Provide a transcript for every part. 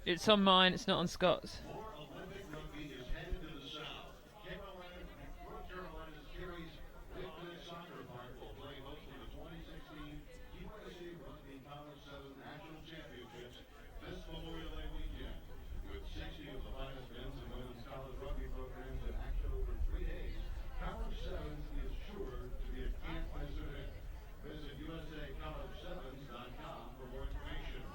It's on mine, it's not on Scott's. Olympic rugby is headed to the south. North Carolina's Carey's Lakewood Soccer Park will play host to the 2016 USA Rugby College 7 National Championships this Memorial Day weekend. With 60 of the finest men's and women's college rugby programs in action over 3 days, College 7 is sure to be a can't-miss event. Visit USACollege7s.com for more information.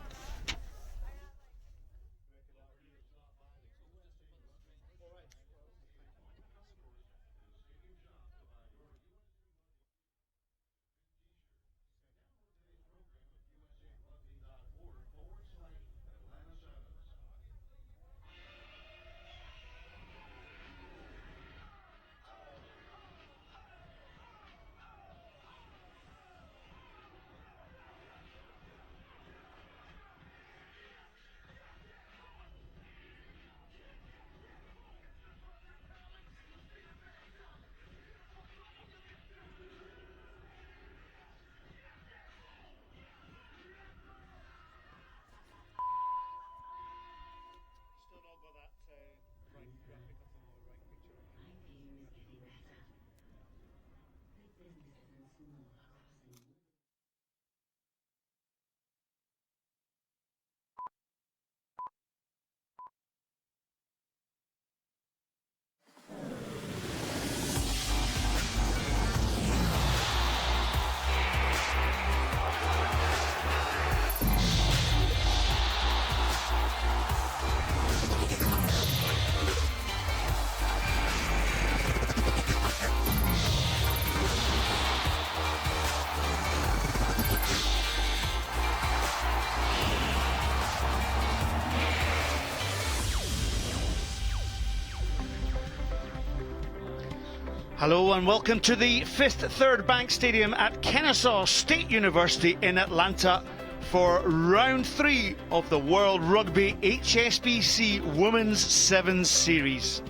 Hello and welcome to the Fifth Third Bank Stadium at Kennesaw State University in Atlanta for round 3 of the World Rugby HSBC Women's Sevens Series.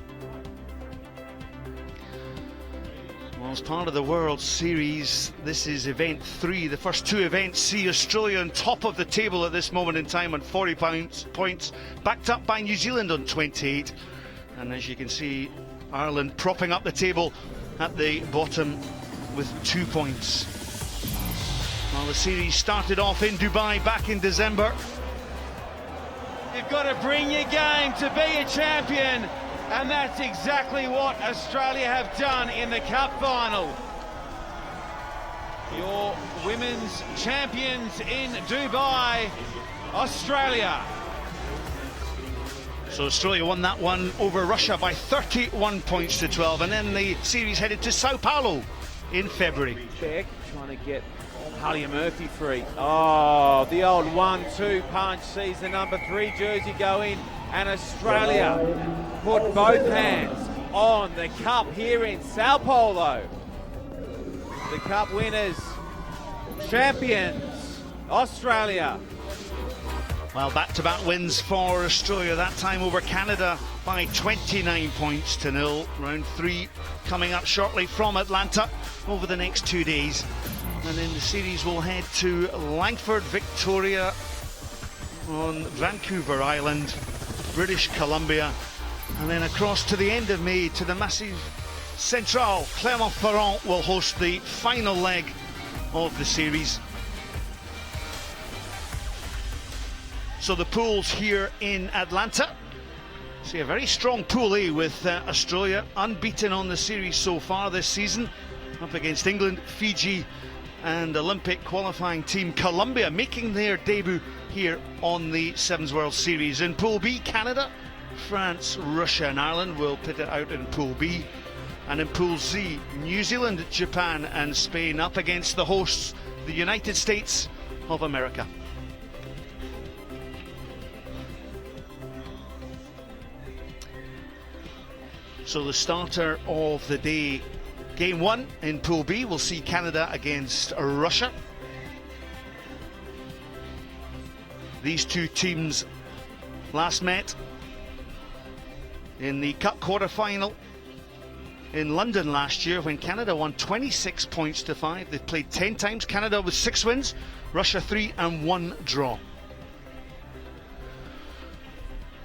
Well, as part of the World Series, this is event 3. The first 2 events see Australia on top of the table at this moment in time on 40 points, backed up by New Zealand on 28. And as you can see, Ireland propping up the table at the bottom with 2 points. Well, the series started off in Dubai back in December. You've got to bring your game to be a champion, and that's exactly what Australia have done in the Cup final. Your women's champions in Dubai, Australia. So Australia won that one over Russia by 31 points to 12, and then the series headed to Sao Paulo in February. Beck trying to get Halia Murphy free. Oh, the old 1-2 punch sees the number 3 jersey go in, and Australia put both hands on the cup here in Sao Paulo. The cup winners, champions, Australia. Well, back-to-back wins for Australia, that time over Canada by 29 points to 0. Round 3 coming up shortly from Atlanta over the next 2 days. And then the series will head to Langford, Victoria on Vancouver Island, British Columbia, and then across to the end of May to the massive Central. Clermont-Ferrand will host the final leg of the series. So the pools here in Atlanta. See a very strong pool A with Australia unbeaten on the series so far this season, up against England, Fiji and Olympic qualifying team Colombia making their debut here on the Sevens World Series. In Pool B, Canada, France, Russia and Ireland will pit it out in Pool B. And in Pool C, New Zealand, Japan and Spain up against the hosts, the United States of America. So the starter of the day, game 1 in Pool B, will see Canada against Russia. These two teams last met in the Cup quarter-final in London last year when Canada won 26 points to 5. They played 10 times, Canada with 6 wins, Russia 3 and 1 draw.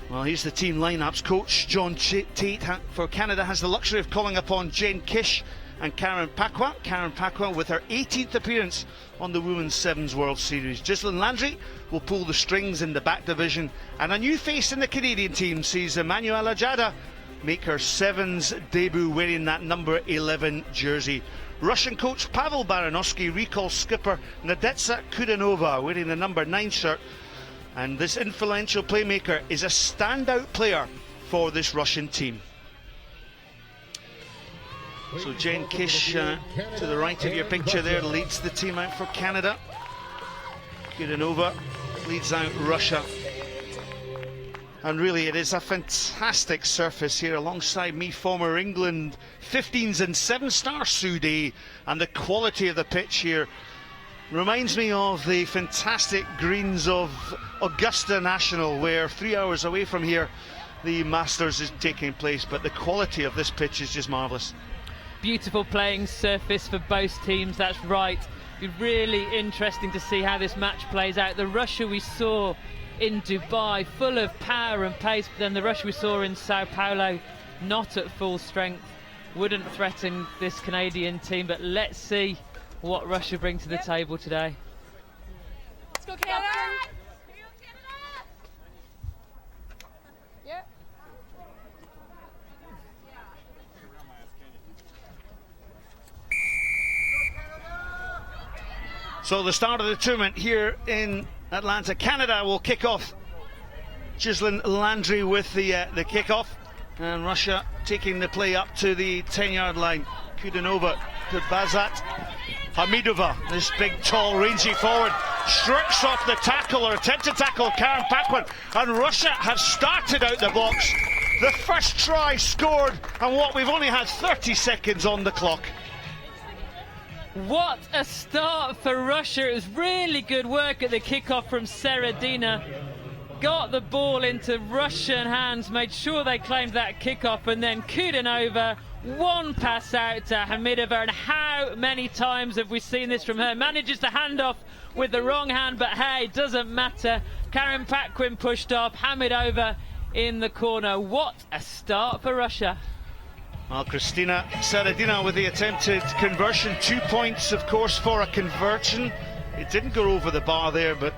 Well, here's the team lineups. Coach John Tate for Canada has the luxury of calling upon Jen Kish and Karen Pakwa. Karen Pakwa with her 18th appearance on the Women's Sevens World Series. Ghislaine Landry will pull the strings in the back division, and a new face in the Canadian team sees Emmanuela Jada make her Sevens debut wearing that number 11 jersey. Russian coach Pavel Baranovsky recalls skipper Nadezhda Kudanova wearing the number 9 shirt, and this influential playmaker is a standout player for this Russian team. So Jen Kish to the right of your picture there leads the team out for Canada. Kudanova leads out Russia. And really it is a fantastic surface here. Alongside me, former England 15s and 7-star Sue Day, and the quality of the pitch here reminds me of the fantastic greens of Augusta National, where 3 hours away from here the Masters is taking place, but the quality of this pitch is just marvellous. Beautiful playing surface for both teams, that's right. It'll be really interesting to see how this match plays out. The Russia we saw in Dubai, full of power and pace, but then the Russia we saw in Sao Paulo, not at full strength, wouldn't threaten this Canadian team. But let's see what Russia bring to the table today. Let's go, Canada! Yeah. So the start of the tournament here in Atlanta. Canada will kick off. Ghislaine Landry with the kick-off, and Russia taking the play up to the 10-yard line. Kudanova to Bazat. Hamidova, this big, tall, rangy forward, strips off the tackle, or attempt to tackle Karen Pakwan, and Russia have started out the blocks. The first try scored, and what, we've only had 30 seconds on the clock. What a start for Russia. It was really good work at the kickoff from Seredina. Got the ball into Russian hands, made sure they claimed that kickoff, and then Kudanova, one pass out to Hamidova, and how many times have we seen this from her? Manages the handoff with the wrong hand, but hey, doesn't matter. Karen Paquin pushed off, Hamidova in the corner. What a start for Russia. Well, Kristina Seredina with the attempted conversion. 2 points, of course, for a conversion. It didn't go over the bar there, but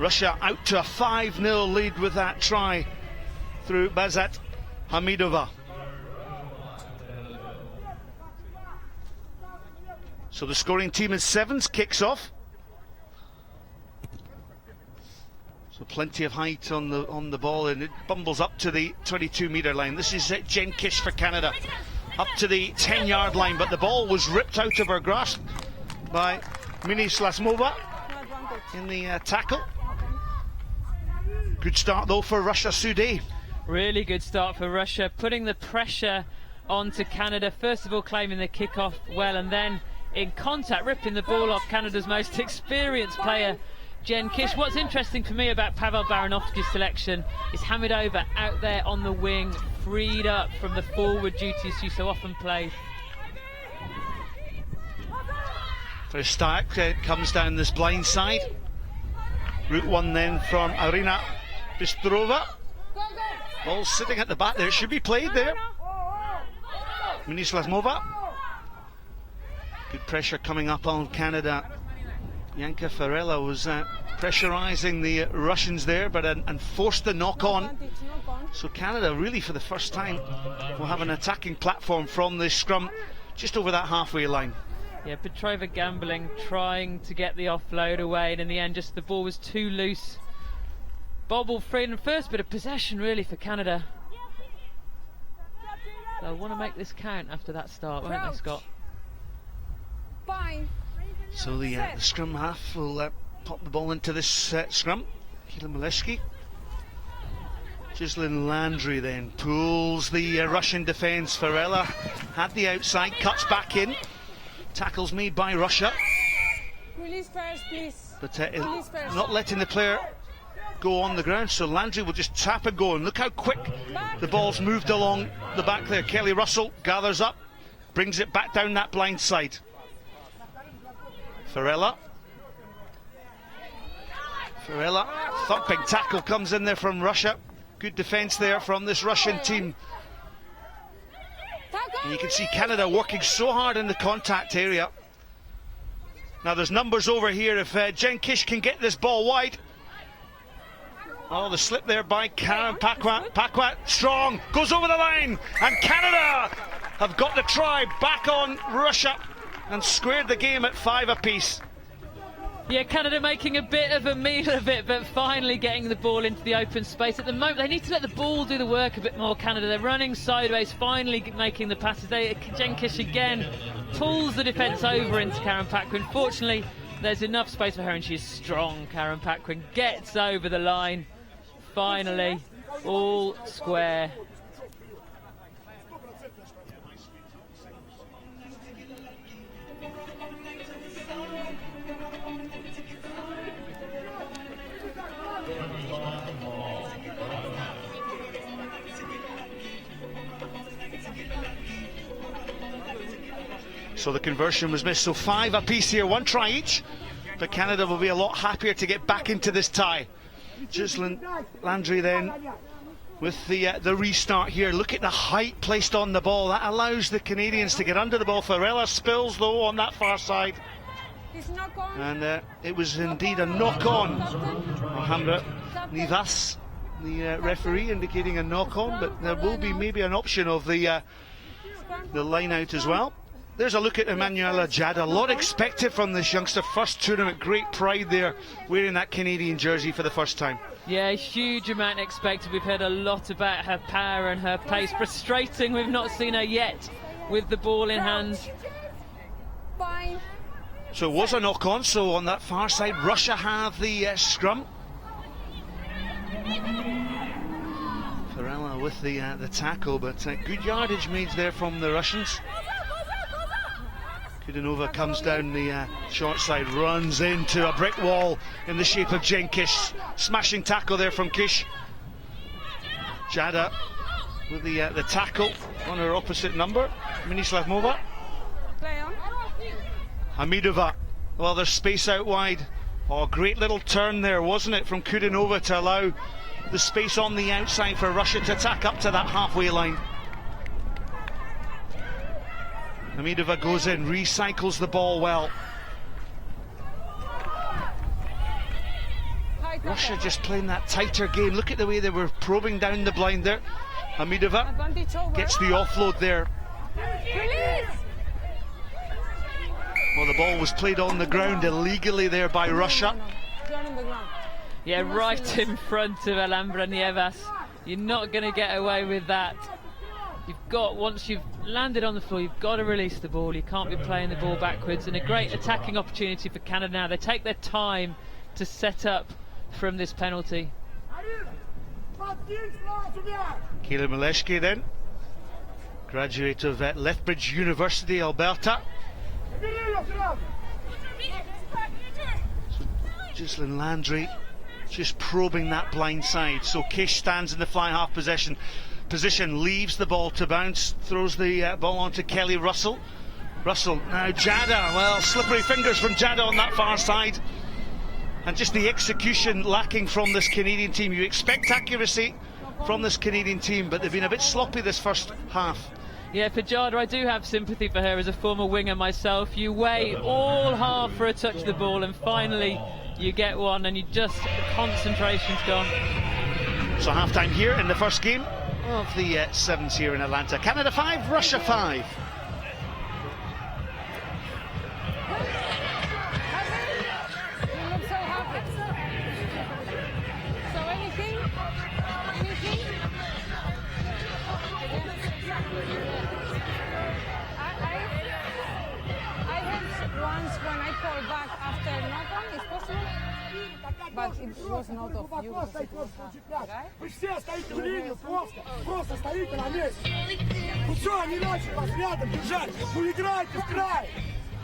Russia out to a 5-0 lead with that try through Bazat Hamidova. So the scoring team is sevens, kicks off. So plenty of height on the ball, and it bumbles up to the 22-metre line. This is Jen Kish for Canada, up to the 10-yard line, but the ball was ripped out of her grasp by Mini Slasmova in the tackle. Good start though for Russia, Sudé. Really good start for Russia, putting the pressure onto Canada. First of all, claiming the kick-off well, and then in contact, ripping the ball off Canada's most experienced player, Jen Kish. What's interesting for me about Pavel Baranovsky's selection is Hamidova out there on the wing, freed up from the forward duties she so often plays. First start comes down this blind side. Route one then from Arina Bistrova. Ball sitting at the back there, it should be played there. Minislasmova. Good pressure coming up on Canada. Yanka Farella was pressurising the Russians there, but and forced the knock on. So Canada really for the first time will have an attacking platform from this scrum just over that halfway line. Yeah, Petrova gambling, trying to get the offload away, and in the end just the ball was too loose. Bobble free, and first bit of possession really for Canada. They'll want to make this count after that start, won't they, Scott? So the scrum half will pop the ball into this scrum. Kila Maleshki. Ghislaine Landry then pulls the Russian defence. Farella had the outside, cuts back in. Tackles made by Russia. Release first, please. But not letting the player go on the ground, so Landry will just tap and go. And look how quick the ball's moved along the back there. Kelly Russell gathers up, brings it back down that blind side. Farella, thumping tackle comes in there from Russia. Good defence there from this Russian team. And you can see Canada working so hard in the contact area. Now there's numbers over here if Jen Kish can get this ball wide. Oh, the slip there by Karen Paquat. Paquat, strong, goes over the line. And Canada have got the try back on Russia and squared the game at 5 apiece. Yeah, Canada making a bit of a meal of it, but finally getting the ball into the open space. At the moment, they need to let the ball do the work a bit more, Canada. They're running sideways, finally making the passes. Jen Kish again pulls the defence over into Karen Paquin. Fortunately, there's enough space for her, and she's strong. Karen Paquin gets over the line. Finally, all square. So the conversion was missed, so 5 apiece here, 1 try each, but Canada will be a lot happier to get back into this tie. Ghislaine Landry then with the restart here. Look at the height placed on the ball. That allows the Canadians to get under the ball. Farella spills though on that far side. And it was indeed a knock-on. Alhambra Nivas, the referee, indicating a knock-on, but there will be maybe an option of the line out as well. There's a look at Emanuela Jada. A lot expected from this youngster. First tournament, great pride there, wearing that Canadian jersey for the first time. Yeah, huge amount expected. We've heard a lot about her power and her pace. Frustrating, we've not seen her yet with the ball in hand. So it was a knock-on, so on that far side, Russia have the scrum. Farella with the tackle, but good yardage made there from the Russians. Kudanova comes down the short side, runs into a brick wall in the shape of Jen Kish. Smashing tackle there from Kish. Jada with the tackle on her opposite number, Minislavmova. Hamidova, well, there's space out wide. Oh, great little turn there, wasn't it, from Kudanova to allow the space on the outside for Russia to attack up to that halfway line. Hamidova goes in, recycles the ball well. Russia just playing that tighter game. Look at the way they were probing down the blind there. Hamidova gets the offload there. Well, the ball was played on the ground illegally there by Russia. Yeah, right in front of Alhambra Nievas. You're not going to get away with that. You've got, once you've landed on the floor, you've got to release the ball. You can't be playing the ball backwards. And a great attacking opportunity for Canada now. They take their time to set up from this penalty. Kayla Maleshki then, graduate of Lethbridge University, Alberta. So, Ghislaine Landry just probing that blind side. So Kish stands in the fly half position, leaves the ball to bounce, throws the ball onto Kelly Russell. Russell, now Jada, well, slippery fingers from Jada on that far side. And just the execution lacking from this Canadian team. You expect accuracy from this Canadian team, but they've been a bit sloppy this first half. Yeah, for Jada, I do have sympathy for her as a former winger myself. You wait all half for a touch of the ball, and finally you get one, and you just, the concentration's gone. So half-time here in the first game of the sevens here in Atlanta. Canada 5, Russia 5. But it was not of you. Вы все стоите в линию, просто стоите на месте. Ну что, не начали вас рядом держать? Ну играйте в край.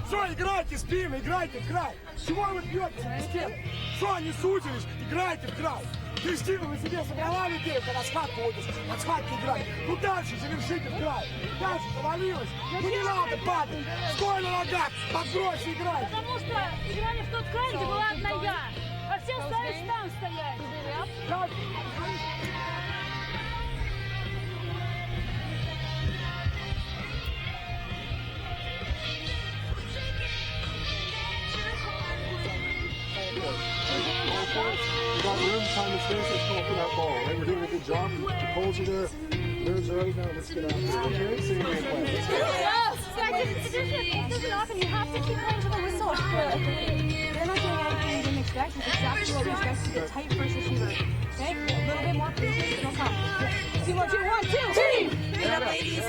Что, играйте спину, играйте в край. Чего вы бьетесь на стену? Что, они сузились? Играйте в край. Кристина, вы себе собрала людей, когда схватку будешь, от схватки играть. Ну дальше завершите в край. Дальше повалилось. Ну не надо падать. Стой на ногах, подбрось и играй. Потому что играли в тот край, где была одна я. А все остались там стоять. Stairs, let's go for that ball. Right? We're doing a good job. The poles are there. Nerves are out now. Let's get out there. Okay? Same game plan. Let's go. It doesn't happen. You have to keep playing to the whistle. They're not doing anything you didn't expect. It's exactly what we expect. It's a tight first receiver. Okay? A little bit more patience. It'll come. 2, 1, 2, 1, 2. Team! Get up, ladies.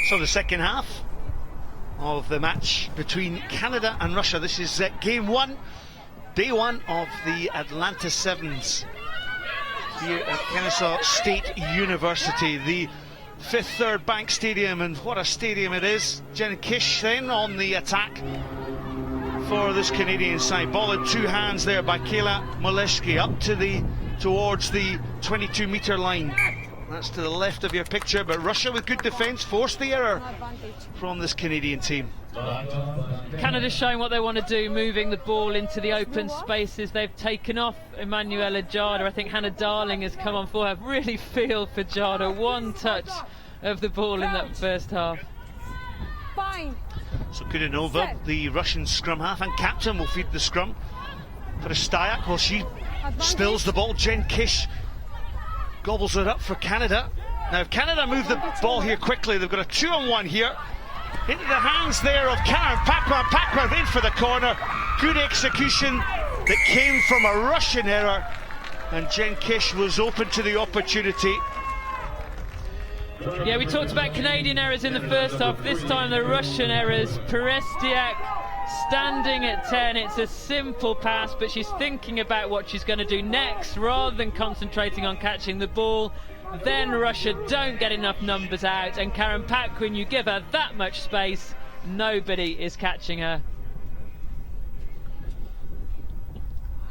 So the second half of the match between Canada and Russia. This is game one, day one of the Atlanta Sevens here at Kennesaw State University, the Fifth Third Bank Stadium, and what a stadium it is. Jen Kish then on the attack for this Canadian side. Ball in two hands there by Kayla Moleshki up to towards the 22-meter line. That's to the left of your picture, but Russia with good defence forced the error from this Canadian team. Canada's showing what they want to do, moving the ball into the open spaces. They've taken off Emanuela Jada. I think Hannah Darling has come on for her. Really feel for Jada. One touch of the ball in that first half. Fine. So Kudanova, the Russian scrum half and captain, will feed the scrum for Styak while she spills the ball. Jen Kish gobbles it up for Canada. Now if Canada move the ball here quickly, they've got a 2-on-1 here. Into the hands there of Karen Packworth. Packworth in for the corner. Good execution that came from a Russian error, and Jen Kish was open to the opportunity. Yeah, we talked about Canadian errors in the first half. This time the Russian errors. Perestiak standing at 10. It's a simple pass, but she's thinking about what she's going to do next rather than concentrating on catching the ball. Then Russia don't get enough numbers out, and Karen Pack, when you give her that much space, nobody is catching her.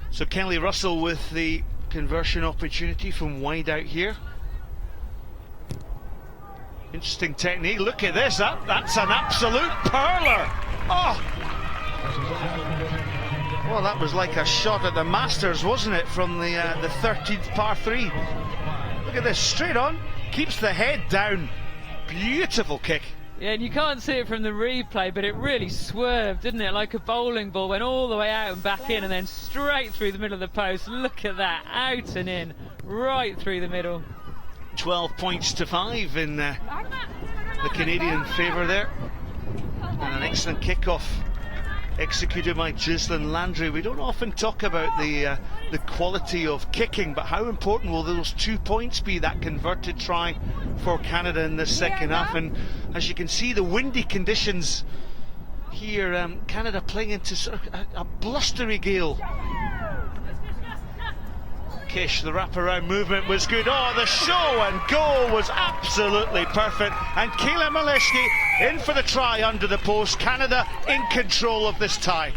So Kelly Russell with the conversion opportunity from wide out here. Interesting technique. Look at this. That's an absolute perler. Oh! Well, that was like a shot at the Masters, wasn't it, from the 13th par 3. Look at this, straight on, keeps the head down. Beautiful kick. Yeah, and you can't see it from the replay, but it really swerved, didn't it? Like a bowling ball, went all the way out and back in, and then straight through the middle of the post. Look at that, out and in, right through the middle. 12 points to 5 in the Canadian favour there. And an excellent kickoff executed by Ghislaine Landry. We don't often talk about the quality of kicking, but how important will those 2 points be, that converted try for Canada in the second half? And as you can see, the windy conditions here, Canada playing into sort of a blustery gale. Kish, the wraparound movement was good. Oh, the show and goal was absolutely perfect. And Kayla Moleshki in for the try under the post. Canada in control of this tie.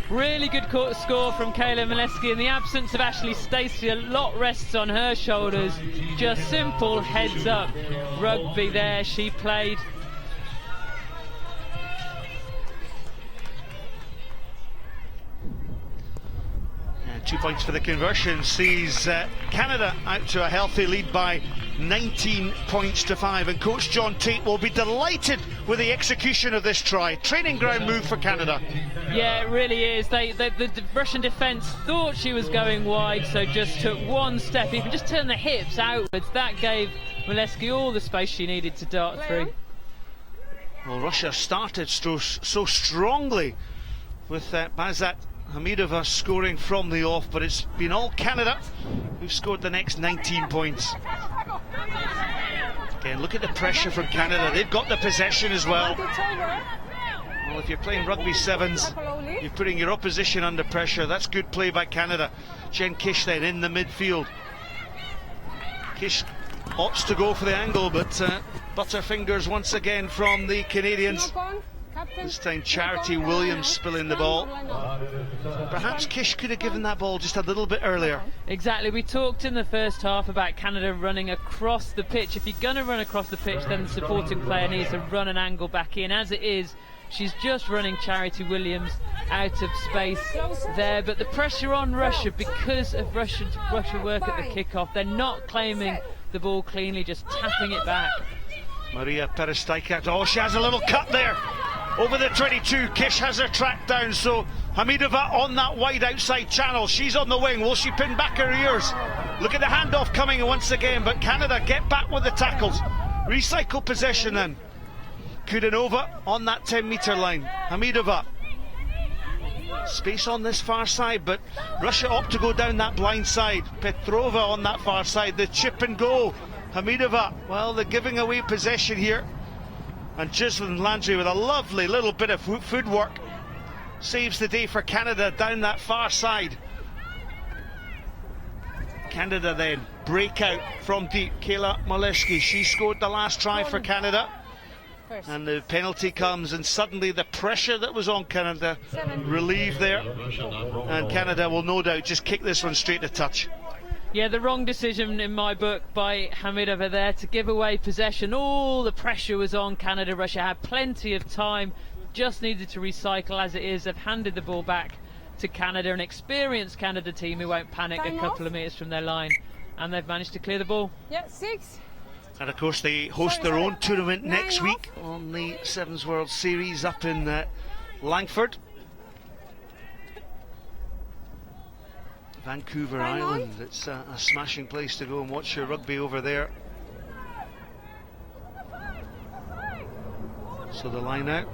Really good score from Kayla Moleshki. In the absence of Ashley Stacey, a lot rests on her shoulders. Just simple heads up rugby there. She played. 2 points for the conversion sees Canada out to a healthy lead by 19 points to 5, and coach John Tate will be delighted with the execution of this try. Training ground move for Canada. Yeah, it really is. The Russian defence thought she was going wide, so just took one step, even just turned the hips outwards. That gave Moleshki all the space she needed to dart through. Well, Russia started so strongly with Bazat Hamidova scoring from the off, but it's been all Canada who've scored the next 19 points. Again, look at the pressure from Canada. They've got the possession as well. Well, if you're playing rugby sevens, you're putting your opposition under pressure. That's good play by Canada. Jen Kish then in the midfield. Kish opts to go for the angle, but butterfingers once again from the Canadians. This time Charity Williams spilling the ball. Perhaps Kish could have given that ball just a little bit earlier. Exactly, we talked in the first half about Canada running across the pitch. If you're going to run across the pitch, then the supporting player needs to run an angle back in. As it is, she's just running Charity Williams out of space there. But the pressure on Russia, because of Russia work at the kickoff, they're not claiming the ball cleanly, just tapping it back. Maria Perestaikat, oh, she has a little cut there over the 22. Kish has her track down, so Hamidova on that wide outside channel. She's on the wing. Will she pin back her ears? Look at the handoff coming once again, but Canada get back with the tackles. Recycle possession then. Kudanova on that 10-metre line. Hamidova. Space on this far side, but Russia opt to go down that blind side. Petrova on that far side. The chip and go. Hamidova, well, they're giving away possession here. And Ghislaine Landry with a lovely little bit of footwork saves the day for Canada down that far side. Canada then break out from deep. Kayla Molesky, she scored the last try for Canada. And the penalty comes, and suddenly the pressure that was on Canada relieved there. And Canada will no doubt just kick this one straight to touch. Yeah, the wrong decision in my book by Hamidova there to give away possession. All the pressure was on Canada. Russia had plenty of time, just needed to recycle. As it is, they've handed the ball back to Canada, an experienced Canada team who won't panic a couple of metres from their line, and they've managed to clear the ball. Yeah, 6. And of course they host their own tournament next week on the Sevens World Series up in Langford. Vancouver Island. It's a smashing place to go and watch your rugby over there. So the line out,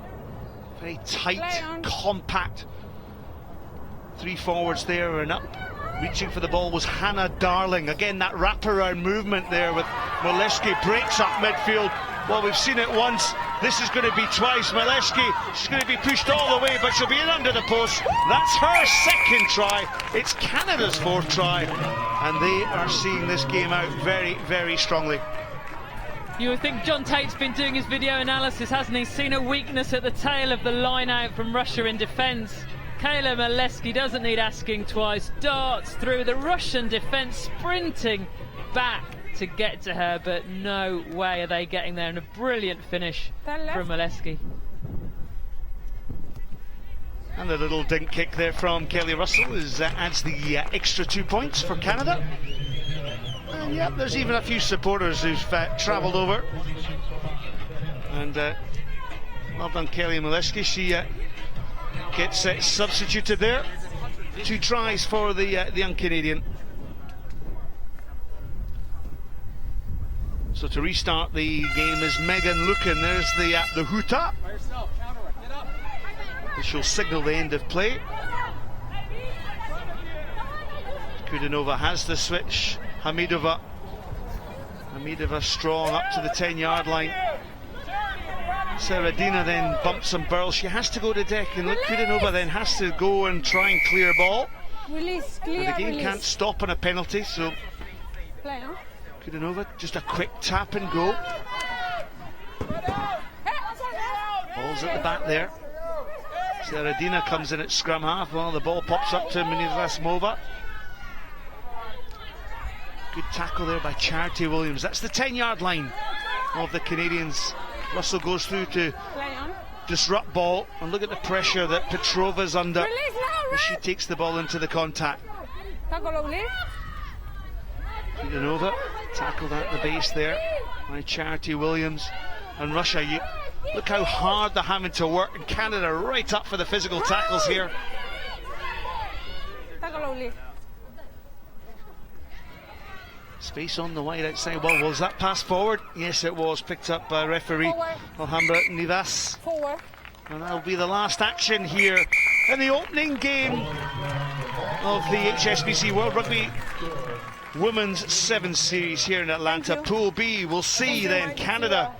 very tight, compact. 3 forwards there and up. Reaching for the ball was Hannah Darling. Again, that wraparound movement there with Molesky breaks up midfield. Well, we've seen it once. This is going to be twice. Molesky, she's going to be pushed all the way, but she'll be in under the post. That's her second try. It's Canada's 4th try. And they are seeing this game out very, very strongly. You would think John Tate's been doing his video analysis, hasn't he? Seen a weakness at the tail of the line out from Russia in defence. Kayla Molesky doesn't need asking twice. Darts through the Russian defence, sprinting back to get to her, but no way are they getting there. And a brilliant finish from Molesky. And a little dink kick there from Kelly Russell adds the extra 2 points for Canada. And yeah, there's even a few supporters who've travelled over. And well done, Kelly Molesky. She gets substituted there. 2 tries for the young Canadian. So to restart the game is Megan Lucan. There's the hoota, which will signal the end of play. Kudanova has the switch. Hamidova strong up to the 10-yard line. Seradina then bumps and burls. She has to go to deck, and Kudanova then has to go and try and clear ball. Release, And the game can't stop on a penalty, so Kudanova, just a quick tap and go. Ball's at the back there. Seradina comes in at scrum half. Well, the ball pops up to Minivasmova. Good tackle there by Charity Williams. That's the 10-yard line of the Canadians. Russell goes through to disrupt ball, and look at the pressure that Petrova's under as she takes the ball into the contact. Kudanova tackled at the base there by Charity Williams. And Russia, look how hard they're having to work, and Canada right up for the physical tackles here. Space on the wide outside. Well, was that pass forward? Yes, it was. Picked up by referee Alhambra Nivas. And that'll be the last action here in the opening game of the HSBC World Rugby Women's Sevens Series here in Atlanta. Pool B will see then Canada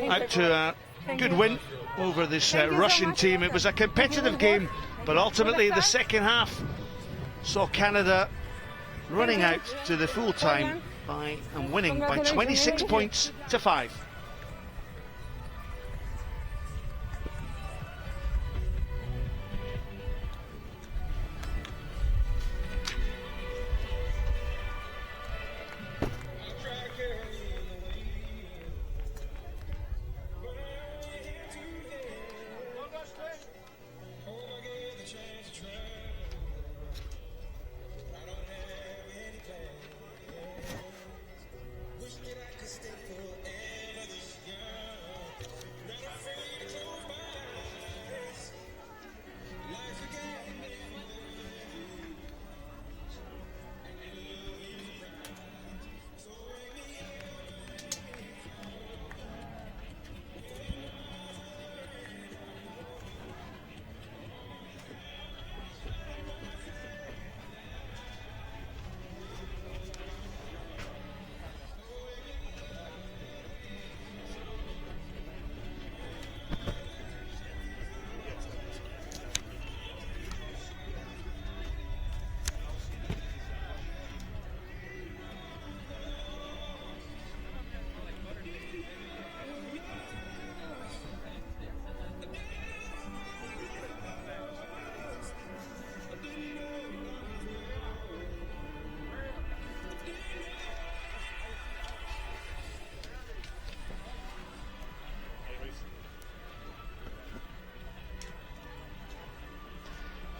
out to a good win over this Russian team. It was a competitive game, but ultimately the second half saw Canada running out to the full time and winning by 26 points to 5.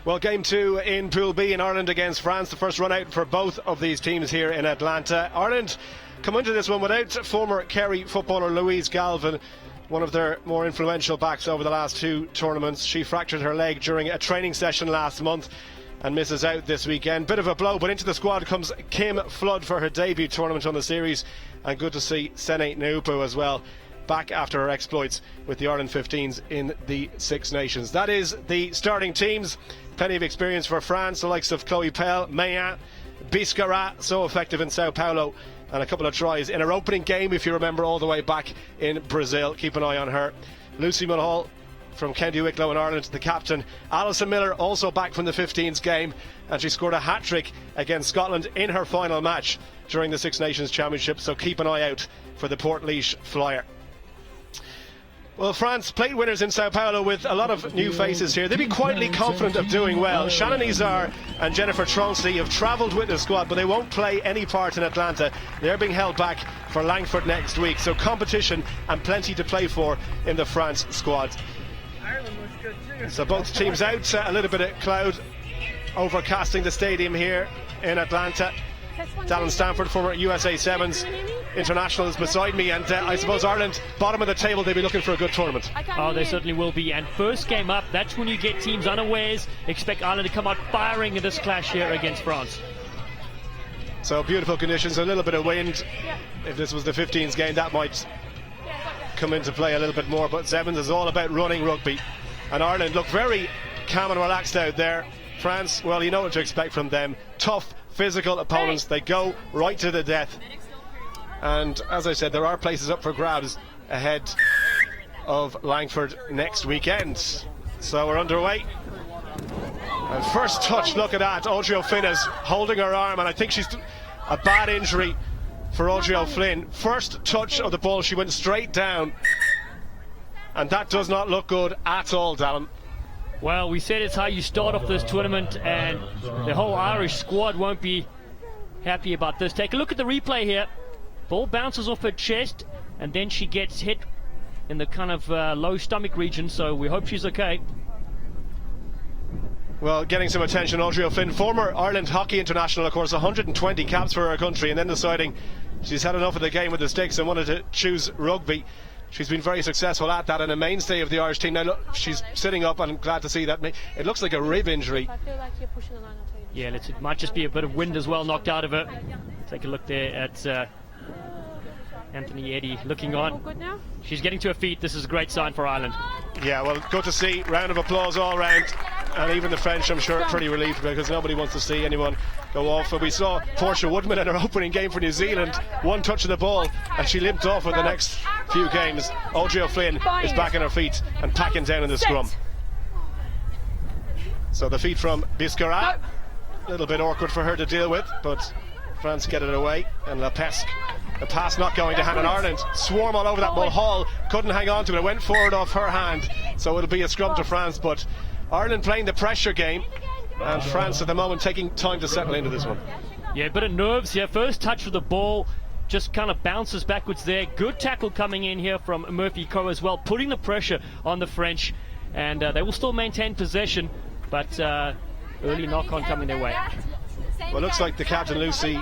Well, game 2 in Pool B in Ireland against France. The first run out for both of these teams here in Atlanta. Ireland come into this one without former Kerry footballer Louise Galvin, one of their more influential backs over the last 2 tournaments. She fractured her leg during a training session last month and misses out this weekend. Bit of a blow, but into the squad comes Kim Flood for her debut tournament on the series. And good to see Sene Naupu as well, back after her exploits with the Ireland 15s in the Six Nations. That is the starting teams. Plenty of experience for France, the likes of Chloe Pell, Mayan, Biscara, so effective in Sao Paulo, and a couple of tries in her opening game, if you remember, all the way back in Brazil. Keep an eye on her. Lucy Mulhall from County Wicklow in Ireland, the captain. Alison Miller also back from the 15s game, and she scored a hat-trick against Scotland in her final match during the Six Nations Championship, so keep an eye out for the Portlaoise Flyer. Well, France plate winners in Sao Paulo with a lot of new faces here. They'd be quietly confident of doing well. Shannon Izar and Jennifer Tronsley have travelled with the squad, but they won't play any part in Atlanta. They're being held back for Langford next week, so competition and plenty to play for in the France squad. So both teams out, a little bit of cloud overcasting the stadium here in Atlanta. Dallin Stanford, former USA Sevens international, is beside me, and I suppose Ireland, bottom of the table, they'll be looking for a good tournament. Oh, they certainly will be. And first game up, that's when you get teams unawares. Expect Ireland to come out firing in this clash here against France. So beautiful conditions, a little bit of wind. If this was the 15s game, that might come into play a little bit more, but Sevens is all about running rugby, and Ireland look very calm and relaxed out there. France, well, you know what to expect from them. Tough, physical opponents. They go right to the death. And as I said, there are places up for grabs ahead of Langford next weekend. So we're underway. And first touch, look at that. Audrey O'Flynn is holding her arm, and I think she's a bad injury for Audrey O'Flynn. First touch of the ball, she went straight down. And that does not look good at all, Dallin. Well, we said it's how you start off this tournament, and the whole Irish squad won't be happy about this. Take a look at the replay here. Ball bounces off her chest, and then she gets hit in the kind of low stomach region, so we hope she's okay. Well, getting some attention, Audrey O'Flynn, former Ireland hockey international, of course, 120 caps for her country, and then deciding she's had enough of the game with the sticks and wanted to choose rugby. She's been very successful at that and a mainstay of the Irish team. Now look, she's sitting up, and I'm glad to see that. It looks like a rib injury. I feel like you're pushing the line. Yeah, it might just be a bit of wind as well knocked out of her. Take a look there at Anthony Eddy looking on. Good now? She's getting to her feet. This is a great sign for Ireland. Yeah, well, good to see. Round of applause all round. And even the French, I'm sure, pretty relieved, because nobody wants to see anyone go off. And we saw Portia Woodman in her opening game for New Zealand, one touch of the ball, and she limped off for the next few games. Audrey O'Flynn is back on her feet and packing down in the scrum. So the feed from Biscara, a little bit awkward for her to deal with, but France get it away. And Lepesque, the pass not going to hand, and Ireland swarm all over that ball. Hall couldn't hang on to it, it went forward off her hand, so it'll be a scrum to France. But Ireland playing the pressure game, and France at the moment taking time to settle into this one. Yeah, a bit of nerves here. First touch of the ball, just kind of bounces backwards there. Good tackle coming in here from Murphy Coe as well, putting the pressure on the French, and they will still maintain possession, but early knock-on coming their way. Well, it looks like the captain, Lucy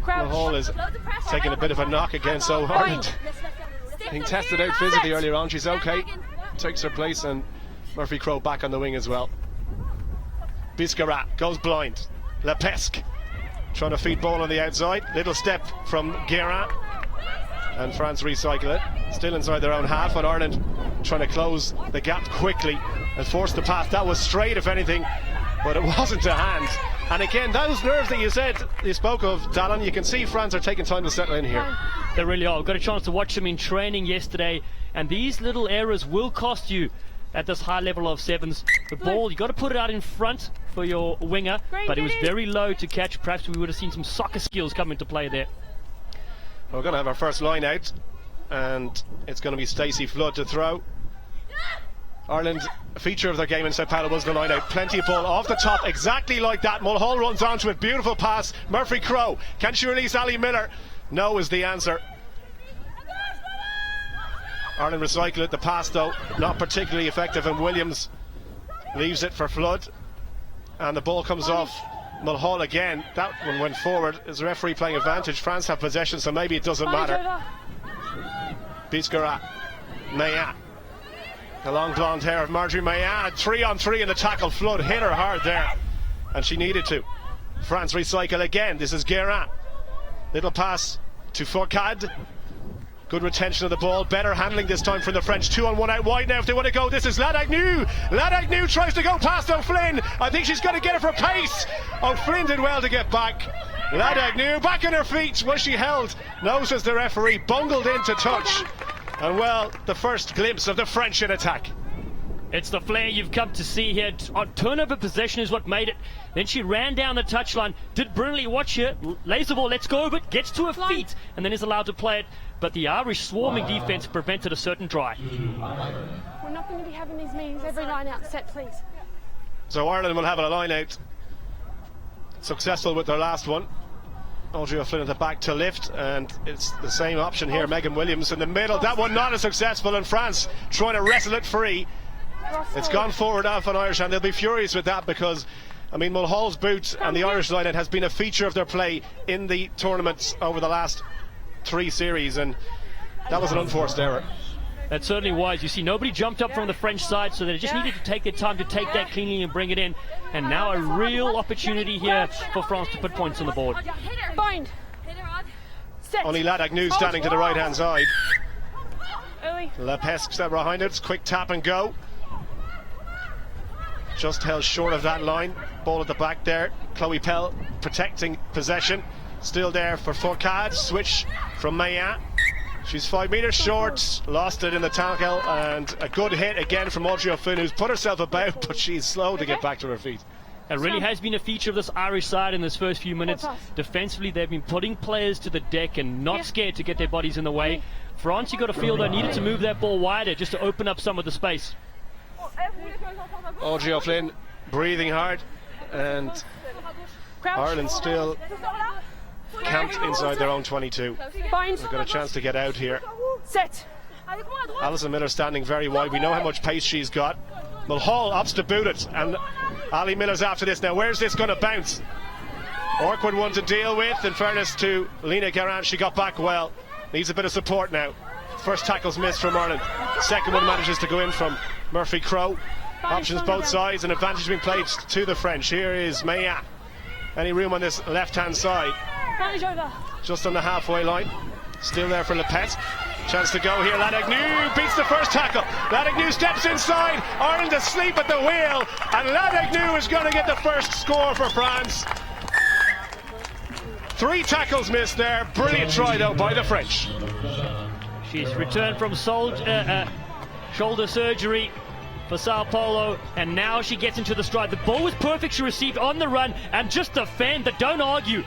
Mulhall, is taking a bit of a knock again, so Ireland being tested out physically earlier on. She's okay, takes her place, and Murphy Crowe back on the wing as well. Biscara goes blind. Lepesque trying to feed ball on the outside. Little step from Guérin, and France recycle it. Still inside their own half, and Ireland trying to close the gap quickly and force the pass. That was straight, if anything, but it wasn't a hand. And again, those nerves that you spoke of, Dallin, you can see France are taking time to settle in here. They really are. I've got a chance to watch them in training yesterday, and these little errors will cost you at this high level of sevens. The ball, you got to put it out in front for your winger, but it was very low to catch. Perhaps we would have seen some soccer skills come into play there. We're going to have our first line out, and it's going to be Stacey Flood to throw. Ireland, a feature of their game in Sao Paulo was the line out. Plenty of ball off the top, exactly like that. Mulhall runs onto it, beautiful pass. Murphy Crowe, can she release Ali Miller? No is the answer. Ireland recycle it. The pass, though, not particularly effective, and Williams leaves it for Flood. and the ball comes off Mulhall again. That one went forward. Is the referee playing advantage? France have possession, so maybe it doesn't matter. Biscarat, Maillat. The long blonde hair of Marjorie Maillat. 3-on-3 in the tackle. Flood hit her hard there, and she needed to. France recycle again. This is Guérin. Little pass to Fourcade. Good retention of the ball. Better handling this time from the French. 2-on-1 out wide now if they want to go. This is Ladagnew. Ladagnew tries to go past O'Flynn. I think she's going to get it for pace. O'Flynn did well to get back. Ladagnew back on her feet. Was she held? No, says the referee. Bungled into touch. And well, the first glimpse of the French in attack. It's the flair you've come to see here. Turnover possession is what made it. Then she ran down the touchline, did brilliantly. Watch her, lays the ball, lets go of it, gets to her feet, and then is allowed to play it. But the Irish swarming defence prevented a certain try. We're not going to be having these meetings every line out set, please. So Ireland will have a line out. Successful with their last one. Audrey O'Flynn at the back to lift, and it's the same option here. Megan Williams in the middle. That one not as successful, and France trying to wrestle it free. It's gone forward off on Irish, and they'll be furious with that because, I mean, Mulhall's boot and the Irish line-out has been a feature of their play in the tournaments over the last 3 series, and that was an unforced error. That certainly was. You see, nobody jumped up from the French side, so they just needed to take their time to take that cleanly and bring it in. And now a real opportunity here for France to put points on the board. Bind. Only Ladagnew standing to the right-hand side. Early. Lepesque set behind it. Quick tap and go. Just held short of that line. Ball at the back there. Chloe Pell protecting possession. Still there for Fourcade. Switch from Maillat. She's 5 metres short. Lost it in the tackle, and a good hit again from Audrey O'Flynn, who's put herself about, but she's slow to get back to her feet. It really has been a feature of this Irish side in this first few minutes. Defensively, they've been putting players to the deck and not scared to get their bodies in the way. France, you got to feel they needed to move that ball wider just to open up some of the space. Audrey O'Flynn breathing hard, and Ireland still camped inside their own 22. They've got a chance to get out here. Set. Alison Miller standing very wide. We know how much pace she's got. Mulhall opts to boot it, and Ali Miller's after this. Now, where's this going to bounce? Awkward one to deal with. In fairness to Lena Garant, she got back well. Needs a bit of support now. First tackle's missed from Ireland. Second one manages to go in from Murphy Crowe. Options both sides, and advantage being played to the French. Here is Maillat. Any room on this left-hand side? Just on the halfway line. Still there for Lepesque. Chance to go here. Ladagnew beats the first tackle. Ladagnew steps inside. Ireland asleep at the wheel, and Ladagnew is going to get the first score for France. 3 tackles missed there. Brilliant try though by the French. She's returned from shoulder surgery for Sao Paulo, and now she gets into the stride. The ball was perfect. She received on the run, and just defend, but don't argue.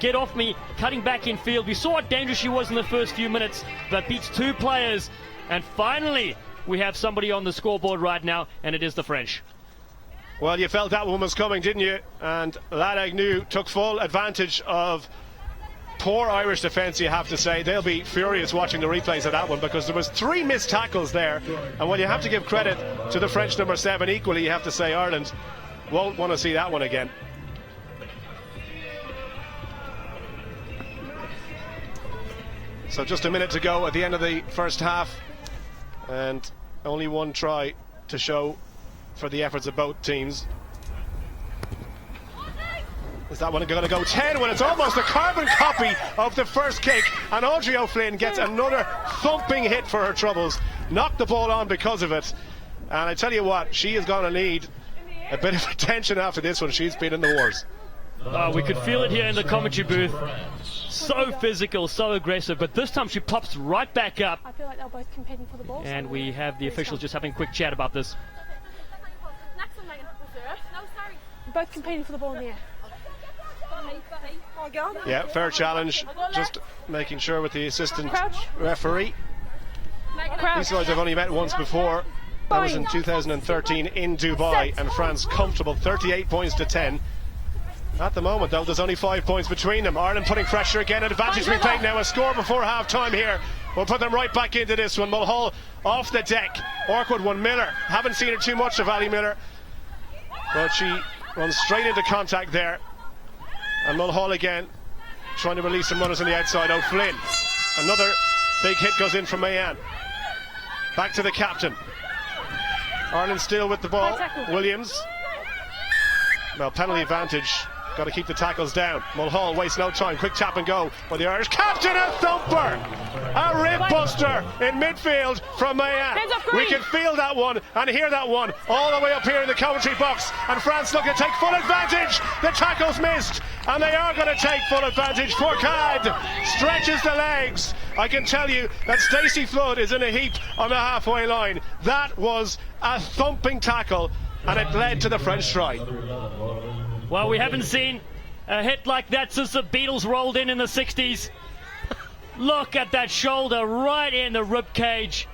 Get off me, cutting back in field. We saw how dangerous she was in the first few minutes, but beats 2 players. And finally, we have somebody on the scoreboard right now, and it is the French. Well, you felt that one was coming, didn't you? And Ladagnew took full advantage of poor Irish defence, you have to say. They'll be furious watching the replays of that one, because there was 3 missed tackles there. And while you have to give credit to the French number 7, equally you have to say Ireland won't want to see that one again. So just a minute to go at the end of the first half, and only 1 try to show for the efforts of both teams. Is that one going to go 10 when it's almost a carbon copy of the first kick, and Audrey O'Flynn gets another thumping hit for her troubles. Knocked the ball on because of it, and I tell you what, she is going to need a bit of attention after this one. She's been in the wars. We could feel it here in the commentary booth. So physical, so aggressive, but this time she pops right back up. I feel like they're both competing for the ball. And we have the officials just having a quick chat about this. Both competing for the ball in the air. Yeah, fair challenge. Just making sure with the assistant referee. These guys have only met once before. That was in 2013 in Dubai, and France comfortable 38 points to 10. At the moment, though, there's only 5 points between them. Ireland putting pressure again. Advantage being played now. A score before half-time here. We'll put them right back into this one. Mulhall off the deck. Awkward one. Miller. Haven't seen her too much of Ali Miller, but she runs straight into contact there. And Mulhall again trying to release some runners on the outside. O'Flynn, another big hit goes in from Mayan. Back to the captain. Ireland still with the ball. Williams. Well, penalty advantage. Got to keep the tackles down. Mulhall wastes no time. Quick tap and go by the Irish captain. A thumper! A rib buster in midfield from Mayan. We can feel that one and hear that one all the way up here in the commentary box. And France looking to take full advantage. The tackle's missed, and they are going to take full advantage. Fourcade stretches the legs. I can tell you that Stacey Flood is in a heap on the halfway line. That was a thumping tackle, and it led to the French try. Well, we haven't seen a hit like that since the Beatles rolled in the 60s. Look at that shoulder right in the rib cage.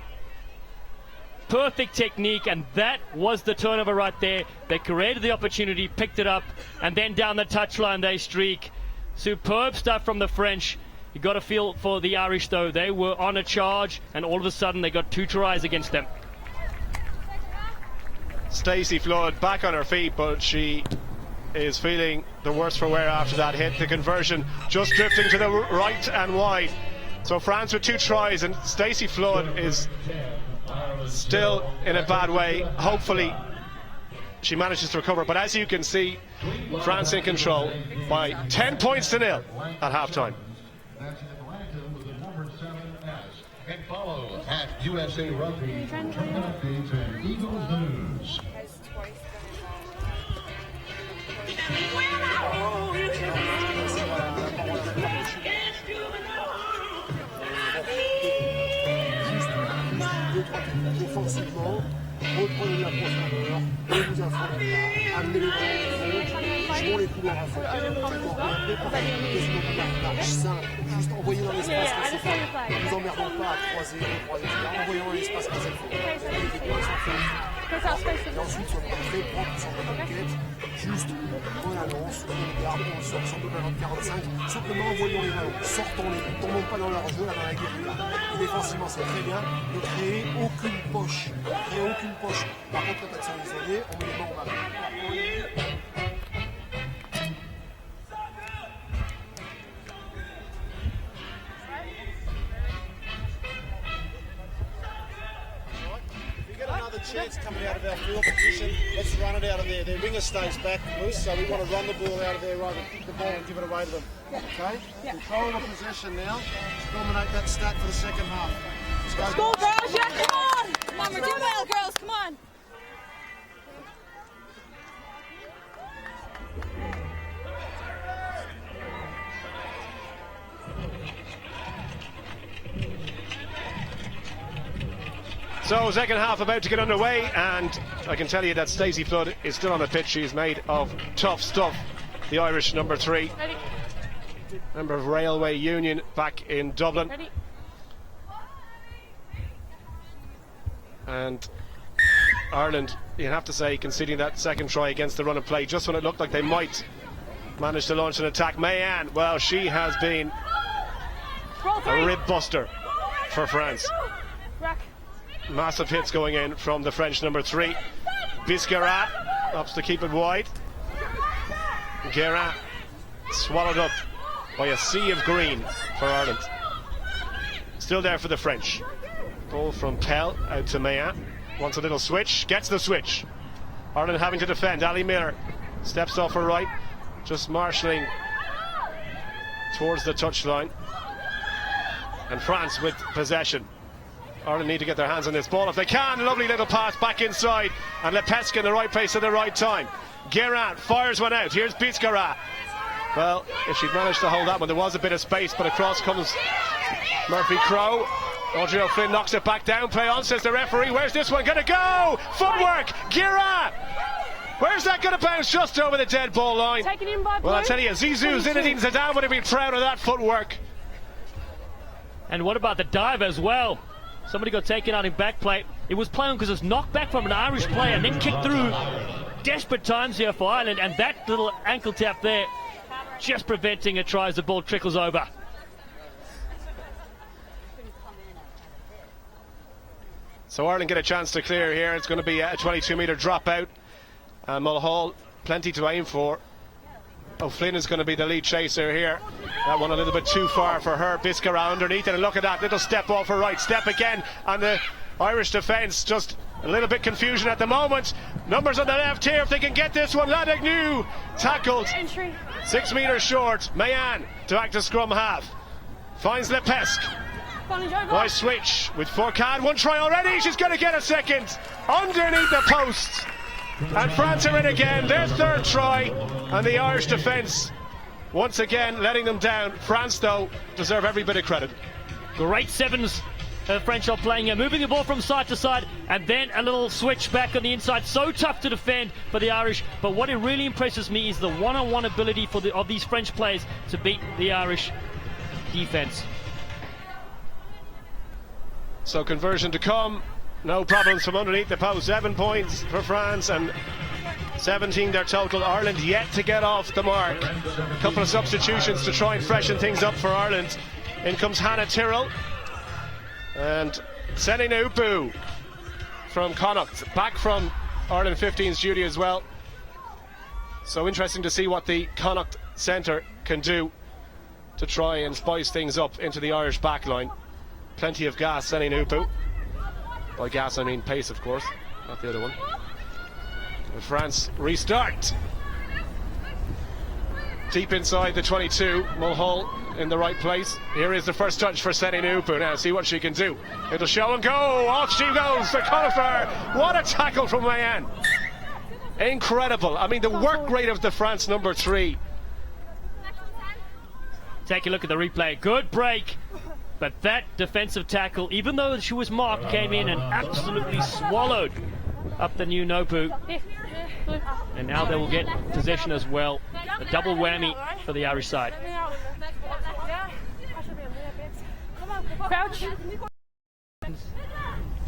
Perfect technique, and that was the turnover right there. They created the opportunity, picked it up, and then down the touchline they streak. Superb stuff from the French. You got to feel for the Irish, though. They were on a charge, and all of a sudden they got 2 tries against them. Stacey Flood back on her feet, but she is feeling the worse for wear after that hit. The conversion just drifting to the right and wide. So France with 2 tries, and Stacey Flood is still in a bad way. Hopefully she manages to recover, but as you can see, France in control by 10 points to 0 at half-time. That's Atlanta with the number 7S. And follow at USA Rugby tournament updates and Eagles News. Offensivement, reprenez la profondeur, et vous informez, amenez les ballons au fond, jouons les couloirs à fond. Marche simple, juste envoyez dans l'espace quand c'est fait. Ne vous emmerdons pas à croiser, envoyons dans l'espace quand c'est fait. Et ensuite, soyons très propres sur notre enquête, juste on annonce, on garde, on sort sur 2 ballons de 45, simplement envoyons les ballons, sortons-les, ne tombons pas dans leur jeu, là dans la guérilla. Et défensivement, c'est très bien, ne créez aucune poche. Par contre, quand action isolée, on met les mains au ballon. Chance coming out of our field position, let's run it out of there. Their winger stays back loose, so we want to run the ball out of there rather than kick the ball and give it away to them. Okay? Control the possession now. Let's dominate that stat for the second half. Let's go, girls! Yeah, come on! Come on, we're doing well, girls, come on! So second half about to get underway, and I can tell you that Stacey Flood is still on the pitch. She is made of tough stuff. The Irish number 3, member of Railway Union back in Dublin. And Ireland, you have to say, conceding that second try against the run of play just when it looked like they might manage to launch an attack. Mayan, well, she has been a rib buster for France. Massive hits going in from the French number 3. Biscarat opts to keep it wide. Guérin swallowed up by a sea of green for Ireland. Still there for the French. Ball from Pell out to Mayan. Wants a little switch, gets the switch. Ireland having to defend. Ali Miller steps off her right, just marshalling towards the touchline. And France with possession. Ireland need to get their hands on this ball if they can. Lovely little pass back inside, and Lepesque in the right place at the right time. Guérin fires one out. Here's Biscarat. Well, if she'd managed to hold that one, there was a bit of space, but across comes Murphy Crowe. Audrey O'Flynn knocks it back down. Play on, says the referee. Where's this one going to go? Footwork! Guérin! Where's that going to bounce? Just over the dead ball line. Taken in by well, I tell you, Zizou Zinedine Zidane would have been proud of that footwork. And what about the dive as well? Somebody got taken out in back play. It was playing because it's knocked back from an Irish player and then kicked through. Desperate times here for Ireland, and that little ankle tap there just preventing a try as the ball trickles over. So Ireland get a chance to clear here. It's going to be a 22-metre drop out. Mulhall plenty to aim for. O'Flynn is going to be the lead chaser here. That one a little bit too far for her. Biscara underneath it, and look at that little step off her right, step again, and the Irish defence just a little bit confusion at the moment. Numbers on the left here if they can get this one. Ladagnew tackled 6 metres short. Mayan to act as scrum half, finds Lepesque. Nice switch with Fourcade. One try already, she's going to get a second underneath the post. And France are in again, their third try, and the Irish defence once again letting them down. France, though, deserve every bit of credit. Great sevens. The French are playing here, moving the ball from side to side, and then a little switch back on the inside. So tough to defend for the Irish. But what it really impresses me is the one-on-one ability of these French players to beat the Irish defence. So conversion to come. No problems from underneath the post. 7 points for France and 17 their total. Ireland yet to get off the mark. A couple of substitutions to try and freshen things up for Ireland. In comes Hannah Tyrrell and Senina Upu from Connacht, back from Ireland 15's duty as well. So interesting to see what the Connacht centre can do to try and spice things up into the Irish backline. Plenty of gas, Senina Upu. By gas I mean pace, of course, not the other one. And France restart. Deep inside the 22, Mulhall in the right place. Here is the first touch for Senina Upu. Now see what she can do. It'll show and go. Off she goes for Conifer. What a tackle from Mayan. Incredible. I mean, the work rate of the France number 3. Take a look at the replay. Good break. But that defensive tackle, even though she was marked, came in and absolutely swallowed up the new Nopu. And now they will get possession as well. A double whammy for the Irish side.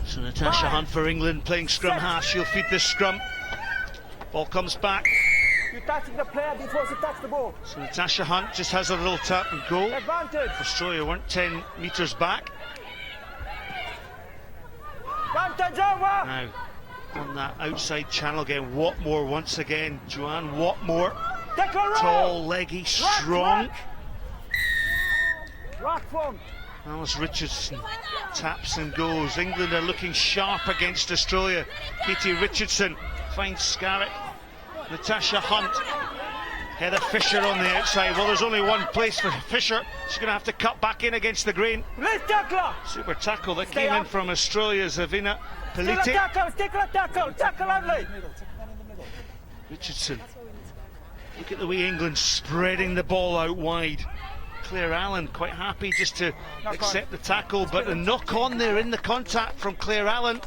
So Natasha Hunt for England playing scrum half. She'll feed this scrum. Ball comes back. You touching the player before she touch the ball. So Natasha Hunt just has a little tap and go. Advantage. Australia weren't 10 metres back. Advantage over. Now on that outside channel again, Watmore once again. Joanne Watmore, tall, leggy, strong. Rock from. Alice Richardson taps and goes. England are looking sharp against Australia. Katie Richardson finds Scarrick. Natasha Hunt. Heather Fisher on the outside. Well, there's only one place for Fisher. She's going to have to cut back in against the grain. Super tackle that came in from Australia's Avina Pelite. Tackle only. Richardson. Look at the way England spreading the ball out wide. Claire Allen quite happy just to accept the tackle, but the knock on there in the contact from Claire Allen.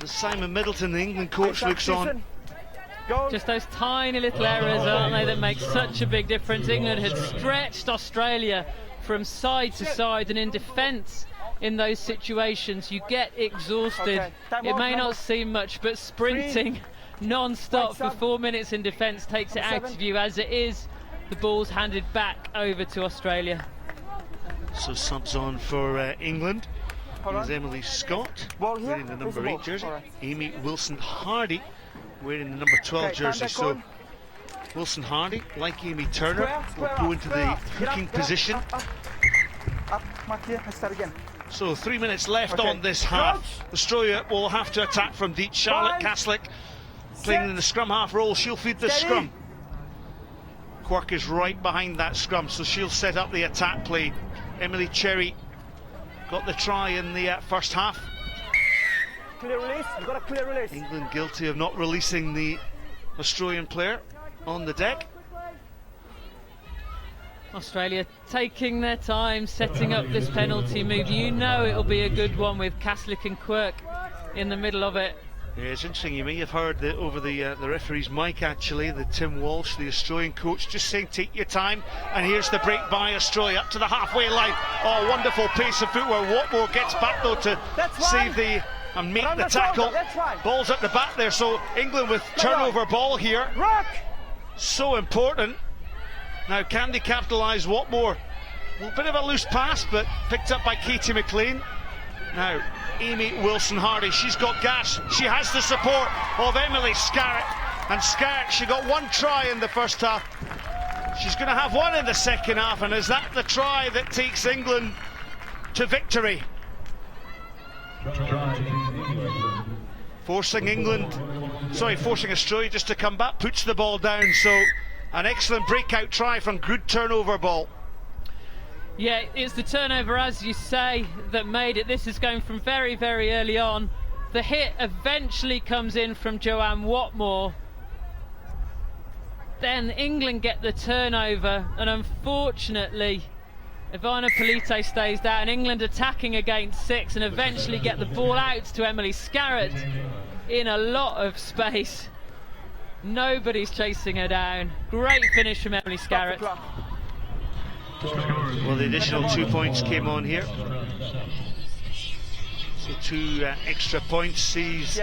As Simon Middleton, the England coach, looks on. Just those tiny little errors, aren't they, that make such a big difference. England had stretched Australia from side to side, and in defence in those situations you get exhausted. It may not seem much, but sprinting non-stop for 4 minutes in defence takes it out of you. As it is, the ball's handed back over to Australia. So subs on for England. Here's Emily Scott wearing the number 8 jersey. Amy Wilson-Hardy wearing the number 12 jersey. So Wilson Hardy, like Amy Turner, will go into the hooking position. So 3 minutes left on this half. Australia will have to attack from deep. Charlotte Caslick playing in the scrum half role. She'll feed the scrum. Quirk is right behind that scrum, so she'll set up the attack play. Emily Cherry got the try in the first half. Clear release, you've got a clear release. England guilty of not releasing the Australian player on the deck. Australia taking their time setting up this penalty move. You know it'll be a good one with Caslick and Quirk in the middle of it. Yeah, it's interesting, you may have heard over the referee's mic actually, the Tim Walsh, the Australian coach, just saying take your time. And here's the break by Australia up to the halfway line. Oh, wonderful pace of footwork. Watmore gets back though to save the and make the tackle. Ball's at the back there, so England with turnover ball here. So important. Now can they capitalise? Watmore, a bit of a loose pass, but picked up by Katie McLean. Now Amy Wilson-Hardy, she's got gas, she has the support of Emily Scarrick. And Scarrett, she got one try in the first half. She's going to have one in the second half, and is that the try that takes England to victory? Forcing Australia just to come back, puts the ball down, so an excellent breakout try from good turnover ball. Yeah, it's the turnover, as you say, that made it. This is going from very, very early on. The hit eventually comes in from Joanne Watmore. Then England get the turnover, and unfortunately Ivana Polite stays down. England attacking against 6 and eventually get the ball out to Emily Scarrett in a lot of space. Nobody's chasing her down. Great finish from Emily Scarrett. Well, the additional 2 points came on here. So 2 extra points sees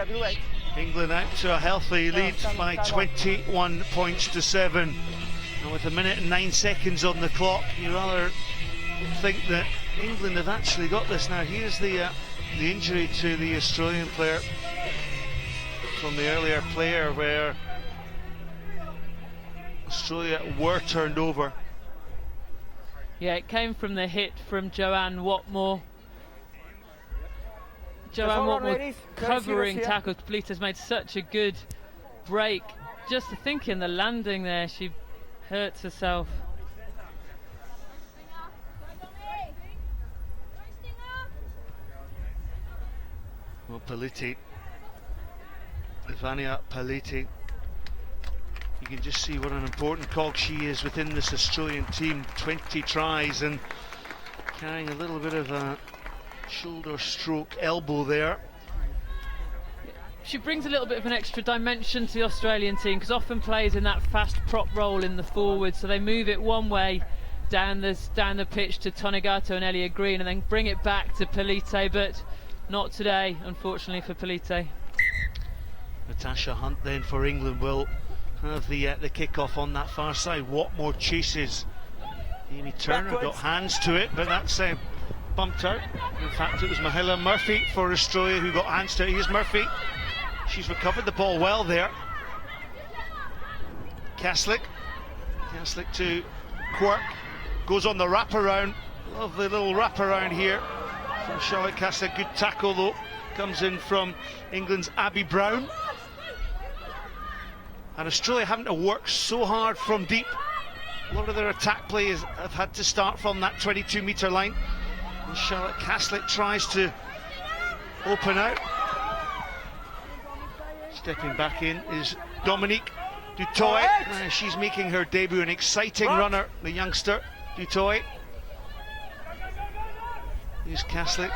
England out to a healthy lead by 21 points to 7. And with 1 minute and 9 seconds on the clock, you rather think that England have actually got this. Now here's the injury to the Australian player from the earlier player, where Australia were turned over. Yeah, it came from the hit from Joanne Watmore. Joanne Watmore covering tackles. Polite has made such a good break. Just thinking the landing there, she hurts herself. Well, Polite, Ivania Polite, you can just see what an important cog she is within this Australian team. 20 tries and carrying a little bit of a shoulder stroke elbow there. She brings a little bit of an extra dimension to the Australian team, because often plays in that fast prop role in the forward, so they move it one way down the pitch to Tonegato and Elia Green and then bring it back to Polite, but not today, unfortunately, for Polite. Natasha Hunt then for England will have the kick-off on that far side. Watmore chases. Amy Turner got hands to it, but that's bumped out. In fact, it was Mahila Murphy for Australia who got hands to it. Here's Murphy. She's recovered the ball well there. Kaslik to Quirk. Goes on the wraparound. Lovely little wraparound here from Charlotte Kaslik. Good tackle though. Comes in from England's Abby Brown. And Australia having to work so hard from deep. A lot of their attack players have had to start from that 22-metre line. And Charlotte Kaslik tries to open out. Stepping back in is Dominique Dutoy. She's making her debut, an exciting runner, the youngster Dutoy. Here's Kaslik.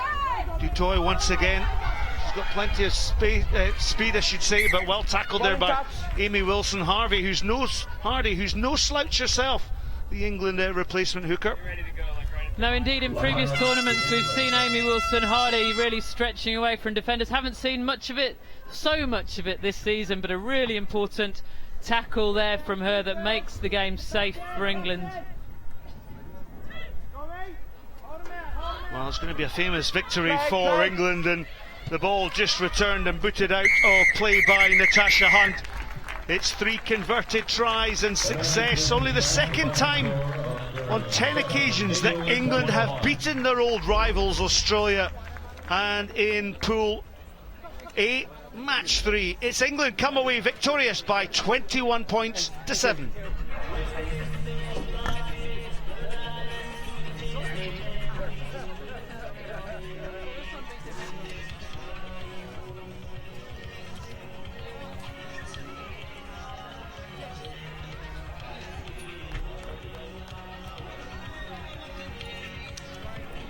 Dutoy once again. She's got plenty of speed, I should say, but well tackled there by Amy Wilson-Hardy, who's no slouch herself, the England replacement hooker. No, indeed, in previous tournaments we've seen Amy Wilson-Hardy really stretching away from defenders. Haven't seen so much of it this season, but a really important tackle there from her that makes the game safe for England. Well, it's going to be a famous victory for England, and the ball just returned and booted out of play by Natasha Hunt. It's 3 converted tries and success. Only the second time on 10 occasions that England have beaten their old rivals Australia. And in Pool A, Match 3, it's England come away victorious by 21 points to 7.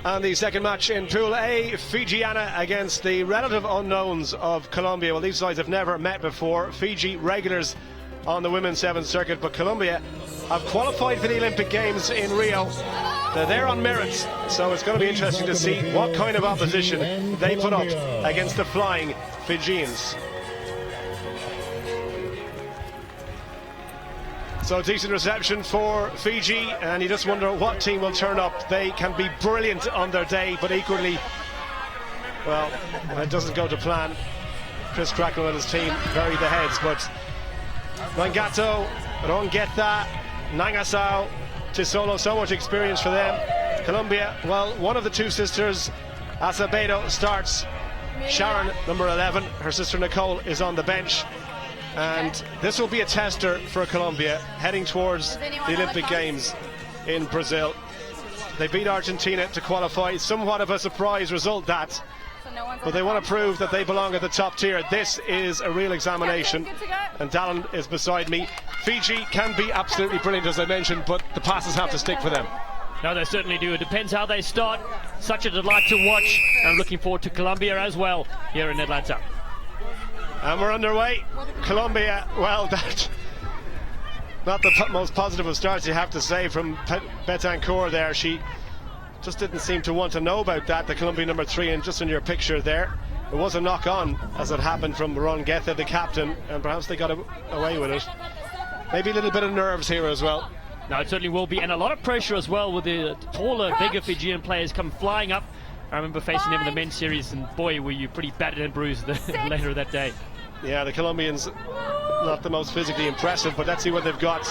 And the second match in Pool A, Fijiana against the relative unknowns of Colombia. Well, these sides have never met before. Fiji regulars on the women's 7th circuit, but Colombia have qualified for the Olympic Games in Rio. They're there on merits, so it's going to be interesting to see what kind of opposition they put up against the flying Fijians. So decent reception for Fiji, and you just wonder what team will turn up. They can be brilliant on their day, but equally, well, it doesn't go to plan. Chris Cracknell and his team bury the heads, but Nangato, Rongueta, Nangasao, Tisolo, so much experience for them. Colombia, well, one of the two sisters, Acevedo, starts. Sharon, number 11, her sister Nicole is on the bench. And this will be a tester for Colombia heading towards the Olympic Games in Brazil. They beat Argentina to qualify. Somewhat of a surprise result, that. But they want to prove that they belong at the top tier. This is a real examination. And Dallin is beside me. Fiji can be absolutely brilliant, as I mentioned, but the passes have to stick for them. No, they certainly do. It depends how they start. Such a delight to watch. I'm looking forward to Colombia as well here in Atlanta. And we're underway. Colombia, well, that not the most positive of starts, you have to say, from Betancourt there. She just didn't seem to want to know about that, the Colombian number 3, and just in your picture there, it was a knock-on, as it happened, from Rongueta, the captain, and perhaps they got away with it. Maybe a little bit of nerves here as well. No, it certainly will be, and a lot of pressure as well with the taller, bigger Fijian players come flying up. I remember facing them in the men's series, and boy, were you pretty battered and bruised later that day. Yeah, the Colombians, not the most physically impressive, but let's see what they've got.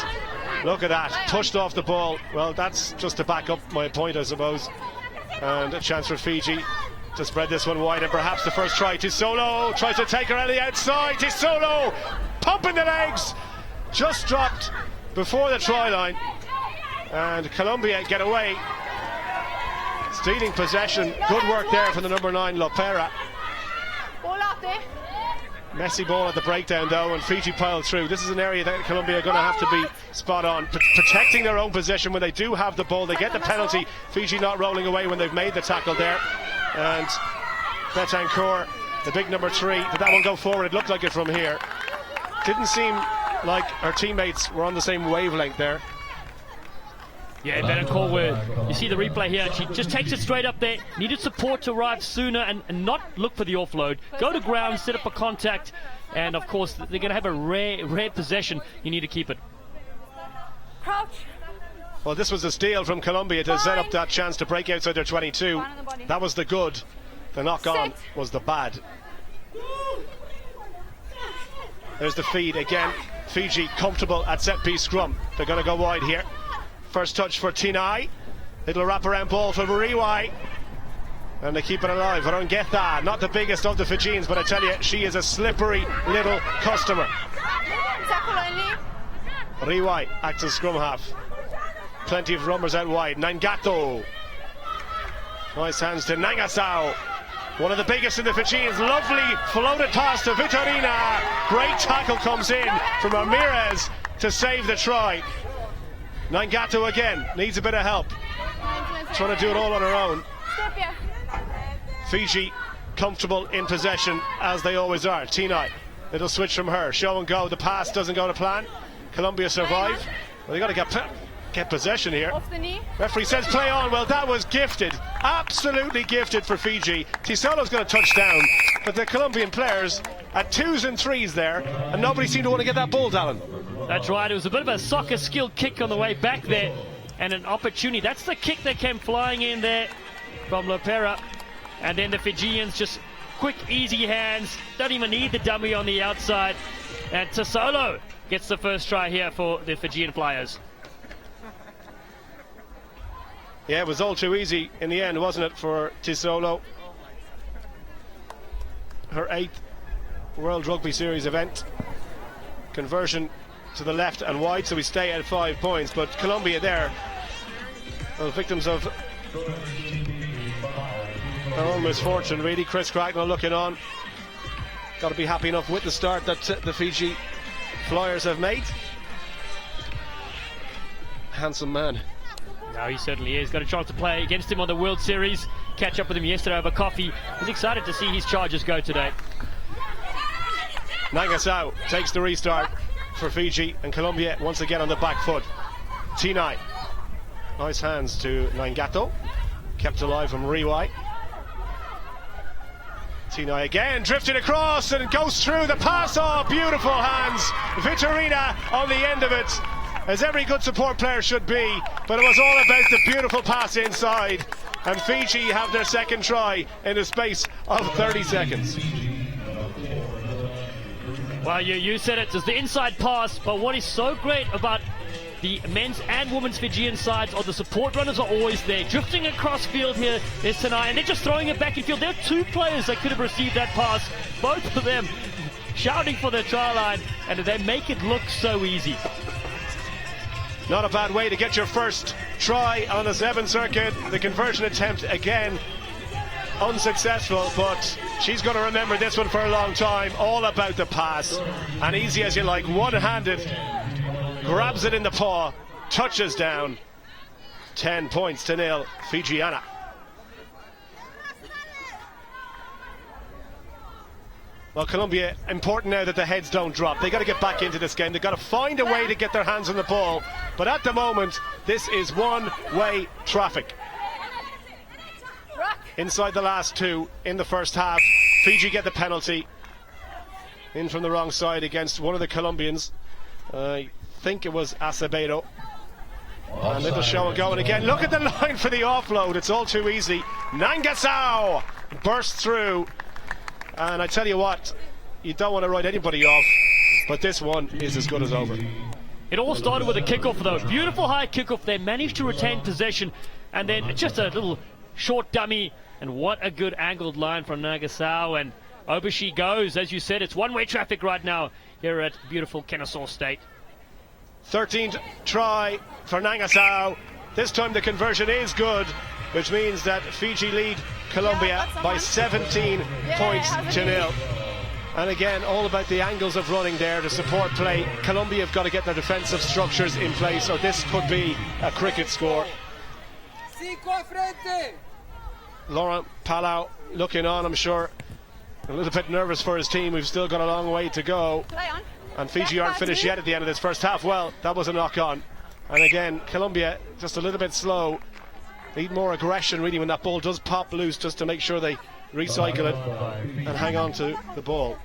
Look at that, pushed off the ball. Well, that's just to back up my point, I suppose. And a chance for Fiji to spread this one wide, and perhaps the first try. Tisolo tries to take her on the outside. Tisolo pumping the legs, just dropped before the try line, and Colombia get away, stealing possession. Good work there from the number 9, Lopera. Messy ball at the breakdown though, and Fiji piled through. This is an area that Colombia are going to have to be spot on, protecting their own possession when they do have the ball. They get the penalty. Fiji not rolling away when they've made the tackle there, and Betancourt, the big number 3, did that one go forward? It looked like it from here. Didn't seem like our teammates were on the same wavelength there. Yeah, Betancourt, you see the replay here, and she just takes it straight up there. Needed support to arrive sooner and not look for the offload. Go to ground, set up a contact, and of course they're going to have a rare possession. You need to keep it. Crouch. Well, this was a steal from Colombia to set up that chance to break outside their 22. That was the good. The knock-on was the bad. There's the feed again. Fiji comfortable at set-piece scrum. They're going to go wide here. First touch for Tinai. Little wraparound ball for Mariwai. And they keep it alive. Rongueta, not the biggest of the Fijians, but I tell you, she is a slippery little customer. Mariwai acts as scrum half. Plenty of runners out wide. Nangato. Nice hands to Nangasao. One of the biggest in the Fijians. Lovely floated pass to Vitorina. Great tackle comes in from Ramirez to save the try. Nangato again needs a bit of help, trying to do it all on her own. Fiji comfortable in possession, as they always are. Tinai, little switch from her, show and go. The pass doesn't go to plan. Colombia survive. Well, they got to get possession here. Referee says play on. Well, that was gifted, absolutely gifted for Fiji. Tisolo's going to touch down, but the Colombian players at 2s and 3s there, and nobody seemed to want to get that ball, Dallin. That's right, it was a bit of a soccer skill kick on the way back there, and an opportunity. That's the kick that came flying in there from Lopera, and then the Fijians just quick, easy hands, don't even need the dummy on the outside, and Tisolo gets the first try here for the Fijian Flyers. Yeah, it was all too easy in the end, wasn't it, for Tisolo? Her 8th World Rugby Series event. Conversion to the left and wide, so we stay at 5 points. But Colombia there, well, victims of their own misfortune, really. Chris Cracknell looking on. Got to be happy enough with the start that the Fiji Flyers have made. Handsome man. No, he certainly is. Got a chance to play against him on the World Series. Catch up with him yesterday over coffee. Was excited to see his Chargers go today. Nangasao takes the restart for Fiji, and Colombia once again on the back foot. Tinai, nice hands to Nangato, kept alive from Riwai. Tinai again, drifted across and goes through the pass. Oh, beautiful hands. Vitorina on the end of it, as every good support player should be, but it was all about the beautiful pass inside, and Fiji have their second try in the space of 30 seconds. Well, you said it. It's the inside pass, but what is so great about the men's and women's Fijian sides are the support runners are always there, drifting across field here is tonight, and they're just throwing it back in field. There are two players that could have received that pass, both of them shouting for the try line, and they make it look so easy. Not a bad way to get your first try on the 7 circuit. The conversion attempt again unsuccessful, but she's going to remember this one for a long time. All about the pass, and easy as you like, one-handed, grabs it in the paw, touches down. 10 points to nil, Fijiana. Well, Colombia, important now that the heads don't drop. They got to get back into this game. They've got to find a way to get their hands on the ball. But at the moment, this is one-way traffic. Inside the last 2 in the first half. Fiji get the penalty. In from the wrong side against one of the Colombians. I think it was Acevedo. And little show going again. Look at the line for the offload. It's all too easy. Nangasao bursts through. And I tell you what, you don't want to write anybody off, but this one is as good as over. It all started with a kickoff, though. Beautiful high kickoff. They managed to retain possession, and then just a little short dummy, and what a good angled line from Nangasao, and over she goes. As you said, it's one-way traffic right now here at beautiful Kennesaw State. 13th try for Nangasao. This time the conversion is good, which means that Fiji lead Colombia by 17 points to nil. And again, all about the angles of running there, the support play. Colombia have got to get their defensive structures in place, or this could be a cricket score. Laurent Palau looking on, I'm sure, a little bit nervous for his team. We've still got a long way to go. And Fiji aren't finished yet at the end of this first half. Well, that was a knock-on. And again, Colombia just a little bit slow. Need more aggression really when that ball does pop loose, just to make sure they recycle it and hang on to the ball.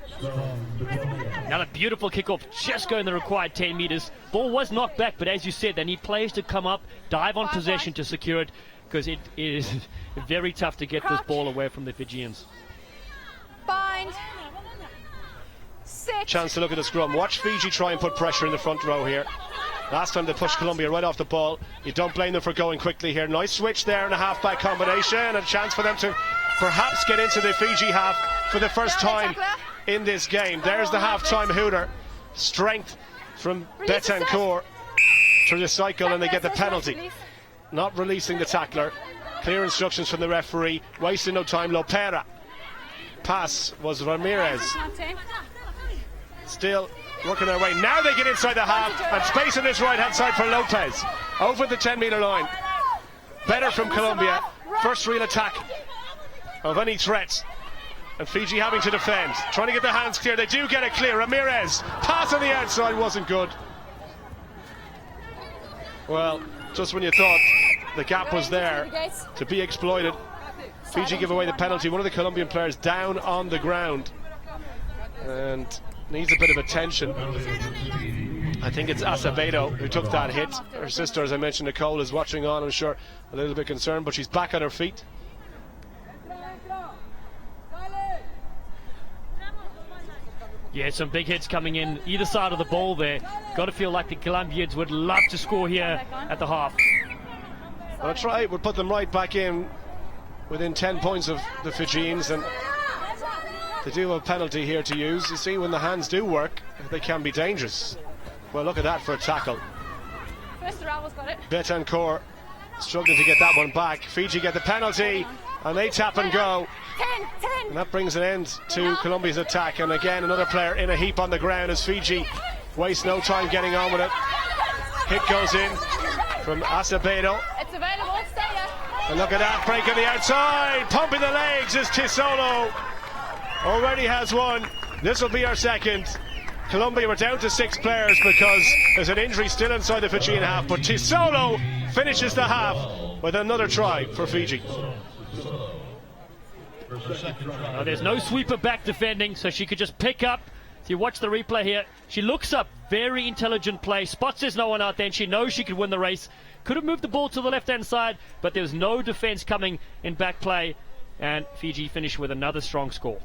Another beautiful kickoff, just going the required 10 metres. Ball was knocked back, but as you said, they need players to come up, dive on possession to secure it, because it is very tough to get this ball away from the Fijians. Bind. Sit. Chance to look at the scrum. Watch Fiji try and put pressure in the front row here. Last time they pushed Colombia right off the ball. You don't blame them for going quickly here. Nice switch there in a half-back combination, and a chance for them to perhaps get into the Fiji half for the first time in this game. There's the half-time hooter. Strength from Betancourt to the cycle, and they get the penalty. Not releasing the tackler. Clear instructions from the referee. Wasting no time. Lopera. Pass was Ramirez. Still working their way. Now they get inside the half, and space on this right hand side for Lopez over the 10-metre line. Better from Colombia. First real attack of any threats, and Fiji having to defend, trying to get their hands clear. They do get it clear. Ramirez, pass on the outside, wasn't good. Well, just when you thought the gap was there to be exploited, Fiji give away the penalty. One of the Colombian players down on the ground and needs a bit of attention. I think it's Acevedo who took that hit. Her sister, as I mentioned, Nicole, is watching on, I'm sure, a little bit concerned, but she's back on her feet. Yeah, some big hits coming in either side of the ball there. Got to feel like the Colombians would love to score here at the half. Well, I'll try. We'll put them right back in within 10 points of the Fijians, and they do have a penalty here to use. You see, when the hands do work, they can be dangerous. Well, look at that for a tackle. Betancourt struggling to get that one back. Fiji get the penalty, and they tap and go. And that brings an end to Colombia's attack. And again, another player in a heap on the ground as Fiji waste no time getting on with it. Hit goes in from Acevedo. It's available. Stay there. And look at that break on the outside. Pumping the legs is Tisolo. Already has one. This will be our second. Colombia were down to 6 players because there's an injury still inside the Fijian half, but Tisolo finishes the half with another try for Fiji. There's no sweeper back defending, so she could just pick up. If you watch the replay here, she looks up, very intelligent play, spots there's no one out there, and she knows she could win the race. Could have moved the ball to the left-hand side, but there was no defense coming in back play, and Fiji finished with another strong score.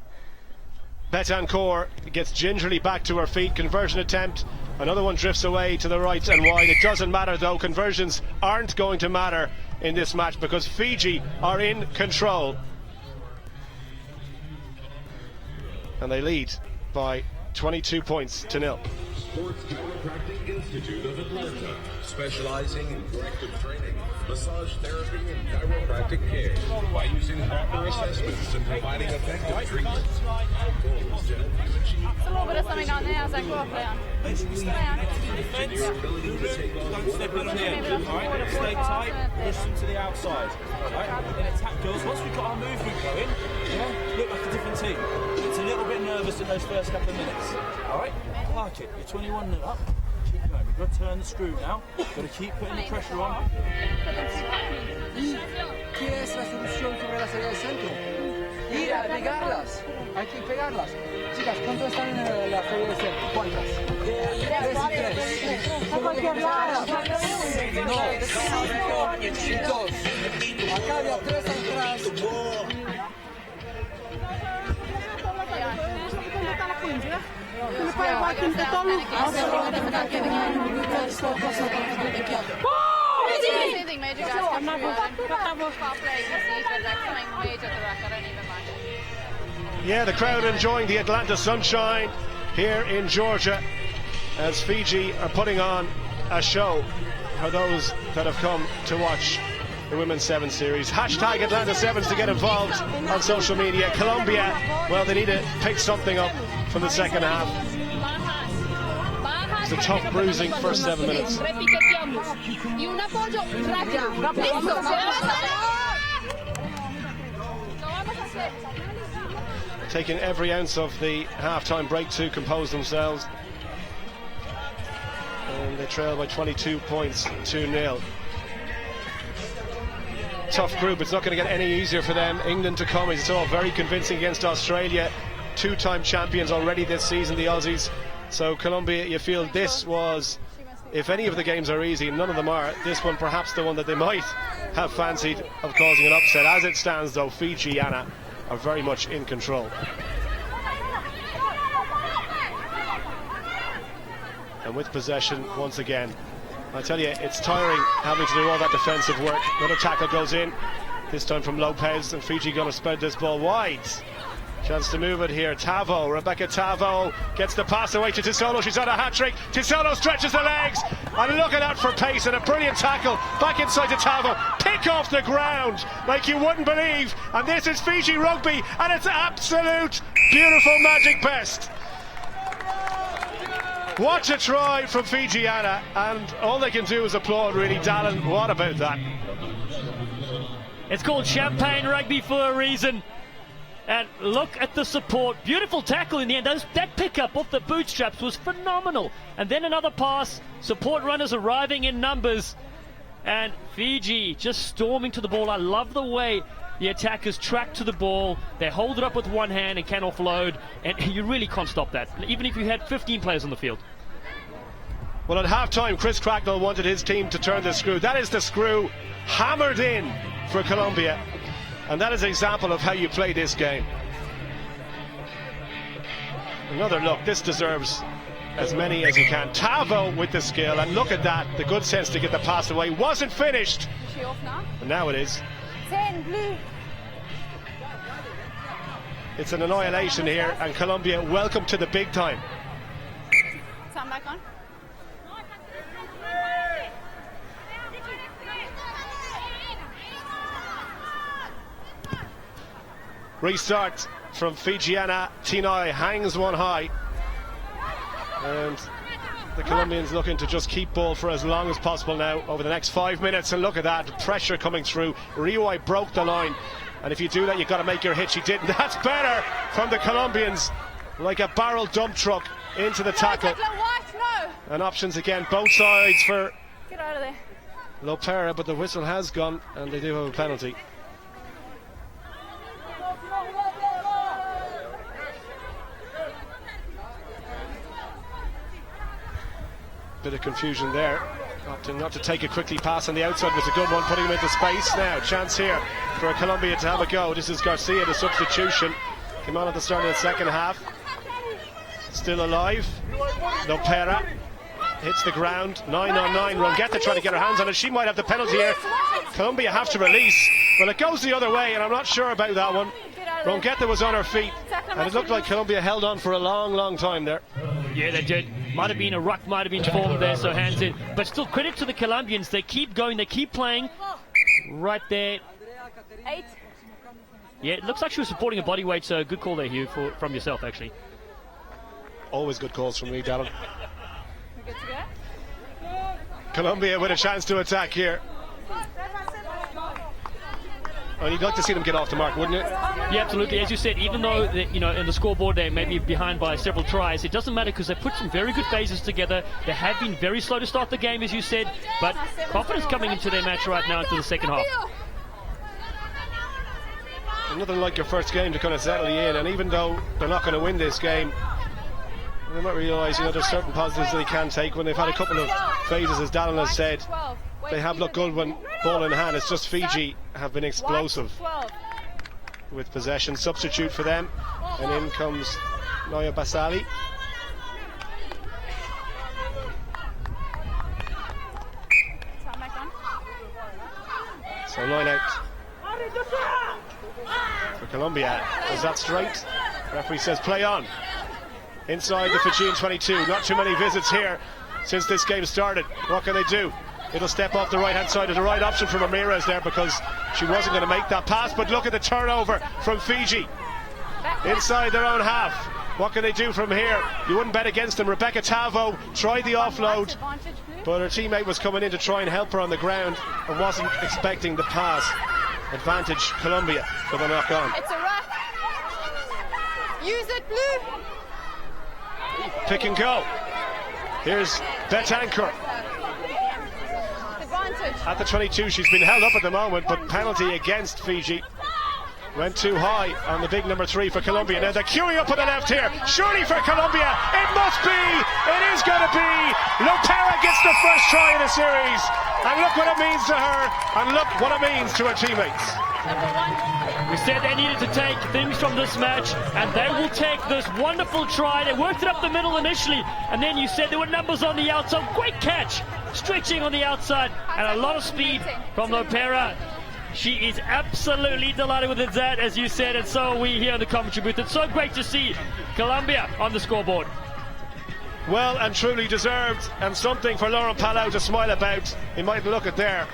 Betancourt gets gingerly back to her feet. Conversion attempt. Another one drifts away to the right and wide. It doesn't matter though. Conversions aren't going to matter in this match because Fiji are in control. And they lead by 22 points to 0. Sports Chiropractic Institute of Atlanta, specializing in corrective training, massage therapy, and chiropractic care by using proper assessments and providing effective treatment. It's a little bit of something on there as I go up there. Your ability to take on Don't step in there, alright? Stay tight, push them to the outside, alright? Then attack girls. Once we've got our movement going, yeah, look like a different team. It's a little bit nervous in those first couple of minutes, alright? Park it, you're 21 and up. Keep going, we've got to turn the screw now. Got to keep putting the pressure on. ¿Qué es la solución sobre la salida del centro? Ir a pegarlas. Hay que pegarlas. Chicas, ¿cuánto están en la salida del centro? ¿Cuántas? 3 y 3. ¿A cualquier lado? No, 2. Acá había 3 atrás. Yeah, the crowd enjoying the Atlanta sunshine here in Georgia as Fiji are putting on a show for those that have come to watch the Women's 7 Series. Hashtag Atlanta Sevens to get involved on social media. Colombia, well, they need to pick something up from the second half. It's a tough, bruising first 7 minutes. Taking every ounce of the half-time break to compose themselves. And they trail by 22 points, 2-0. Tough group, it's not going to get any easier for them. England to come, it's all very convincing against Australia. 2-time champions already this season, the Aussies. So Colombia, you feel this was, if any of the games are easy, none of them are, this one perhaps the one that they might have fancied of causing an upset. As it stands though, Fiji are very much in control. And with possession once again, I tell you, it's tiring having to do all that defensive work. Another tackle goes in, this time from Lopez, and Fiji going to spread this ball wide. Chance to move it here. Tavo, Rebecca Tavo gets the pass away to Tisolo. She's on a hat-trick. Tisolo stretches the legs, and look at that for pace, and a brilliant tackle back inside to Tavo. Pick off the ground like you wouldn't believe, and this is Fiji rugby, and it's absolute beautiful magic best. What a try from Fijiana, and all they can do is applaud, really. Dallin, what about that? It's called champagne rugby for a reason. And look at the support. Beautiful tackle in the end. That pickup off the bootstraps was phenomenal. And then another pass. Support runners arriving in numbers. And Fiji just storming to the ball. I love the way the attackers track to the ball. They hold it up with one hand and can offload. And you really can't stop that, even if you had 15 players on the field. Well, at half-time, Chris Cracknell wanted his team to turn the screw. That is the screw hammered in for Colombia. And that is an example of how you play this game. Another look. This deserves as many as you can. Tavo with the skill, and look at that. The good sense to get the pass away. Wasn't finished. And now it is. It's an annihilation here, and Colombia, welcome to the big time. Time back on. Restart from Fijiana. Tinoi hangs one high, and the Colombians looking to just keep ball for as long as possible now over the next 5 minutes. And look at that, the pressure coming through. Rioi broke the line, and if you do that, you've got to make your hit. She didn't. That's better from the Colombians, like a barrel dump truck into the tackle. And options again, both sides for Get out of there. Lopera, but the whistle has gone, and they do have a penalty. Bit of confusion there. Opting not to take a quickly pass on the outside was a good one, putting him into space. Now, chance here for Colombia to have a go. This is Garcia, the substitution. Came on at the start of the second half. still alive. Lopera hits the ground. 9 on 9. Ronguetta trying to get her hands on it. She might have the penalty here. Colombia have to release. Well, it goes the other way, and I'm not sure about that one. Ronguetta was on her feet, and it looked like Colombia held on for a long time there. Yeah, they did. Might have been a ruck, might have been formed there, so hands in. But still, credit to the Colombians. They keep going, they keep playing. Right there. 8. Yeah, it looks like she was supporting a body weight, so good call there, Hugh, from yourself, actually. Always good calls from me, Darren. We good to go? Colombia with a chance to attack here. Oh, you'd like to see them get off the mark, wouldn't you? Yeah, absolutely. As you said, even though in the scoreboard they may be behind by several tries, it doesn't matter because they put some very good phases together. They have been very slow to start the game, as you said, but confidence coming into their match right now into the second half. Nothing like your first game to kind of settle you in, and even though they're not going to win this game, they might realise there's certain positives they can take when they've had a couple of phases, as Dallin has said. They have looked good when ball in hand. It's just Fiji have been explosive with possession. Substitute for them, and in comes Noya Basali. So line out for Colombia. Is that straight? Referee says play on. Inside the Fijian 22. Not too many visits here since this game started. What can they do? It'll step off the right hand side. There's a right option for Ramirez there because she wasn't going to make that pass. But look at the turnover from Fiji inside their own half. What can they do from here? You wouldn't bet against them. Rebecca Tavo tried the offload, but her teammate was coming in to try and help her on the ground and wasn't expecting the pass. Advantage Colombia for the knock on. It's a wrap. Use it, Blue. Pick and go. Here's Betancourt at the 22. She's been held up at the moment, but penalty against Fiji. Went too high on the big number 3 for Colombia. Now they're queuing up on the left here. Surely for Colombia, it must be. It is going to be. Lopera gets the first try in the series, and look what it means to her, and look what it means to her teammates. We said they needed to take things from this match, and they will take this wonderful try. They worked it up the middle initially, and then you said there were numbers on the outside. Great catch, stretching on the outside, and a lot of speed from Lopera. She is absolutely delighted with that, as you said, and so are we here in the commentary booth. It's so great to see Colombia on the scoreboard. Well and truly deserved, and something for Laurent Palau to smile about. He might look at there,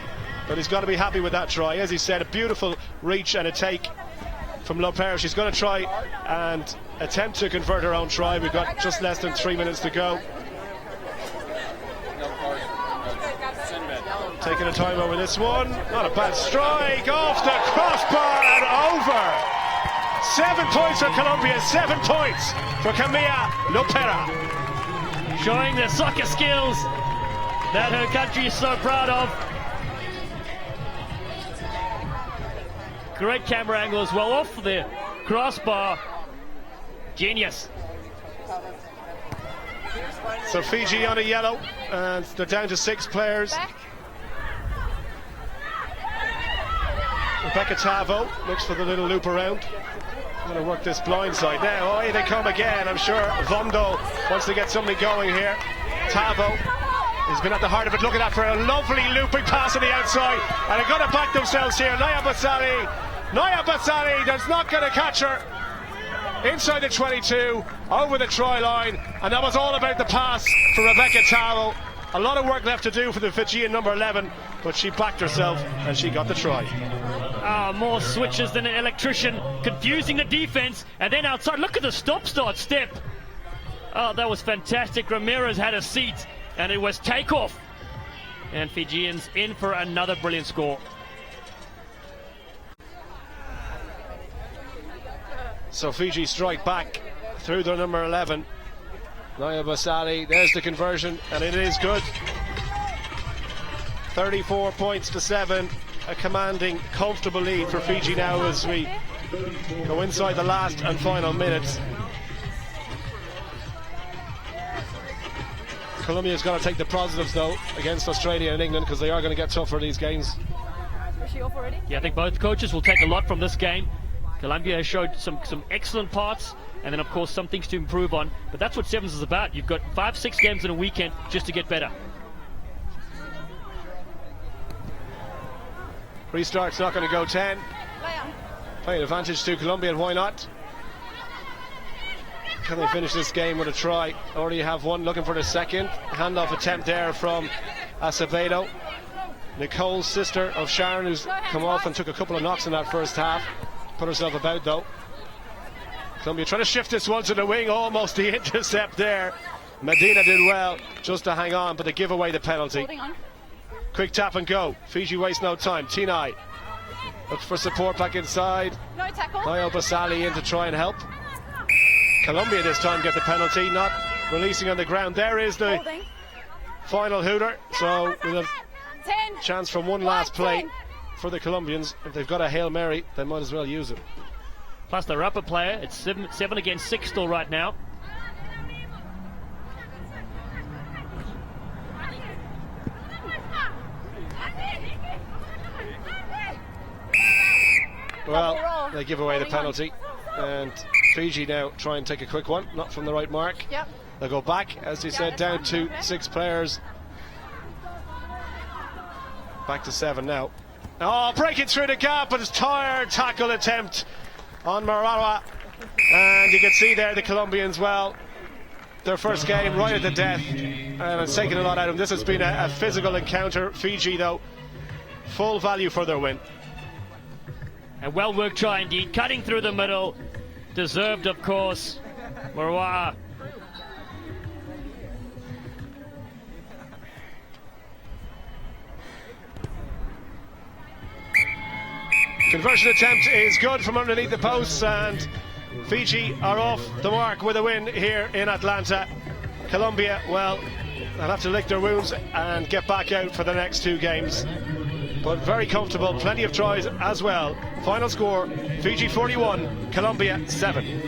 but he's got to be happy with that try. As he said, a beautiful reach and a take from Lopera. She's going to try and attempt to convert her own try. We've got just less than 3 minutes to go. Taking a time over this one. Not a bad strike. Off the crossbar and over. 7 points for Colombia, 7 points for Camilla Lopera. Showing the soccer skills that her country is so proud of. Great camera angle as well, off the crossbar. Genius. So Fiji on a yellow, and they're down to 6 players. Rebecca Tavo looks for the little loop around. I'm going to work this blind side now. Oh, here they come again. I'm sure Vondo wants to get something going here. Tavo has been at the heart of it. Look at that for a lovely looping pass on the outside. And they're going to back themselves here. Noya Basali that's not going to catch her. Inside the 22, over the try line. And that was all about the pass for Rebecca Tavo. A lot of work left to do for the Fijian number 11, but she backed herself and she got the try. More switches than an electrician, confusing the defense, and then outside, look at the stop-start step. Oh, that was fantastic. Ramirez had a seat, and it was takeoff. And Fijians in for another brilliant score. So Fiji strike back through their number 11. Noya Basali, there's the conversion, and it is good. 34 points to 7. A commanding, comfortable lead for Fiji now as we go inside the last and final minutes. Colombia's got to take the positives though against Australia and England, because they are going to get tougher these games. Is she off already? Yeah, I think both coaches will take a lot from this game. Colombia has showed some excellent parts, and then of course some things to improve on. But that's what Sevens is about. You've got 5-6 games in a weekend just to get better. Restart's not going to go 10. Playing advantage to Colombia, and why not? Can they finish this game with a try? Already have one, looking for the second. Handoff attempt there from Acevedo. Nicole's sister of Sharon, who's come off and took a couple of knocks in that first half. Put herself about though. Colombia trying to shift this one to the wing, almost the intercept there. Medina did well just to hang on, but they give away the penalty. Quick tap and go. Fiji waste no time. Tinai looks for support back inside. No tackle. Niall Basali in to try and help. Colombia this time get the penalty, not releasing on the ground. There is the final hooter. So with a chance from one last play for the Colombians. If they've got a Hail Mary, they might as well use it. Plus they're up a player. It's 7 against 6 still right now. Well, they give away the penalty, and Fiji now try and take a quick one, not from the right mark. Yep. They'll go back, as you said, down to 6 players. Back to 7 now. Oh, breaking through the gap, but it's tired tackle attempt on Marawa. And you can see there the Colombians, well, their first game right at the death, and it's taken a lot out of them. This has been a physical encounter. Fiji, though, full value for their win. And well worked try indeed, cutting through the middle. Deserved, of course. Marawa. Conversion attempt is good from underneath the posts, and Fiji are off the mark with a win here in Atlanta. Colombia, well, they'll have to lick their wounds and get back out for the next 2 games. But very comfortable, plenty of tries as well. Final score, Fiji 41, Colombia 7.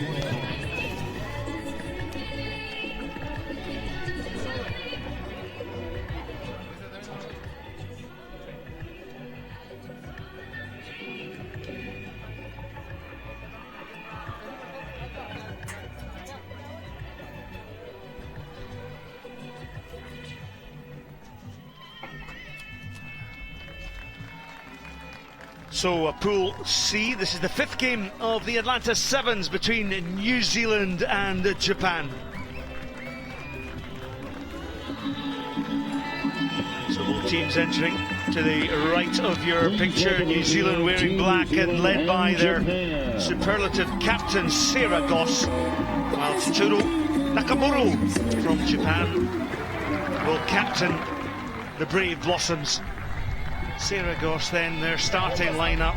So Pool C, this is the 5th game of the Atlanta Sevens between New Zealand and Japan. So both teams entering to the right of your picture. New Zealand wearing black and led by their superlative captain Sarah Goss, while Tsuru Nakamura from Japan will captain the Brave Blossoms. Sarah Goss, then their starting lineup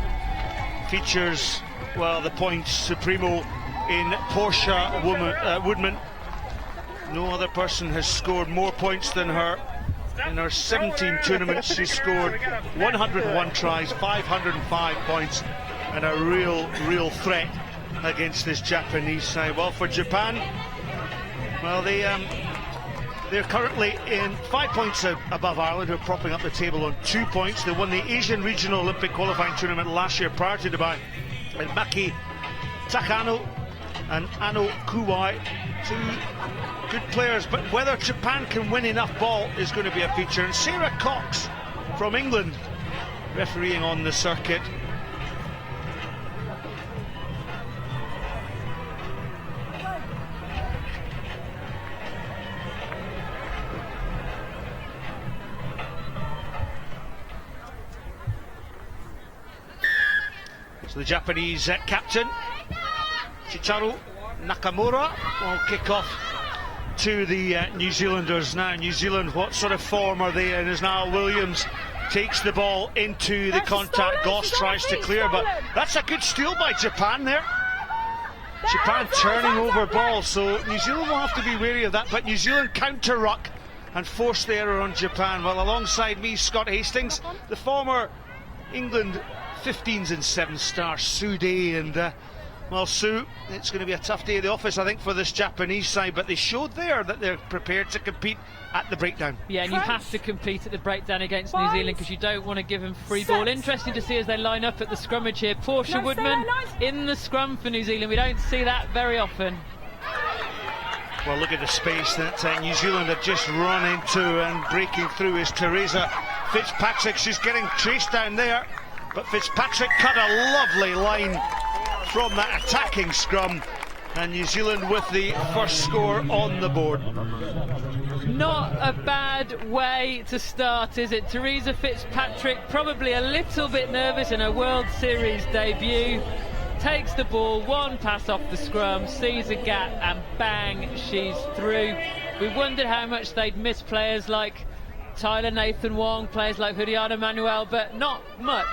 features, well, the points supremo in Portia Woodman. No other person has scored more points than her. In her 17 tournaments, she scored 101 tries, 505 points, and a real threat against this Japanese side. Well, for Japan, well, they're currently in 5 points above Ireland, who are propping up the table on 2 points. They won the Asian Regional Olympic Qualifying Tournament last year prior to Dubai. And Maki Takano and Ano Kuwai, 2 good players, but whether Japan can win enough ball is going to be a feature. And Sarah Cox from England refereeing on the circuit. So the Japanese captain, Chicharu Nakamura, will kick off to the New Zealanders now. New Zealand, what sort of form are they in? As now Williams takes the ball into the contact. Goss tries to clear, but that's a good steal by Japan there. Japan turning over ball, so New Zealand will have to be wary of that. But New Zealand counter-ruck and force the error on Japan. Well, alongside me, Scott Hastings, the former England 15s and 7 star Sue Day, and Well, Sue, it's going to be a tough day at the office, I think, for this Japanese side, but they showed there that they're prepared to compete at the breakdown. Yeah, and you have to compete at the breakdown against New Zealand because you don't want to give them free ball. Interesting to see as they line up at the scrummage here. Portia Woodman in the scrum for New Zealand. We don't see that very often. Well, look at the space that New Zealand have just run into, and breaking through is Teresa Fitzpatrick. She's getting chased down there, but Fitzpatrick cut a lovely line from that attacking scrum, and New Zealand with the first score on the board. Not a bad way to start, is it? Teresa Fitzpatrick, probably a little bit nervous in her World Series debut, takes the ball, one pass off the scrum, sees a gap, and bang, she's through. We wondered how much they'd miss players like Tyler Nathan Wong, players like Juliana Manuel, but not much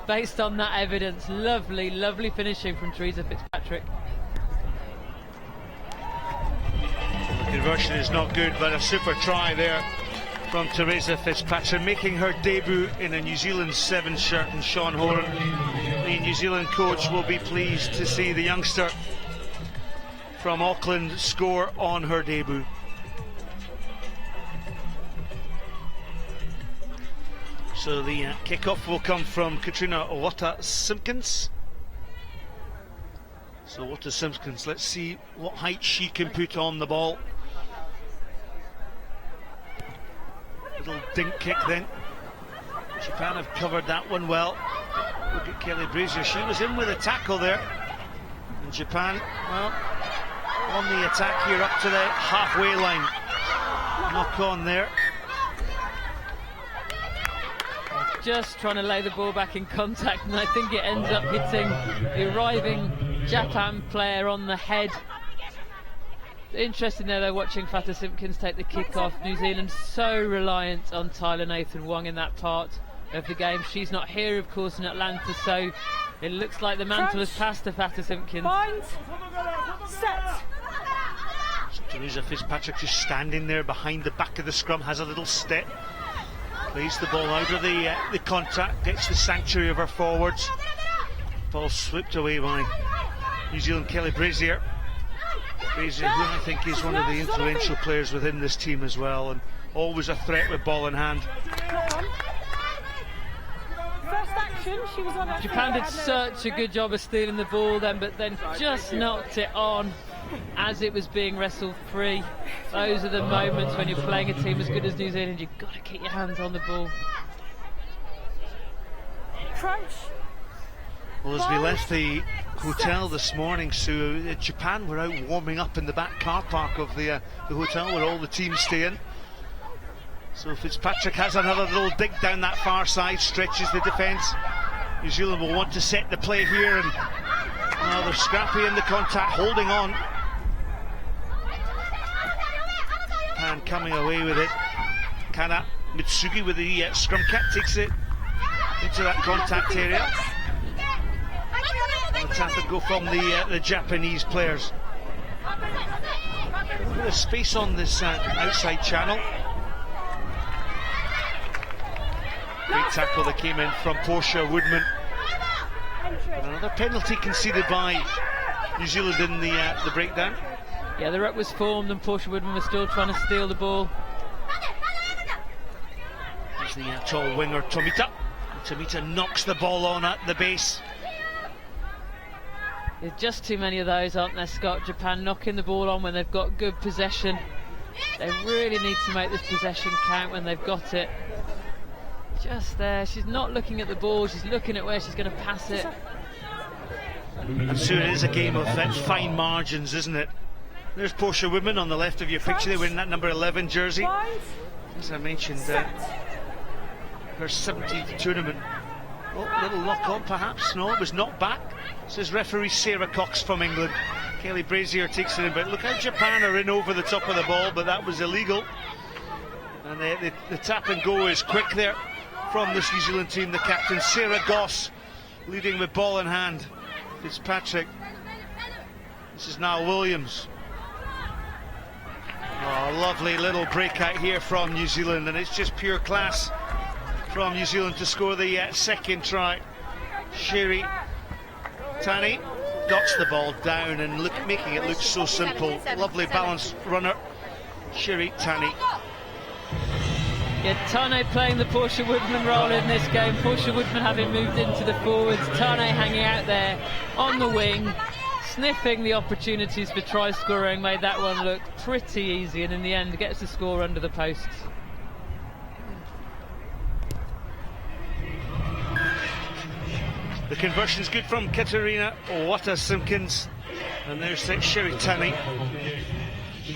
based on that evidence. Lovely, lovely finishing from Teresa Fitzpatrick. The conversion is not good, but a super try there from Teresa Fitzpatrick, making her debut in a New Zealand 7 shirt. And Sean Horan, the New Zealand coach, will be pleased to see the youngster from Auckland score on her debut. So the kick-off will come from Katrina Owata-Simpkins. So Owata-Simpkins, let's see what height she can put on the ball. Little dink kick then. Japan have covered that one well. Look at Kelly Brazier, she was in with a tackle there. And Japan, well, on the attack here up to the halfway line. Knock on there. Just trying to lay the ball back in contact, and I think it ends up hitting the arriving Japan player on the head. Interesting there though, watching Fata Simpkins take the kick off. New Zealand so reliant on Tyler Nathan Wong in that part of the game. She's not here, of course, in Atlanta, so it looks like the mantle has passed to Fata Simpkins. Set. So Teresa Fitzpatrick just standing there behind the back of the scrum, has a little step. Plays the ball out of the contact, gets the sanctuary of her forwards. Ball swept away by New Zealand Kelly Brazier. Brazier, who I think is one of the influential players within this team as well, and always a threat with ball in hand. First action, she was on her Japan did such a good job of stealing the ball then, but then just knocked it on as it was being wrestled free. Those are the moments when you're playing a team as good as New Zealand, you've got to keep your hands on the ball. Crunch. Well, as we left the hotel this morning, Sue, Japan were out warming up in the back car park of the hotel where all the teams stay in. So Fitzpatrick has another little dig down that far side, stretches the defence. New Zealand will want to set the play here, and they're scrappy in the contact, holding on. Japan coming away with it. Kana Mitsugi with the scrum cap takes it into that contact area. And the tap and go from the Japanese players. A bit of space on this outside channel. Great tackle that came in from Portia Woodman. And another penalty conceded by New Zealand in the breakdown. Yeah, the ruck was formed and Portia Woodman was still trying to steal the ball. There's the tall winger Tomita. Tomita knocks the ball on at the base. There's just too many of those, aren't there, Scott? Japan knocking the ball on when they've got good possession. They really need to make this possession count when they've got it. Just there, she's not looking at the ball, she's looking at where she's going to pass it. And soon it is a game of fine margins, isn't it? There's Portia Woodman on the left of your picture, they wearing that number 11 jersey. As I mentioned, her 17th tournament. Oh, little lock on perhaps. No, it was knocked back. Says referee Sarah Cox from England. Kelly Brazier takes it in, but look how Japan are in over the top of the ball, but that was illegal. And the tap and go is quick there from this New Zealand team. The captain Sarah Goss leading with ball in hand. Fitzpatrick. This is now Williams. Oh, lovely little breakout here from New Zealand, and it's just pure class from New Zealand to score the second try. Sherry Tani dots the ball down and making it look so simple. Lovely balanced runner, Sherry Tani. Yeah, Tane playing the Portia Woodman role in this game. Portia Woodman having moved into the forwards. Tane hanging out there on the wing, sniffing the opportunities for try scoring. Made that one look pretty easy, and in the end gets the score under the posts. The conversion's good from Katerina Wata-Simpkins, and there's Sherry Tani.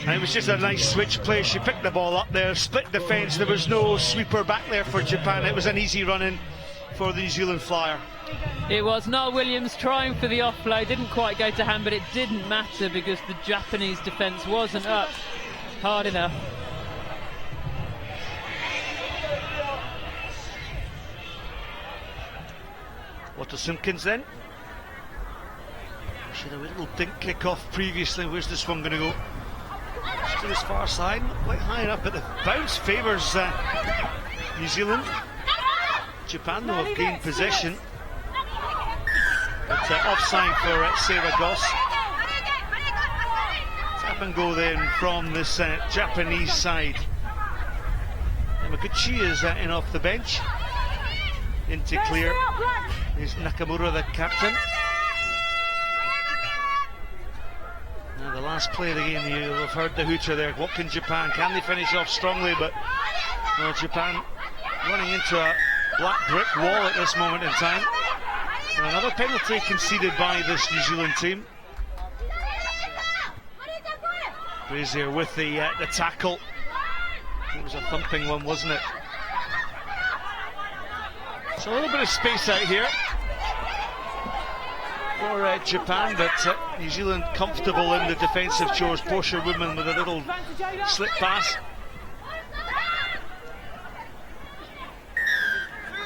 And it was just a nice switch play. She picked the ball up there, split defence. There was no sweeper back there for Japan. It was an easy run in for the New Zealand flyer. It was. Noel Williams trying for the offload, didn't quite go to hand, but it didn't matter because the Japanese defence wasn't up hard enough. Wata-Simpkins then. She had a little dink kick off previously. Where's this one going to go? To his far side, not quite high enough, but the bounce favours New Zealand. Japan though have gained possession. But offside for Sarah Goss. Tap and go then from this Japanese side. Yamaguchi is in off the bench. Into clear is Nakamura, the captain. Now the last play of the game, you'll have heard the hooter there. What can Japan? Can they finish off strongly? But well, Japan running into a black brick wall at this moment in time. And another penalty conceded by this New Zealand team. Brazier with the tackle. It was a thumping one, wasn't it? So a little bit of space out here for Japan, but New Zealand comfortable in the defensive chores. Portia Woodman with a little slip pass.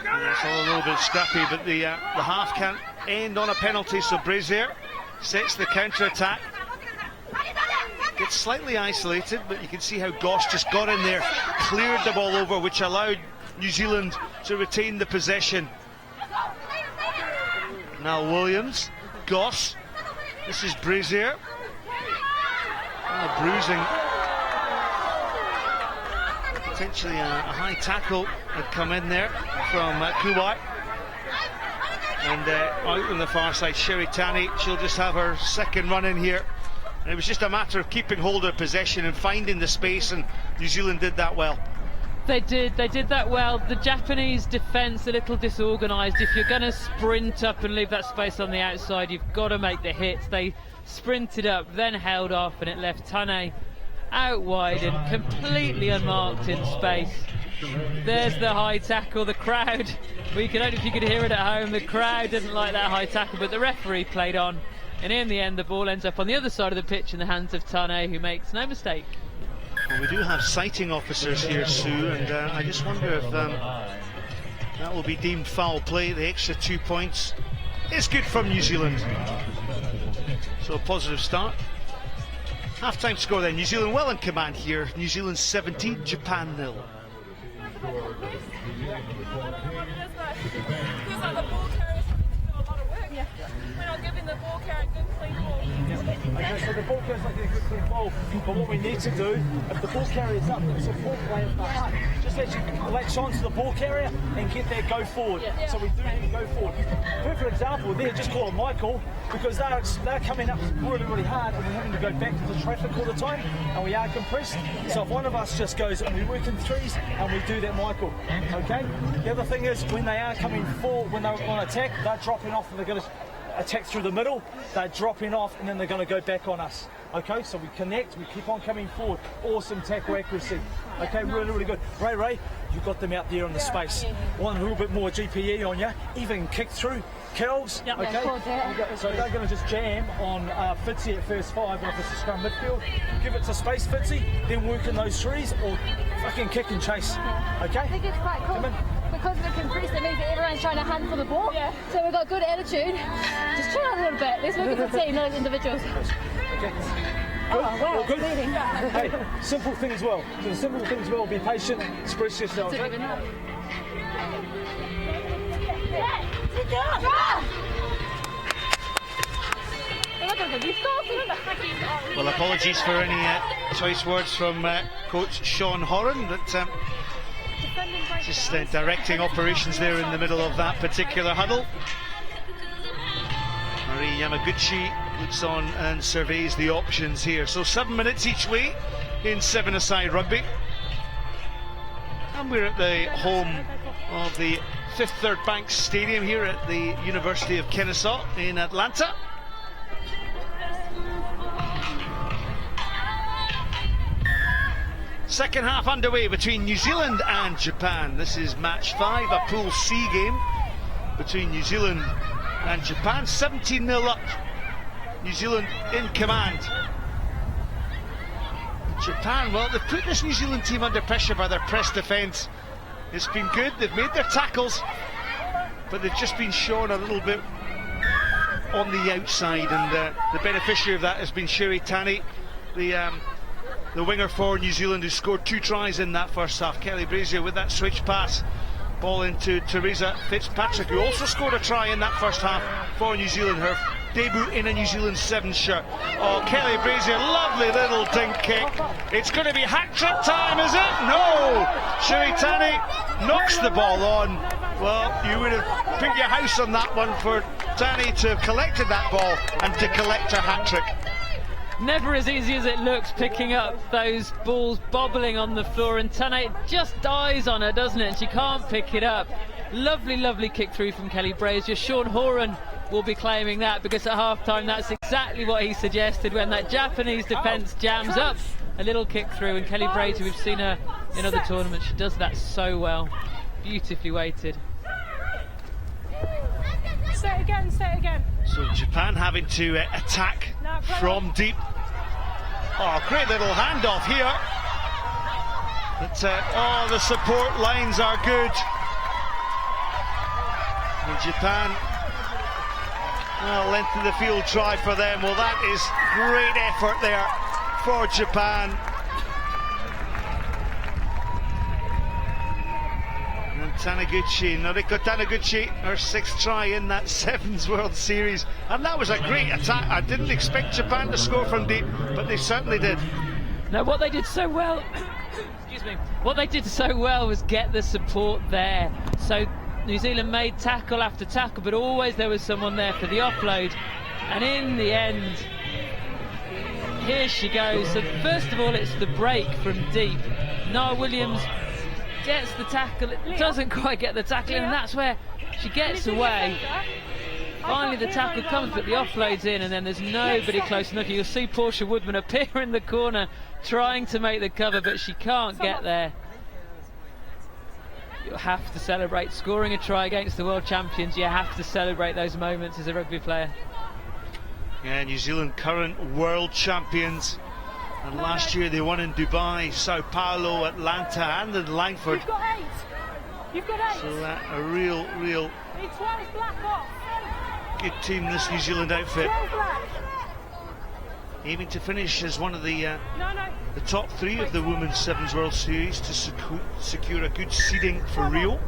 And it's all a little bit scrappy, but the half can't end on a penalty, so Brazier sets the counter-attack. Gets slightly isolated, but you can see how Goss just got in there, cleared the ball over, which allowed New Zealand to retain the possession. Now Williams, Goss, this is Brazier. Bruising. Potentially a high tackle had come in there from Kuwai. And out on the far side, Sherry Tani, she'll just have her second run in here. And it was just a matter of keeping hold of possession and finding the space, and New Zealand did that well. They did that well. The Japanese defence a little disorganised. If you're going to sprint up and leave that space on the outside, you've got to make the hits. They sprinted up, then held off, and it left Tane out wide and completely unmarked in space. There's the high tackle. The crowd, well, you can only if you could hear it at home, the crowd didn't like that high tackle, but the referee played on. And in the end, the ball ends up on the other side of the pitch in the hands of Tane, who makes no mistake. Well, we do have sighting officers here, Sue, and I just wonder if that will be deemed foul play. The extra 2 points is good from New Zealand. So a positive start. Half-time score then. New Zealand well in command here. New Zealand 17, Japan 0. We're not giving the ball carrier a good clean ball. Okay, so the ball carrier's not getting a good clean ball, but what we need to do, if the ball carrier's up, then support players back. Just latch on to the ball carrier and get there, go forward. Yeah. So we do need to go forward. Perfect example there, just call it Michael, because they're coming up really, really hard and we're having to go back to the traffic all the time and we are compressed. So if one of us just goes and we work in threes and we do that Michael, okay? The other thing is when they are coming forward, when they're on attack, they're dropping off and they're going to attack through the middle, they're dropping off and then they're going to go back on us. Okay, so we connect, we keep on coming forward. Awesome tackle accuracy. Okay, really, really good. Ray, you got them out there on the space. Want a little bit more GPE on you, even kick through. Kells, okay? So they're going to just jam on Fitzy at first 5, and if it's a scrum midfield, give it to space Fitzy, then work in those threes, or fucking kick and chase. Okay? I think it's quite cool. Because of the compress, it means that everyone's trying to hunt for the ball. Yeah. So we've got good attitude. Just chill out a little bit. Let's work as a team, not as individuals. Okay. Oh, wow. Good. Hey, simple thing as well. So the simple thing as well, be patient, express yourself. Didn't even know. Well, apologies for any choice words from Coach Sean Horan, but just directing operations there in the middle of that particular huddle. Marie Yamaguchi looks on and surveys the options here. So 7 minutes each way in 7-a-side rugby. And we're at the home of the Fifth Third Bank Stadium here at the University of Kennesaw in Atlanta. Second half underway between New Zealand and Japan. This is match 5, a Pool C game between New Zealand and Japan. 17-0 up. New Zealand in command. Japan, well, they've put this New Zealand team under pressure by their press defence. It's been good, they've made their tackles, but they've just been shown a little bit on the outside, and the beneficiary of that has been Sherry Taney, the winger for New Zealand, who scored 2 tries in that first half. Kelly Brazier with that switch pass, ball into Teresa Fitzpatrick, who also scored a try in that first half for New Zealand, her debut in a New Zealand 7 shirt. Oh, Kelly Brazier, lovely little dink kick. It's going to be hat-trick time, is it? No! Sherry Taney knocks the ball on. Well, you would have put your house on that one for Taney to have collected that ball and to collect her hat-trick. Never as easy as it looks, picking up those balls bobbling on the floor, and Taney just dies on her, doesn't it? And she can't pick it up. Lovely, lovely kick through from Kelly Brazier. Sean Horan will be claiming that, because at half-time that's exactly what he suggested when that Japanese defence jams up. A little kick through, and Kelly Brazier, we've seen her in other tournaments, she does that so well. Beautifully weighted. Say it again, say it again. So Japan having to attack from deep. Oh, great little handoff here. But oh, the support lines are good. And Japan, length of the field try for them. Well, that is great effort there for Japan. And Taniguchi, Noriko Taniguchi, her 6th try in that Sevens World Series. And that was a great attack. I didn't expect Japan to score from deep, but they certainly did. Now, what they did so well, excuse me, what they did so well was get the support there. So New Zealand made tackle after tackle, but always there was someone there for the offload. And in the end, here she goes. So first of all, it's the break from deep. Noah Williams gets the tackle, it doesn't quite get the tackle, and that's where she gets away. Finally the tackle comes, but the offload's in, and then there's nobody close enough. You'll see Portia Woodman appear in the corner trying to make the cover, but she can't get there. You'll have to celebrate scoring a try against the world champions. You have to celebrate those moments as a rugby player. Yeah, New Zealand current world champions, and last year they won in Dubai, Sao Paulo, Atlanta and in Langford. You've got 8. You've got 8. So a real It's 12 black off. good team, this New Zealand outfit. Aiming to finish as one of the top 3 of the Women's Sevens World Series to secure a good seeding for Rio.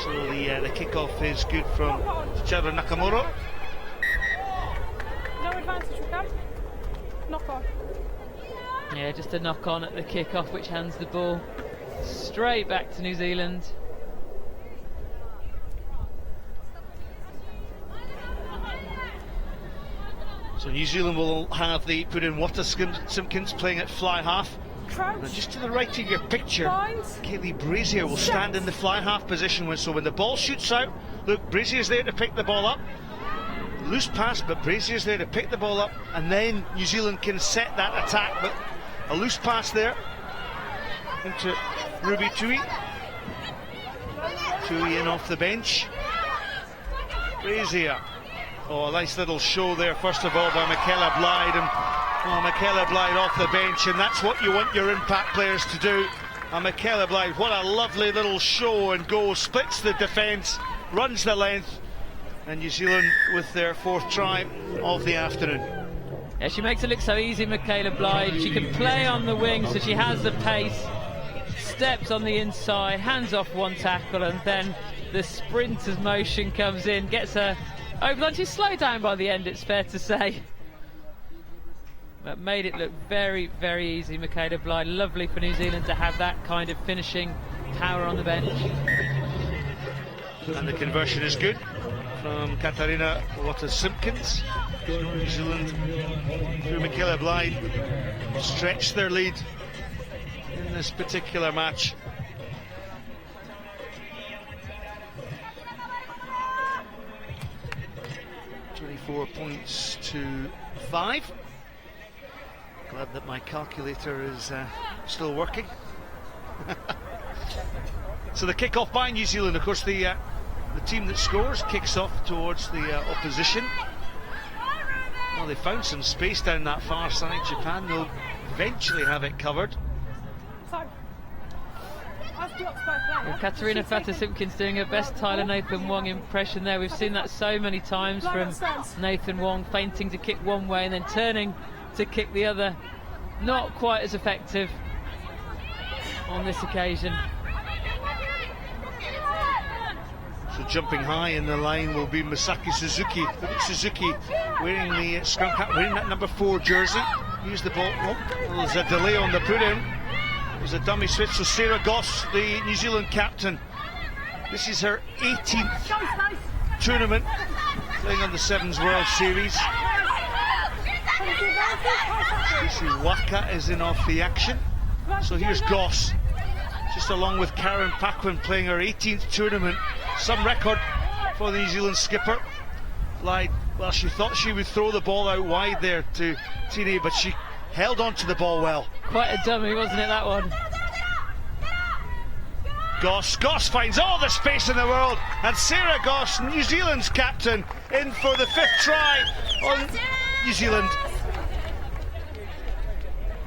So the kick-off is good from Chara Nakamura. No advantage for them. Knock on. Yeah, just a knock on at the kick-off, which hands the ball straight back to New Zealand. So New Zealand will have the put in Wata Simpkins playing at fly half. And just to the right of your picture, Kaylee Brazier will stand in the fly half position. So when the ball shoots out, look, Brazier's there to pick the ball up. Loose pass, but Brazier's there to pick the ball up, and then New Zealand can set that attack. But a loose pass there into Ruby Tui. Tui in off the bench. Brazier. Oh, a nice little show there, first of all, by Michaela Blyde. And Michaela Blyde off the bench, and that's what you want your impact players to do. And Michaela Blyde, what a lovely little show and go, splits the defence, runs the length, and New Zealand with their 4th try of the afternoon. Yeah, she makes it look so easy, Michaela Blyde. She can play on the wing, so she has the pace, steps on the inside, hands off one tackle, and then the sprinter's motion comes in, gets her over the line. She's slowed down by the end, it's fair to say. But made it look very, very easy, Michaela Blythe. Lovely for New Zealand to have that kind of finishing power on the bench. And the conversion is good from Katarina Waters-Simpkins. New Zealand, through Michaela Blythe, stretched their lead in this particular match. .4 to 5. Glad that my calculator is still working. So the kick-off by New Zealand, of course, the team that scores kicks off towards the opposition. Well, they found some space down that far side. Japan will eventually have it covered. Well, Katarina Waters-Simpkins doing her best Tyler Nathan Wong impression there. We've seen that so many times from Nathan Wong, feinting to kick one way and then turning to kick the other. Not quite as effective on this occasion. So jumping high in the line will be Misaki Suzuki. Suzuki wearing the scrum cap, wearing that number 4 jersey. Use the ball. Oh, there's a delay on the put in. There's a dummy switch. So Sarah Goss, the New Zealand captain. This is her 18th tournament playing on the Sevens World Series. Stacey Waka is in off the action. So here's Goss, just along with Karen Paquin, playing her 18th tournament. Some record for the New Zealand skipper. Blythe, well, she thought she would throw the ball out wide there to Tine, but she held on to the ball well. Quite a dummy, wasn't it, that one? Goss finds all the space in the world, and Sarah Goss, New Zealand's captain, in for the 5th try on New Zealand.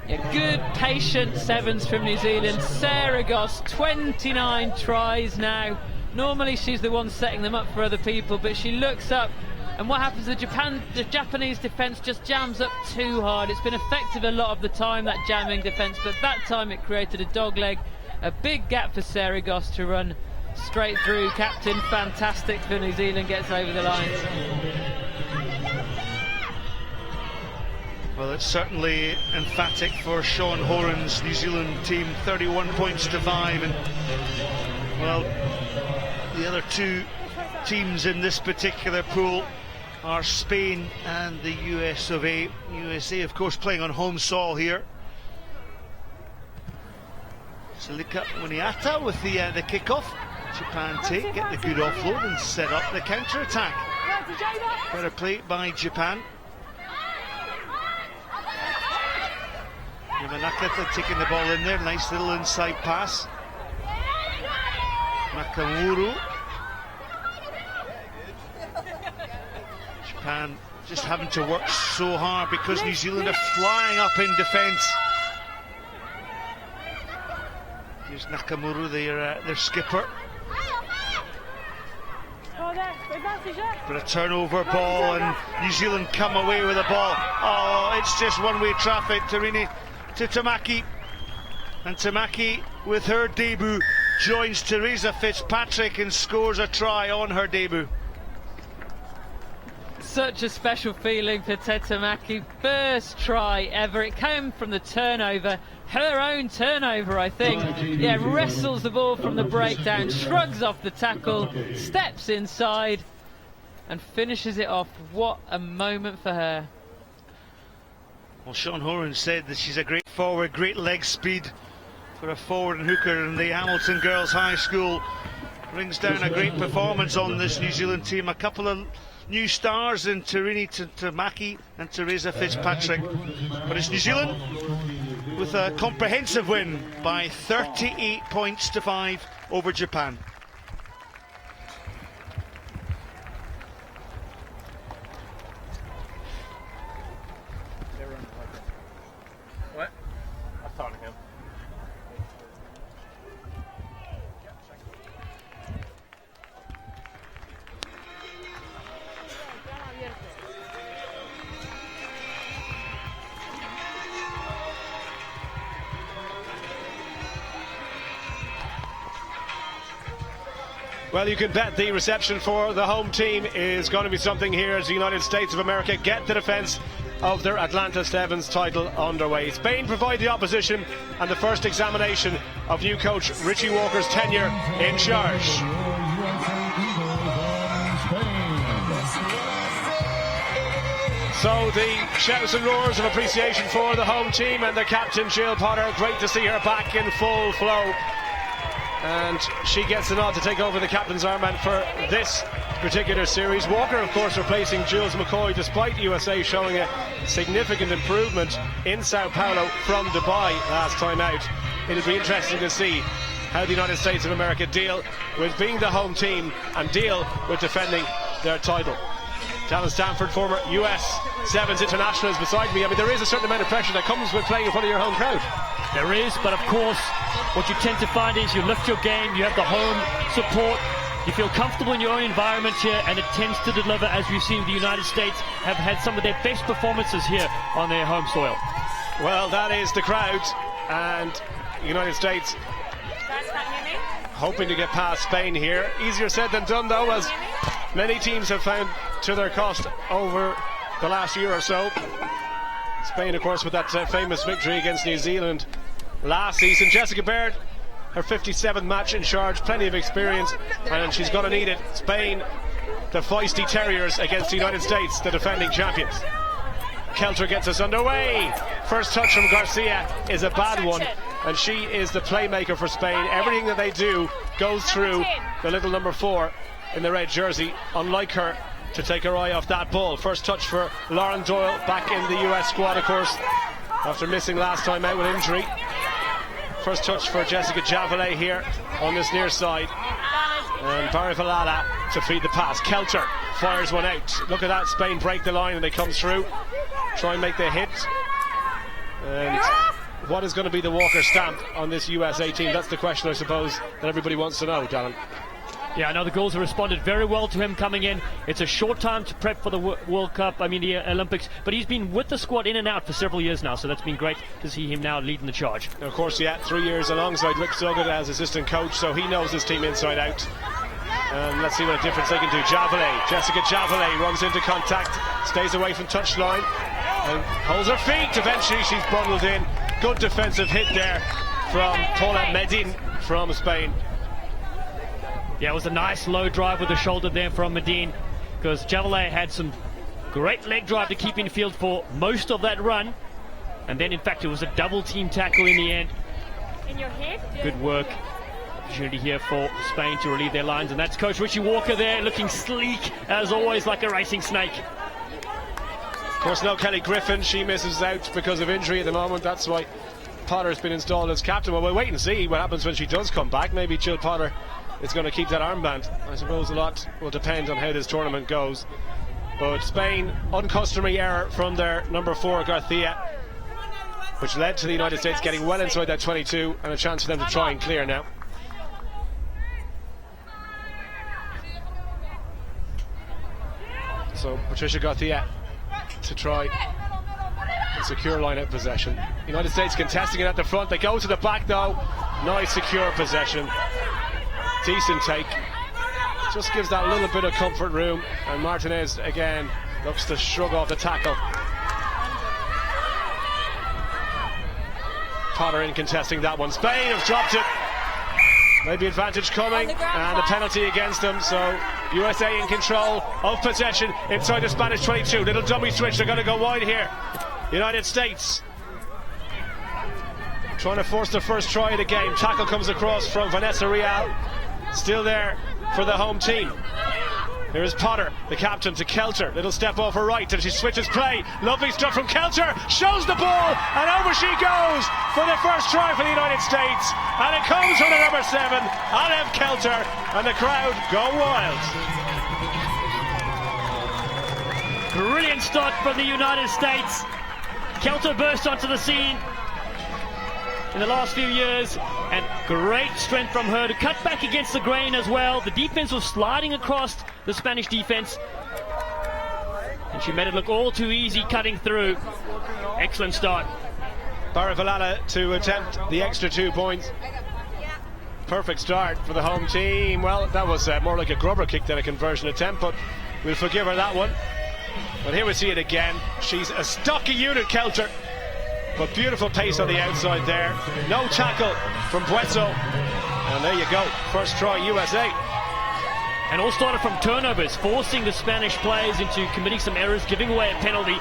Yeah, good, patient sevens from New Zealand. Sarah Goss, 29 tries now. Normally she's the one setting them up for other people, but she looks up, and what happens? The Japanese defence just jams up too hard. It's been effective a lot of the time, that jamming defence, but that time it created a dog leg. A big gap for Sarah Goss to run straight through. Captain, fantastic for New Zealand, gets over the line. Well, it's certainly emphatic for Sean Horan's New Zealand team, 31 points to 5, and well, the other 2 teams in this particular pool are Spain and the US of A. USA, of course, playing on home soil here. Salika Muniata with the kick-off. Japan get the good offload and set up the counter-attack. Better play by Japan. Yamanaka taking the ball in there, nice little inside pass. Nakamura. Japan just having to work so hard because New Zealand are flying up in defence. Here's Nakamura, their skipper. But a turnover ball, and New Zealand come away with the ball. Oh, it's just one-way traffic. Tarini to Tamaki, and Tamaki with her debut joins Teresa Fitzpatrick and scores a try on her debut. Such a special feeling for Tetamaki. First try ever. It came from the turnover, her own turnover, I think. Yeah, wrestles the ball from the breakdown, shrugs off the tackle, steps inside and finishes it off. What a moment for her. Well, Sean Horan said that she's a great forward, great leg speed for a forward and hooker, and the Hamilton Girls High School brings down a great performance on this New Zealand team. A couple of new stars in Tarini Tamaki and Teresa Fitzpatrick, but it's New Zealand with a comprehensive win by 38 points to 5 over Japan. What? I thought of him. Well, you can bet the reception for the home team is going to be something here as the United States of America get the defence of their Atlanta Sevens title underway. Spain provide the opposition and the first examination of new coach Richie Walker's tenure in charge. So the shouts and roars of appreciation for the home team and the captain Jill Potter. Great to see her back in full flow. And she gets the nod to take over the captain's armband for this particular series. Walker, of course, replacing Jules McCoy, despite USA showing a significant improvement in Sao Paulo from Dubai last time out. It'll be interesting to see how the United States of America deal with being the home team and deal with defending their title. Talon Stanford, former US Sevens international, is beside me. I mean, there is a certain amount of pressure that comes with playing in front of your home crowd. There is, but of course, what you tend to find is you lift your game, you have the home support, you feel comfortable in your own environment here, and it tends to deliver, as we've seen the United States have had some of their best performances here on their home soil. Well, that is the crowd, and the United States hoping to get past Spain here. Easier said than done, though, as many teams have found to their cost over the last year or so. Spain, of course, with that famous victory against New Zealand last season. Jessica Baird, her 57th match in charge, plenty of experience, and she's going to need it. Spain, the feisty Terriers against the United States, the defending champions. Kelter gets us underway. First touch from Garcia is a bad one, and she is the playmaker for Spain. Everything that they do goes through the little number 4 in the red jersey, unlike her, to take her eye off that ball. First touch for Lauren Doyle, back in the US squad, of course, after missing last time out with injury. First touch for Jessica Javelet here on this near side. And Barivalala to feed the pass. Kelter fires one out. Look at that, Spain break the line and they come through. Try and make the hit. And what is going to be the Walker stamp on this USA team? That's the question, I suppose, that everybody wants to know, Dallin. Yeah, I know the girls have responded very well to him coming in. It's a short time to prep for the World Cup, the Olympics, but he's been with the squad in and out for several years now, so that's been great to see him now leading the charge. And of course, 3 years alongside Rick Sugget as assistant coach, so he knows his team inside out. And let's see what a difference they can do. Javelet, Jessica Javelet runs into contact, stays away from touchline, and holds her feet. Eventually she's bundled in. Good defensive hit there from Paula Medin from Spain. Yeah, it was a nice low drive with the shoulder there from Medin, because Javelet had some great leg drive to keep in field for most of that run. And then, in fact, it was a double team tackle in the end. In your head? Good work. Opportunity here for Spain to relieve their lines. And that's Coach Richie Walker there, looking sleek, as always, like a racing snake. Of course, no Kelly Griffin. She misses out because of injury at the moment. That's why Potter's been installed as captain. Well, we'll wait and see what happens when she does come back. Maybe Jill Potter is going to keep that armband. I suppose a lot will depend on how this tournament goes. But Spain, uncustomary error from their number 4, Garcia, which led to the United States getting well inside that 22 and a chance for them to try and clear now. So Patricia Garcia to try and secure line-out possession. United States contesting it at the front. They go to the back though. Nice secure possession. Decent take. Just gives that little bit of comfort room, and Martinez again looks to shrug off the tackle. Potter in contesting that one. Spain have dropped it. Maybe advantage coming, and a penalty against them. So USA in control of possession inside the Spanish 22. Little dummy switch. They're going to go wide here. United States trying to force the first try of the game. Tackle comes across from Vanessa Real. Still there for the home team. Here is Potter, the captain, to Kelter. Little step off her right, and she switches play. Lovely stuff from Kelter. Shows the ball, and over she goes for the first try for the United States. And it comes from the number 7, Alev Kelter, and the crowd go wild. Brilliant start from the United States. Kelter burst onto the scene in the last few years, and great strength from her to cut back against the grain as well. The defense was sliding across the Spanish defense, and she made it look all too easy cutting through. Excellent start. Barivalala to attempt the extra 2 points. perfect start for the home team. Well, that was more like a grubber kick than a conversion attempt, but we'll forgive her that one. But here we see it again. She's a stocky unit, Kelter, but beautiful pace on the outside there. No tackle from Bueso, and there you go, first try USA. And all started from turnovers, forcing the Spanish players into committing some errors, giving away a penalty.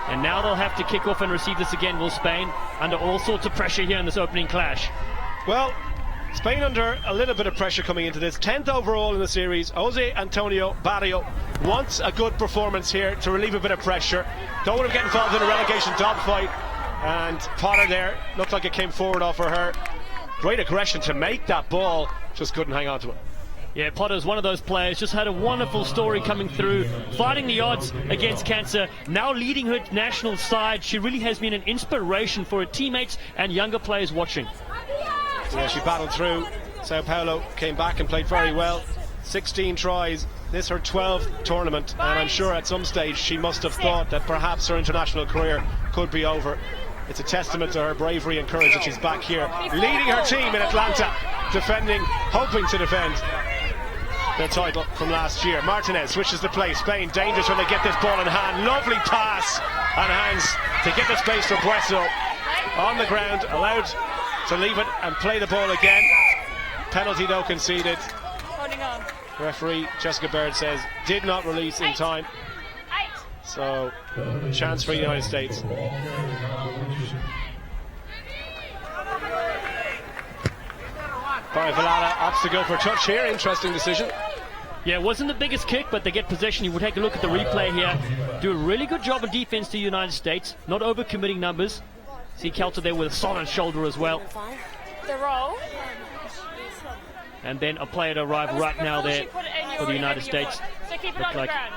And now they'll have to kick off and receive this again, will Spain, under all sorts of pressure here in this opening clash. Well, Spain under a little bit of pressure coming into this. 10th overall in the series. Jose Antonio Barrio wants a good performance here to relieve a bit of pressure. Don't want to get involved in a relegation dogfight. And Potter there, looked like it came forward off for her. Great aggression to make that ball, just couldn't hang on to it. Yeah, Potter's one of those players, just had a wonderful story coming through, fighting the odds against cancer, now leading her national side. She really has been an inspiration for her teammates and younger players watching. Yeah, she battled through. Sao Paulo came back and played very well. 16 tries. This her 12th tournament, and I'm sure at some stage she must have thought that perhaps her international career could be over. It's a testament to her bravery and courage that she's back here, leading her team in Atlanta, defending, hoping to defend their title from last year. Martinez switches the play. Spain dangerous when they get this ball in hand. Lovely pass and hands to get the space for Bueso. On the ground, allowed to leave it and play the ball again. Penalty though conceded. Holding on. Referee Jessica Baird says did not release in time. So chance for the United States. Barry Villada opts to go for a touch here. Interesting decision. Yeah, it wasn't the biggest kick, but they get possession. You would take a look at the replay here. Do a really good job of defense to the United States, not overcommitting numbers. See Kelter there with a solid shoulder as well. The roll. And then a player to arrive right now there for the United States. So keep it on the ground.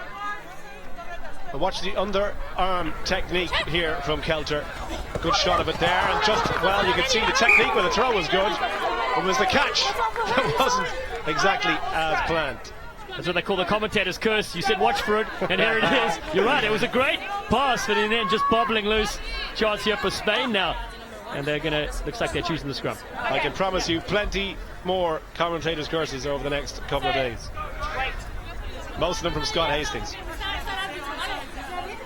Watch the underarm technique here from Kelter. Good shot of it there, and just, well, you can see the technique when the throw was good. It was the catch that wasn't exactly as planned. That's what they call the commentator's curse. You said watch for it, and here it is. You're right, it was a great pass, but in the end just bobbling loose. Chance here for Spain now. And they're going to, looks like they're choosing the scrum. I can promise you plenty more commentators' curses over the next couple of days. Most of them from Scott Hastings.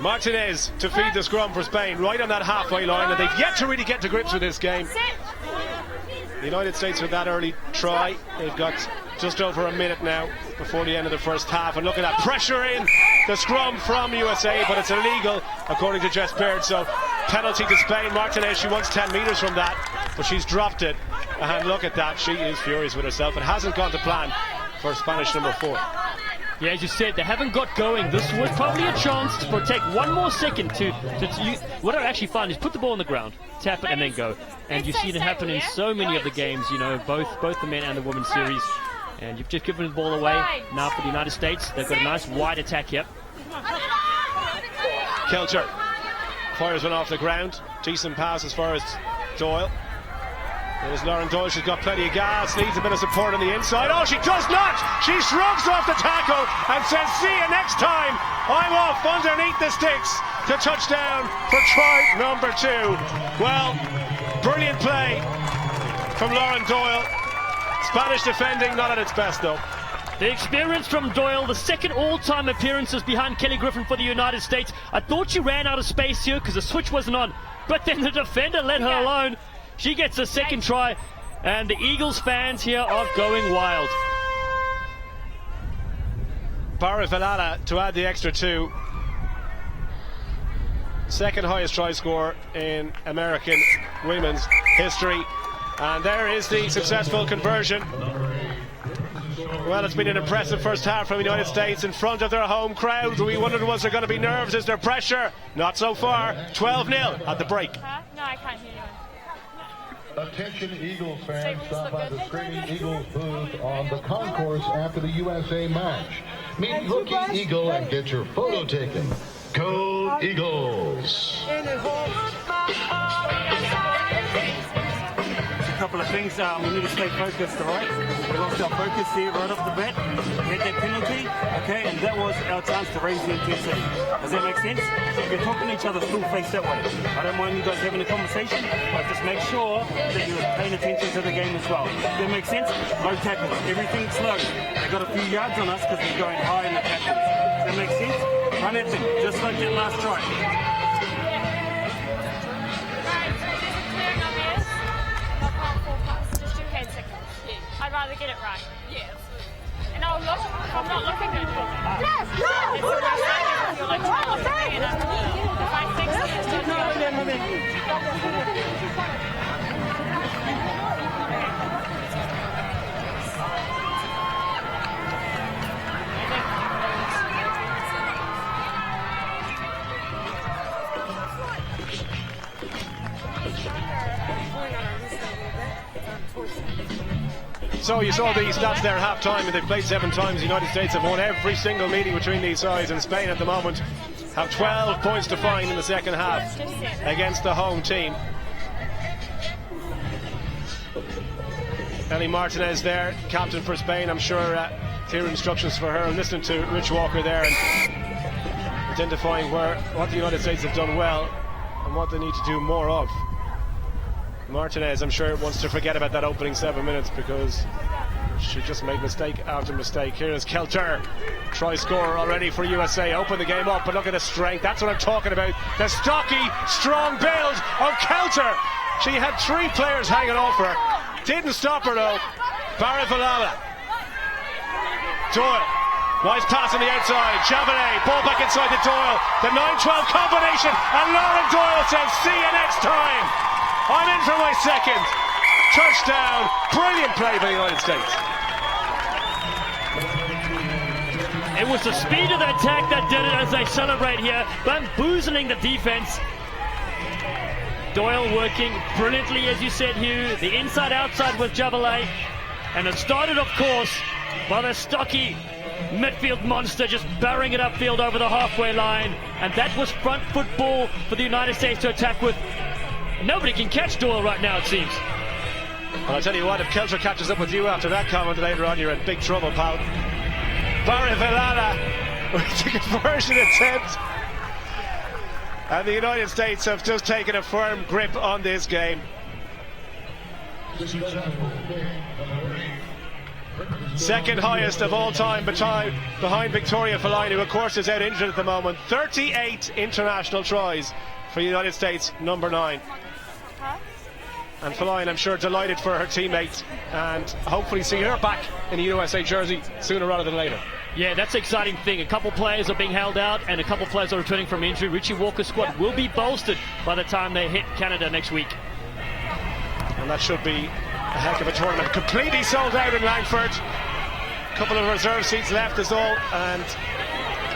Martinez to feed the scrum for Spain, right on that halfway line, and they've yet to really get to grips with this game. The United States with that early try. They've got just over a minute now before the end of the first half, and look at that pressure in the scrum from USA, but it's illegal according to Jess Baird, so penalty to Spain. Martinez, she wants 10 metres from that, but she's dropped it, and look at that, she is furious with herself. It hasn't gone to plan for Spanish number 4. Yeah, as you said, they haven't got going. This was probably a chance to take one more second to what I actually find is put the ball on the ground, tap it and then go. And you've seen it happen in so many of the games, you know, both the men and the women's series. And you've just given the ball away. Now for the United States, they've got a nice wide attack here. Kelter fires one off the ground. Decent pass as far as Doyle. There's Lauren Doyle, she's got plenty of gas, needs a bit of support on the inside. Oh, she does not! She shrugs off the tackle and says, see you next time! I'm off underneath the sticks to touchdown for try number 2. Well, brilliant play from Lauren Doyle. Spanish defending not at its best though. The experience from Doyle, the second all-time appearances behind Kelly Griffin for the United States. I thought she ran out of space here because the switch wasn't on, but then the defender let her alone. She gets a second try, and the Eagles fans here are going wild. Barra Velada to add the extra 2. Second highest try score in American women's history. And there is the successful conversion. Well, it's been an impressive first half from the United States in front of their home crowd. We wondered, was there going to be nerves? Is there pressure? Not so far. 12-0 at the break. No, I can't hear you. Attention Eagles fans, stop by the Screaming Eagles booth on the concourse after the USA match. Meet Rookie Eagle and get your photo taken. Go Eagles! To come couple of things. We need to stay focused, all right? We lost our focus here right off the bat. We had that penalty, okay, and that was our chance to raise the intensity. Does that make sense? If you're talking to each other, still face that way. I don't mind you guys having a conversation, but just make sure that you're paying attention to the game as well. Does that make sense? Low tackles, everything's slow. They got a few yards on us because we're going high in the tackles. Does that make sense? Run at them, just like that last try. I'd rather get it right. Yes. And I'll look, if I'm not looking good, yes, no! It's the right side, if you're like trying to look at me, and if I think something's good, So you saw the stats there at half-time, and they've played 7 times. The United States have won every single meeting between these sides, and Spain at the moment have 12 points to find in the second half against the home team. Ellie Martinez there, captain for Spain. I'm sure clear instructions for her. I'm listening to Rich Walker there and identifying what the United States have done well and what they need to do more of. Martinez, I'm sure, wants to forget about that opening 7 minutes because she just made mistake after mistake. Here is Kelter, try scorer already for USA. Open the game up, but look at the strength. That's what I'm talking about. The stocky, strong build of Kelter. She had 3 players hanging off her. Didn't stop her though. Barivalala. Doyle. Nice pass on the outside. Chavalet, ball back inside to Doyle. The 9-12 combination, and Lauren Doyle says, see you next time. I'm in for my second. Touchdown. Brilliant play by the United States. It was the speed of the attack that did it as they celebrate here, bamboozling the defense. Doyle working brilliantly, as you said, Hugh. The inside-outside with Chavalet. And it started, of course, by the stocky midfield monster just barring it upfield over the halfway line. And that was front football for the United States to attack with. Nobody can catch Doyle right now, it seems. Well, I'll tell you what, if Kelter catches up with you after that comment later on, you're in big trouble, pal. Barivalala with the conversion attempt. And the United States have just taken a firm grip on this game. Second highest of all time behind Victoria Fellaini, who of course is out injured at the moment. 38 international tries for the United States, number 9. And Fellaini, I'm sure, delighted for her teammates, and hopefully see her back in the USA jersey sooner rather than later. Yeah, that's the exciting thing. A couple players are being held out and a couple players are returning from injury. Richie Walker's squad will be bolstered by the time they hit Canada next week. And that should be a heck of a tournament. Completely sold out in Langford. A couple of reserve seats left is all, and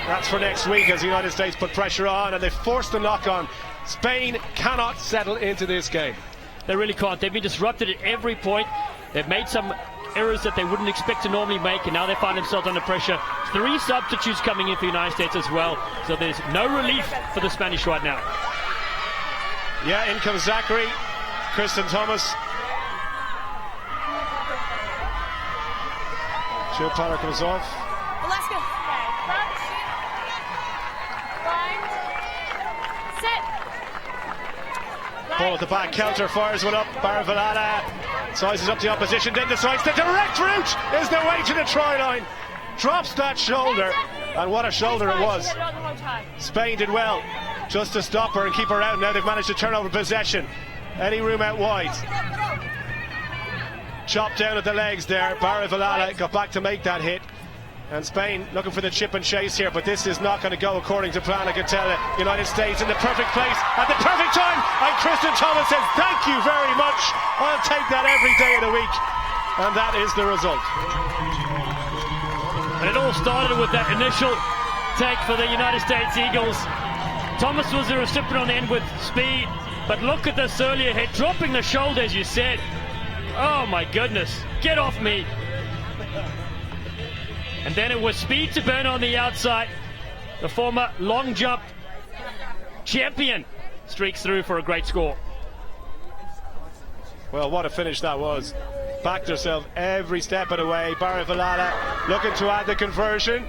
that's for next week as the United States put pressure on and they forced the knock-on. Spain cannot settle into this game. They really can't. They've been disrupted at every point. They've made some errors that they wouldn't expect to normally make, and now they find themselves under pressure. 3 substitutes coming in for the United States as well, so there's no relief for the Spanish right now. Yeah, in comes Zachary, Kristen Thomas. Jill Potter comes off. Alaska. Front. Bind. Sit. Ball at the back, Kelter fires one up. Barivalala sizes up the opposition, then decides the direct route is the way to the try line. Drops that shoulder, and what a shoulder it was. Spain did well just to stop her and keep her out. Now they've managed to turn over possession. Any room out wide. Chopped down at the legs there. Barivalala got back to make that hit. And Spain looking for the chip and chase here, but this is not going to go according to plan. I can tell it. United States in the perfect place at the perfect time. And Kristen Thomas says, thank you very much. I'll take that every day of the week. And that is the result. And it all started with that initial take for the United States Eagles. Thomas was the recipient on the end with speed, but look at this earlier hit, dropping the shoulder, as you said. Oh my goodness, get off me. And then it was speed to burn on the outside. The former long jump champion streaks through for a great score. Well, what a finish that was. Backed herself every step of the way. Barivalala looking to add the conversion.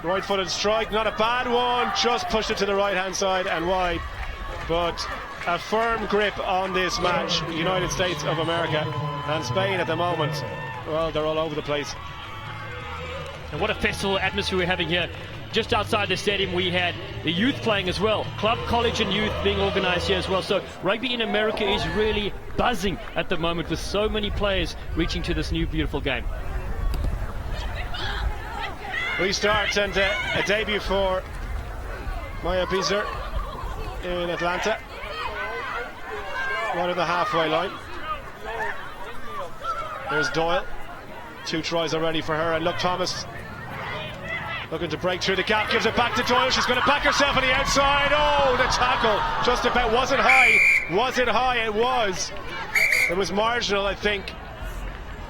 Right-footed strike, not a bad one, just pushed it to the right-hand side and wide. But a firm grip on this match, United States of America and Spain at the moment. Well, they're all over the place. And what a festival atmosphere we're having here. Just outside the stadium we had the youth playing as well. Club, college and youth being organised here as well. So rugby in America is really buzzing at the moment with so many players reaching to this new beautiful game. Restart and a debut for Maya Beezer in Atlanta. Right at the halfway line. There's Doyle. 2 tries already for her, and look, Thomas looking to break through the gap, gives it back to Doyle. She's going to back herself on the outside. Oh, the tackle just about wasn't high. Was it high? It was. It was marginal, I think.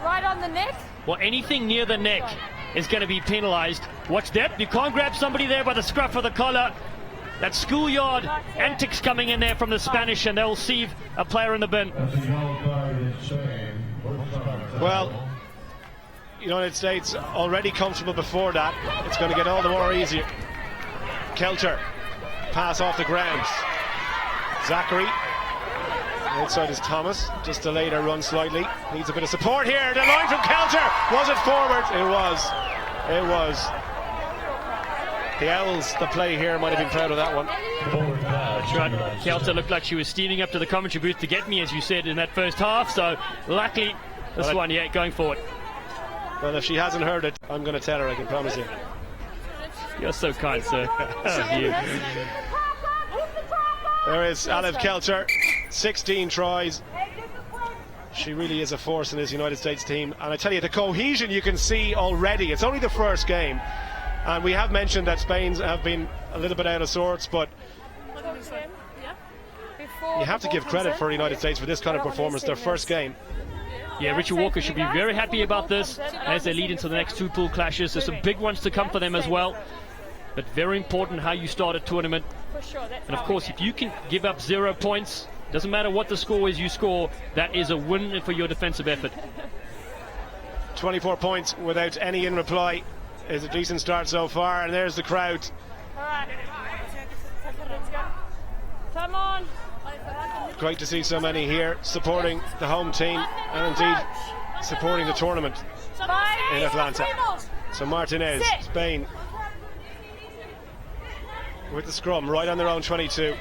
Right on the neck? Well, anything near the neck is going to be penalised. Watch that. You can't grab somebody there by the scruff of the collar. That schoolyard antics coming in there from the Spanish, and they'll see a player in the bin. Well, United States already comfortable before that. It's going to get all the more easier. Kelter, pass off the ground. Zachary, outside is Thomas, just delayed her run slightly. Needs a bit of support here. The line from Kelter. Was it forward? It was. It was. The Owls, the play here, might have been proud of that one. That's right. Kelter looked like she was steaming up to the commentary booth to get me, as you said, in that first half. So luckily, this one, yeah, going forward. Well, if she hasn't heard it, I'm going to tell her, I can promise you. You're so kind, sir. You. There is Aliv Kelter, 16 tries. She really is a force in this United States team. And I tell you, the cohesion you can see already. It's only the first game. And we have mentioned that Spain have been a little bit out of sorts, but you have to give credit for the United States for this kind of performance, their first game. Yeah, Richard Walker should be very happy about this as they lead into the next 2 pool clashes. There's some big ones to come for them as well. But very important how you start a tournament. And of course, if you can give up 0 points, doesn't matter what the score is you score, that is a win for your defensive effort. 24 points without any in reply is a decent start so far, and there's the crowd. Come on. Great to see so many here supporting the home team and indeed supporting the tournament in Atlanta. So Martinez, Spain, with the scrum right on their own 22.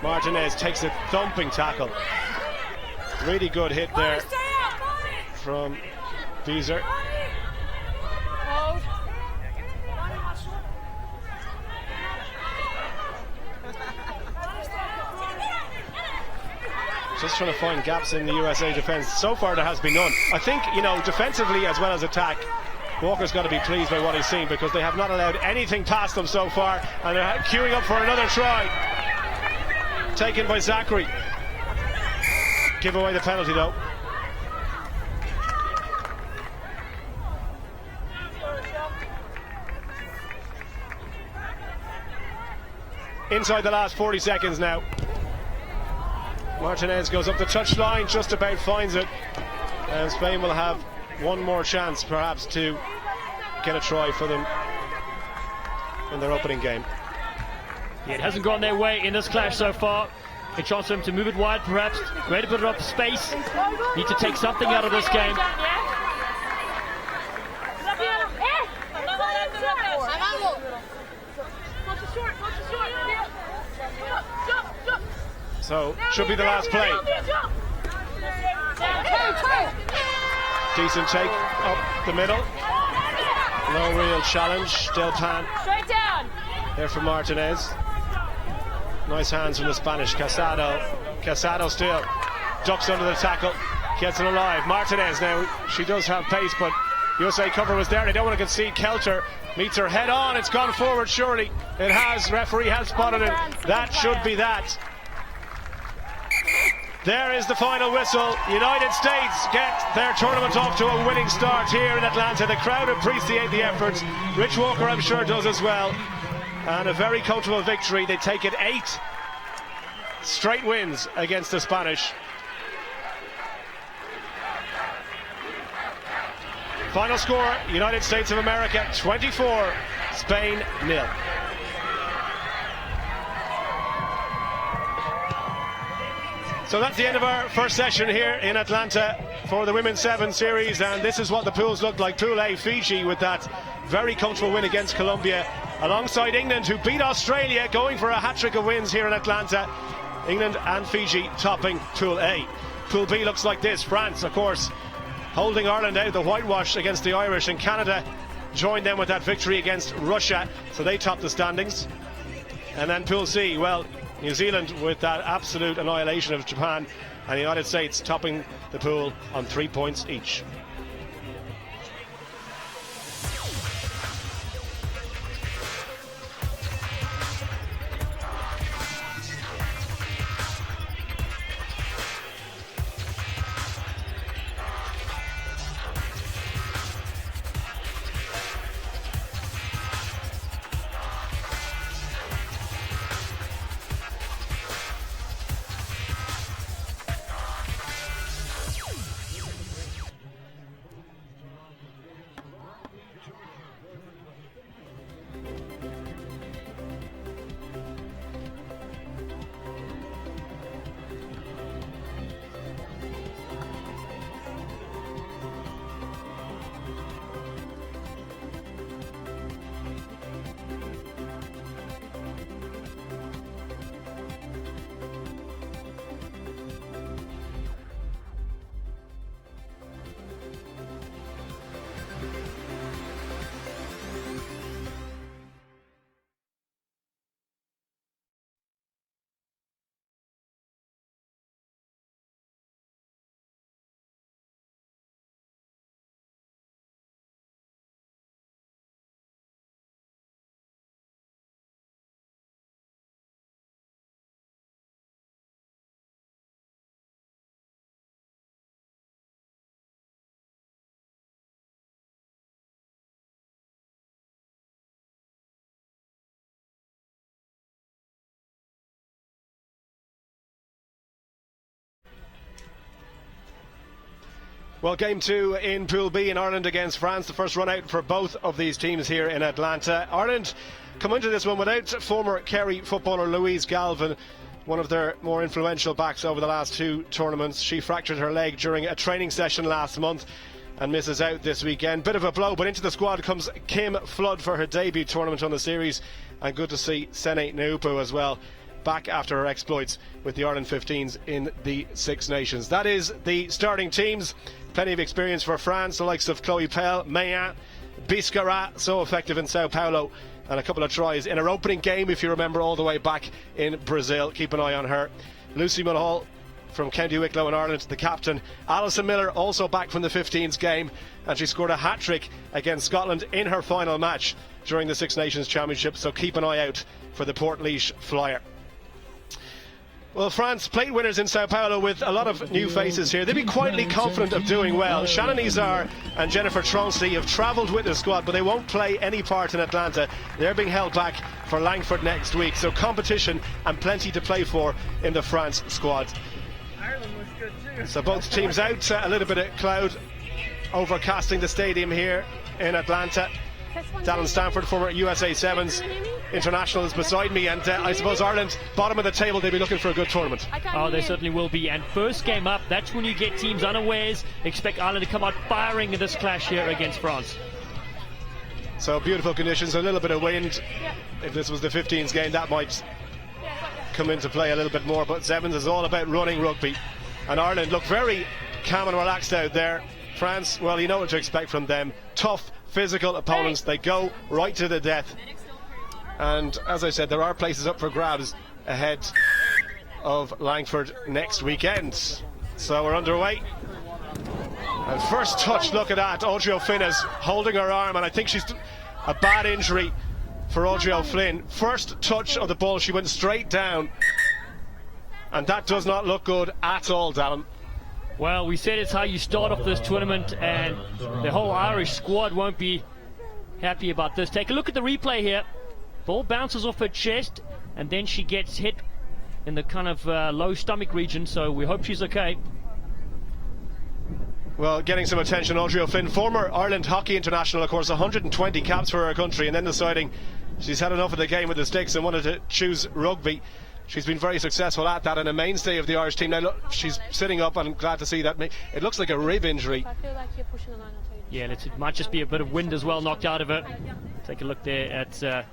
Martinez takes a thumping tackle. Really good hit there from Beezer. Just trying to find gaps in the USA defence. So far there has been none. I think, you know, defensively as well as attack, Walker's got to be pleased by what he's seen, because they have not allowed anything past them so far, and they're queuing up for another try. Taken by Zachary. Give away the penalty though. Inside the last 40 seconds now. Martinez goes up the touchline, just about finds it, and Spain will have one more chance perhaps to get a try for them in their opening game. Yeah, it hasn't gone their way in this clash so far. A chance for them to move it wide perhaps, ready to put it up space. Need to take something out of this game. So, should be the last play. Decent take up the middle. No real challenge. Delpan there for Martinez. Nice hands from the Spanish. Casado still ducks under the tackle. Gets it alive. Martinez now, she does have pace, but USA cover was there. They don't want to concede. Kelter meets her head on. It's gone forward, surely. It has. Referee has spotted it. That should be that. There is the final whistle. United States get their tournament off to a winning start here in Atlanta. The crowd appreciate the efforts. Rich Walker, I'm sure, does as well. and a very comfortable victory. They take it 8 straight wins against the Spanish. Final score, United States of America 24, Spain 0. So that's the end of our first session here in Atlanta for the Women's 7 series, and this is what the pools look like. Pool A, Fiji with that very comfortable win against Colombia, alongside England, who beat Australia, going for a hat-trick of wins here in Atlanta. England and Fiji topping Pool A. Pool B looks like this. France, of course, holding Ireland out of the whitewash against the Irish, and Canada joined them with that victory against Russia, so they top the standings. And then Pool C, well, New Zealand with that absolute annihilation of Japan, and the United States topping the pool on 3 points each. Well, game 2 in Pool B in Ireland against France. The first run out for both of these teams here in Atlanta. Ireland come into this one without former Kerry footballer Louise Galvin, one of their more influential backs over the last 2 tournaments. She fractured her leg during a training session last month and misses out this weekend. Bit of a blow, but into the squad comes Kim Flood for her debut tournament on the series, and good to see Sene Naupu as well, back after her exploits with the Ireland 15s in the Six Nations. That is the starting teams. Plenty of experience for France, the likes of Chloe Pell, Meillan, Biscara, so effective in Sao Paulo, and a couple of tries in her opening game, if you remember, all the way back in Brazil. Keep an eye on her. Lucy Mulhall from County Wicklow in Ireland, the captain. Alison Miller also back from the 15s game, and she scored a hat-trick against Scotland in her final match during the Six Nations Championship, so keep an eye out for the Portlaoise Flyer. Well, France plate winners in Sao Paulo with a lot of new faces here. They'll be quietly confident of doing well. Shannon Izar and Jennifer Tronsley have travelled with the squad, but they won't play any part in Atlanta. They're being held back for Langford next week, so competition and plenty to play for in the France squad. Ireland was good too. So both teams out, a little bit of cloud overcasting the stadium here in Atlanta. Dallin Stanford, former USA Sevens international, is beside me, and I suppose Ireland, bottom of the table, they'll be looking for a good tournament. Oh, they certainly will be. And first game up, that's when you get teams unawares. Expect Ireland to come out firing in this clash here against France. So beautiful conditions, a little bit of wind. If this was the 15s game, that might come into play a little bit more, but Sevens is all about running rugby, and Ireland look very calm and relaxed out there. France, well, you know what to expect from them. Tough, physical opponents. They go right to the death, and as I said, there are places up for grabs ahead of Langford next weekend. So we're underway, and first touch, look at that. Audrey O'Flynn is holding her arm, and I think she's a bad injury for Audrey O'Flynn. First touch of the ball, she went straight down, and that does not look good at all, Dallin. Well, we said it's how you start off this tournament, and the whole Irish squad won't be happy about this. Take a look at the replay here. Ball bounces off her chest, and then she gets hit in the kind of low stomach region, so we hope she's okay. Well, getting some attention, Audrey O'Flynn, former Ireland hockey international, of course, 120 caps for her country, and then deciding she's had enough of the game with the sticks and wanted to choose rugby. She's been very successful at that and a mainstay of the Irish team. Now, look, she's sitting up, and I'm glad to see that. It looks like a rib injury. I feel like you're pushing the line. Yeah, and it might just be a bit of wind as well knocked out of her. Take a look there at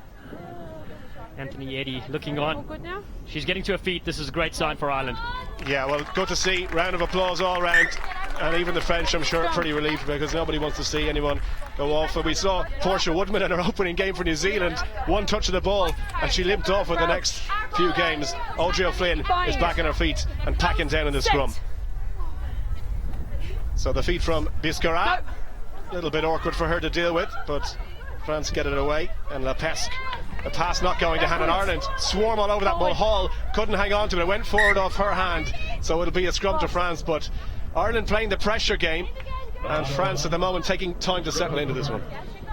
Anthony Eddy looking on. All good now? She's getting to her feet. This is a great sign for Ireland. Yeah, well, good to see. Round of applause all round. And even the French, I'm sure, pretty relieved, because nobody wants to see anyone go off. And we saw Portia Woodman in her opening game for New Zealand, one touch of the ball, and she limped off for the next few games. Audrey O'Flynn is back on her feet and packing down in the scrum. So the feed from Biscarat, a little bit awkward for her to deal with, but France get it away. And Lepesque, the pass not going to hand, and Ireland swarm all over that Mulhall, couldn't hang on to it, it went forward off her hand, so it'll be a scrum to France. But Ireland playing the pressure game, and France at the moment taking time to settle into this one.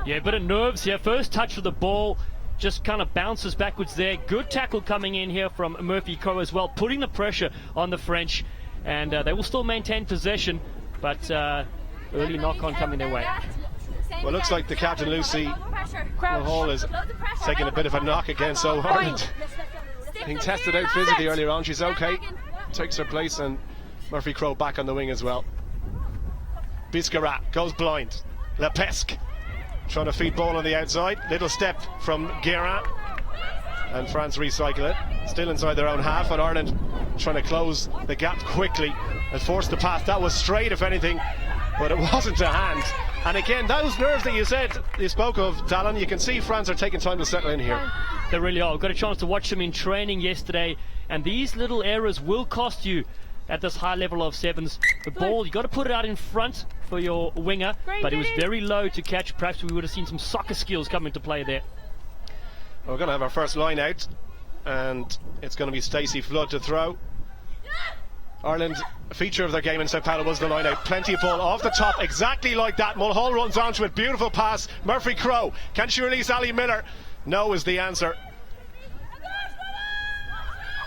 Yeah, a bit of nerves here. First touch of the ball, just kind of bounces backwards there. Good tackle coming in here from Murphy Crowe as well, putting the pressure on the French, and they will still maintain possession, but early knock-on coming their way. Well, it looks like the captain, Lucy Mulhall, is taking a bit of a knock again, so Ireland being tested out physically earlier on. She's okay, takes her place, and Murphy Crowe back on the wing as well. Biscarat goes blind. Lepesque trying to feed ball on the outside. Little step from Guérin, and France recycle it. Still inside their own half, and Ireland trying to close the gap quickly and force the pass. That was straight, if anything, but it wasn't a hand. And again, those nerves that you spoke of, Dallin, you can see France are taking time to settle in here. They really are. I've got a chance to watch them in training yesterday, and these little errors will cost you at this high level of sevens. The ball, you got to put it out in front for your winger, but it was very low to catch. Perhaps we would have seen some soccer skills come into play there. We're going to have our first line out, and it's going to be Stacey Flood to throw. Ireland, a feature of their game in Sao Paulo was the line out. Plenty of ball off the top, exactly like that. Mulhall runs onto it, beautiful pass. Murphy Crowe, can she release Ali Miller? No is the answer.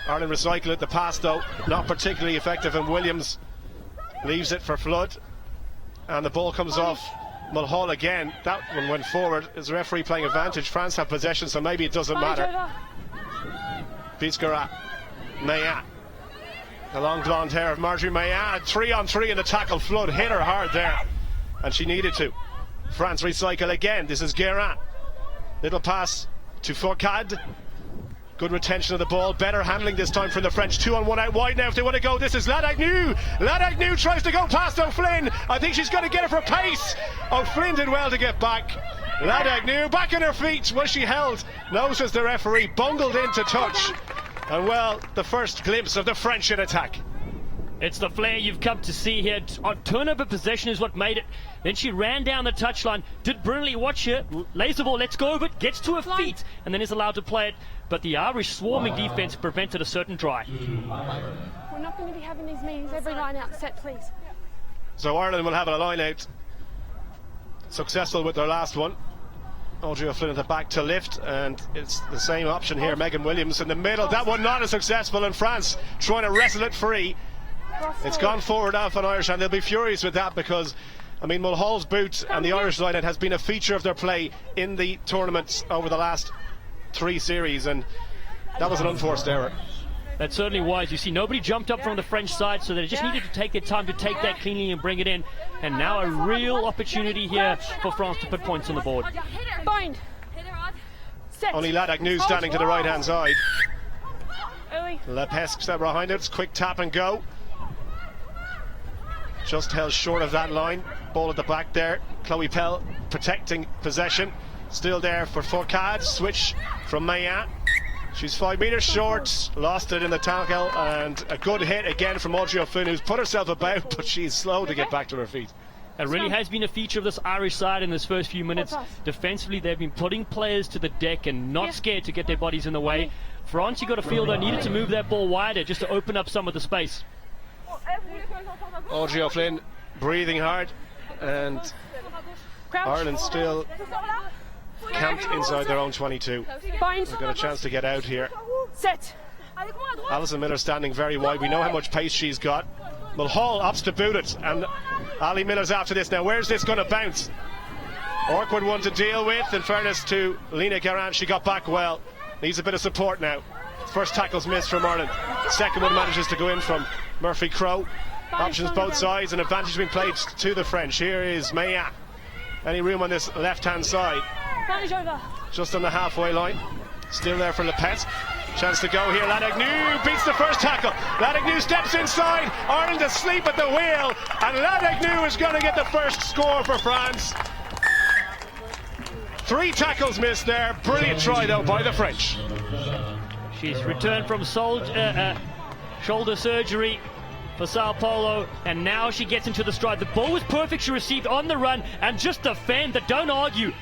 Ireland recycle it, the pass though not particularly effective, and Williams leaves it for Flood, and the ball comes off Mulhall again. That one went forward. Is the referee playing advantage? France have possession, so maybe it doesn't matter. Biscarat, Maillat, the long blonde hair of Marjorie Maillat, 3-on-3 in the tackle. Flood hit her hard there, and she needed to. France recycle again. This is Guérin. Little pass to Fourcade. Good retention of the ball, better handling this time from the French. 2-on-1 out wide now if they want to go. This is Ladagnew. Ladagnew tries to go past O'Flynn. I think she's going to get it for pace. O'Flynn did well to get back. Ladagnew back on her feet. Was she held? No, says the referee. Bungled into touch. And well, the first glimpse of the French in attack. It's the flair you've come to see here. Turnover possession is what made it. Then she ran down the touchline, did brilliantly. Watch her, lays the ball, lets go of it, gets to her feet, and then is allowed to play it. But the Irish swarming defence prevented a certain try. We're not going to be having these meetings every line out set, please. So Ireland will have a line out. Successful with their last one. Audrey O'Flynn at the back to lift, and it's the same option here. Megan Williams in the middle. That one not as successful, and France trying to wrestle it free. It's gone forward off on Irish, and they'll be furious with that, because I mean, Mulhall's boot and the Irish line-out has been a feature of their play in the tournaments over the last 3 series, and that was an unforced error. That certainly was. You see, nobody jumped up from the French side, so they just needed to take their time to take that cleanly and bring it in. And now a real opportunity here for France to put points on the board. Bind. Only Ladagnew standing to the right-hand side. Lepesque step behind it. Quick tap and go. Just held short of that line. Ball at the back there. Chloe Pell protecting possession. Still there for Fourcade. Switch from Maillat. She's 5 metres short. Lost it in the tackle, and a good hit again from Audrey O'Flynn, who's put herself about, but she's slow to get back to her feet. It really has been a feature of this Irish side in this first few minutes. Defensively, they've been putting players to the deck and not scared to get their bodies in the way. France, you got to feel they needed to move that ball wider just to open up some of the space. Audrey O'Flynn breathing hard, and Ireland still camped inside their own 22. They've got a chance to get out here. Set. Alison Miller standing very wide. We know how much pace she's got. Mulhall opts to boot it, and Ali Miller's after this. Now, where's this going to bounce? Awkward one to deal with. In fairness to Lena Garant, she got back well. Needs a bit of support now. First tackle's missed from Ireland. Second one manages to go in from Murphy Crowe. Options both sides, and advantage being played to the French. Here is Mayan. Any room on this left-hand side? Just on the halfway line. Still there for Lepet. Chance to go here. Ladagnew beats the first tackle. Ladagnew steps inside. Ireland asleep at the wheel, and Ladagnew is going to get the first score for France. 3 tackles missed there. Brilliant try though by the French. She's returned from shoulder surgery for Sao Paulo, and now she gets into the stride. The ball was perfect. She received on the run, and just defend that. Don't argue.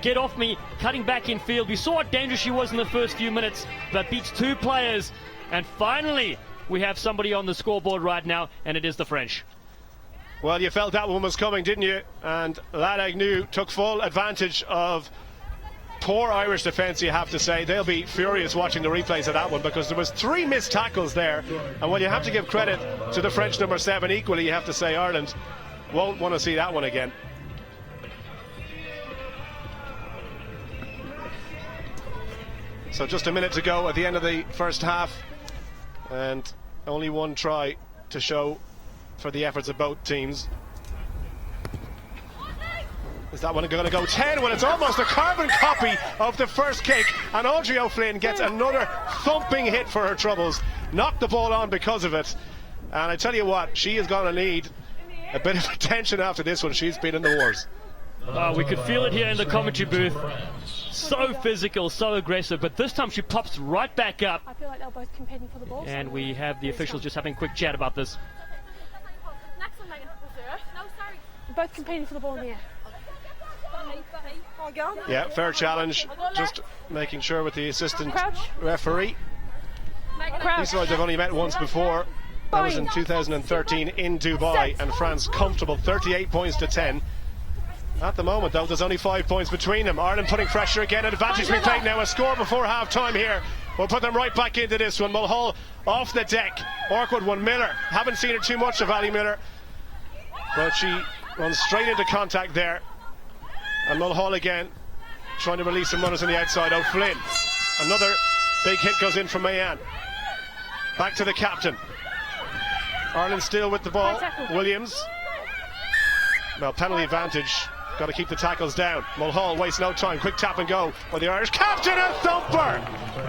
Get off me. Cutting back in field. We saw how dangerous she was in the first few minutes, but beats 2 players. And finally, we have somebody on the scoreboard right now, and it is the French. Well, you felt that one was coming, didn't you? And Ladagnew took full advantage of poor Irish defence, you have to say. They'll be furious watching the replays of that one, because there was 3 missed tackles there. And while you have to give credit to the French number 7, equally you have to say Ireland won't want to see that one again. So just a minute to go at the end of the first half, and only 1 try to show for the efforts of both teams. Is that one going to go 10? Well, it's almost a carbon copy of the first kick, and Audrey O'Flynn gets another thumping hit for her troubles. Knocked the ball on because of it, and I tell you what, she is going to need a bit of attention after this one. She's been in the wars. We could feel it here in the commentary booth. So physical, so aggressive, but this time she pops right back up. I feel like they're both competing for the ball. And we have the officials just having a quick chat about this. Both competing for the ball in the air. Yeah, fair challenge. Just making sure with the assistant referee. These guys have only met once before. That was in 2013 in Dubai, and France comfortable 38 points to 10. At the moment, though, there's only 5 points between them. Ireland putting pressure again. Advantage being played now. A score before half-time here. We'll put them right back into this one. Mulhall off the deck. Awkward one. Miller. Haven't seen her too much of Ali Miller, but she runs straight into contact there. And Mulhall again trying to release some runners on the outside. O'Flynn. Another big hit goes in from Mayan. Back to the captain. Ireland still with the ball. Williams. Well, penalty advantage. Got to keep the tackles down. Mulhall wastes no time. Quick tap and go by the Irish captain. A thumper!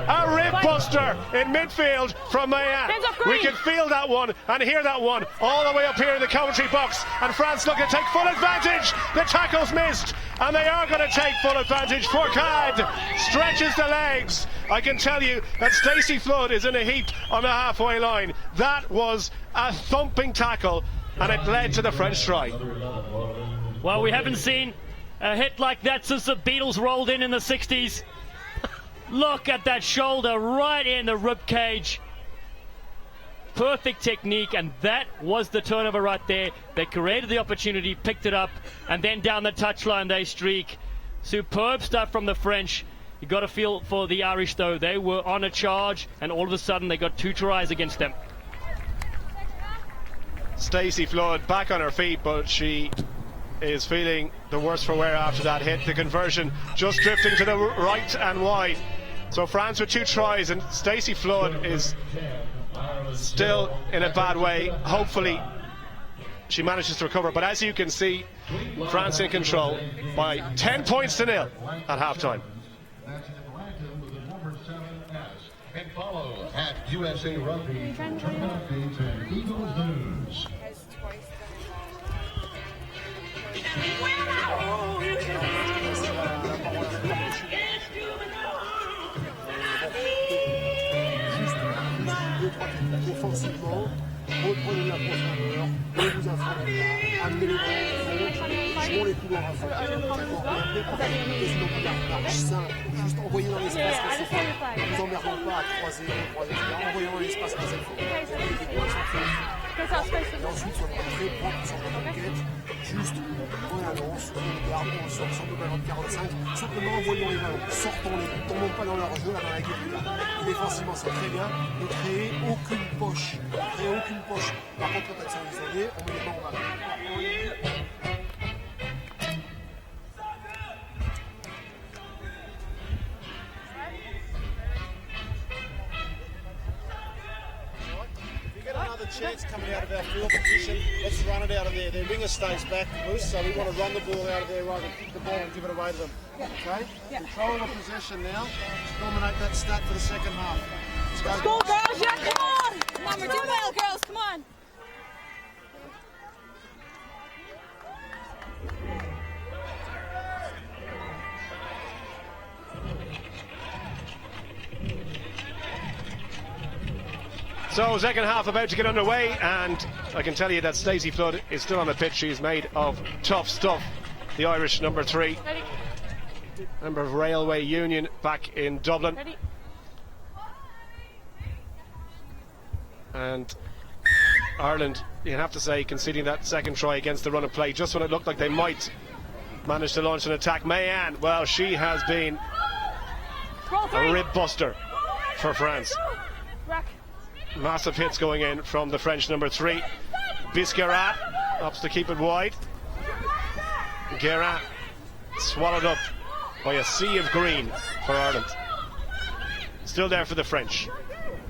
A rib buster in midfield from Mayan. We can feel that one and hear that one all the way up here in the commentary box. And France look to take full advantage. The tackle's missed, and they are going to take full advantage. Fourcade stretches the legs. I can tell you that Stacey Flood is in a heap on the halfway line. That was a thumping tackle, and it led to the French try. Well, we haven't seen a hit like that since the Beatles rolled in the 60s. Look at that shoulder right in the rib cage. Perfect technique, and that was the turnover right there. They created the opportunity, picked it up, and then down the touchline they streak. Superb stuff from the French. You got to feel for the Irish, though. They were on a charge, and all of a sudden they got 2 tries against them. Stacey Flood back on her feet, but she is feeling the worse for wear after that hit. The conversion just drifting to the right and wide. So France with 2 tries, and Stacey Flood is still in a bad way. Hopefully she manages to recover, but as you can see, France in control by 10 points to 0 at half-time. And follow at USA Rugby for updates and Eagles news. Offensivement, reprenez la profondeur, ne vous affolez pas, amenez les ballons, jouons les couloirs à fond. Sinon, la simple, juste envoyer dans l'espace quand c'est faux. Ne vous emmerdons pas à croiser, envoyons dans l'espace quand c'est faux. Et ensuite, soyons très propres sur notre enquête, juste on annonce, on garde, on sort sans de ballon de 45, simplement envoyons les ballons, sortons-les, ne tombons pas dans leur jeu, là dans la guérilla. Défensivement, c'est très bien, ne créez aucune poche. Par contre, quand elles sont isolées, on met les mains au ballon. Chance coming out of our field position. Let's run it out of there. Their winger stays back loose, so we want to run the ball out of there rather than kick the ball and give it away to them. Okay? Control the possession now. Dominate that stat for the second half. Let's go, girls! Yeah, come on! Come on, we're doing well, girls. Come on. So, second half about to get underway, and I can tell you that Stacey Flood is still on the pitch. She's made of tough stuff. The Irish number 3, member of Railway Union back in Dublin. And Ireland, you have to say, conceding that second try against the run of play, just when it looked like they might manage to launch an attack. Mayanne, well, she has been a rib buster for France. Massive hits going in from the French number 3. Biscarat opts to keep it wide. Guérin swallowed up by a sea of green for Ireland. Still there for the French.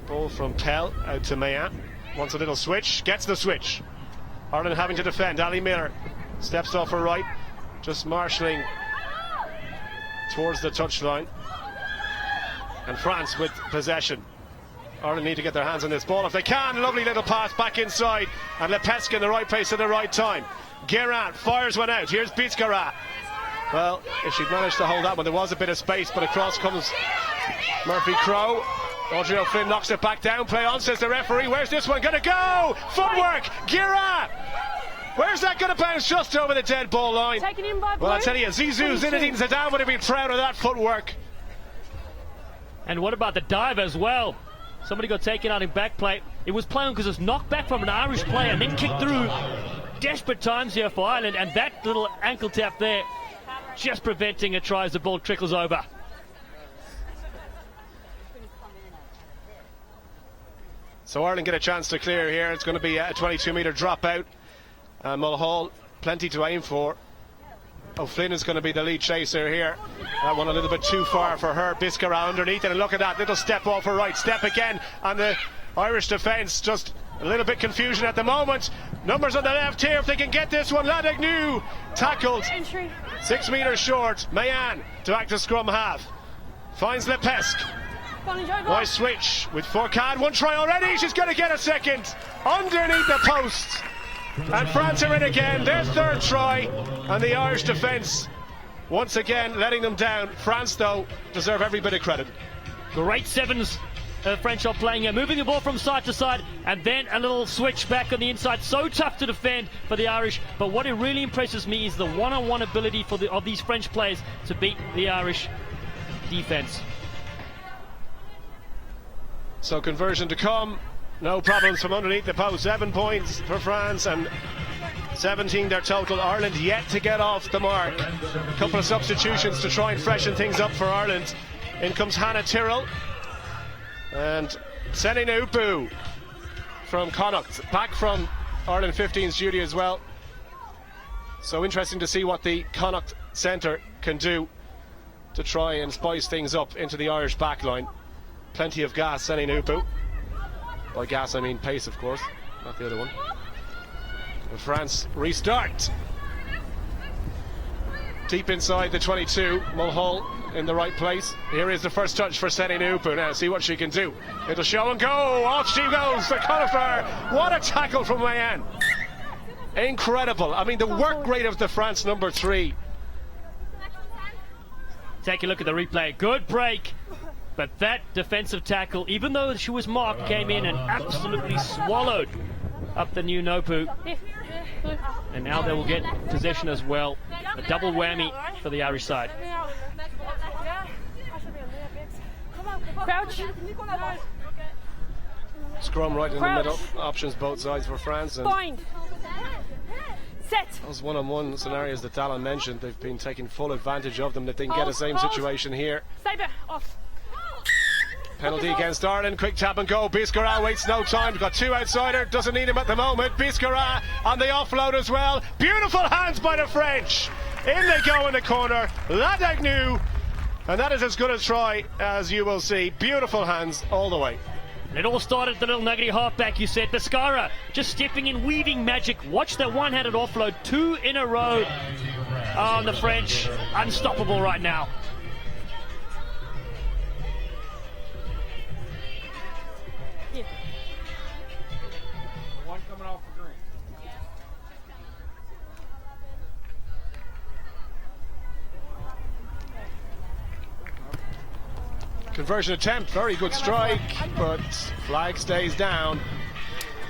Ball from Pell out to Mayanne. Wants a little switch, gets the switch. Ireland having to defend. Ali Miller steps off her right, just marshalling towards the touchline. And France with possession. Ireland need to get their hands on this ball if they can. Lovely little pass back inside, and Lepesque in the right place at the right time. Guérin fires one out. Here's Biscarat. Well, if she'd managed to hold that one, there was a bit of space, but across comes Murphy Crowe. Audrey O'Flynn knocks it back down. Play on, says the referee. Where's this one going to go? Footwork! Guérin! Where's that going to bounce? Just over the dead ball line. Well, I tell you, Zizou Zinedine Zidane would have been proud of that footwork. And what about the dive as well? Somebody got taken out in back play. It was playing because it's knocked back from an Irish player and then kicked through. Desperate times here for Ireland, and that little ankle tap there just preventing a try as the ball trickles over. So Ireland get a chance to clear here. It's going to be a 22-metre drop out. Mulhall, plenty to aim for. O'Flynn is going to be the lead chaser here. That one a little bit too far for her. Biscarat underneath it, and look at that little step off her right. Step again, and the Irish defence just a little bit confusion at the moment. Numbers on the left here if they can get this one. Ladagnew tackled 6 metres short. Mayanne to act as scrum half. Finds Lepesque. Nice switch with Fourcade. One try already. She's going to get a second underneath the post. And France are in again, their third try, and the Irish defence once again letting them down. France, though, deserve every bit of credit. Great sevens French are playing here, moving the ball from side to side, and then a little switch back on the inside. So tough to defend for the Irish, but what it really impresses me is the one-on-one ability of these French players to beat the Irish defence. So conversion to come. No problems from underneath the post. 7 points for France and 17 their total. Ireland yet to get off the mark. A couple of substitutions to try and freshen things up for Ireland. In comes Hannah Tyrrell and Senine Upu from Connacht, back from Ireland 15's duty as well. So interesting to see what the Connacht centre can do to try and spice things up into the Irish backline. Plenty of gas, Senine Upu. By gas I mean pace, of course, not the other one. And France restart. Deep inside the 22, Mulhall in the right place. Here is the first touch for Senine Upu. Now see what she can do. It'll show and go. Off she goes for Conifer. What a tackle from Mayanne. Incredible. I mean, the work rate of the France number 3. Take a look at the replay. Good break. But that defensive tackle, even though she was marked, came in and absolutely swallowed up the new Nopu. And now they will get possession as well. A double whammy for the Irish side. Crouch. Scrum right in the middle. Options both sides for France. And Bind. Set. those one-on-one scenarios that Dallin mentioned, they've been taking full advantage of them. That they can get the same situation here. Stay back. Off. Penalty against Ireland. Quick tap and go. Biscara waits no time. We've got two outsider. Doesn't need him at the moment. Biscara on the offload as well. Beautiful hands by the French. In they go in the corner. Ladagnu. And that is as good a try as you will see. Beautiful hands all the way. And it all started at the little nuggety halfback, you said. Biscara just stepping in, weaving magic. Watch that one-handed offload. 2 in a row on the French. Unstoppable right now. One coming off the green. Conversion attempt, very good strike, but flag stays down.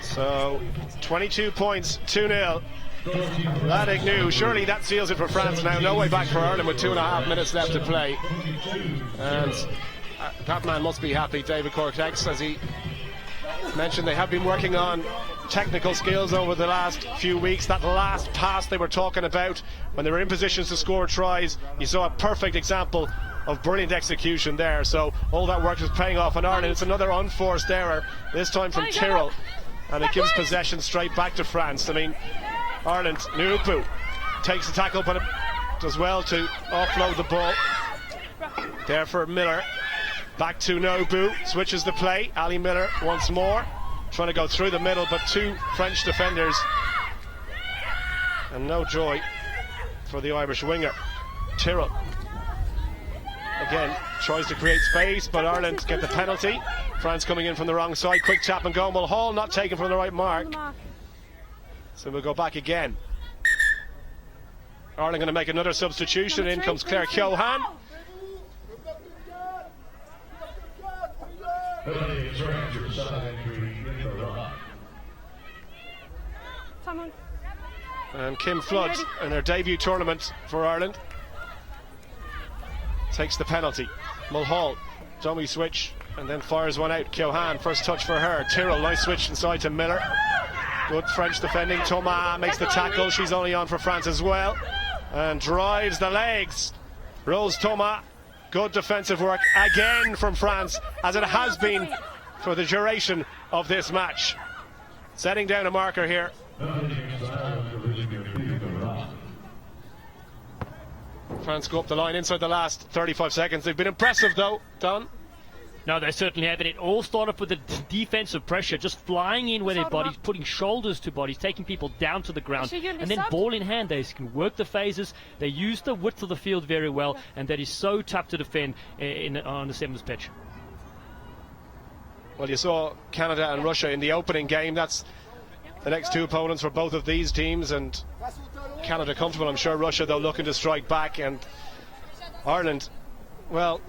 So 22 points, 2-0. Ladagnu, surely that seals it for France now. No way back for Ireland with 2.5 minutes left to play. And that man must be happy, David Cortex, as he mentioned they have been working on technical skills over the last few weeks. That last pass they were talking about when they were in positions to score tries, you saw a perfect example of brilliant execution there. So all that work is paying off on Ireland. It's another unforced error, this time from Tyrrell, and it gives possession straight back to France. I mean, Ireland, Nupu takes the tackle, but it does well to offload the ball there for Miller. Back to Nobu, switches the play. Ali Miller once more, trying to go through the middle, but 2 French defenders, and no joy for the Irish winger. Tyrrell again tries to create space, but Ireland get the penalty. France coming in from the wrong side. Quick tap and go. Mulhall not taken from the right mark, so we'll go back again. Ireland going to make another substitution. In comes Claire Keohan. And Kim Flood in her debut tournament for Ireland takes the penalty. Mulhall, dummy switch, and then fires one out. Keohan, first touch for her. Tyrrell, nice switch inside to Miller. Good French defending. Thomas makes the tackle. She's only on for France as well, and drives the legs. Rose Thomas. Good defensive work again from France, as it has been for the duration of this match. Setting down a marker here. France go up the line inside the last 35 seconds. They've been impressive though, Don. No, they certainly have. And it all started with the defensive pressure, just flying in with their bodies, putting shoulders to bodies, taking people down to the ground, and then ball in hand. They can work the phases. They use the width of the field very well, and that is so tough to defend on the 7th pitch. Well, you saw Canada and Russia in the opening game. That's the next 2 opponents for both of these teams, and Canada comfortable. I'm sure Russia, though, looking to strike back, and Ireland, well,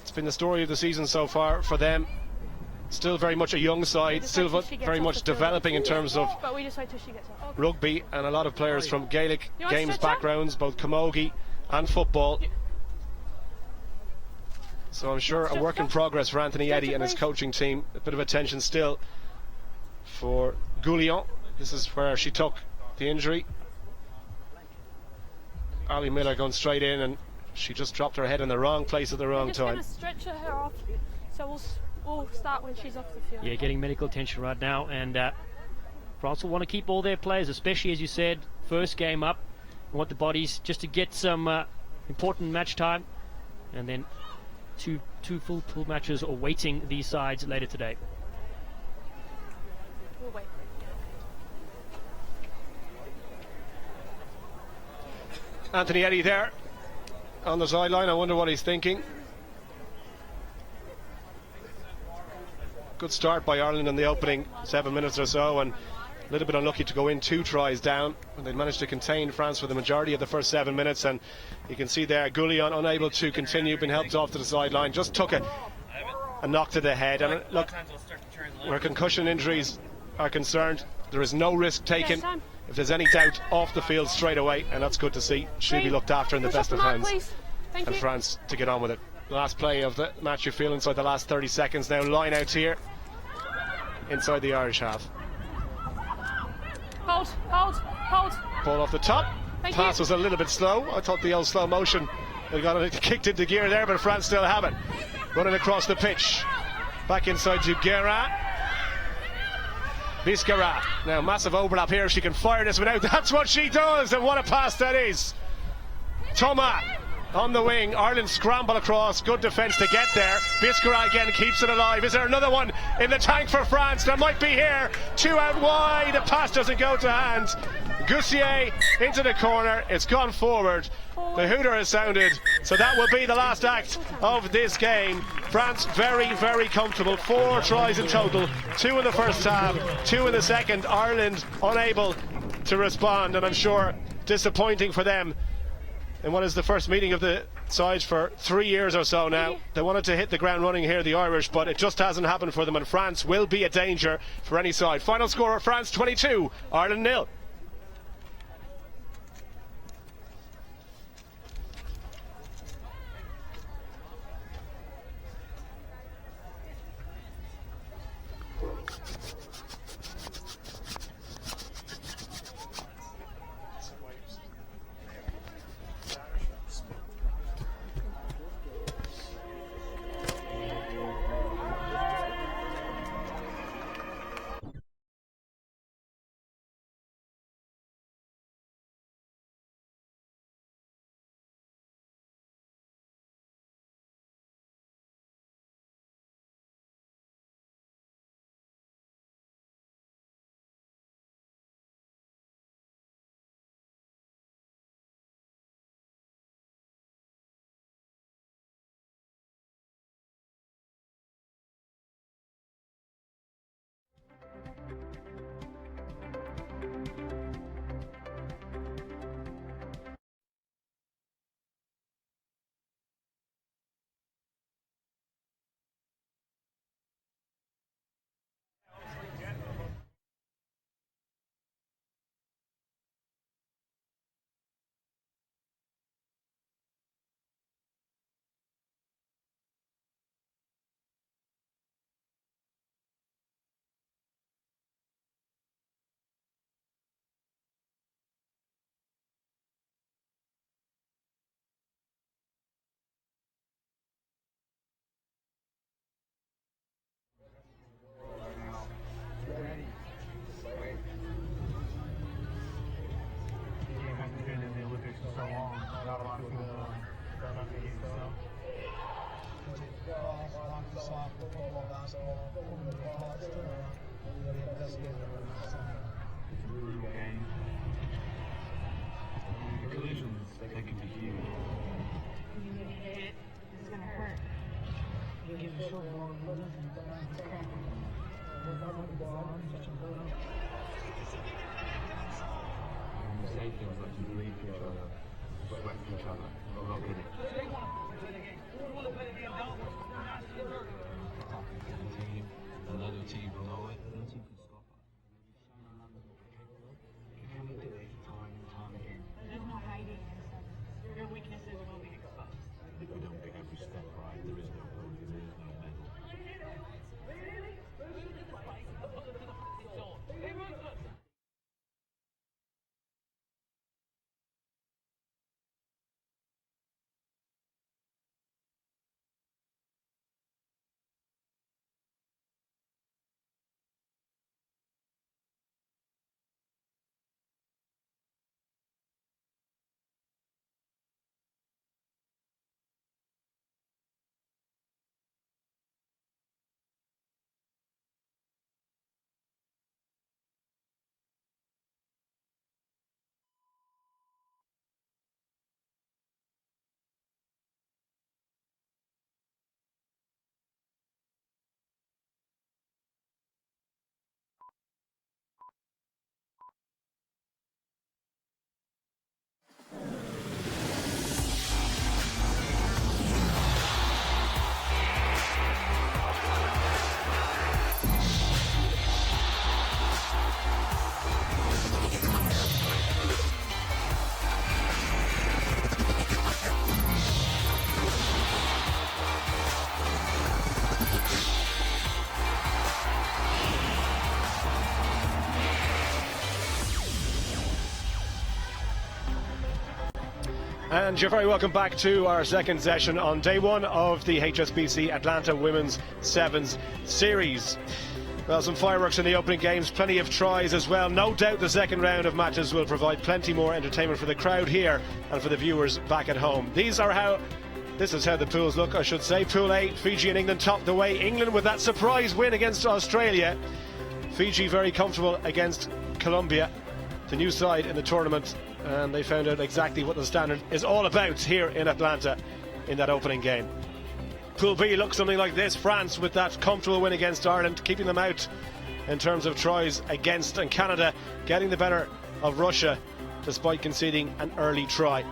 it's been the story of the season so far for them. Still very much a young side, still very much developing in terms of rugby, and a lot of players from Gaelic games backgrounds, both camogie and football. So I'm sure a work in progress for Anthony Eddy and his coaching team. A bit of attention still for Goulion. This is where she took the injury. Ali Miller going straight in, and she just dropped her head in the wrong place at the wrong time. Stretch her off, so we'll start when she's off the field. Yeah, getting medical attention right now, and France will want to keep all their players, especially as you said, first game up. Want the bodies just to get some important match time, and then two full pool matches awaiting these sides later today. We'll wait. Anthony Eddy there on the sideline. I wonder what he's thinking. Good start by Ireland in the opening 7 minutes or so, and a little bit unlucky to go in 2 tries down, and they managed to contain France for the majority of the first 7 minutes. And you can see there Goulion unable to continue, been helped off to the sideline, just took a knock to the head. And look, where concussion injuries are concerned, there is no risk taken if there's any doubt, off the field straight away, and that's good to see. She'll be looked after in the best of hands. And France to get on with it. Last play of the match, you feel, inside the last 30 seconds now. Line out here inside the Irish half. Hold. Ball off the top. Pass was a little bit slow. I thought the old slow motion had got it kicked into gear there, but France still have it. Running across the pitch. Back inside to Guerra. Biscara. Now massive overlap here. If she can fire this one out, that's what she does, and what a pass that is. Thomas on the wing. Ireland scramble across. Good defence to get there. Biscara again keeps it alive. Is there another one in the tank for France? There might be here. 2 out wide. The pass doesn't go to hand. Goussier into the corner. It's gone forward. The hooter has sounded. So that will be the last act of this game. France very, very comfortable. 4 tries in total. 2 in the first half, 2 in the second. Ireland unable to respond, and I'm sure disappointing for them in what is the first meeting of the sides for 3 years or so now. They wanted to hit the ground running here, the Irish, but it just hasn't happened for them, and France will be a danger for any side. Final score, France 22, Ireland 0. Collisions, they can be huge. You get hit, this is gonna hurt. You get the short ball, You say things like you believe each other, respect each other, look at it. Another team below it, no team can stop us. You can do it time and time again. There's no hiding inside. Your weaknesses will be exposed. If we don't get every step right, there is no podium, there is no And you're very welcome back to our second session on day one of the HSBC Atlanta Women's Sevens Series. Well, some fireworks in the opening games, plenty of tries as well. No doubt the second round of matches will provide plenty more entertainment for the crowd here and for the viewers back at home. This is how the pools look, I should say. Pool A, Fiji and England top the way. England with that surprise win against Australia. Fiji very comfortable against Colombia, the new side in the tournament, and they found out exactly what the standard is all about here in Atlanta in that opening game. Pool B looks something like this. France with that comfortable win against Ireland, keeping them out in terms of tries against, and Canada getting the better of Russia despite conceding an early try.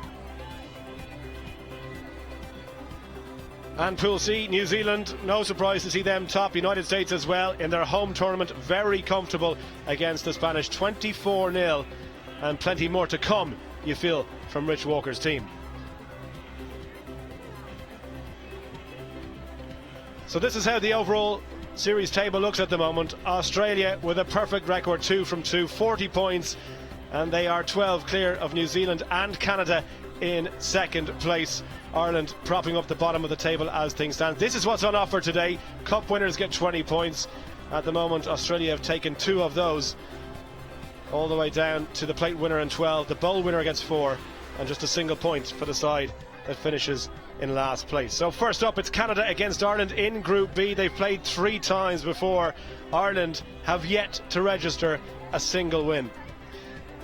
And Pool C, New Zealand, no surprise to see them top. United States as well in their home tournament, very comfortable against the Spanish, 24-0, and plenty more to come, you feel, from Rich Walker's team. So this is how the overall series table looks at the moment. Australia with a perfect record, 2 from 2, 40 points, and they are 12 clear of New Zealand and Canada in second place. Ireland propping up the bottom of the table as things stand. This is what's on offer today. Cup winners get 20 points. At the moment, Australia have taken 2 of those, all the way down to the plate winner and 12. The bowl winner gets 4, and just a single point for the side that finishes in last place. So first up, it's Canada against Ireland in Group B. They've played 3 times before. Ireland have yet to register a single win.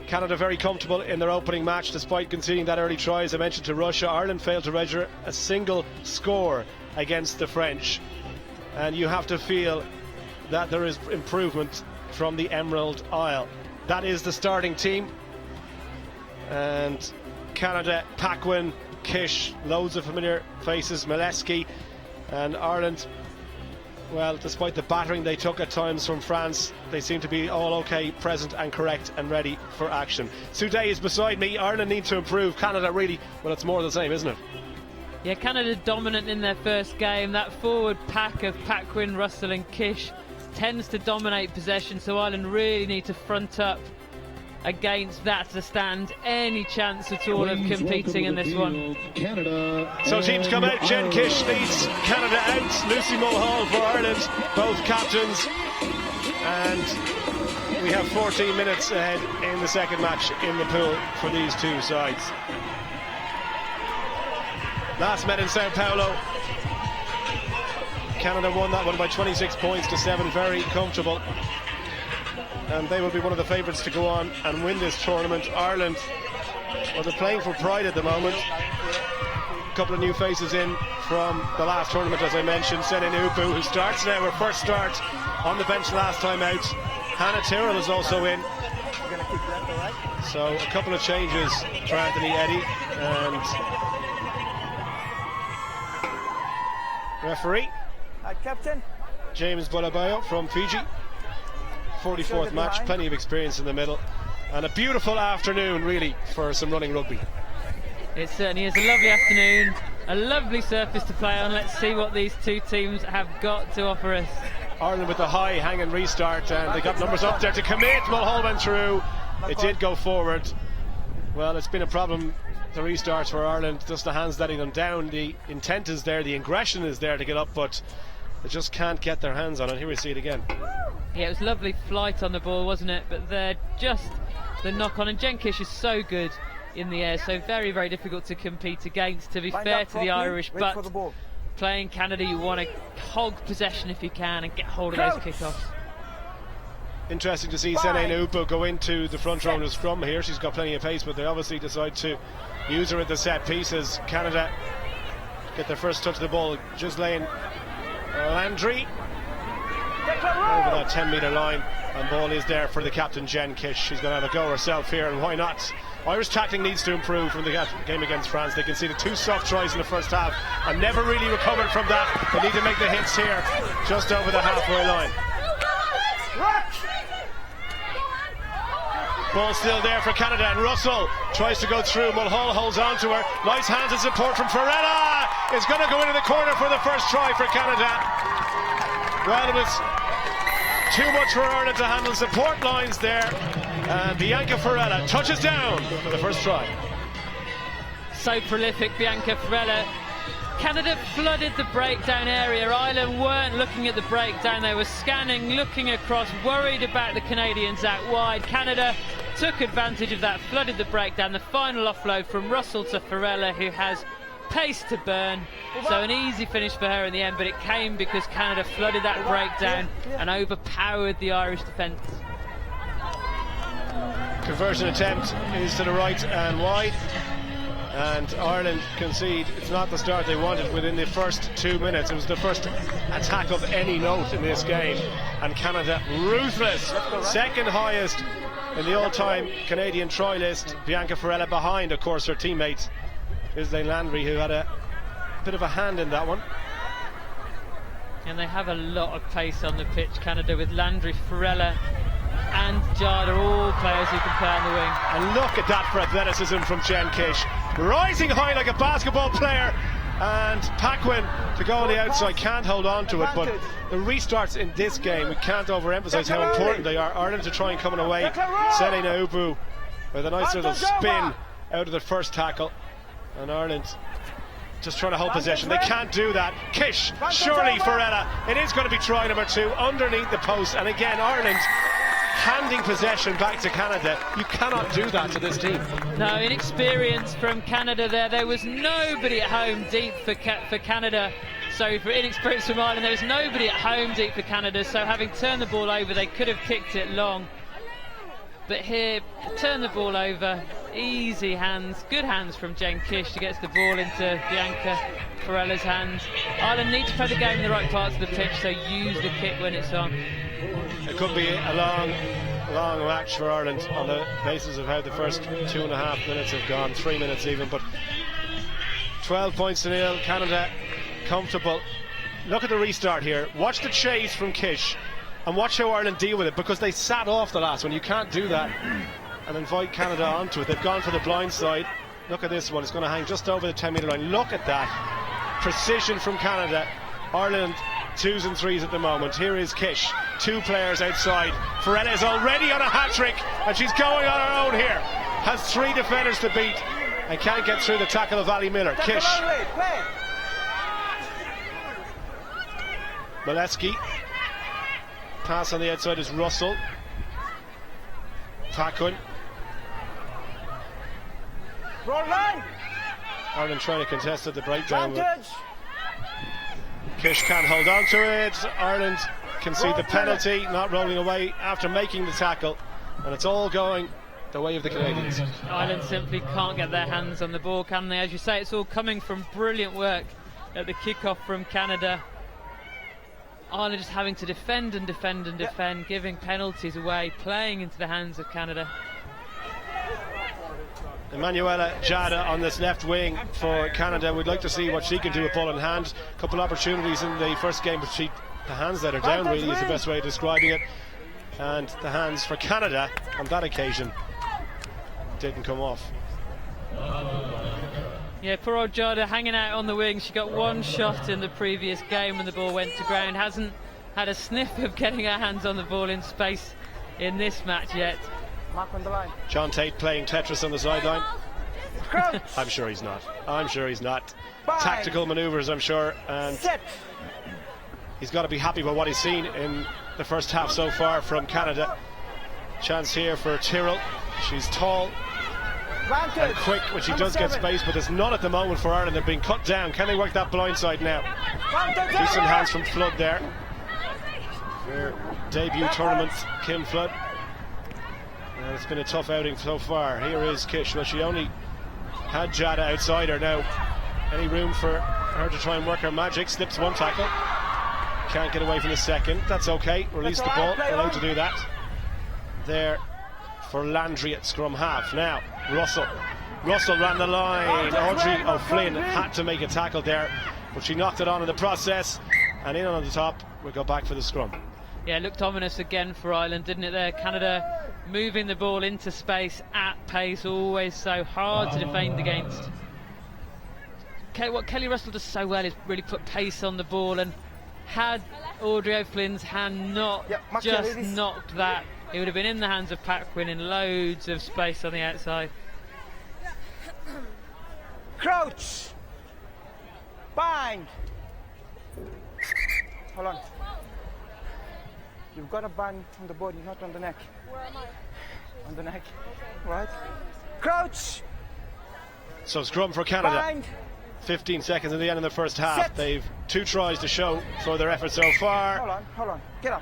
Canada very comfortable in their opening match despite conceding that early try, as I mentioned, to Russia. Ireland failed to register a single score against the French, and you have to feel that there is improvement from the Emerald Isle. That is the starting team, and Canada, Paquin, Kish, loads of familiar faces, Mileski, and Ireland, well, despite the battering they took at times from France, they seem to be all okay, present and correct and ready for action. Soudet is beside me. Ireland need to improve. Canada really, well, it's more of the same, isn't it? Yeah, Canada dominant in their first game. That forward pack of Paquin, Russell and Kish tends to dominate possession, so Ireland really need to front up against that to stand any chance at all of competing in this one. Canada. So teams come out. Jen Kish leads Canada out. Lucy Mulhall for Ireland, both captains. And we have 14 minutes ahead in the second match in the pool for these two sides. Last met in Sao Paulo. Canada won that one by 26 points to 7, very comfortable. And they will be one of the favourites to go on and win this tournament. Ireland, well, they're playing for pride at the moment. A couple of new faces in from the last tournament, as I mentioned. Senen Upu, who starts now, her first start on the bench last time out. Hannah Tyrrell is also in. So a couple of changes for Anthony Eddy. And referee, Captain James Bolabayo from Fiji. 44th match, plenty of experience in the middle, and a beautiful afternoon really for some running rugby. It certainly is a lovely afternoon, a lovely surface to play on. Let's see what these two teams have got to offer us. Ireland with the high hang and restart, and they got numbers up there to commit. Mulhall went through, it did go forward. Well, it's been a problem, the restarts for Ireland, just the hands letting them down. The intent is there, the aggression is there to get up, but they just can't get their hands on it. Here we see it again. Yeah, it was lovely flight on the ball, wasn't it? But they're just the knock-on, and Jen Kish is so good in the air, so very, very difficult to compete against, to be fair to the Irish. But playing Canada, you want to hog possession if you can and get hold of those kickoffs. Interesting to see Senen Upu go into the front row of the scrum here. She's got plenty of pace, but they obviously decide to use her at the set pieces. Canada get their first touch of the ball. Ghislaine Landry over that 10-metre line, and ball is there for the captain Jen Kish. She's going to have a go herself here, and why not? Irish tackling needs to improve from the game against France. They conceded 2 soft tries in the first half and never really recovered from that. They need to make the hits here just over the halfway line. Ball still there for Canada, and Russell tries to go through. Mulhall holds on to her. Nice hands and support from Ferrella. Is going to go into the corner for the first try for Canada. Well, it was too much for Ireland to handle. Support lines there, and Bianca Ferrella touches down for the first try. so prolific, Bianca Farella. Canada flooded the breakdown area. Ireland weren't looking at the breakdown, they were scanning, looking across, worried about the Canadians out wide. Canada took advantage of that, flooded the breakdown. The final offload from Russell to Farella, who has pace to burn. So an easy finish for her in the end, but it came because Canada flooded that breakdown and overpowered the Irish defence. Conversion attempt is to the right and wide, and Ireland concede. It's not the start they wanted within the first 2 minutes. It was the first attack of any note in this game, and Canada ruthless, second highest in the all-time Canadian try list. Bianca Farella behind, of course, her teammate Ghislaine Landry, who had a bit of a hand in that one. And they have a lot of pace on the pitch, Canada, with Landry, Farella and Jada, all players who can play on the wing. And look at that for athleticism from Jen Kish, rising high like a basketball player, and Paquin to go on the outside, can't hold on to it. But the restarts in this game, we can't overemphasize how important they are. Ireland to try and come away. Selena Ubu with a nice little spin out of the first tackle, and Ireland just trying to hold possession. They can't do that. Kish, surely Farella. It is going to be try number 2 underneath the post, and again Ireland handing possession back to Canada. You cannot do that to this team. No, inexperience from Canada there. There was nobody at home deep for Canada. So for inexperience from Ireland, there was nobody at home deep for Canada. So having turned the ball over, they could have kicked it long. But here, turn the ball over, easy hands, good hands from Jen Kish to get the ball into Bianca Farella's hands. Ireland need to play the game in the right parts of the pitch, so use the kick when it's on. It could be a long match for Ireland on the basis of how the first 2.5 minutes have gone, 3 minutes even, but 12 points to nil, Canada comfortable. Look at the restart here, watch the chase from Kish, and watch how Ireland deal with it, because they sat off the last one. You can't do that and invite Canada onto it. They've gone for the blind side. Look at this one, it's going to hang just over the 10 metre line. Look at that precision from Canada. Ireland 2s and 3s at the moment. Here is Kish, 2 players outside. Farella is already on a hat-trick, and she's going on her own here. Has 3 defenders to beat and can't get through the tackle of Ali Miller. Kish, Molesky, pass on the outside is Russell. Paquin. Ireland trying to contest at the breakdown. Kish can't hold on to it. Ireland concede the penalty, not rolling away after making the tackle, and it's all going the way of the Canadians. Ireland simply can't get their hands on the ball, can they? As you say, it's all coming from brilliant work at the kick-off from Canada. Ireland just having to defend and defend and defend, giving penalties away, playing into the hands of Canada. Emanuela Jada on this left wing for Canada. We'd like to see what she can do with ball in hand. A couple opportunities in the first game, but the hands let her down, really, is the best way of describing it. And the hands for Canada on that occasion didn't come off. Yeah, poor old Jada hanging out on the wing. She got 1 shot in the previous game when the ball went to ground. Hasn't had a sniff of getting her hands on the ball in space in this match yet. John Tate playing Tetris on the sideline. I'm sure he's not. Tactical manoeuvres, I'm sure, and he's got to be happy with what he's seen in the first half so far from Canada. Chance here for Tyrrell. She's tall and quick when she does get space, but there's none at the moment for Ireland. They're being cut down. Can they work that blind side now? Decent hands from Flood there. Their debut tournament, Kim Flood. And it's been a tough outing so far. Here is Kish. Well, she only had Jada outside her now. Any room for her to try and work her magic? Slips 1 tackle. Can't get away from the second. That's okay. Release the ball. Allowed to do that. There for Landry at scrum half. Now, Russell ran the line. Audrey O'Flynn had to make a tackle there, but she knocked it on in the process. And in on the top, we'll go back for the scrum. Yeah, it looked ominous again for Ireland, didn't it there? Canada moving the ball into space at pace, always so hard to defend against. What Kelly Russell does so well is really put pace on the ball, and had Audrey O'Flynn's hand not just knocked that, it would have been in the hands of Paquin in loads of space on the outside. Crouch. Bind. Hold on. You've got a band on the body, not on the neck. Where am I? On the neck. Right. Crouch. So scrum for Canada. Bind. 15 seconds in the end of the first half. Set. They've 2 tries to show for their effort so far. Hold on. Get up.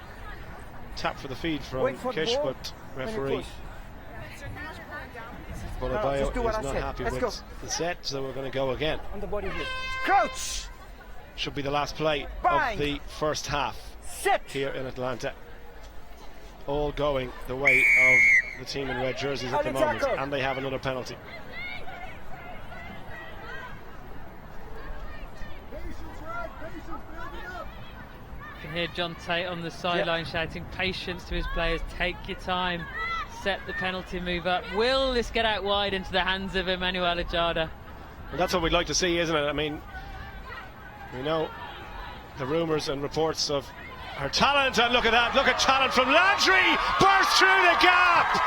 Tap for the feed from Wait for the Kish, ball. but When you referee push. Bolabayo just do what is I not said. happy Let's with go. the set, so we're going to go again. On the body here. Crouch. Should be the last play Bind. of the first half Set. here in Atlanta. All going the way of the team in red jerseys at the moment, and they have another penalty. You can hear John Tate on the sideline shouting patience to his players. Take your time. Set the penalty move up. Will this get out wide into the hands of Emmanuel Ejada? And that's what we'd like to see, isn't it? I mean, we know the rumours and reports of her talent, and look at that, look at talent from Landry, burst through the gap.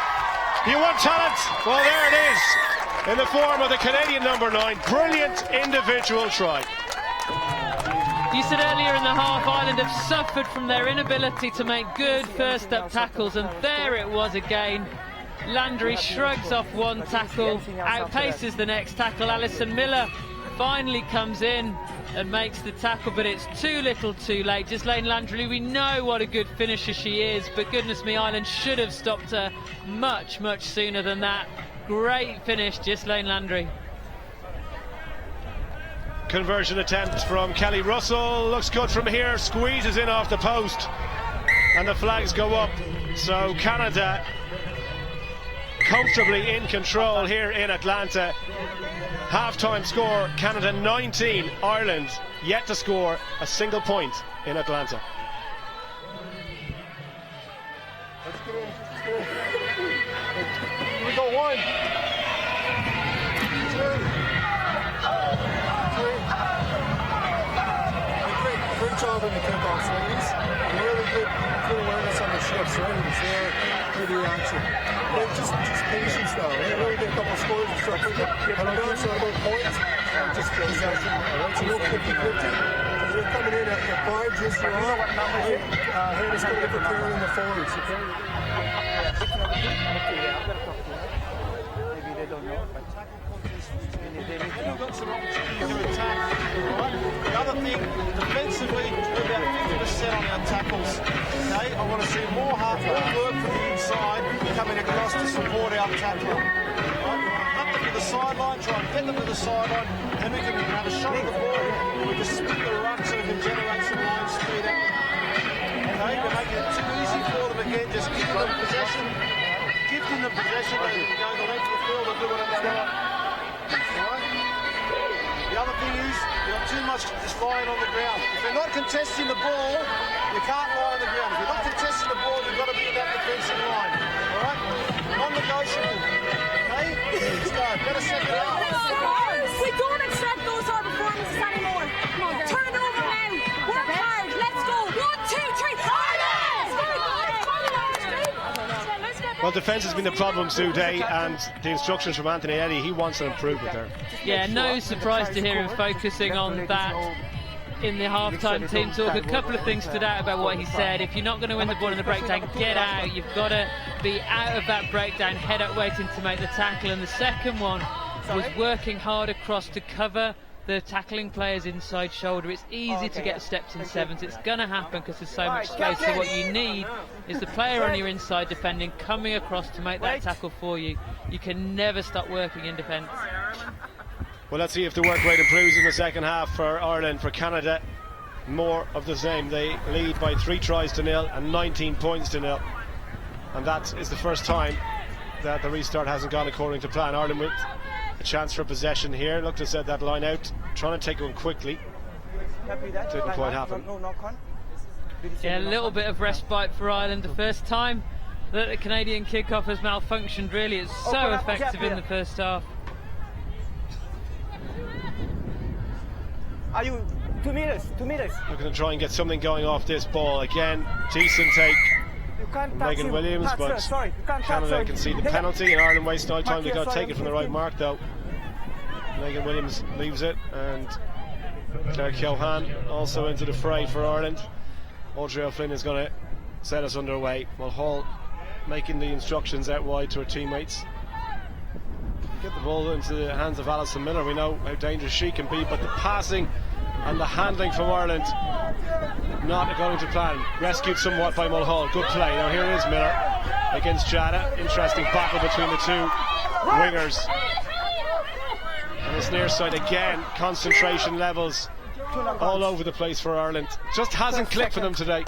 You want talent? Well, there it is, in the form of the Canadian number 9. Brilliant individual try. You said earlier in the half, Ireland have suffered from their inability to make good first up tackles, and there it was again. Landry shrugs off one tackle, outpaces the next tackle. Alison Miller finally comes in and makes the tackle, but it's too little too late. Ghislaine Landry, we know what a good finisher she is, but goodness me, Ireland should have stopped her much sooner than that. Great finish, Ghislaine Landry. Conversion attempt from Kelly Russell, looks good from here, squeezes in off the post, and the flags go up. So Canada comfortably in control here in Atlanta. Half-time score, Canada 19, Ireland yet to score a single point in Atlanta. Here we go, 1, 2, 3. Great job in the kickoff swings. Really good awareness on the shifts, right? It was there for the action. But just patience though. We really get a couple of scores and start putting it so about points. Just possession. It's a little 50-50. They're coming in at 5 just for Hannah's going to be preparing the forwards, okay? Maybe they don't know, but they need to know. Got some opportunity to attack, right? The other thing, defensively, we're about 50% on our tackles. Okay, I want to see more work from the inside coming across to support our tackling. Right? We want to hunt them to the sideline, try and get them to the sideline, then we can have a shot at the ball. We just split the run so we can generate some line speed out. Okay, we're making it too easy for them again. Just give them possession. Give them the possession. They can go the length of the field and do whatever they want. Right? The other thing is, you've got too much just lying on the ground. If they're not contesting the ball, you can't lie on the ground. If you're not contesting the ball, you've got to be in that defensive line. All right? Non-negotiable. Okay? Let's go. Better second half. We don't accept those sort of performances anymore. Turn it over now. Work hard. Let's go. 1, 2, 3. Well, defence has been the problem today, and the instructions from Anthony Eddy, he wants an improvement there. Yeah, no surprise to hear him focusing on that in the half-time team talk. A couple of things stood out about what he said. If you're not going to win the ball in the breakdown, get out. You've got to be out of that breakdown, head up waiting to make the tackle. And the second one was working hard across to cover the tackling player's inside shoulder. It's easy to get steps in sevens. It's going to happen because there's so much space. So what you need is the player on your inside defending coming across to make that tackle for you. You can never stop working in defence. Well, let's see if the work rate improves in the second half for Ireland. For Canada, more of the same. They lead by 3 tries to 0 and 19 points to 0. And that is the first time that the restart hasn't gone according to plan. Ireland with a chance for possession here. Looked to set that line out, trying to take one quickly. Didn't quite happen. Yeah, a little bit of respite for Ireland. The first time that the Canadian kickoff has malfunctioned, really. It's so effective in the first half. Are you 2 meters? 2 meters. Looking to try and get something going off this ball. Again, decent take from Megan Williams, but Canada can see the penalty, and Ireland wastes no time. They've got to take it from the right mark, though. Megan Williams leaves it, and Claire Keohane also into the fray for Ireland. Audrey O'Flynn is going to set us underway. Mulhall making the instructions out wide to her teammates. Get the ball into the hands of Alison Miller. We know how dangerous she can be, but the passing and the handling from Ireland not going to plan. Rescued somewhat by Mulhall. Good play. Now here is Miller against Jada. Interesting battle between the two wingers. And this near side again, concentration levels all over the place for Ireland. Just hasn't clicked for them today.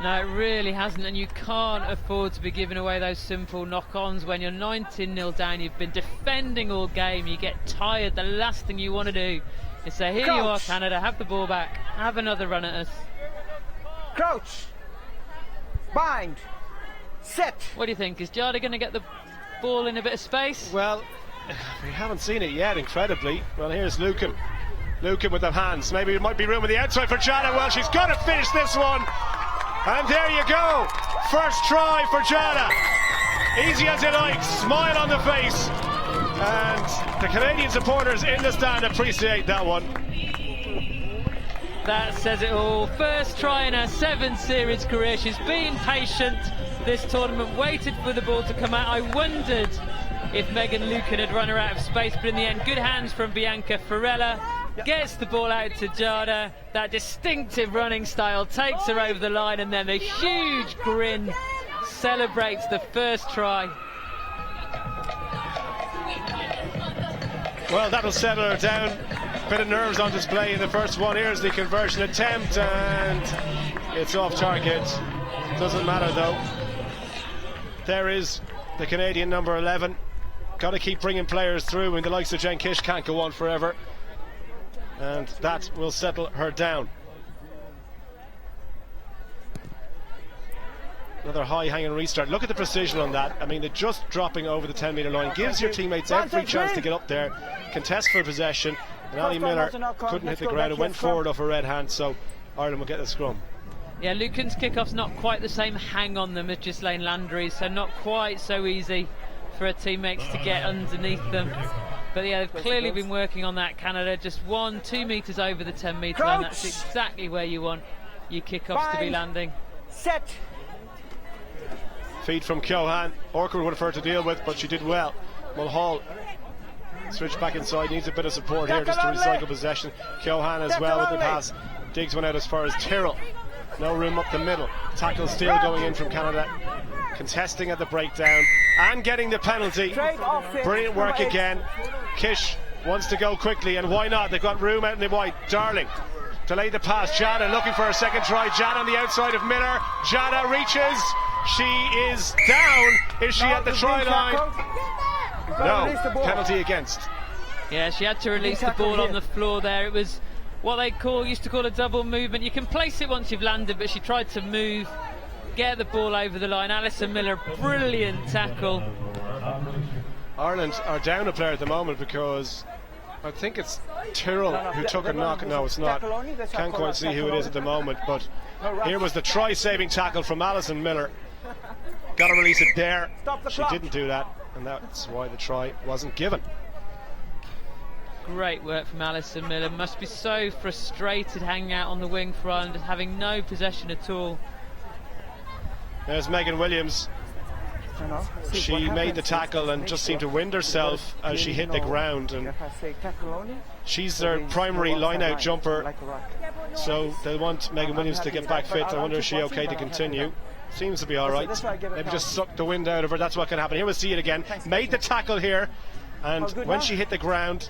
No, it really hasn't, and you can't afford to be giving away those simple knock-ons when you're 19-0 down. You've been defending all game, you get tired. The last thing you want to do is say, here you are, Canada, have the ball back, have another run at us. Crouch, bind, set. What do you think? Is Jada going to get the ball in a bit of space? Well, we haven't seen it yet, incredibly. Well, here's Lucan. Lucan with the hands. Maybe it might be room on the outside for Jada. Well, she's got to finish this one. And there you go. First try for Jada. Easy as you like. Smile on the face. And the Canadian supporters in the stand appreciate that one. That says it all. First try in her 7-series career. She's been patient this tournament, waited for the ball to come out. I wondered if Megan Lucan had run her out of space, but in the end, good hands from Bianca Ferrella. Gets the ball out to Jada. That distinctive running style takes her over the line, and then a huge grin celebrates the first try. Well, that'll settle her down. Bit of nerves on display in the first one. Here's the conversion attempt, and it's off target. Doesn't matter though. There is the Canadian number 11. Got to keep bringing players through, and the likes of Jen Kish can't go on forever. And that will settle her down. Another high hanging restart. Look at the precision on that. I mean, they're just dropping over the 10-metre line. Gives your teammates every chance to get up there. Contest for possession. And Ali Miller couldn't hit the ground. It went forward off a red hand, so Ireland will get the scrum. Yeah, Lucan's kickoff's not quite the same hang on them as Ghislaine Landry's, so not quite so easy for her teammates to get underneath them. But yeah, they've clearly been working on that, Canada. Just 1-2 metres over the 10-metre line. That's exactly where you want your kickoffs to be landing. Set. Feed from Keohane. Orkwood would have her to deal with, but she did well. Mulhall switch back inside, needs a bit of support here just to recycle possession. Keohane as well with the pass. Diggs went out as far as Tyrrell. No room up the middle. Tackle still going in from Canada. Contesting at the breakdown and getting the penalty. Brilliant work again. Kish wants to go quickly, and why not? They've got room out in the white. Darling delayed the pass. Jada looking for a second try. Jada on the outside of Miller. Jada reaches. She is down. Is she at the try line? No. Penalty against. Yeah, she had to release the ball on the floor there. It was what they used to call a double movement. You can place it once you've landed, but she tried to move, get the ball over the line. Alison Miller, brilliant tackle. Ireland are down a player at the moment because I think it's Tyrrell who took a knock. No, it's not. Can't quite see who it is at the moment, but here was the try-saving tackle from Alison Miller. Got to release it there. She didn't do that, and that's why the try wasn't given. Great work from Alison Miller. Must be so frustrated hanging out on the wing for Ireland, having no possession at all. There's Megan Williams. She made the tackle and just seemed to wind herself as she hit the ground, and she's their primary line-out jumper, so they want Megan Williams to get back fit. I wonder, is she okay to continue? Seems to be alright. Maybe just suck the wind out of her. That's what can happen. Here we'll see it again. Made the tackle here, and when she hit the ground,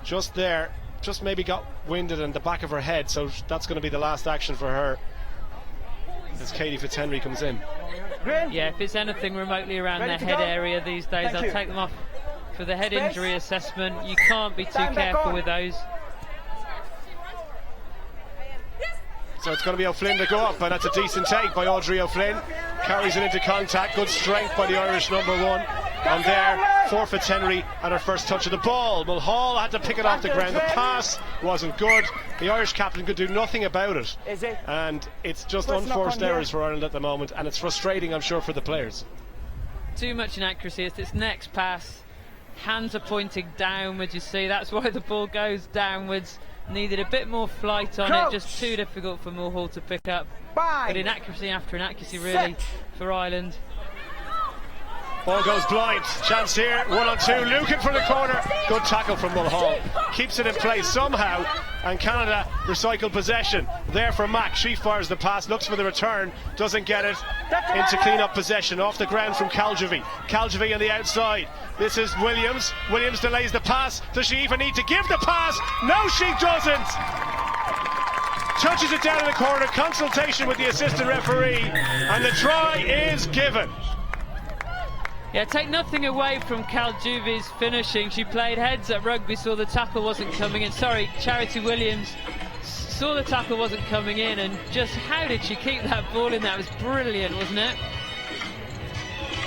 just there, just maybe got winded in the back of her head, so that's going to be the last action for her as Katie Fitzhenry comes in. Yeah, if it's anything remotely around their head area these days, I'll take them off for the head injury assessment. You can't be too careful with those. So it's going to be O'Flynn to go up, and that's a decent take by Audrey O'Flynn. Carries it into contact. Good strength by the Irish number 1. And there, for Fitzhenry at her first touch of the ball. Mulhall had to pick it off the ground. The pass wasn't good. The Irish captain could do nothing about it. And it's just unforced errors for Ireland at the moment, and it's frustrating, I'm sure, for the players. Too much inaccuracy. It's this next pass Hands are pointing downwards, you see. That's why the ball goes downwards. Needed a bit more flight on it, just too difficult for Mulhall to pick up. But inaccuracy after inaccuracy, really, for Ireland. Ball goes blind. Chance here, 1-on-2. Lucan for the corner. Good tackle from Mulhall. Keeps it in place somehow. And Canada recycle possession. There for Mack. She fires the pass, looks for the return. Doesn't get it. Into clean up possession. Off the ground from Caljavy. Caljavy on the outside. This is Williams. Williams delays the pass. Does she even need to give the pass? No, she doesn't. Touches it down in the corner. Consultation with the assistant referee. And the try is given. Yeah, take nothing away from Caljuvi's finishing. She played heads at rugby, saw the tackle wasn't coming in. Sorry, Charity Williams saw the tackle wasn't coming in, and just how did she keep that ball in? That was brilliant, wasn't it?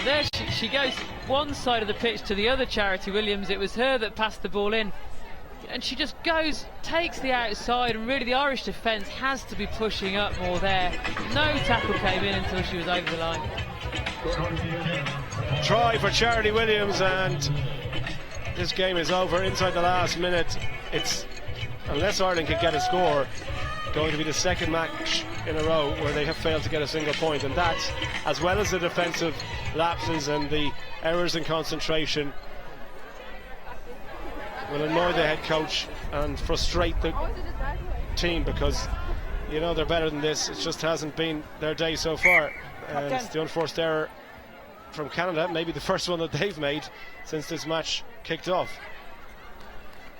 There she goes one side of the pitch to the other, Charity Williams. It was her that passed the ball in. And she just goes, takes the outside, and really the Irish defence has to be pushing up more there. No tackle came in until she was over the line. Try for Charity Williams, and this game is over inside the last minute. It's, unless Ireland can get a score, going to be the second match in a row where they have failed to get a single point, and that, as well as the defensive lapses and the errors in concentration, will annoy the head coach and frustrate the team, because you know they're better than this. It just hasn't been their day so far, and it's the unforced error from Canada, maybe the first one that they've made since this match kicked off.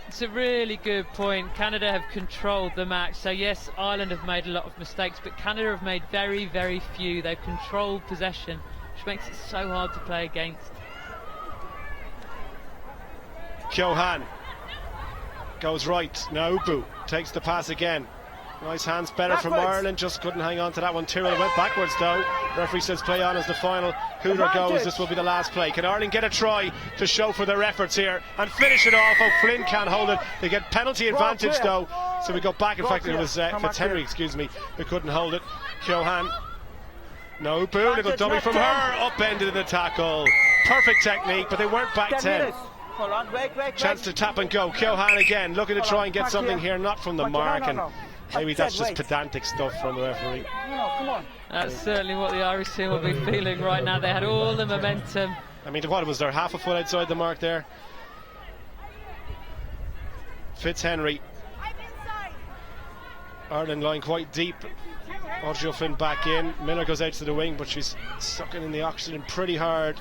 It's a really good point. Canada have controlled the match. So yes, Ireland have made a lot of mistakes, but Canada have made very, very few. They've controlled possession, which makes it so hard to play against. Keohane goes right. Naupu takes the pass again. Nice hands, better from Ireland, just couldn't hang on to that one. Tyrrell went backwards though. Referee says play on as the final hooter goes. This will be the last play. Can Ireland get a try to show for their efforts here and finish it off? O'Flynn can't hold it. They get penalty advantage though, so we go back. In fact, it was Fitzhenry, excuse me, who couldn't hold it. Keohane. Naupu, little dummy from her, upended in the tackle. Perfect technique, but they weren't back 10. Chance to tap and go. Keohane again, looking to try and get something here, not from the mark, and maybe that's just pedantic stuff from the referee. That's certainly what the Irish team will be feeling right now. They had all the momentum. I mean, what was there, half a foot outside the mark there? Fitzhenry. Ireland lying quite deep. Audrey O'Flynn back in. Miller goes out to the wing, but she's sucking in the oxygen pretty hard.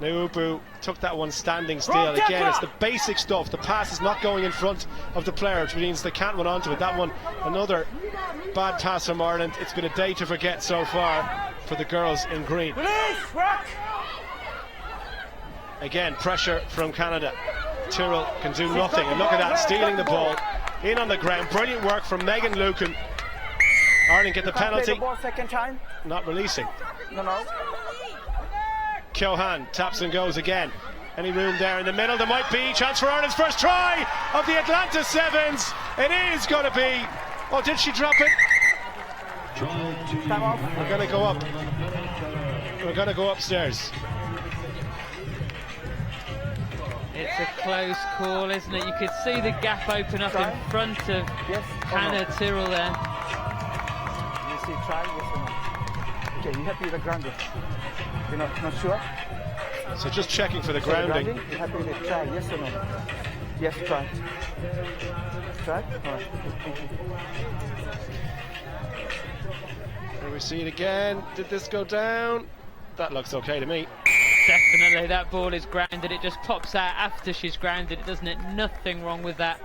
Naupu took that one standing still. Again, it's the basic stuff. The pass is not going in front of the player, which means they can't run onto it. That one, another bad pass from Ireland. It's been a day to forget so far for the girls in green. Again, pressure from Canada. Tyrrell can do nothing, and look at that, stealing the ball in on the ground. Brilliant work from Megan Lucan. Ireland get the penalty. Not releasing. Keohane taps and goes again. Any room there in the middle? There might be. Chance for Ireland's first try of the Atlanta Sevens. It is going to be. Oh, did she drop it? We're going to go up. We're going to go upstairs. It's a close call, isn't it? You could see the gap open up in front of Hannah Tyrrell there. You see, try, yes or no? Okay, you happy with the grounding? You're not sure? So just checking for the grounding. You happy with the try, yes or no? Yes, try. Try? Alright. Here we see it again. Did this go down? That looks okay to me. Definitely, that ball is grounded. It just pops out after she's grounded, doesn't it? Nothing wrong with that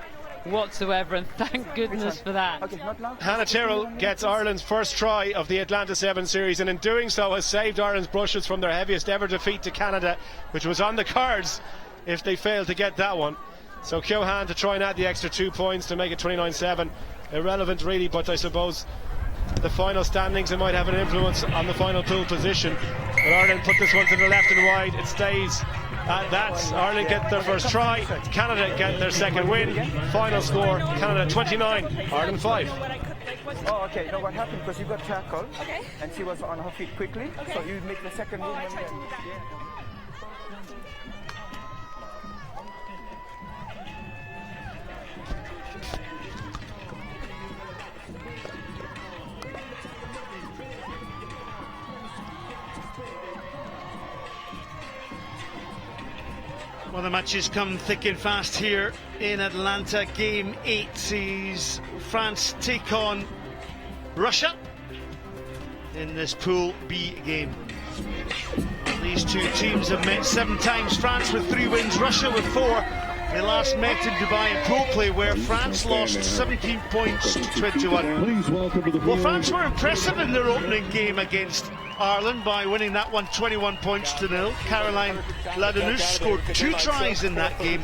whatsoever, and thank goodness for that. Hannah Tyrrell gets Ireland's first try of the Atlanta 7 series, and in doing so has saved Ireland's brushes from their heaviest ever defeat to Canada, which was on the cards if they failed to get that one. So Keohane to try and add the extra 2 points to make it 29-7. Irrelevant really, but I suppose the final standings, it might have an influence on the final pool position. But Ireland put this one to the left and wide. It stays at that. Ireland get their first try. Canada get their second win. Final score, Canada 29, Ireland 5. Oh, okay. You know what happened? Because you got tackled, and she was on her feet quickly, so you make the second move. Well, the matches come thick and fast here in Atlanta. Game 8 sees France take on Russia in this Pool B game. These two teams have met 7 times. France with 3 wins, Russia with 4. They last met in Dubai in pool play, where France lost 17 points to 21. Well, France were impressive in their opening game against Ireland by winning that one 21 points to 0. Caroline Ladanouche scored 2 tries in that game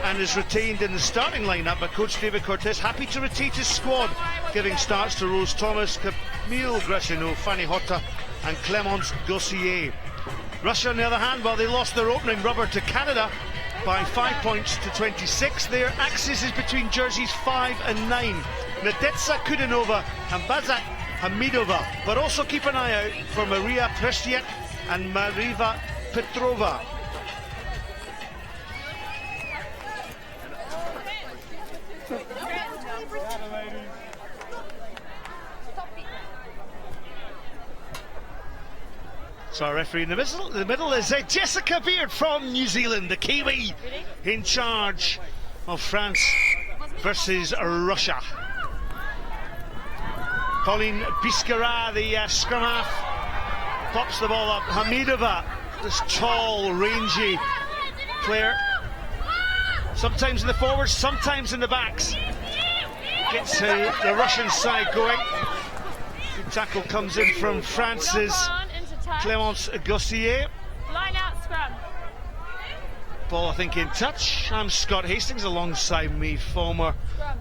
and is retained in the starting lineup by coach David Cortez, happy to rotate his squad, giving starts to Rose Thomas, Camille Gracineau, Fanny Horta and Clémence Gossier. Russia, on the other hand, well, they lost their opening rubber to Canada by 5 points to 26. Their axis is between jerseys 5 and 9. Nadetsa Kudenova and Bazak Hamidova, but also keep an eye out for Maria Prestiak and Mariva Petrova. So our referee in the middle is Jessica Beard from New Zealand, the Kiwi, in charge of France versus Russia. Pauline Biscara, the scrum half, pops the ball up. Hamidova, this tall, rangy player, sometimes in the forwards, sometimes in the backs, gets the Russian side going. Good tackle comes in from France's Clémence Gossier. Line out scrum. Ball, I think, in touch. I'm Scott Hastings, alongside me, former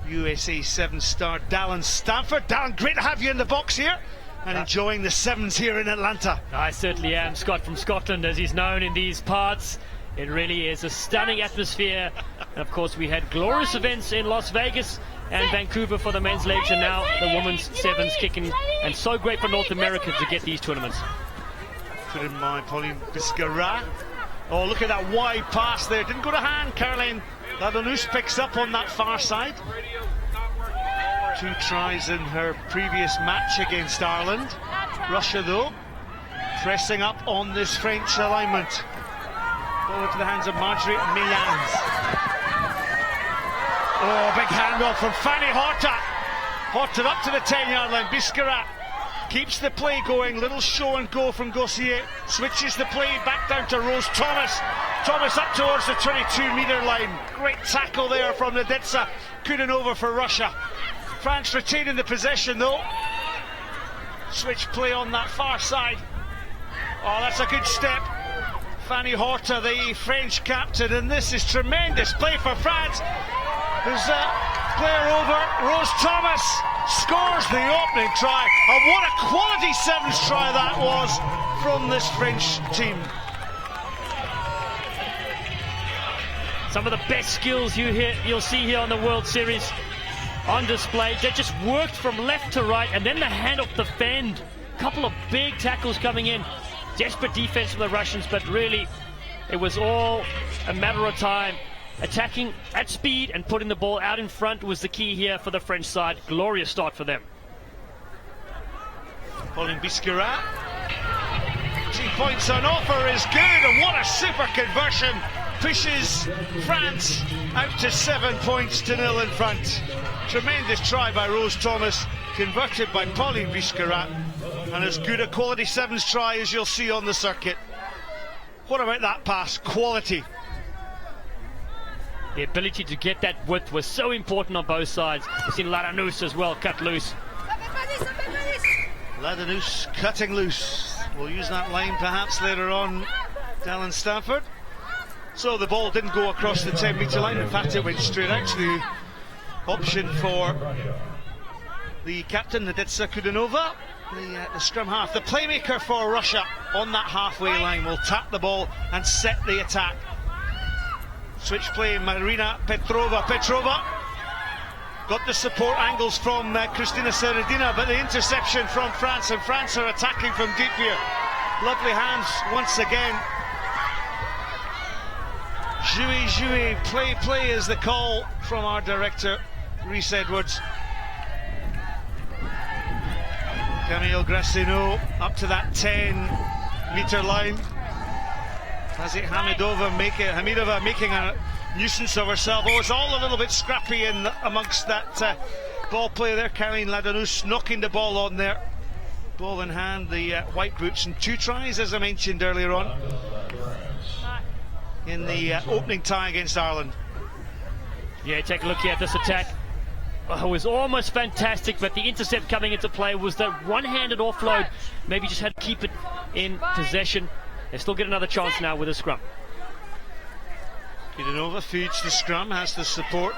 USA 7-star Dallin Stanford. Dallin, great to have you in the box here and enjoying the sevens here in Atlanta. I certainly am. Scott from Scotland, as he's known in these parts. It really is a stunning atmosphere. And of course, we had glorious events in Las Vegas and Vancouver for the men's legs, and now the women's sevens kicking. And so great for North America to get these tournaments. Put in mind Pauline Biscara. Oh, look at that wide pass there. Didn't go to hand. Caroline Ladanouche picks up on that far side. 2 tries in her previous match against Ireland. Russia, though, pressing up on this French alignment. Ball into the hands of Marjorie Meyans. Oh, big handoff from Fanny Horta. Horta up to the 10-yard line. Biscara keeps the play going, little show and go from Gossier, switches the play back down to Rose Thomas. Thomas up towards the 22-metre line. Great tackle there from Nadetsa Kudenova for Russia. France retaining the possession though. Switch play on that far side. Oh, that's a good step. Fanny Horta, the French captain, and this is tremendous play for France. There's a player over, Rose Thomas scores the opening try, and what a quality sevens try that was from this French team. Some of the best skills you'll see here on the World Series on display. They just worked from left to right, and then the hand off the fend. A couple of big tackles coming in. Desperate defense from the Russians, but really it was all a matter of time. Attacking at speed and putting the ball out in front was the key here for the French side. Glorious start for them. Pauline Biscara. 2 points on offer is good, and what a super conversion. Pushes France out to 7 points to 0 in front. Tremendous try by Rose Thomas, converted by Pauline Biscara, and as good a quality sevens try as you'll see on the circuit. What about that pass? Quality. The ability to get that width was so important on both sides. We've seen Ladanouche as well cut loose. Ladanouche cutting loose. We'll use that line perhaps later on, Dallin Stanford. So the ball didn't go across the 10-metre line. In fact, it went straight out. The option for the captain, Nadetsa Kudenova, the scrum half, the playmaker for Russia on that halfway line, will tap the ball and set the attack. Switch play, Marina Petrova. Petrova got the support angles from Cristina Seredina, but the interception from France, and France are attacking from deep here. Lovely hands once again. Jouer, play is the call from our director, Rhys Edwards. Camille Gracineau up to that 10-metre line. Has it Hamidova making a nuisance of herself? Oh, it's all a little bit scrappy in amongst that ball player there. Caroline Ladanus knocking the ball on there. Ball in hand, the white boots, and 2 tries, as I mentioned earlier on, in the opening tie against Ireland. Yeah, take a look here at this attack. Oh, it was almost fantastic, but the intercept coming into play was that one-handed offload. Maybe just had to keep it in possession. They still get another chance now with a scrum. Kudanova feeds the scrum, has the support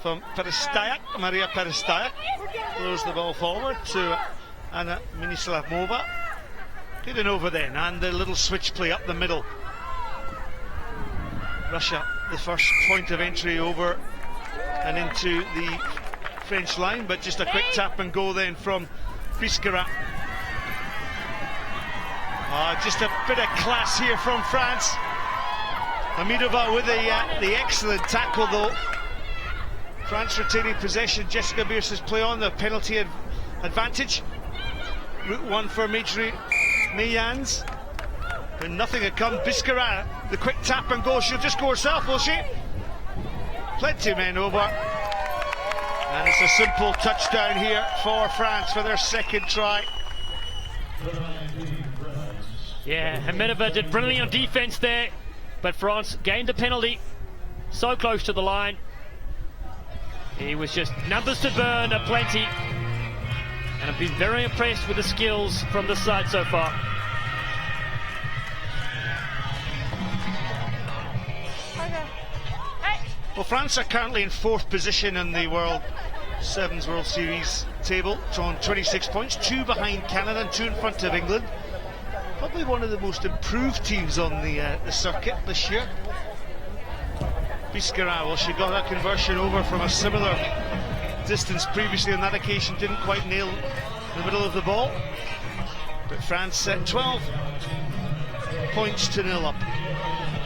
from Peristayak, Maria Peristayak. Throws the ball forward to Anna Minislavova. Kudanova then, and the little switch play up the middle. Russia, the first point of entry over and into the French line, but just a quick tap and go then from Biskara. Just a bit of class here from France. Hamidova with the excellent tackle though. France retaining possession. Jessica Bierce's play on the penalty advantage. Route 1 for Majri Mayans. But nothing had come. Biskara, the quick tap and go. She'll just go herself, will she? Plenty of men over. And it's a simple touchdown here for France for their second try. Yeah, Hamidova did brilliantly on defence there, but France gained a penalty. So close to the line. He was just numbers to burn aplenty. And I've been very impressed with the skills from the side so far. Well, France are currently in 4th position in the World Sevens World Series table, on 26 points, 2 behind Canada and 2 in front of England. Probably one of the most improved teams on the circuit this year. Biskara, well, she got a conversion over from a similar distance previously on that occasion, didn't quite nail the middle of the ball. But France set 12 points to 0 up.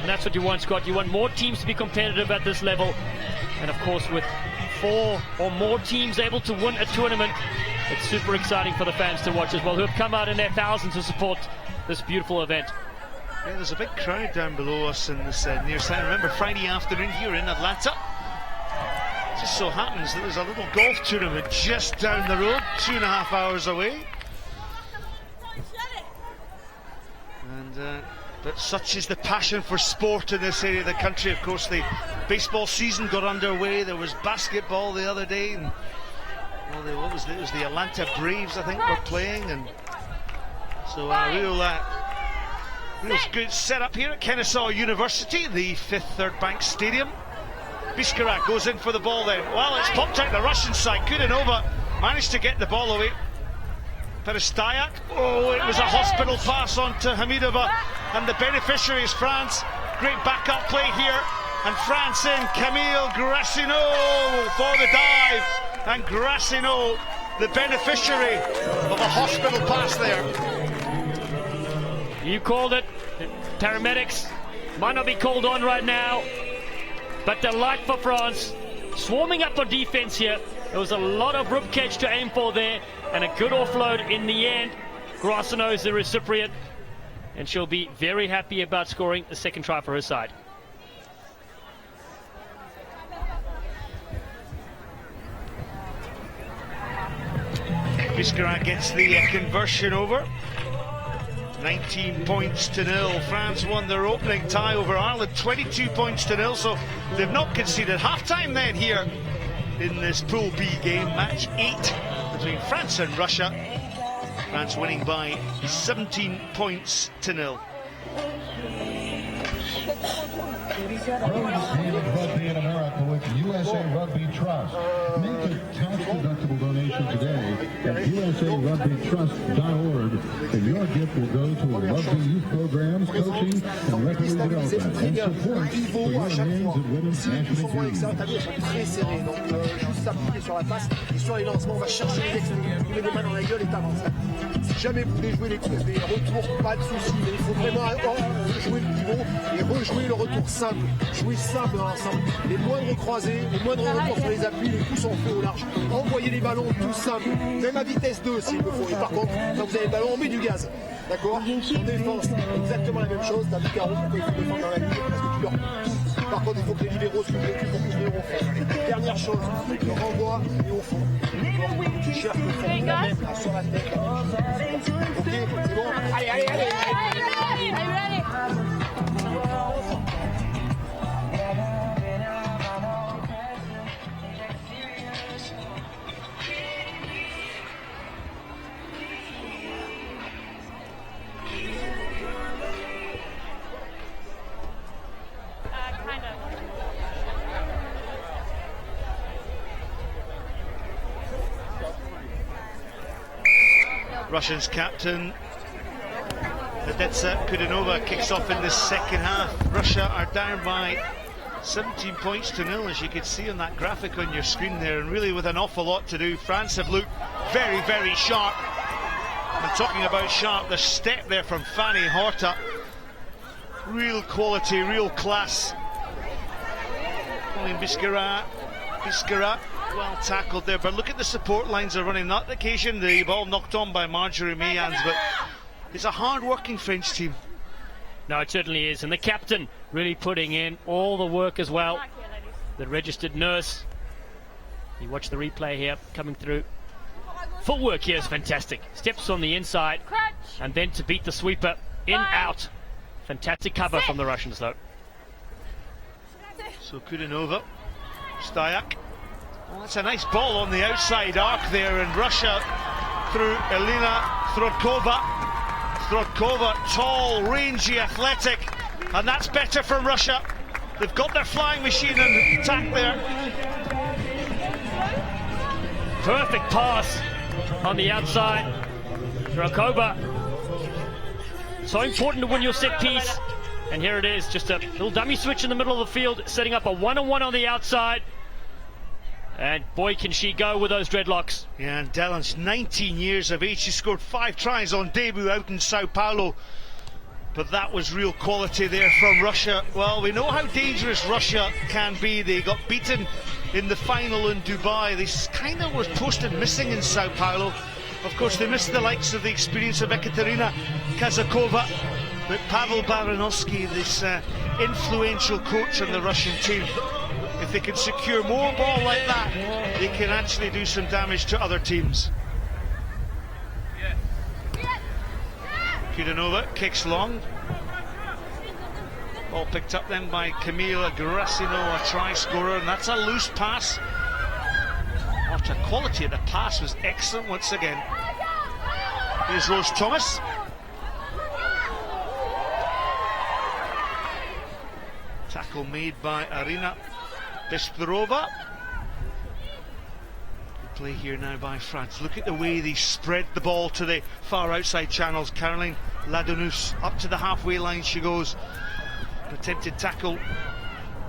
And that's what you want, Scott. You want more teams to be competitive at this level. And of course, with 4 or more teams able to win a tournament, it's super exciting for the fans to watch as well, who have come out in their thousands to support this beautiful event. Yeah, there's a big crowd down below us in this near side. Remember, Friday afternoon here in Atlanta. It just so happens that there's a little golf tournament just down the road, 2.5 hours away. And but such is the passion for sport in this area of the country. Of course, the baseball season got underway. There was basketball the other day, and well, it was the Atlanta Braves, I think, were playing, and so real good setup here at Kennesaw University, the 5th Third Bank Stadium. Biskara goes in for the ball then. Well, it's popped out the Russian side. Kudanova managed to get the ball away. Peristayak, oh, it was a hospital pass on to Hamidova, and the beneficiary is France. Great backup play here, and France in. Camille Gracineau for the dive, and Gracineau, the beneficiary of a hospital pass there. You called it. Paramedics might not be called on right now, but delight for France. Swarming up on defense here. There was a lot of rib catch to aim for there, and a good offload in the end. Gracineau is the recipient, and she'll be very happy about scoring a second try for her side. Biskara gets the conversion over. 19 points to 0. France won their opening tie over Ireland, 22 points to 0, so they've not conceded half-time then here in this Pool B game, match 8 between France and Russia. France winning by 17 points to 0. Rugby in America with USA Rugby Trust. Make a tax-deductible donation today at usarugbytrust.org, and your gift will go to a rugby youth programs, coaching, and referee development, and support for your men's and women's national teams. Très serré, donc juste appuyer sur la passe et sur les lancements, on va chercher les ex, on met les mains dans la gueule et t'avances. Si jamais vous voulez jouer les retours, pas de soucis, mais il faut vraiment jouer le pivot et rejouer le retour simple. Jouer simple dans l'ensemble. Les moindres croisés, les moindres retours sur les appuis, les coups sont faits au large. Envoyer les ballons tout simple. Même à vitesse 2 s'il le faut. Et par contre, quand vous avez le ballon, on met du gaz. D'accord? En défense, exactement la même chose. T'as du carreau, il faut défendre dans la ligne parce que tu leur. Par contre, il faut que les libéraux se reculent pour que les libéraux font. Dernière chose, le renvoi et au fond. Tu cherches le fond de la même là, sur la tête. Ok, c'est bon? Allez, allez, allez! Russians captain Nadetsa Kudanova kicks off in the second half. Russia are down by 17 points to 0, as you can see on that graphic on your screen there, and really with an awful lot to do. France have looked very, very sharp. And talking about sharp, the step there from Fanny Horta, real quality, real class. Biskara, well tackled there, but look at the support lines are running. Not the occasion, the ball knocked on by Marjorie Mayans, but it's a hard-working French team. No, it certainly is, and the captain really putting in all the work as well. The registered nurse. You watch the replay here coming through. Footwork here is fantastic. Steps on the inside, and then to beat the sweeper in out. Fantastic cover from the Russians, though. So Kudanova, Stayak. Well, that's a nice ball on the outside arc there, and Russia through Elena Throdkova. Throdkova, tall, rangy, athletic, and that's better for Russia. They've got their flying machine and attack there. Perfect pass on the outside. Throdkova. So important to win your set piece. And here it is, just a little dummy switch in the middle of the field, setting up a one-on-one on the outside. And boy, can she go with those dreadlocks. Yeah, and Dellen's 19 years of age. She scored 5 tries on debut out in Sao Paulo. But that was real quality there from Russia. Well, we know how dangerous Russia can be. They got beaten in the final in Dubai. They kind of were posted missing in Sao Paulo. Of course, they missed the likes of the experience of Ekaterina Kazakova. But Pavel Baranovsky, this influential coach on the Russian team, if they can secure more ball like that, they can actually do some damage to other teams. Kudanova kicks long. Ball picked up then by Camila Gracino, a try scorer, and that's a loose pass. What a quality of the pass was excellent once again. Here's Rose Thomas. Tackle made by Arina Bisperova. Good play here now by France. Look at the way they spread the ball to the far outside channels. Caroline Ladonus up to the halfway line she goes. An attempted tackle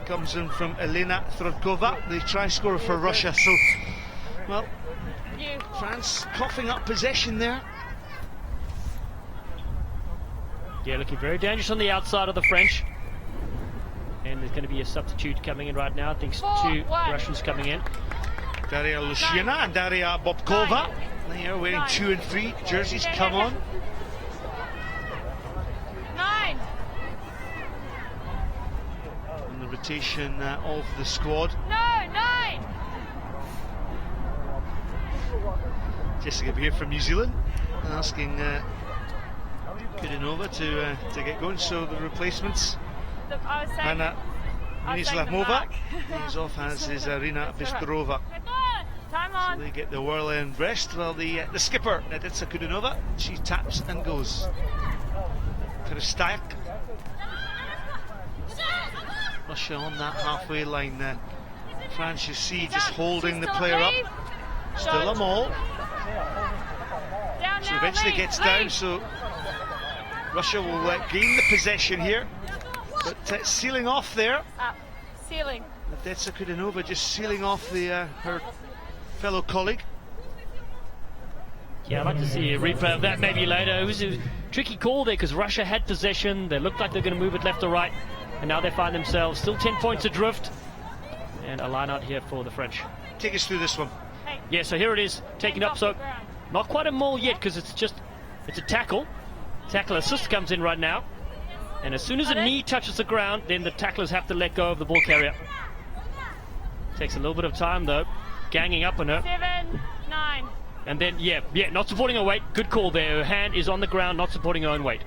comes in from Elena Throdkova, the try scorer for Russia. So, well, France coughing up possession there. Yeah, looking very dangerous on the outside of the French. And there's going to be a substitute coming in right now. I think 2 Russians coming in. Daria Lushina and Daria Bobkova. They are wearing 2 and 3 jerseys. Come on. 9. And the rotation of the squad. No, 9. Jessica Beer from New Zealand asking Kudanova to get going. So the replacements. Anna Minislavmova is off, as is Arina Bisperova. So they get the whirl and rest. Well, the skipper, Nadetsa Kudanova, she taps and goes. Kristayak. Russia on that halfway line there. France, you see, just holding the player up. Still a maul. She eventually gets down, so Russia will gain the possession here. But sealing off there. Sealing. Nadetsa Kudanova just sealing off her fellow colleague. Yeah, I'd like to see a replay of that maybe later. It was a tricky call there because Russia had possession. They looked like they're going to move it left or right. And now they find themselves still 10 points adrift. And a line out here for the French. Take us through this one. Yeah, so here it is, taken up. So Not quite a maul yet, because it's a tackle. Tackle assist comes in right now. And as soon as a knee touches the ground, then the tacklers have to let go of the ball carrier. Takes a little bit of time though, ganging up on her. 7, 9. And then, yeah, not supporting her weight. Good call there. Her hand is on the ground, not supporting her own weight.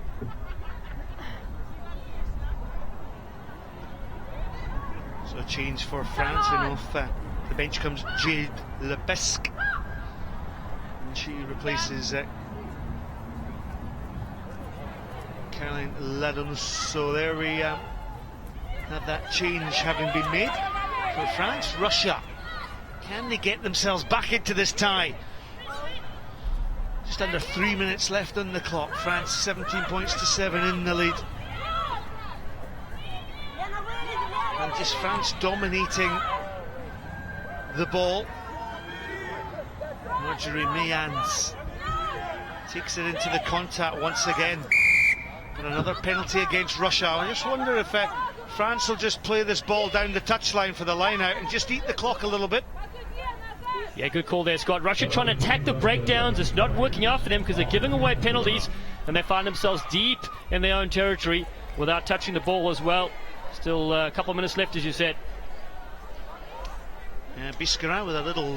So a change for France, and off the bench comes Jade Lebesque. And she replaces Caroline Ladons. So there we have that change having been made for France. Russia, can they get themselves back into this tie? Just under 3 minutes left on the clock. France 17 points to 7 in the lead. And just France dominating the ball. Marjorie Mayans takes it into the contact once again. And another penalty against Russia. I just wonder if France will just play this ball down the touchline for the line out and just eat the clock a little bit. Yeah, good call there, Scott. Russia trying to attack the breakdowns. It's not working out for them because they're giving away penalties and they find themselves deep in their own territory without touching the ball as well. Still a couple of minutes left, as you said. Biscara with a little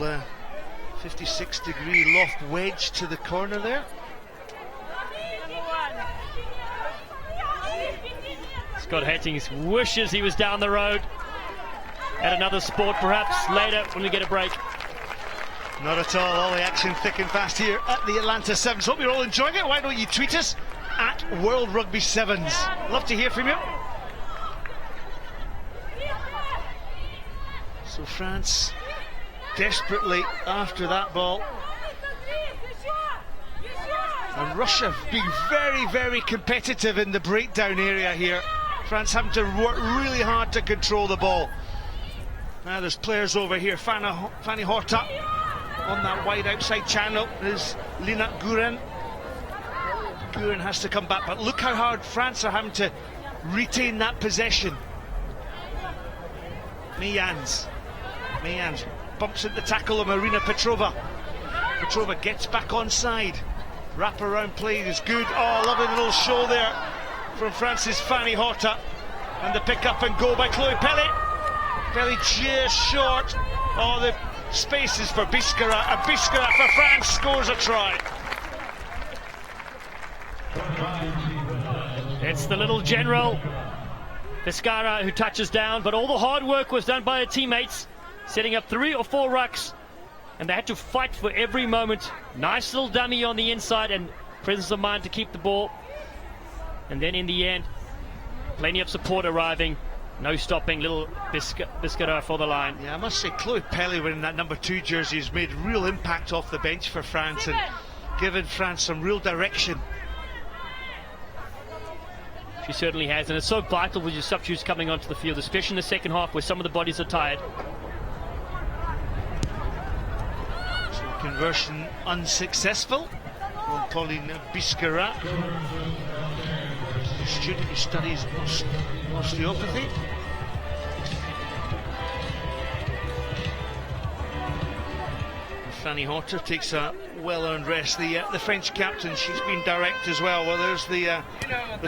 56-degree loft wedge to the corner there. Scott Hattings wishes he was down the road at another sport, perhaps later when we get a break. Not at all the action thick and fast here at the Atlanta Sevens. Hope you're all enjoying it. Why don't you tweet us at World Rugby Sevens? Love to hear from you. So France desperately after that ball. And Russia being very, very competitive in the breakdown area here. France having to work really hard to control the ball. Now there's players over here. Fanny Horta on that wide outside channel is Lina Guren. Guren has to come back, but look how hard France are having to retain that possession. Mayans bumps at the tackle of Marina Petrova. Petrova gets back on side. Wrap around play is good. Oh, lovely little show there from France's Fanny Horta. And the pick up and go by Chloe Pelly. Pelly just short. Oh, the spaces for Biscara, and Biscara for France scores a try. It's the little general Biscara who touches down, but all the hard work was done by her teammates, setting up 3 or 4 rucks, and they had to fight for every moment. Nice little dummy on the inside and presence of mind to keep the ball, and then in the end plenty of support arriving. No stopping little Biscara for the line. Yeah, I must say Chloe Pelly wearing that number 2 jersey has made real impact off the bench for France and given France some real direction. She certainly has, and it's so vital with your substitutes coming onto the field, especially in the second half where some of the bodies are tired. So conversion unsuccessful from Pauline Biscara, a student who studies osteopathy. Fanny Horta takes a well-earned rest. The French captain, she's been direct as well. Well, there's the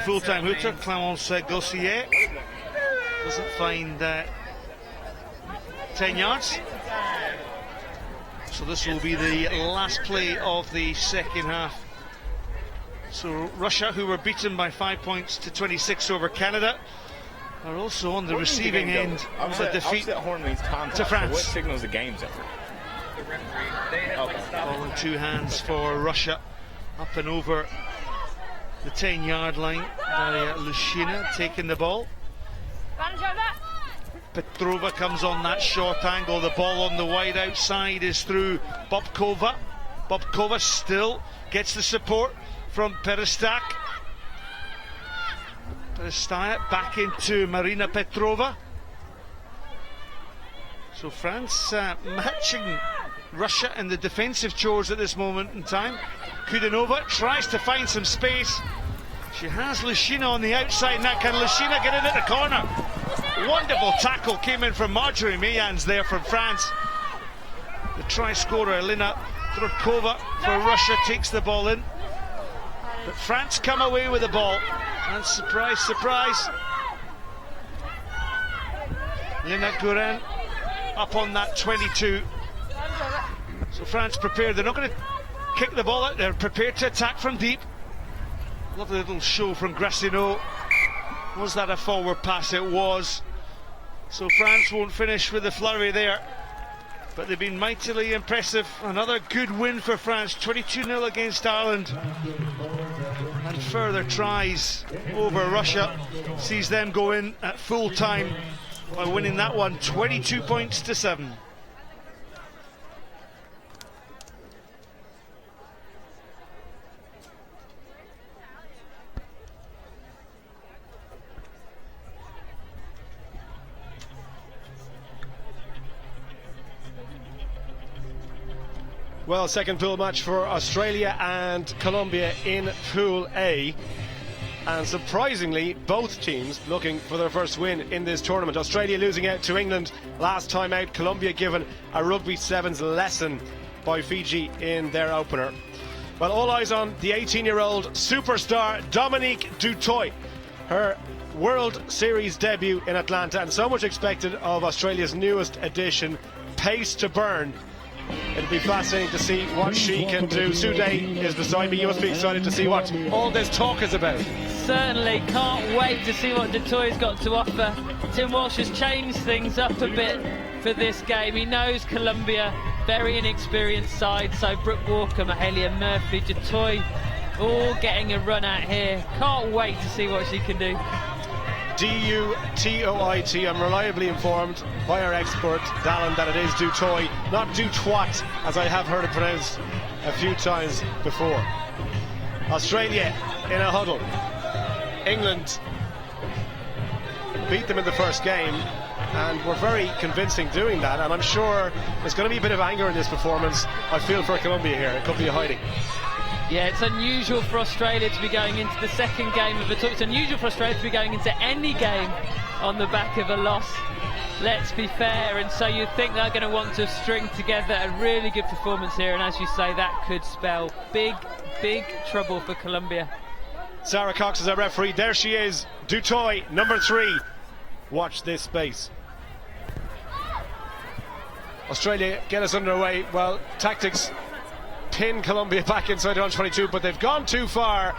full-time hooter, Clémence Gossier. Doesn't find 10 yards. So this will be the last play of the second half. So Russia, who were beaten by 5 points to 26 over Canada, are also on the receiving end of a defeat to France. What signals the game's effort? Ball in 2 hands for Russia, up and over the 10-yard line by Lushina taking the ball. Petrova comes on that short angle. The ball on the wide outside is through Bobkova. Bobkova still gets the support from Perestac. Perestac back into Marina Petrova. So France matching Russia in the defensive chores at this moment in time. Kudanova tries to find some space. She has Lushina on the outside now. Can Lushina get in at the corner? Wonderful tackle came in from Marjorie Mayans there from France. The try scorer Lina Trudkova for Russia takes the ball in, but France come away with the ball, and surprise, surprise, Lena Guerin up on that 22. So France prepared, they're not going to kick the ball out, they're prepared to attack from deep. Lovely little show from Gracineau. Was that a forward pass? It was. So France won't finish with the flurry there, but they've been mightily impressive. Another good win for France, 22-0 against Ireland, and further tries over Russia sees them go in at full time by winning that one 22 points to 7. Well, second pool match for Australia and Colombia in Pool A. And surprisingly, both teams looking for their first win in this tournament. Australia losing out to England last time out. Colombia given a Rugby Sevens lesson by Fiji in their opener. Well, all eyes on the 18-year-old superstar Dominique Dutoit. Her World Series debut in Atlanta, and so much expected of Australia's newest addition, Pace to Burn. It'll be fascinating to see what she can do. Sude is beside me. You must be excited to see what all this talk is about. Certainly, can't wait to see what Dutoit's got to offer. Tim Walsh has changed things up a bit for this game. He knows Colombia, very inexperienced side, so Brooke Walker, Mahalia Murphy, Dutoit all getting a run out here. Can't wait to see what she can do. D-U-T-O-I-T. I'm reliably informed by our expert Dallin that it is Dutoit, not Dutoit, as I have heard it pronounced a few times before. Australia in a huddle. England beat them in the first game and were very convincing doing that, and I'm sure there's going to be a bit of anger in this performance. I feel for Colombia here. It could be a hiding. Yeah, it's unusual for Australia to be going into the second game of a tour. It's unusual for Australia to be going into any game on the back of a loss. Let's be fair, and so you think they're going to want to string together a really good performance here, and as you say, that could spell big, big trouble for Colombia. Sarah Cox is our referee. There she is, Dutoit, number 3. Watch this space. Australia get us underway. Well, tactics pin Colombia back inside their own 22, but they've gone too far,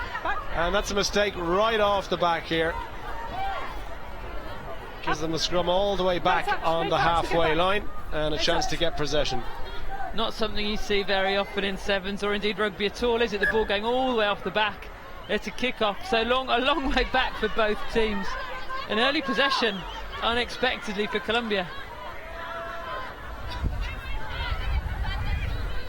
and that's a mistake right off the back here. Gives them a scrum all the way back on the halfway line and a chance to get possession. Not something you see very often in sevens or indeed rugby at all, is it? The ball going all the way off the back. It's a kick-off, so a long way back for both teams. An early possession, unexpectedly, for Colombia.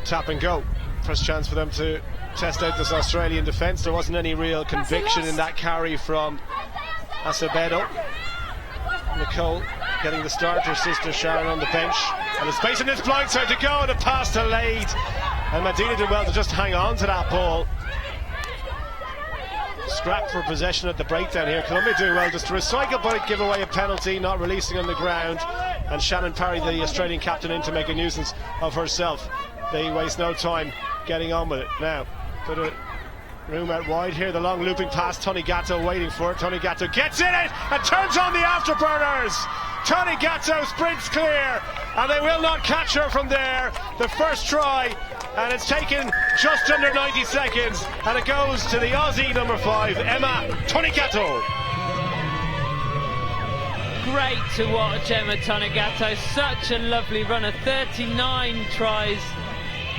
Tap and go. First chance for them to test out this Australian defence. There wasn't any real conviction in that carry from Acevedo. Nicole getting the start, her sister Sharon on the bench, and the space in this blind side to go, and a pass to Lade, and Medina did well to just hang on to that ball. Scrap for possession at the breakdown here. Colombia doing well just to recycle but give away a penalty, not releasing on the ground, and Shannon Parry, the Australian captain, in to make a nuisance of herself. They waste no time getting on with it. Now, bit of room out wide here. The long looping pass. Tony Gatto waiting for it. Tony Gatto gets in it and turns on the afterburners. Tony Gatto sprints clear, and they will not catch her from there. The first try, and it's taken just under 90 seconds, and it goes to the Aussie number 5, Emma Tony Gatto. Great to watch Emma Tony Gatto. Such a lovely runner. 39 tries.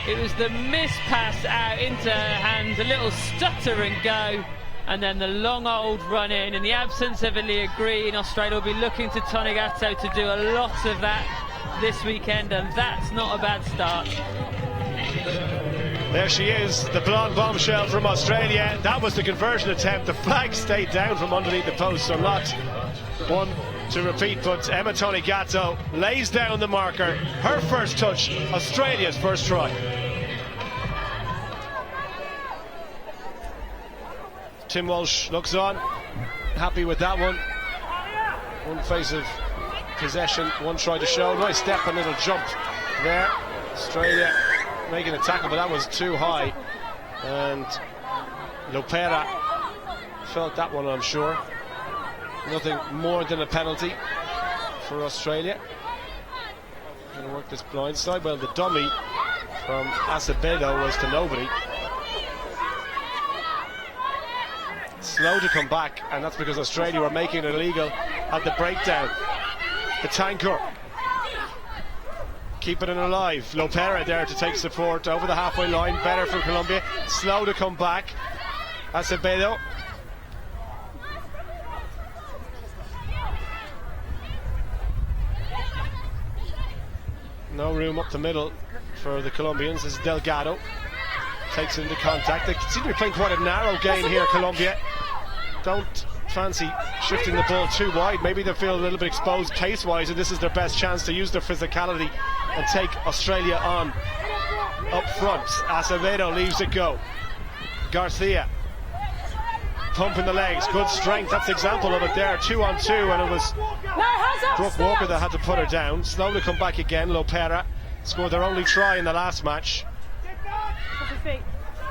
It was the miss pass out into her hands, a little stutter and go, and then the long old run in. In the absence of Aaliyah Green, Australia will be looking to Tony Gatto to do a lot of that this weekend, and that's not a bad start. There she is, the blonde bombshell from Australia. That was the conversion attempt. The flag stayed down from underneath the post, so not one to repeat, but Emma Tony Gatto lays down the marker. Her first touch, Australia's first try. Tim Walsh looks on, happy with that one. One phase of possession, one try to show. Nice step and little jump there. Australia making a tackle, but that was too high. And Lopera felt that one, I'm sure. Nothing more than a penalty for Australia. Going to work this blind side. Well, the dummy from Acevedo was to nobody. Slow to come back, and that's because Australia were making it illegal at the breakdown. The tanker keeping it alive. Lopera there to take support over the halfway line. Better from Colombia. Slow to come back. Acevedo. No room up the middle for the Colombians. This is Delgado. Takes it into contact. They seem to be playing quite a narrow game here, Colombia. Don't fancy shifting the ball too wide. Maybe they feel a little bit exposed pace-wise, and this is their best chance to use their physicality and take Australia on up front. Acevedo leaves it go. Garcia pumping the legs, good strength. That's the example of it there. 2-on-2, and it was Brooke Walker that had to put her down. Slowly come back again. Lopera scored their only try in the last match.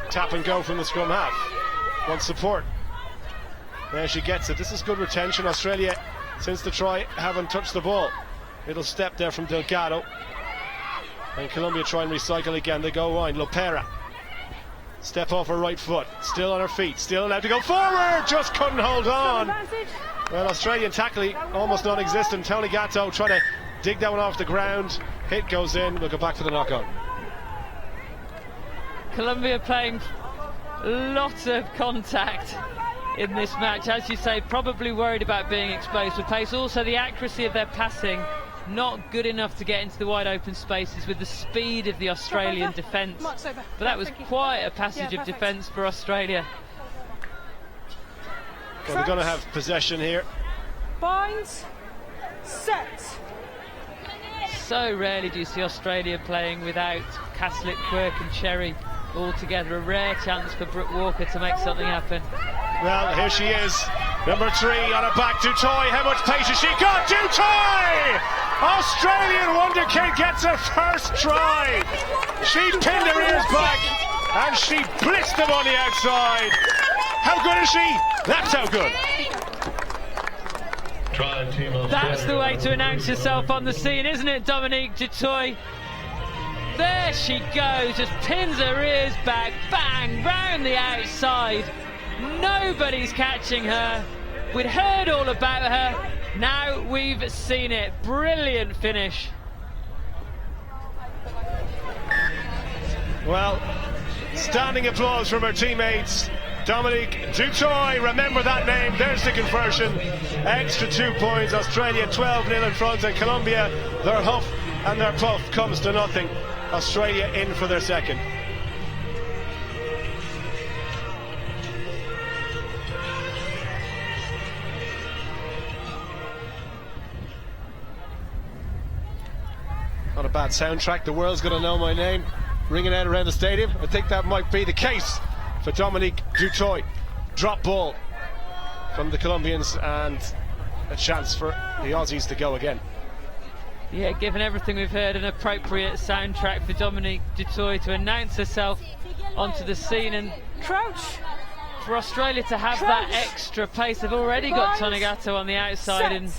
Tap and go from the scrum half. Wants support. There she gets it. This is good retention. Australia, since the try, haven't touched the ball. Little step there from Delgado. And Colombia try and recycle again. They go wide. Lopera. Step off her right foot. Still on her feet. Still allowed to go forward. Just couldn't hold on. Well, Australian tackling almost non-existent. Tony Gatto trying to dig that one off the ground. Hit goes in. We'll go back for the knock-on. Colombia playing lots of contact in this match, as you say, probably worried about being exposed for pace. Also, the accuracy of their passing not good enough to get into the wide open spaces with the speed of the Australian defence. But that was quite a passage of defence for Australia. Well, they're going to have possession here. Binds, set. So rarely do you see Australia playing without Caslick, Quirk and Cherry all together. A rare chance for Brooke Walker to make something happen. Well, here she is, number 3 on her back. Dutoy, how much pace has she got? Dutoy! Australian wonder kid gets her first try. She pinned her ears back and she blitzed them on the outside. How good is she? That's how good. That's the way to announce yourself on the scene, isn't it, Dominique Dutoy? There she goes, just pins her ears back, bang, round the outside. Nobody's catching her. We'd heard all about her. Now we've seen it. Brilliant finish. Well, standing applause from her teammates. Dominique Dutoy, remember that name. There's the conversion. Extra 2 points. Australia 12-0 in front, and Colombia, their huff and their puff comes to nothing. Australia in for their second. Not a bad soundtrack. The world's going to know my name ringing out around the stadium. I think that might be the case for Dominique Dutoy. Drop ball from the Colombians and a chance for the Aussies to go again. Yeah, given everything we've heard, an appropriate soundtrack for Dominique Dutoy to announce herself onto the scene, and Crouch for Australia to have that extra pace. They've already got Tony Gatto on the outside, and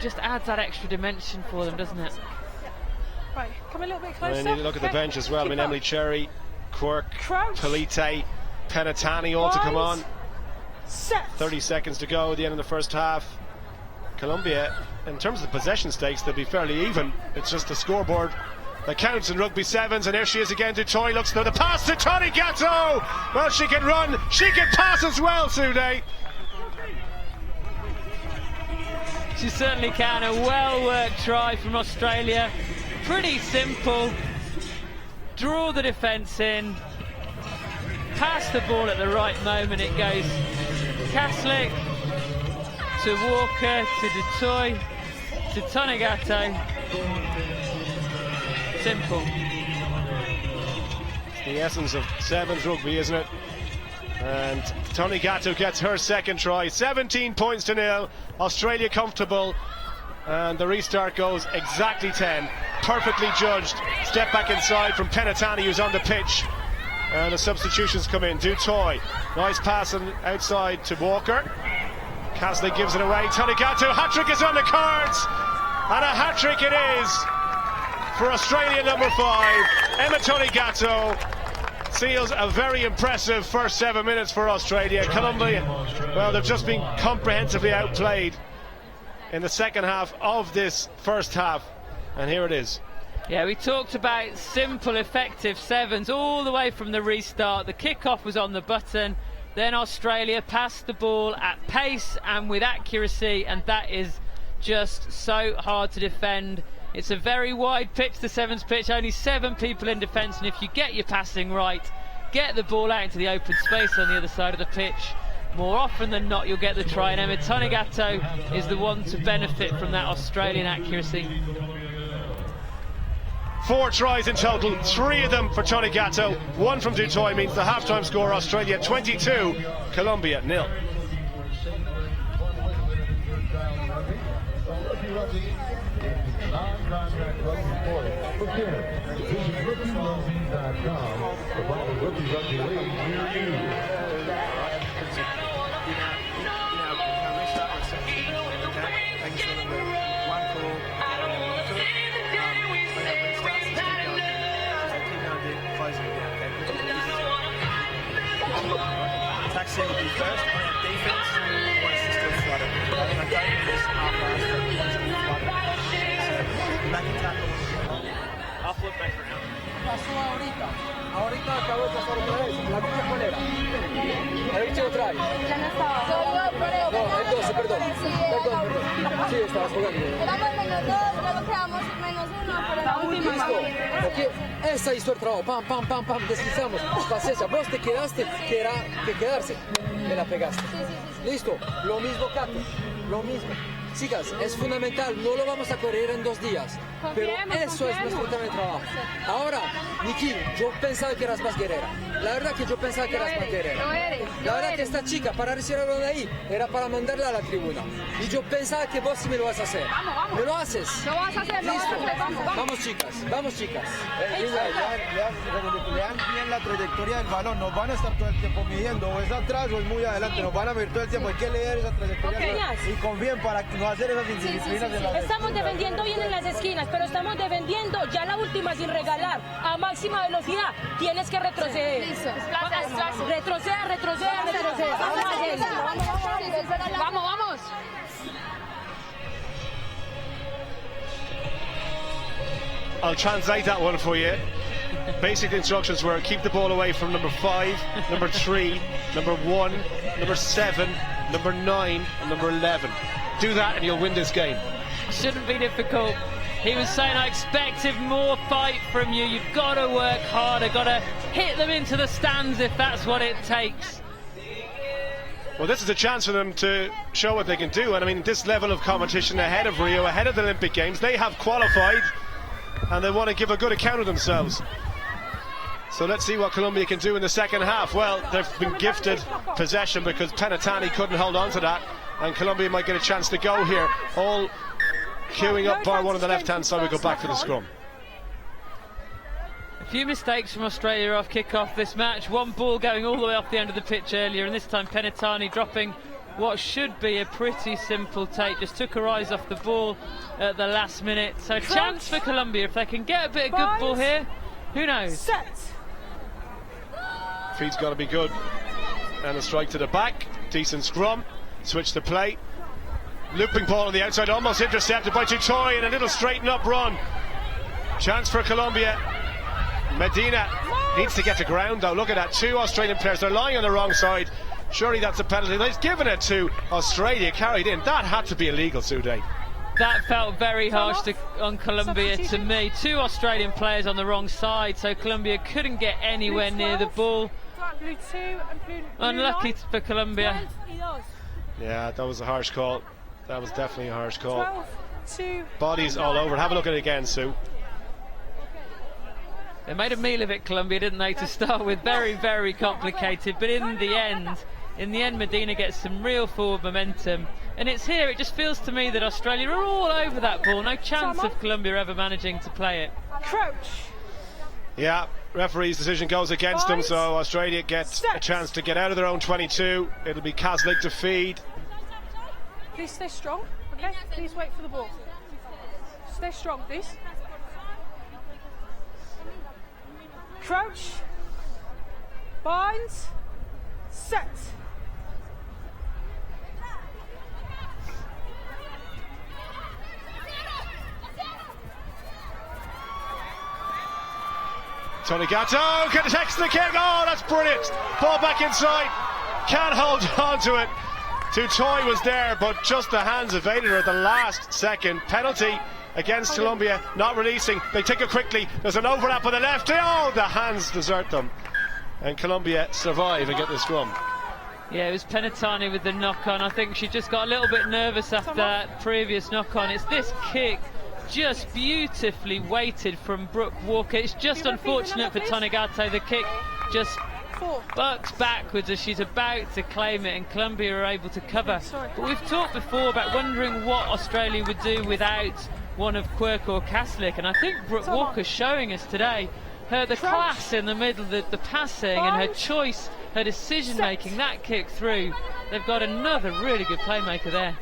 just adds that extra dimension for them, doesn't it? Right, come a little bit closer. And you need to look at the bench as well. I mean, Emily Cherry, Quirk, Polite, Penatani all to come on. 30 seconds to go at the end of the first half. Colombia, in terms of the possession stakes, they'll be fairly even. It's just the scoreboard that counts in rugby sevens, and here she is again. Dutoy looks for the pass to Tony Gatto. Well, she can run, she can pass as well, Sude. She certainly can. A well-worked try from Australia. Pretty simple. Draw the defence in. Pass the ball at the right moment. It goes Caslick to Walker, to Dutoy, to Tony Gatto. Simple. It's the essence of sevens rugby, isn't it? And Tony Gatto gets her second try. 17 points to 0. Australia comfortable. And the restart goes exactly 10. perfectly judged. Step back inside from Penatani, who's on the pitch. And the substitutions come in. Dutoy, nice pass outside to Walker. Casley gives it away. Tony Gatto, hat-trick is on the cards. And a hat-trick it is for Australia number 5. Emma Tony Gatto seals a very impressive first 7 minutes for Australia. Colombia, well, they've just been comprehensively outplayed in the second half of this first half. And here it is. Yeah, we talked about simple, effective sevens all the way from the restart. The kickoff was on the button. Then Australia passed the ball at pace and with accuracy, and that is just so hard to defend. It's a very wide pitch, the sevens pitch, only 7 people in defence, and if you get your passing right, get the ball out into the open space on the other side of the pitch, more often than not you'll get the try, and Emma Tony Gatto is the one to benefit from that Australian accuracy. 4 tries in total, 3 of them for Tony Gatto, 1 from Dutoy means the half-time score Australia 22, Colombia 0. Taxi will be first. Defense wants to still flood it. I don't think this half-last back and tackle. I'll flip back around. Pasó ahorita. Ahorita acabó de pasar otra vez. ¿La tuya cuál era? A ver, ¿qué otra hay? Ya no estaba. No, entonces, perdón. Perdón. Sí, estabas jugando. Éramos -2, luego quedamos -1, pero la última. Listo. Ok, esa hizo el trabajo. Pam, pam, pam, pam. Deslizamos. Paciencia. Vos te quedaste, que era que quedarse. Me la pegaste. Listo. Lo mismo, Cato. Lo mismo. Chicas, es fundamental, no lo vamos a correr en 2 días, pero eso es nuestro tema de trabajo. Ahora, Niki, yo pensaba que eras más guerrera. La verdad que yo pensaba que eras más guerrera. La verdad que esta chica, para recibirlo de ahí, era para mandarla a la tribuna. Y yo pensaba que vos sí me lo vas a hacer. ¿Me lo haces? Lo vas a hacer, Listo. vamos. Vamos, chicas, vamos, chicas. Lean bien la trayectoria del balón, nos van a estar todo el tiempo midiendo, o es atrás o es muy adelante, nos van a ver todo el tiempo, hay que leer esa trayectoria y confíen para no hacer esas indisciplinas en la... Estamos defendiendo bien en las esquinas, pero estamos defendiendo ya la última sin regalar, a máxima velocidad, tienes que retroceder. Retroceder. Vamos. I'll translate that one for you. Basic instructions were keep the ball away from number 5, number 3, number 1, number 7, number 9 and number 11. Do that and you'll win this game. Shouldn't be difficult. He was saying, I expected more fight from you. You've got to work harder, got to hit them into the stands if that's what it takes. Well, this is a chance for them to show what they can do. And I mean, this level of competition ahead of Rio, ahead of the Olympic Games, they have qualified and they want to give a good account of themselves. So let's see what Colombia can do in the second half. Well, they've been gifted possession because Penatani couldn't hold on to that, and Colombia might get a chance to go here. All queuing up bar one on the left-hand side. We go back to the scrum. A few mistakes from Australia off kick-off this match. One ball going all the way off the end of the pitch earlier, and this time Penatani dropping what should be a pretty simple take. Just took her eyes off the ball at the last minute. So chance for Colombia if they can get a bit of good ball here. Who knows? Feed's got to be good. And a strike to the back. Decent scrum. Switch to play. Looping ball on the outside, almost intercepted by Dutoy, and a little straighten up run. Chance for Colombia. Medina needs to get to ground though. Look at that, 2 Australian players, they're lying on the wrong side. Surely that's a penalty. He's given it to Australia, carried in. That had to be illegal, Sude. That felt very harsh on Colombia to me. 2 Australian players on the wrong side, so Colombia couldn't get anywhere near the ball. Unlucky for Colombia. Yeah, that was a harsh call. That was definitely a harsh call. Bodies all over. Have a look at it again, Sue. They made a meal of it, Colombia, didn't they, to start with? Very, very complicated. But in the end, Medina gets some real forward momentum. And it's here, it just feels to me that Australia are all over that ball. No chance of Colombia ever managing to play it. Crouch. Yeah, referee's decision goes against them, so Australia gets a chance to get out of their own 22. It'll be Kaslik to feed. Please stay strong, okay? Please wait for the ball. Stay strong, please. Crouch. Bind. Set. Tony Gatto connects the kick. Oh, that's brilliant. Ball back inside. Can't hold on to it. Tutoy was there, but just the hands evaded her at the last second. Penalty against Colombia, not releasing. They take it quickly. There's an overlap on the left. Oh, the hands desert them. And Colombia survive and get the scrum. Yeah, it was Penatani with the knock-on. I think she just got a little bit nervous after that previous knock-on. It's this kick, just beautifully weighted from Brooke Walker. It's just unfortunate for Tonegato. The kick just bucks backwards as she's about to claim it, and Colombia are able to cover. But we've talked before about wondering what Australia would do without one of Quirk or Kaslik, and I think Brooke Walker's showing us today the class in the middle, the passing and her choice, her decision making, that kick through. They've got another really good playmaker there.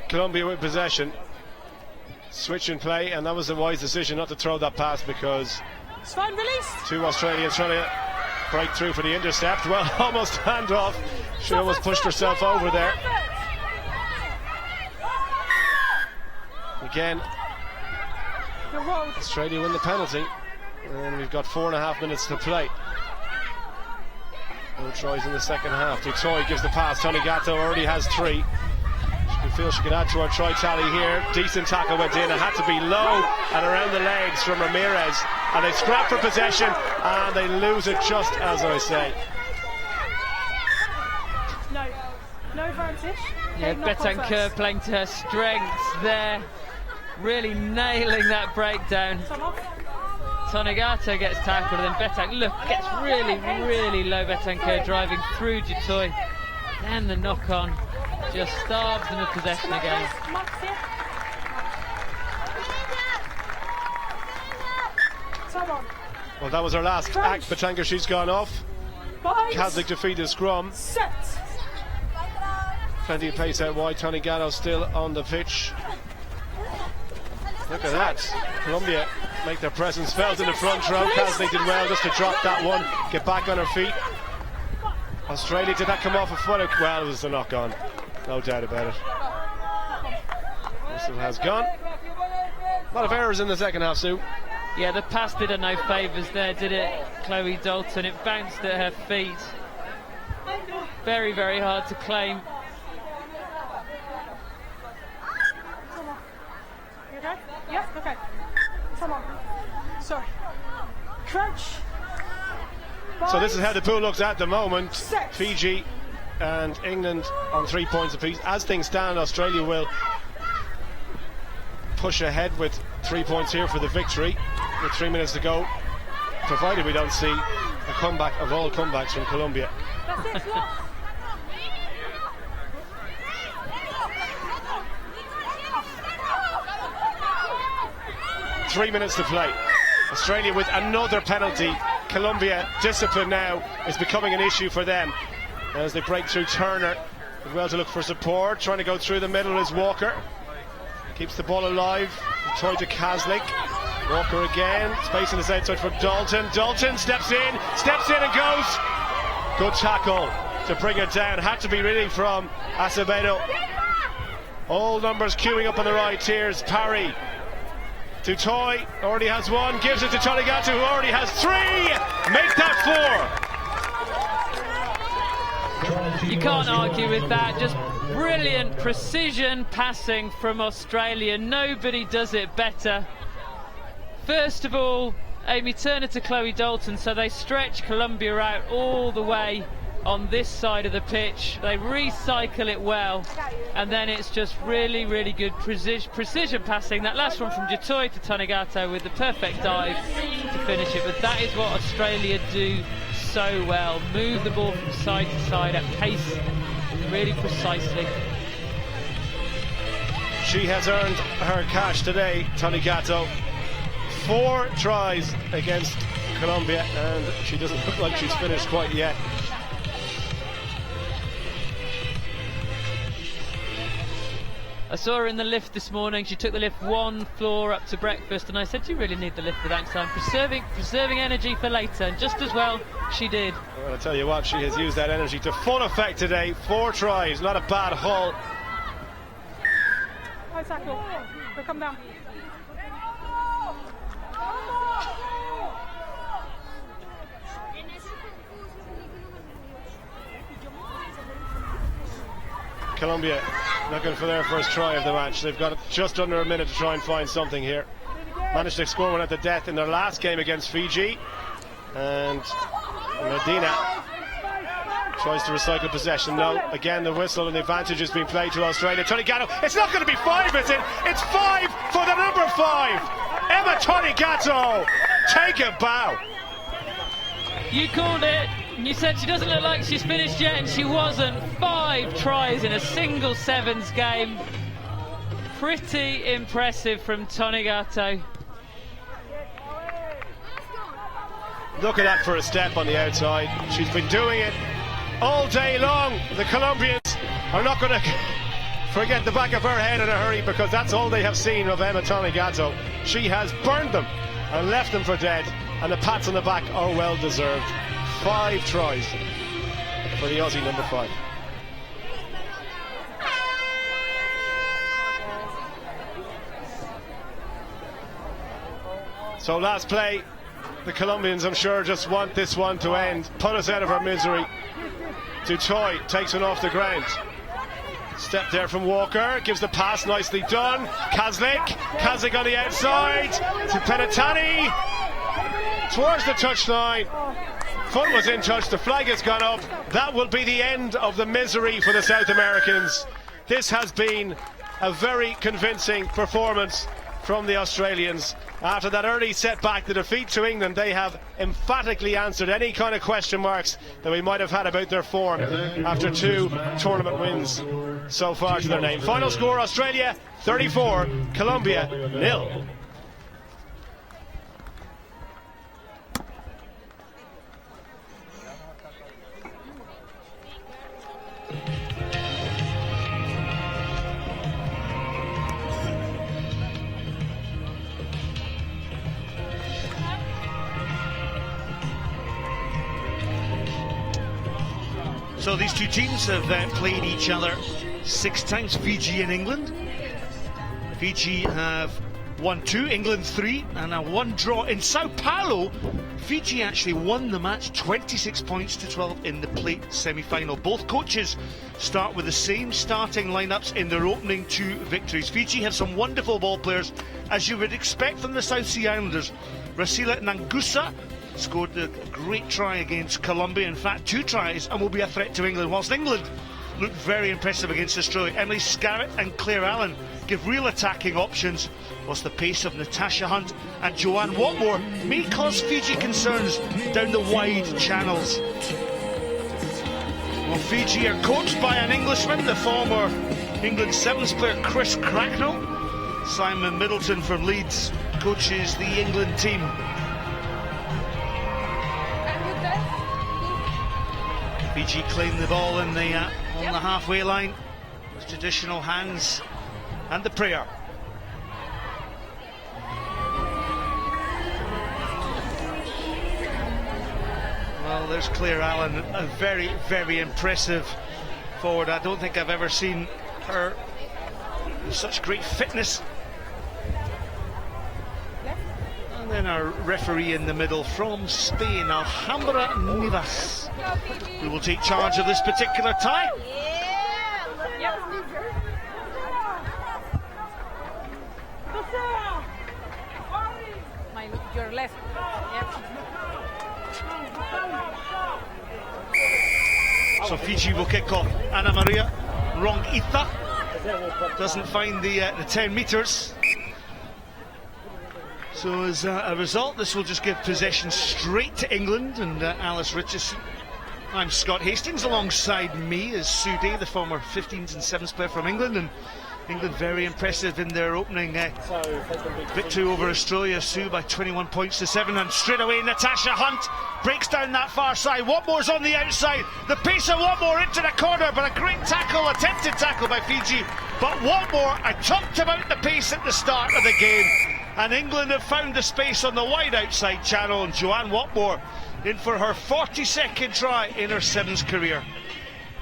Colombia with possession, switch and play, and that was a wise decision not to throw that pass, because two Australians trying to break through for the intercept. Well, almost handoff. She almost pushed herself over there. Again, Australia win the penalty, and we've got 4.5 minutes to play. No tries in the second half. Tutoy gives the pass. Tony Gatto already has 3. She can feel she can add to her try tally here. Decent tackle went in. It had to be low and around the legs from Ramirez, and they scrap for possession and they lose it just as I say. No advantage. Yeah, Betancourt playing to her strengths there, really nailing that breakdown. Tonegato gets tackled, and then Betancourt gets really low. Betancourt driving through Tutoy. Then the knock-on just starves them of possession again. Well, that was her last act. Betancourt, she's gone off. Kaslik to feed the scrum. Plenty of pace out wide. Tonegato still on the pitch. Look at that. Colombia make their presence felt in the front row. Kaslik did well just to drop that one, get back on her feet. Australia, did that come off a foot? Well, it was a knock-on, no doubt about it. Whistle has gone. A lot of errors in the second half, Sue. Yeah, the pass did her no favours there, did it, Chloe Dalton? It bounced at her feet. Very hard to claim. Okay? Yeah, okay. Come on. Sorry. Crouch. So this is how the pool looks at the moment. Fiji and England on 3 points apiece. As things stand, Australia will push ahead with 3 points here for the victory with 3 minutes to go, provided we don't see a comeback of all comebacks from Colombia. That's it, 3 minutes to play. Australia with another penalty. Colombia, discipline now is becoming an issue for them as they break through Turner. As well to look for support. Trying to go through the middle is Walker. Keeps the ball alive. Try to Kaslik. Walker again. Space on his outside for Dalton. Dalton steps in and goes. Good tackle to bring it down. Had to be really from Acevedo. All numbers queuing up on the right. Here's Parry. Tutoy already has 1, gives it to Tonegato, who already has 3. Make that 4. You can't argue with that. Just brilliant precision passing from Australia. Nobody does it better. First of all, Amy Turner to Chloe Dalton, so they stretch Colombia out all the way on this side of the pitch. They recycle it well, and then it's just really good precision passing. That last one from Tutoy to Tonegato with the perfect dive to finish it. But that is what Australia do so well. Move the ball from side to side at pace, really precisely. She has earned her cash today, Tony Gatto. 4 tries against Colombia, and she doesn't look like she's finished quite yet. I saw her in the lift this morning. She took the lift 1 floor up to breakfast, and I said, you really need the lift for that time. Preserving energy for later, and just as well she did. Well, I'll tell you what, she has used that energy to full effect today. 4 tries, not a bad haul. Come down. Colombia looking for their first try of the match. They've got just under a minute to try and find something here. Managed to score one at the death in their last game against Fiji. And Medina tries to recycle possession. No, again the whistle, and the advantage has been played to Australia. Tony Gatto, it's not going to be 5, is it? It's 5 for the number 5. Emma Tony Gatto, take a bow. You called it. You said she doesn't look like she's finished yet, and she wasn't. 5 tries in a single sevens game. Pretty impressive from Tony Gatto. Look at that for a step on the outside. She's been doing it all day long. The Colombians are not going to forget the back of her head in a hurry, because that's all they have seen of Emma Tony Gatto. She has burned them and left them for dead, and the pats on the back are well deserved. 5 tries for the Aussie number 5. So last play, the Colombians, I'm sure, just want this one to end, put us out of our misery. Dutoy takes one off the ground. Step there from Walker, gives the pass, nicely done. Kazlik on the outside to Penatani towards the touchline. Foot was in touch, the flag has gone up. That will be the end of the misery for the South Americans. This has been a very convincing performance from the Australians. After that early setback, the defeat to England, they have emphatically answered any kind of question marks that we might have had about their form after 2 tournament wins so far to their name. Final score, Australia 34, Colombia 0. So these two teams have played each other 6 times, Fiji and England. Fiji have won 2, England 3, and a 1 draw in Sao Paulo. Fiji actually won the match 26 points to 12 in the plate semi-final. Both coaches start with the same starting lineups in their opening 2 victories. Fiji have some wonderful ball players, as you would expect from the South Sea Islanders. Rasila Nangusa scored a great try against Colombia, in fact 2 tries, and will be a threat to England, whilst England looked very impressive against Australia. Emily Scarrett and Claire Allen give real attacking options, whilst the pace of Natasha Hunt and Joanne Watmore may cause Fiji concerns down the wide channels. Well, Fiji are coached by an Englishman, the former England Sevens player Chris Cracknell. Simon Middleton from Leeds coaches the England team. Fiji claim the ball in the on the halfway line with traditional hands and the prayer. Well, there's Claire Allen, a very, very impressive forward. I don't think I've ever seen her with such great fitness. And then our referee in the middle from Spain, Alhambra Nivas, who will take charge of this particular tie. Your left. So Fiji will kick off. Anna Maria Rongitha doesn't find the 10 metres. So as a result, this will just give possession straight to England and Alice Richardson. I'm Scott Hastings, alongside me is Sue Day, the former 15s and 7s player from England, and England very impressive in their opening victory over Australia. Sue by 21 points to 7, and straight away Natasha Hunt breaks down that far side. Watmore's on the outside. The pace of Watmore into the corner, but a great tackle, attempted tackle by Fiji. But Watmore, I talked about the pace at the start of the game, and England have found the space on the wide outside channel, and Joanne Watmore in for her 42nd try in her 7th career.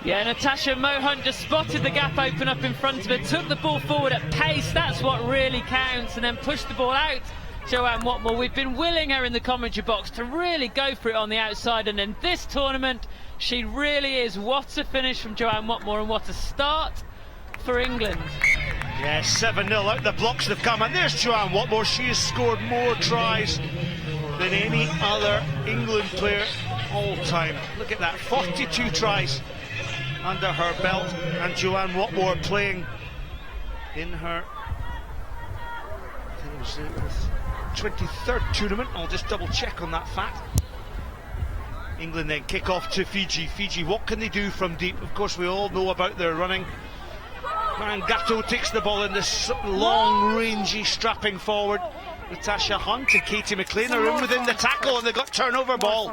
Yeah, Natasha Hunt just spotted the gap open up in front of her, took the ball forward at pace, that's what really counts, and then pushed the ball out. Joanne Watmore, we've been willing her in the commentary box to really go for it on the outside, and in this tournament she really is. What a finish from Joanne Watmore, and what a start for England. Yeah, 7-0 out the blocks they've come, and there's Joanne Watmore. She has scored more tries than any other England player all time. Look at that, 42 tries under her belt, and Joanne Watmore playing in her, I think it was 23rd tournament. I'll just double check on that fact. England then kick off to Fiji. Fiji, what can they do from deep? Of course, we all know about their running. Gatto takes the ball in this long, rangy, strapping forward. Natasha Hunt and Katie McLean are in within the tackle, and they've got turnover ball.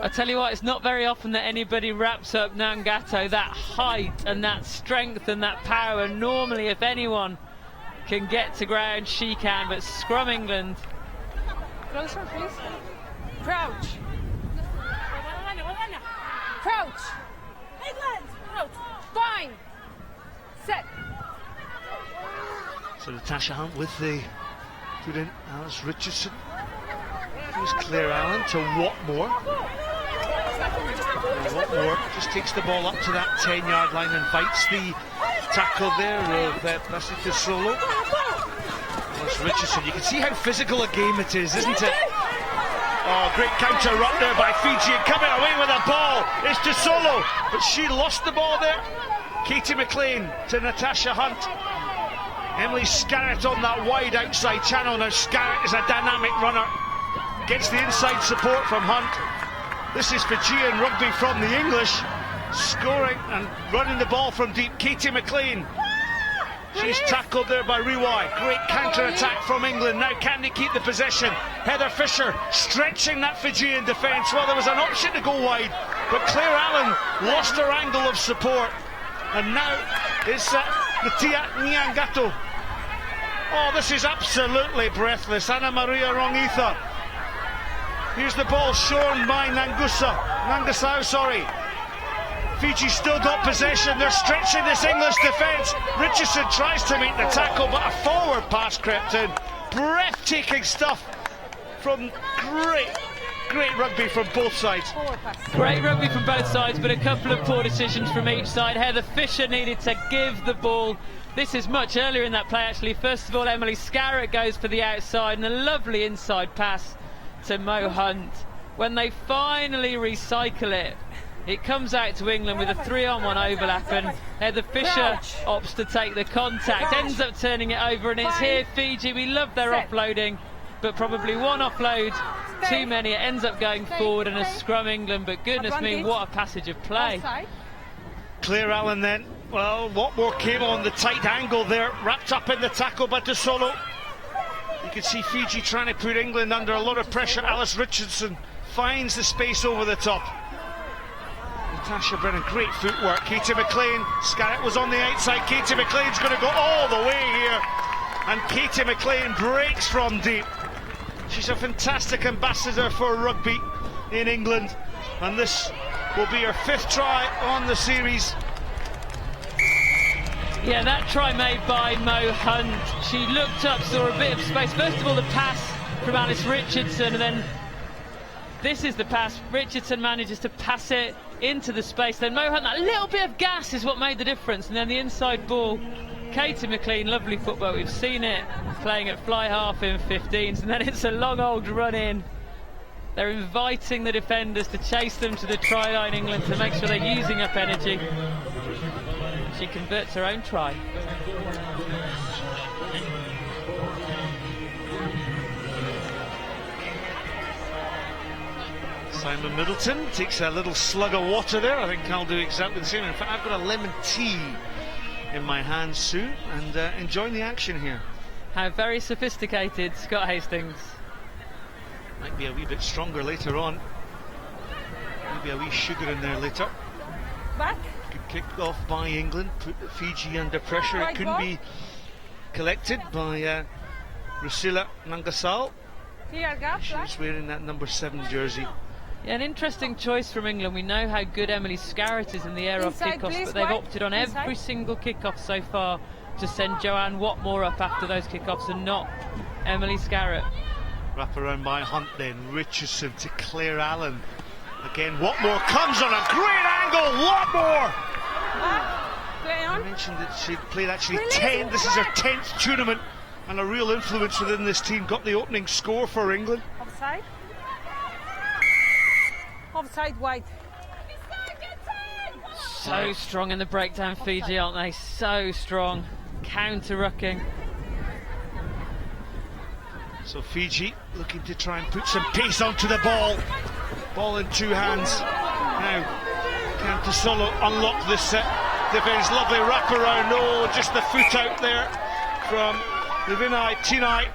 I tell you what, it's not very often that anybody wraps up Nangato. That height and that strength and that power, normally if anyone can get to ground, she can, but scrum England. Closer, please. Crouch. Crouch. England. Crouch. Fine. Set. So Natasha Hunt with the put in Alice Richardson. Here's Claire Allen to Watmore. Watmore just takes the ball up to that 10-yard line and invites the tackle there of Basita Solo. Alice Richardson, you can see how physical a game it is, isn't it? Oh, great counter run there by Fiji, and coming away with a ball is to Solo, but she lost the ball there. Katie McLean to Natasha Hunt. Emily Scarrett on that wide outside channel. Now Scarrett is a dynamic runner, gets the inside support from Hunt. This is Fijian rugby from the English, scoring and running the ball from deep. Katie McLean, she's tackled there by Riwai. Great counter attack from England. Now can they keep the possession? Heather Fisher stretching that Fijian defence. Well, there was an option to go wide, but Claire Allen lost her angle of support, and now it's Natia Nyangato. Oh, this is absolutely breathless. Anna Maria Rongitha. Here's the ball shown by Nangasau, sorry. Fiji still got possession. They're stretching this English defence. Richardson tries to make the tackle, but a forward pass crept in. Breathtaking stuff from great rugby from both sides. Great rugby from both sides, but a couple of poor decisions from each side. Heather Fisher needed to give the ball. This is much earlier in that play, actually. First of all, Emily Scarrett goes for the outside, and a lovely inside pass to Mo Hunt. When they finally recycle it, it comes out to England with a 3-on-1 overlap, and Heather Fisher opts to take the contact, ends up turning it over, and it's here Fiji. We love their offloading, but probably one offload too many. It ends up going forward and a scrum England, but goodness me, what a passage of play. Claire Allen then, well, Watmore came on the tight angle there, wrapped up in the tackle by DeSolo. You can see Fiji trying to put England under a lot of pressure. Alice Richardson finds the space over the top. Natasha Brennan, great footwork. Katie McLean, Scarrett was on the outside. Katie McLean's going to go all the way here, and Katie McLean breaks from deep. She's a fantastic ambassador for rugby in England, and this will be her 5th try on the series. Yeah, that try made by Mo Hunt. She looked up, saw a bit of space. First of all, the pass from Alice Richardson, and then this is the pass. Richardson manages to pass it into the space. Then Mo Hunt, that little bit of gas is what made the difference. And then the inside ball. Katie McLean, lovely football. We've seen it playing at fly half in 15s, and then it's a long old run in. They're inviting the defenders to chase them to the try line, England, to make sure they're using up energy. She converts her own try. Simon Middleton takes a little slug of water there. I think I'll do exactly the same. In fact, I've got a lemon tea in my hands soon, and enjoying the action here. How very sophisticated, Scott Hastings. Might be a wee bit stronger later on. Maybe a wee sugar in there later. Back. Good kick off by England, put Fiji under pressure. It couldn't be collected by Rusila Nangasal. Clear gap. She's wearing that number 7 jersey. Yeah, an interesting choice from England. We know how good Emily Scarrett is in the air-off kickoffs, but they've opted on every single kickoff so far to send Joanne Watmore up after those kickoffs and not Emily Scarrett. Wrap around by Hunt then, Richardson to Claire Allen. Again, Watmore comes on a great angle, Watmore! I mentioned that she played actually 10, this is her 10th tournament, and a real influence within this team. Got the opening score for England. Offside. Offside wide. So strong in the breakdown, Fiji, aren't they? So strong. Counter-rucking. So Fiji looking to try and put some pace onto the ball. Ball in 2 hands. Now, can Tosolo unlock this defence? Lovely wraparound. Oh, just the foot out there from Levinai Tinai.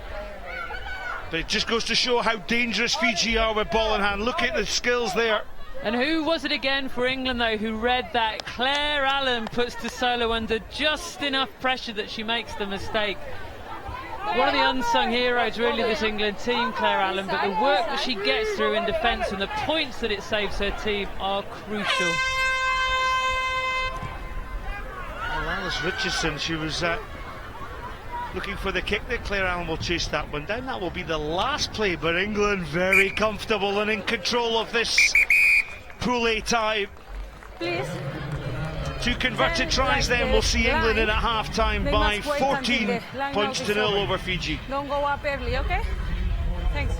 But it just goes to show how dangerous Fiji are with ball in hand. Look at the skills there. And who was it again for England, though, who read that? Claire Allen puts Tosolo under just enough pressure that she makes the mistake. One of the unsung heroes, really, this England team, Claire Allen, but the work that she gets through in defence and the points that it saves her team are crucial. Well, Alice Richardson, she was looking for the kick there. Claire Allen will chase that one down. That will be the last play, but England very comfortable and in control of this Pool A tie. Please. 2 converted tries then. We'll see England in at half-time by 14 points to 0 over Fiji. Don't go up early, okay? Thanks.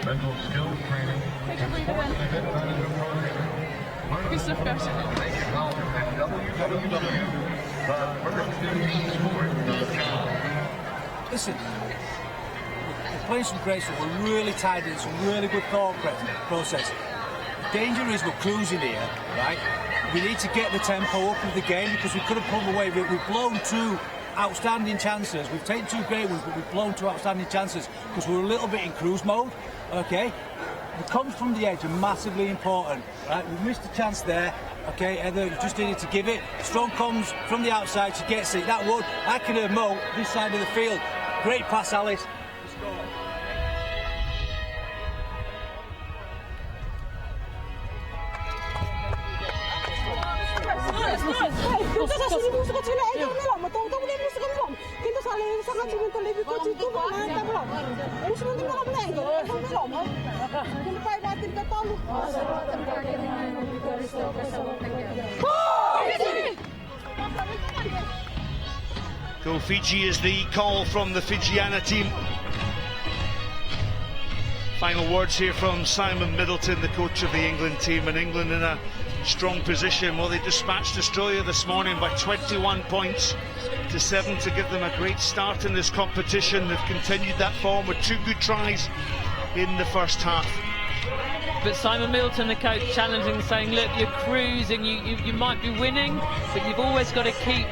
Mental skills training. Who's the first? Listen, we're playing some great stuff. We're really tied in, some really good thought process. The danger is we're cruising here, right? We need to get the tempo up of the game because we could have pulled away. We've blown 2 outstanding chances. We've taken 2 great ones, but we've blown 2 outstanding chances because we're a little bit in cruise mode, okay? The comes from the edge are massively important, right? We've missed a chance there, okay? Heather just needed to give it. Strong comes from the outside, she gets it. That would, I can hear Mo this side of the field. Great pass, Alice. Go Fiji is the call from the Fijiana team. Final words here from Simon Middleton, the coach of the England team, and England in a strong position. Well, they dispatched Australia this morning by 21 points to 7 to give them a great start in this competition. They've continued that form with 2 good tries in the first half. But Simon Middleton, the coach, challenging, saying, look, you're cruising, you might be winning, but you've always got to keep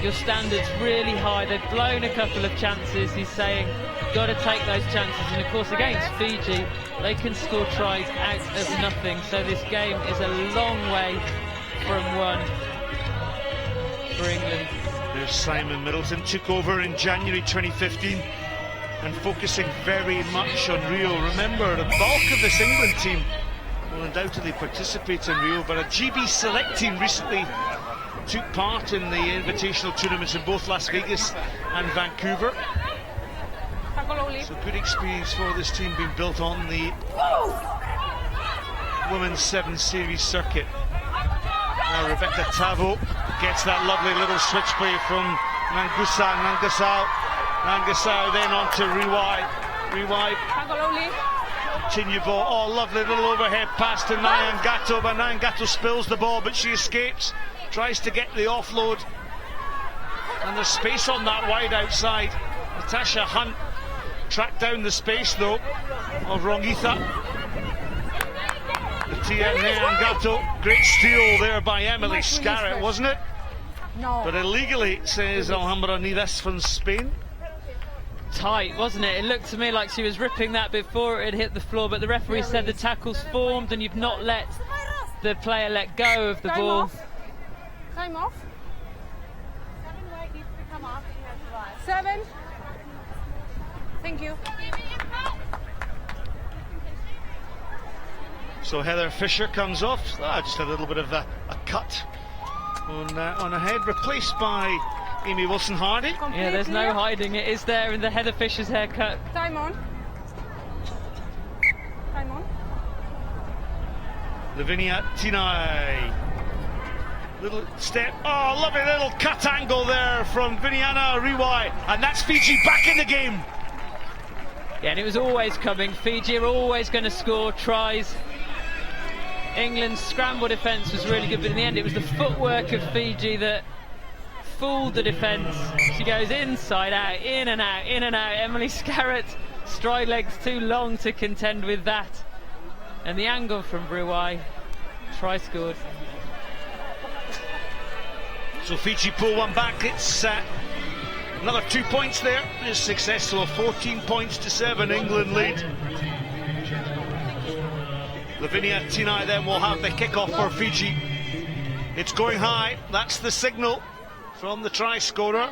your standards really high. They've blown a couple of chances. He's saying, got to take those chances. And of course, against Fiji, they can score tries out of nothing. So this game is a long way from won for England. There's Simon Middleton, took over in January 2015 and focusing very much on Rio. Remember, the bulk of this England team will undoubtedly participate in Rio, but a GB select team recently took part in the invitational tournaments in both Las Vegas and Vancouver. So good experience for this team being built on the Women's 7 Series circuit. Now Rebecca Tavo gets that lovely little switch play from Nangasau then on to Riwai. Continue ball. Oh, lovely little overhead pass to Nyangato, but Nyangato spills the ball, but she escapes. Tries to get the offload, and there's space on that wide outside. Natasha Hunt tracked down the space though of Rongitha. Tia Neangato, great steal there by Emily Scarrett, wasn't it? No. But illegally, says Alhambra Nives from Spain. Tight, wasn't it? It looked to me like she was ripping that before it hit the floor, but the referee said the tackle's formed and you've not let the player let go of the ball. Time off. 7. Thank you. So Heather Fisher comes off. Just a little bit of a cut on her head, replaced by Amy Wilson-Hardy. Yeah, there's no hiding it. Is there in the Heather Fisher's haircut? Time on. Time on. Lavinia Tinai. Little step. Oh, lovely little cut angle there from Viniana Riwai. And that's Fiji back in the game. Yeah, and it was always coming. Fiji are always going to score tries. England's scramble defence was really good, but in the end it was the footwork of Fiji that fooled the defence. She goes inside out, in and out, in and out. Emily Scarrett, stride legs too long to contend with that. And the angle from Riwai, try scored. So Fiji pull one back. It's another 2 points there. It's successful. 14 points to 7. England lead. Lavinia Tinai then will have the kick-off for Fiji. It's going high. That's the signal from the try scorer.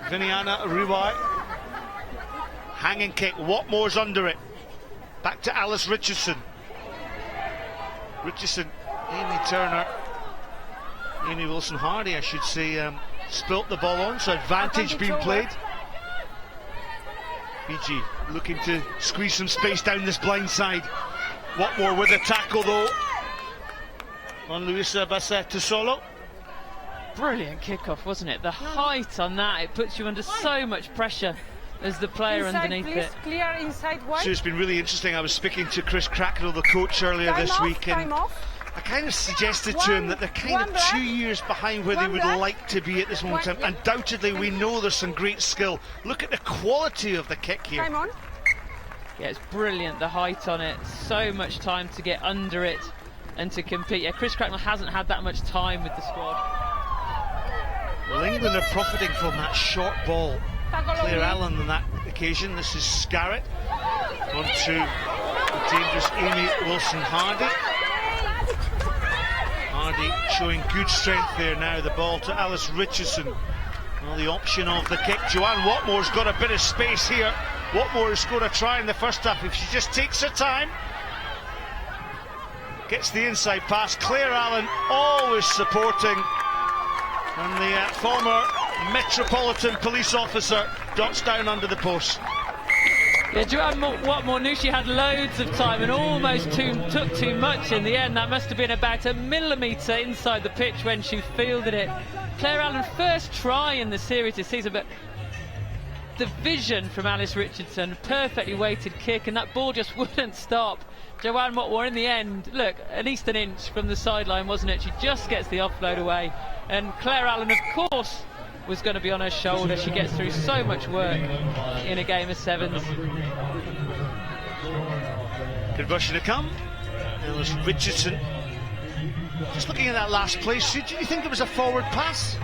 Viniana Riwai. Hanging kick. Watmore's under it. Back to Alice Richardson. Richardson, Amy Turner, Amy Wilson-Hardy, I should say, spilt the ball on, so advantage being played. Fiji looking to squeeze some space down this blind side. Watmore with a tackle though on Luisa Bassetto-Solo. Brilliant kickoff, wasn't it? The height on that, it puts you under so much pressure as the player Inside, underneath please. it. Clear inside wide. So it's been really interesting. I was speaking to Chris Cracknell, the coach, earlier Time this off, week, and time off. I kind of suggested to him that they're kind of 2 years behind where they would like to be at this moment in time. Undoubtedly, we know there's some great skill. Look at the quality of the kick here. Time on. Yeah, it's brilliant, the height on it. So much time to get under it and to compete. Yeah, Chris Cracknell hasn't had that much time with the squad. Well, England are profiting from that short ball. Claire Allen on that occasion. This is Scarrett. On to the dangerous Amy Wilson-Hardy. Hardy showing good strength there now. The ball to Alice Richardson. Well, the option of the kick. Joanne Watmore's got a bit of space here. Watmore has scored a try in the first half. If she just takes her time, gets the inside pass. Claire Allen always supporting. And the former Metropolitan Police officer dots down under the post. Yeah, Joanne Watmore knew she had loads of time and almost took too much in the end. That must have been about a millimetre inside the pitch when she fielded it. Claire Allen, first try in the series this season, but the vision from Alice Richardson, perfectly weighted kick, and that ball just wouldn't stop. Joanne Watmore in the end, look, at least an inch from the sideline, wasn't it? She just gets the offload away. And Claire Allen, of course, was going to be on her shoulder. She gets through so much work in a game of sevens. Conversion to come. Alice Richardson. Just looking at that last place, did you think it was a forward pass?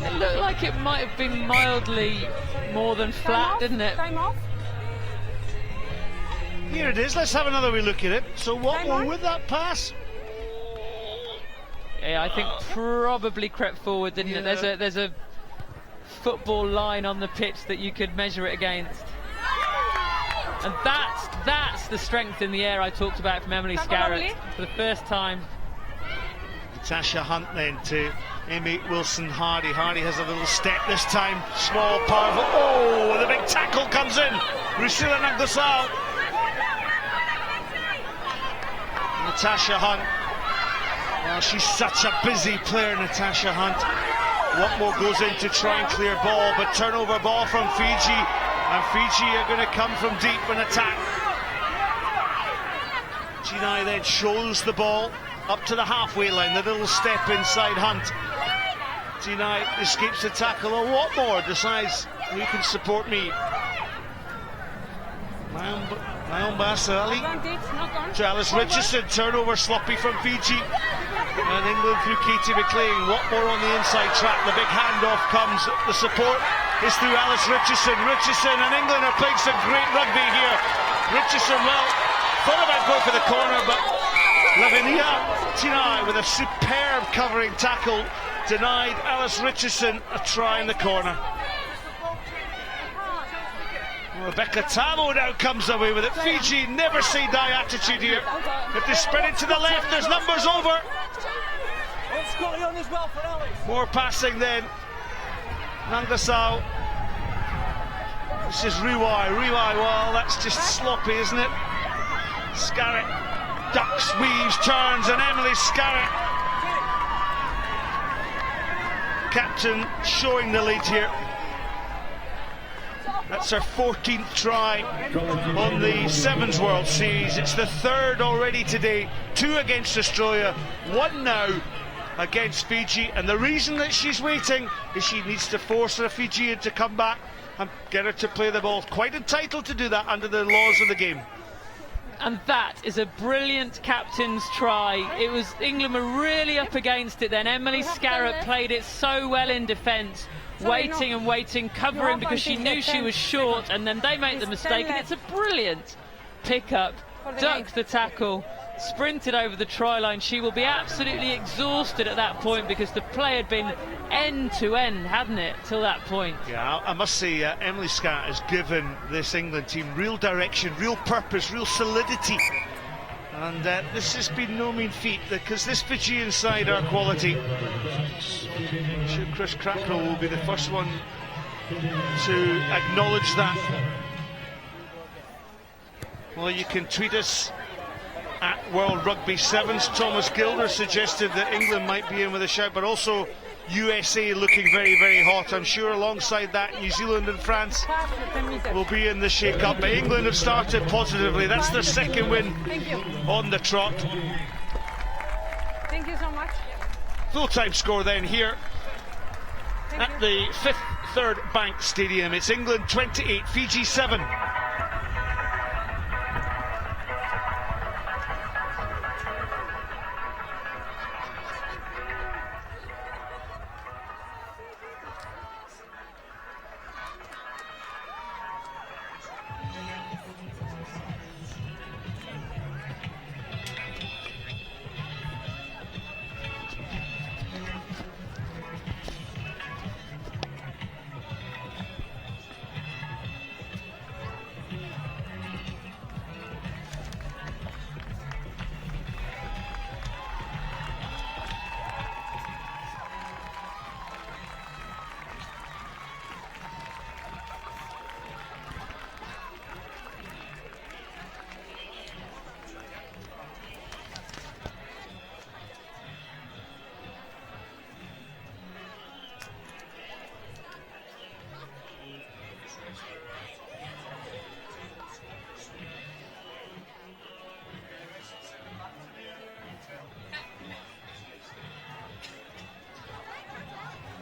It looked like it might have been mildly more than flat, didn't it? Time off. Here it is. Let's have another wee look at it. So Watmore with that pass. Yeah, I think probably crept forward, didn't it? There's a football line on the pitch that you could measure it against. And that's the strength in the air I talked about from Emily Scarrett for the first time. Natasha Hunt then to Amy Wilson-Hardy. Hardy has a little step this time. Small, powerful. Oh, the big tackle comes in. Rusila Nangosal. Natasha Hunt. Well, she's such a busy player, Natasha Hunt. Watmore goes in to try and clear ball, but turnover ball from Fiji, and Fiji are going to come from deep and attack. Tinai then shows the ball up to the halfway line, the little step inside Hunt. Tinai escapes the tackle, and Watmore decides Who can support me? Mayomba Ali to Alice Richardson. Turnover sloppy from Fiji. And England through Katie McLean. Watmore on the inside track. The big handoff comes. The support is through Alice Richardson. And England are playing some great rugby here. Richardson, well, thought about going for the corner, but Lavinia Tinai with a superb covering tackle denied Alice Richardson a try in the corner. Rebecca Tamo now comes away with it. Fiji never say die attitude here. If they spread it to the left, there's numbers over. More passing then. Nangasao. This is Riwai. Well, that's just sloppy, isn't it? Scarrett ducks, weaves, turns, and Emily Scarrett, captain, showing the lead here. That's her 14th try on the Sevens World Series. It's the third already today. 2 against Australia, 1 now against Fiji. And the reason that she's waiting is she needs to force her Fijian to come back and get her to play the ball. Quite entitled to do that under the laws of the game. And that is a brilliant captain's try. It was, England were really up against it then. Emily Scarrett played it so well in defence. Waiting and waiting, covering because she knew she was short, and then they make the mistake, and it's a brilliant pick-up. Ducked the tackle, sprinted over the try line. She will be absolutely exhausted at that point because the play had been end to end, hadn't it, till that point? Yeah, I must say, Emily Scarrett has given this England team real direction, real purpose, real solidity. And this has been no mean feat, because this Fijian side are quality. I'm sure Chris Cracknell will be the first one to acknowledge that. Well, you can tweet us at World Rugby Sevens. Thomas Gilder suggested that England might be in with a shout, but also USA looking very, very hot. I'm sure alongside that, New Zealand and France will be in the shake-up. But England have started positively. That's their second win on the trot. Thank you so much. Full-time score then here at the Fifth Third Bank Stadium. It's England 28, Fiji 7.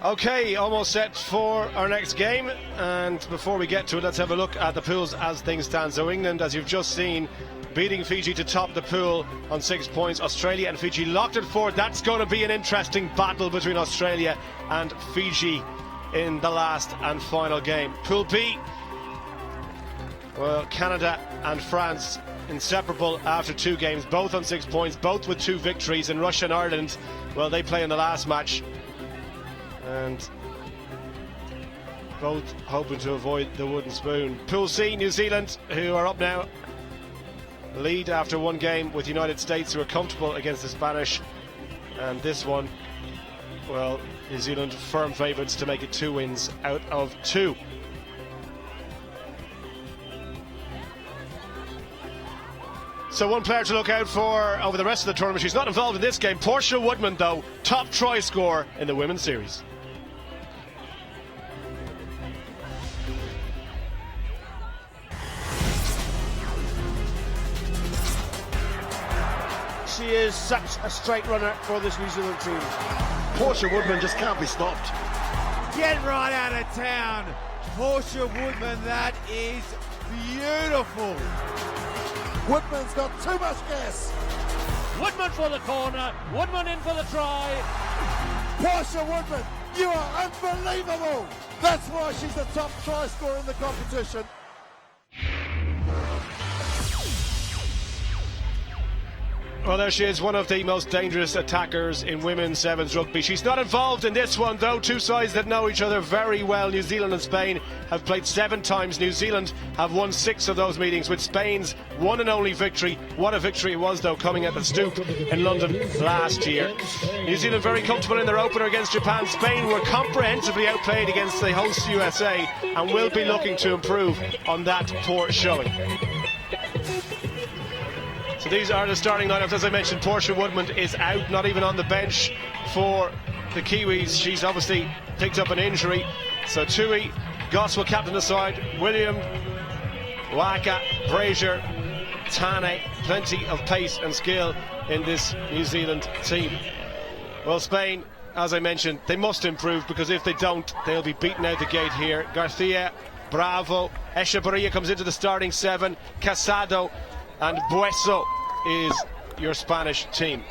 Okay, almost set for our next game, and before we get to it, let's have a look at the pools as things stand. So England, as you've just seen, beating Fiji to top the pool on 6 points. Australia and Fiji locked it forward. That's going to be an interesting battle between Australia and Fiji in the last and final game. Pool B, well, Canada and France inseparable after 2 games, both on 6 points, both with 2 victories. And Russia and Ireland, well, they play in the last match, and both hoping to avoid the wooden spoon. Pool C, New Zealand, who are up now, lead after 1 game with United States, who are comfortable against the Spanish. And this one, well, New Zealand firm favourites to make it 2 wins out of 2. So one player to look out for over the rest of the tournament. She's not involved in this game. Portia Woodman, though, top try scorer in the women's series. She is such a straight runner for this New Zealand team. Portia Woodman just can't be stopped. Get right out of town. Portia Woodman, that is beautiful. Woodman's got too much gas. Woodman for the corner, Woodman in for the try. Portia Woodman, you are unbelievable. That's why she's the top try scorer in the competition. Well, there she is, one of the most dangerous attackers in women's sevens rugby. She's not involved in this one, though. Two sides that know each other very well. New Zealand and Spain have played 7 times. New Zealand have won 6 of those meetings, with Spain's one and only victory. What a victory it was, though, coming at the Stoop in London last year. New Zealand very comfortable in their opener against Japan. Spain were comprehensively outplayed against the host USA and will be looking to improve on that poor showing. So these are the starting lineups. As I mentioned, Portia Woodman is out, not even on the bench for the Kiwis. She's obviously picked up an injury. So Tui, Goss will captain the side, William, Waka, Brazier, Tane. Plenty of pace and skill in this New Zealand team. Well, Spain, as I mentioned, they must improve, because if they don't, they'll be beaten out the gate here. Garcia, Bravo, Echevarria comes into the starting 7, Casado and Bueso is your Spanish team.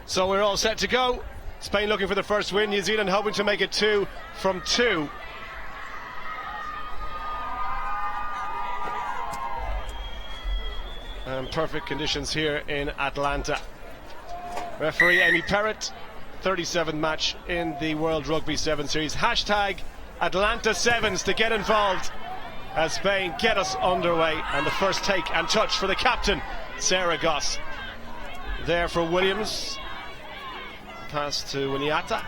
So we're all set to go. Spain looking for the first win, New Zealand hoping to make it 2 from 2. And perfect conditions here in Atlanta. Referee Amy Perrott, 37th match in the World Rugby 7 Series. Hashtag Atlanta Sevens to get involved as Spain get us underway. And the first take and touch for the captain, Sarah Goss. There for Williams. Pass to Winiata.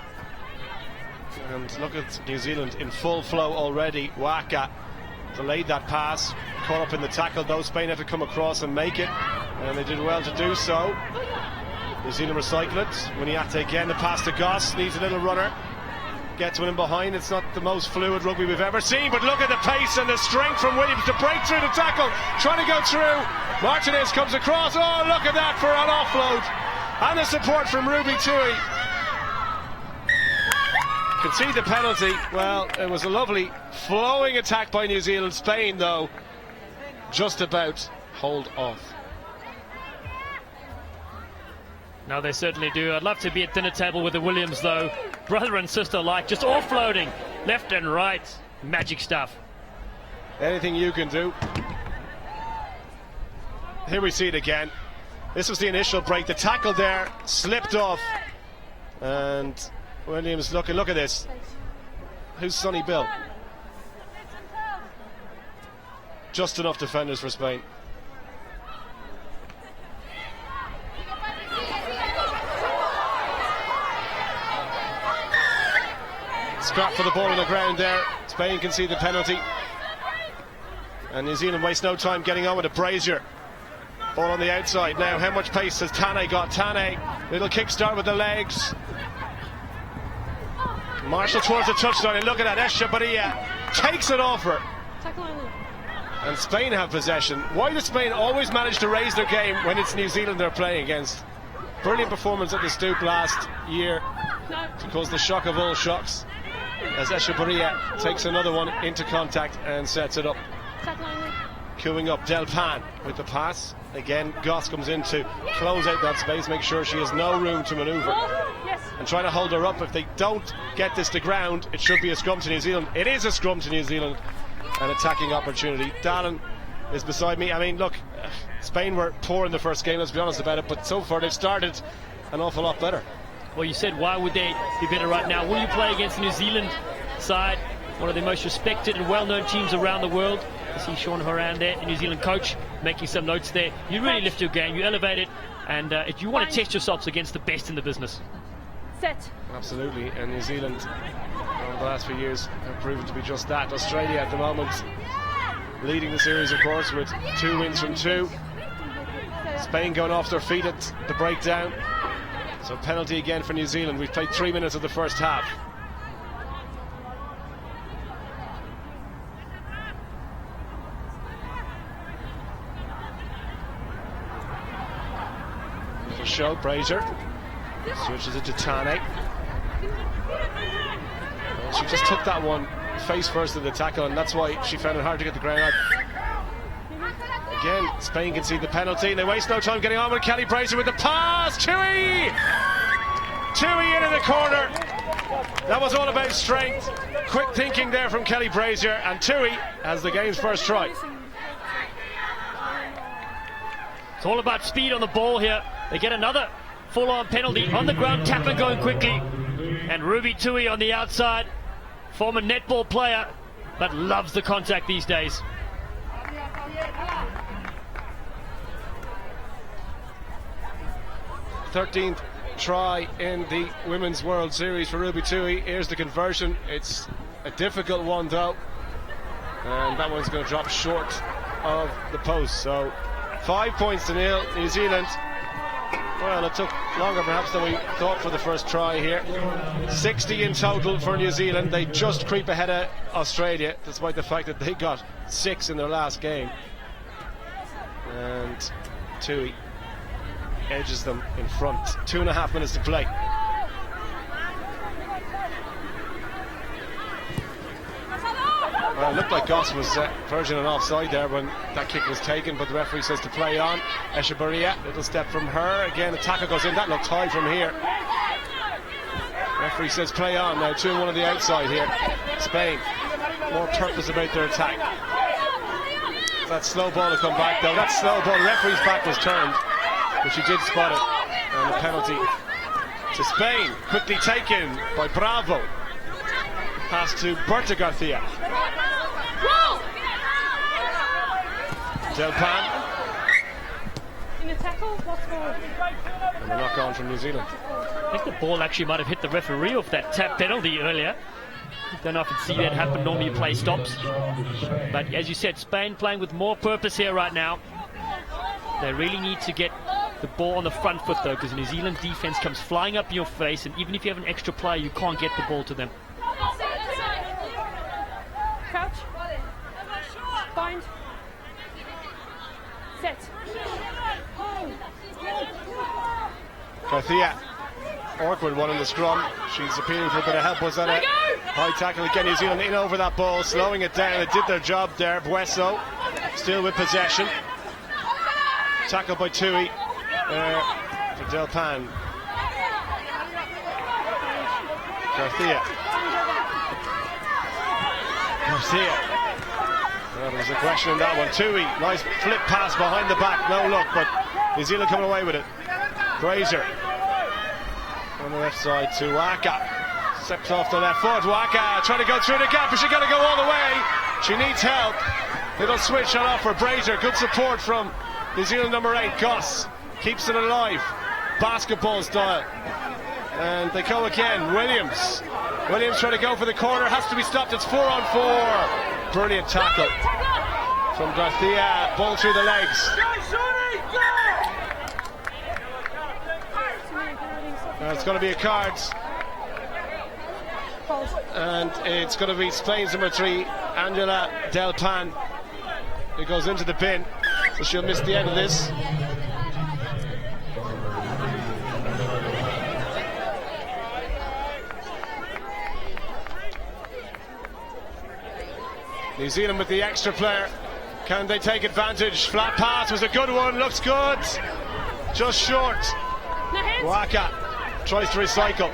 And look at New Zealand in full flow already. Waka delayed that pass, caught up in the tackle, though Spain had to come across and make it, and they did well to do so. New Zealand recycle it. Winiata again, the pass to Goss, needs a little runner. Gets one in behind. It's not the most fluid rugby we've ever seen, but look at the pace and the strength from Williams to break through the tackle, trying to go through. Martinez comes across. Oh, look at that for an offload, and the support from Ruby Tui. Concede the penalty. Well, it was a lovely flowing attack by New Zealand. Spain, though, just about hold off. No, they certainly do. I'd love to be at dinner table with the Williams, though. Brother and sister alike, just offloading left and right. Magic stuff. Anything you can do. Here we see it again. This was the initial break. The tackle there slipped off, and Williams look at this. Who's Sonny Bill? Just enough defenders for Spain. Scrap for the ball on the ground there. Spain can see the penalty, and New Zealand waste no time getting on with a Brazier. Ball on the outside now. How much pace has Tane got? Tane, little kick start with the legs. Marshall towards the touchline, and look at that. Echevarria takes it off her. And Spain have possession. Why does Spain always manage to raise their game when it's New Zealand they're playing against? Brilliant performance at the Stoop last year to cause the shock of all shocks, as Echevarria takes another one into contact and sets it up. Queuing up Del Pan with the pass. Again, Goss comes in to close out that space, make sure she has no room to manoeuvre, and trying to hold her up. If they don't get this to ground, it should be a scrum to New Zealand. It is a scrum to New Zealand, an attacking opportunity. Dallin is beside me. I mean, look, Spain were poor in the first game, let's be honest about it, but so far they've started an awful lot better. Well, you said, why would they be better right now? Will you play against the New Zealand side, one of the most respected and well-known teams around the world? I see Sean Horan there, the New Zealand coach, making some notes there. You really lift your game, you elevate it, and if you want to test yourselves against the best in the business. Set. Absolutely, and New Zealand over the last few years have proven to be just that. Australia at the moment leading the series, of course, with 2 wins from 2. Spain going off their feet at the breakdown. So penalty again for New Zealand. We've played 3 minutes of the first half. Little show, Brazier. Switches it to Tane. Well, she just took that one face first in the tackle, and that's why she found it hard to get the ground out. Again, Spain can see the penalty. They waste no time getting on with Kelly Brazier with the pass. Tui into the corner. That was all about strength. Quick thinking there from Kelly Brazier, and Tui has the game's first try. It's all about speed on the ball here. They get another full-on penalty on the ground, tackling going quickly. And Ruby Tui on the outside, former netball player, but loves the contact these days. th try in the Women's World Series for Ruby Tui. Here's the conversion. It's a difficult one though, and that one's going to drop short of the post. So 5 points to nil, New Zealand. Well, it took longer perhaps than we thought for the first try here. 60 in total for New Zealand. They just creep ahead of Australia, despite the fact that they got 6 in their last game. And Tui edges them in front. 2.5 minutes to play. Well, it looked like Goss was verging on offside there when that kick was taken, but the referee says to play on. Echevarria, little step from her. Again, the tackle goes in. That looked high from here. Referee says play on. Now 2 and 1 on the outside here. Spain, more purpose about their attack. That slow ball to come back though. That slow ball, the referee's back was turned, but she did spot it. And the penalty to Spain, quickly taken by Bravo. Pass to Berta Garcia. Del Pan. In a tackle, what's forward? And the knock on from New Zealand. I think the ball actually might have hit the referee off that tap penalty earlier. Don't often see that happen. Normally you play stops. But as you said, Spain playing with more purpose here right now. They really need to get the ball on the front foot though, because New Zealand defense comes flying up in your face, and even if you have an extra player, you can't get the ball to them. Crouch. Bind. Set. Garcia, awkward one in the scrum. She's appealing for a bit of help. Was that a high tackle again? New Zealand in over that ball, slowing it down. They did their job there. Bueso still with possession. Tackle by Tui for Del Pan. Garcia. Well, there's a question in that one. Tui, nice flip pass behind the back. No look, but New Zealand coming away with it. Brazier on the left side to Waka. Steps off the left foot. Waka trying to go through the gap, but she's got to go all the way. She needs help. Little switch on off for Brazier. Good support from New Zealand number 8, Goss. Keeps it alive. Basketball style. And they go again. Williams trying to go for the corner. Has to be stopped. It's 4 on 4. Brilliant tackle from Garcia. Ball through the legs. It's going to be a card. And it's going to be Spain's number 3, Angela Del Pan, who goes into the bin. So she'll miss the end of this. New Zealand with the extra player. Can they take advantage? Flat pass was a good one. Looks good. Just short. Waka tries to recycle.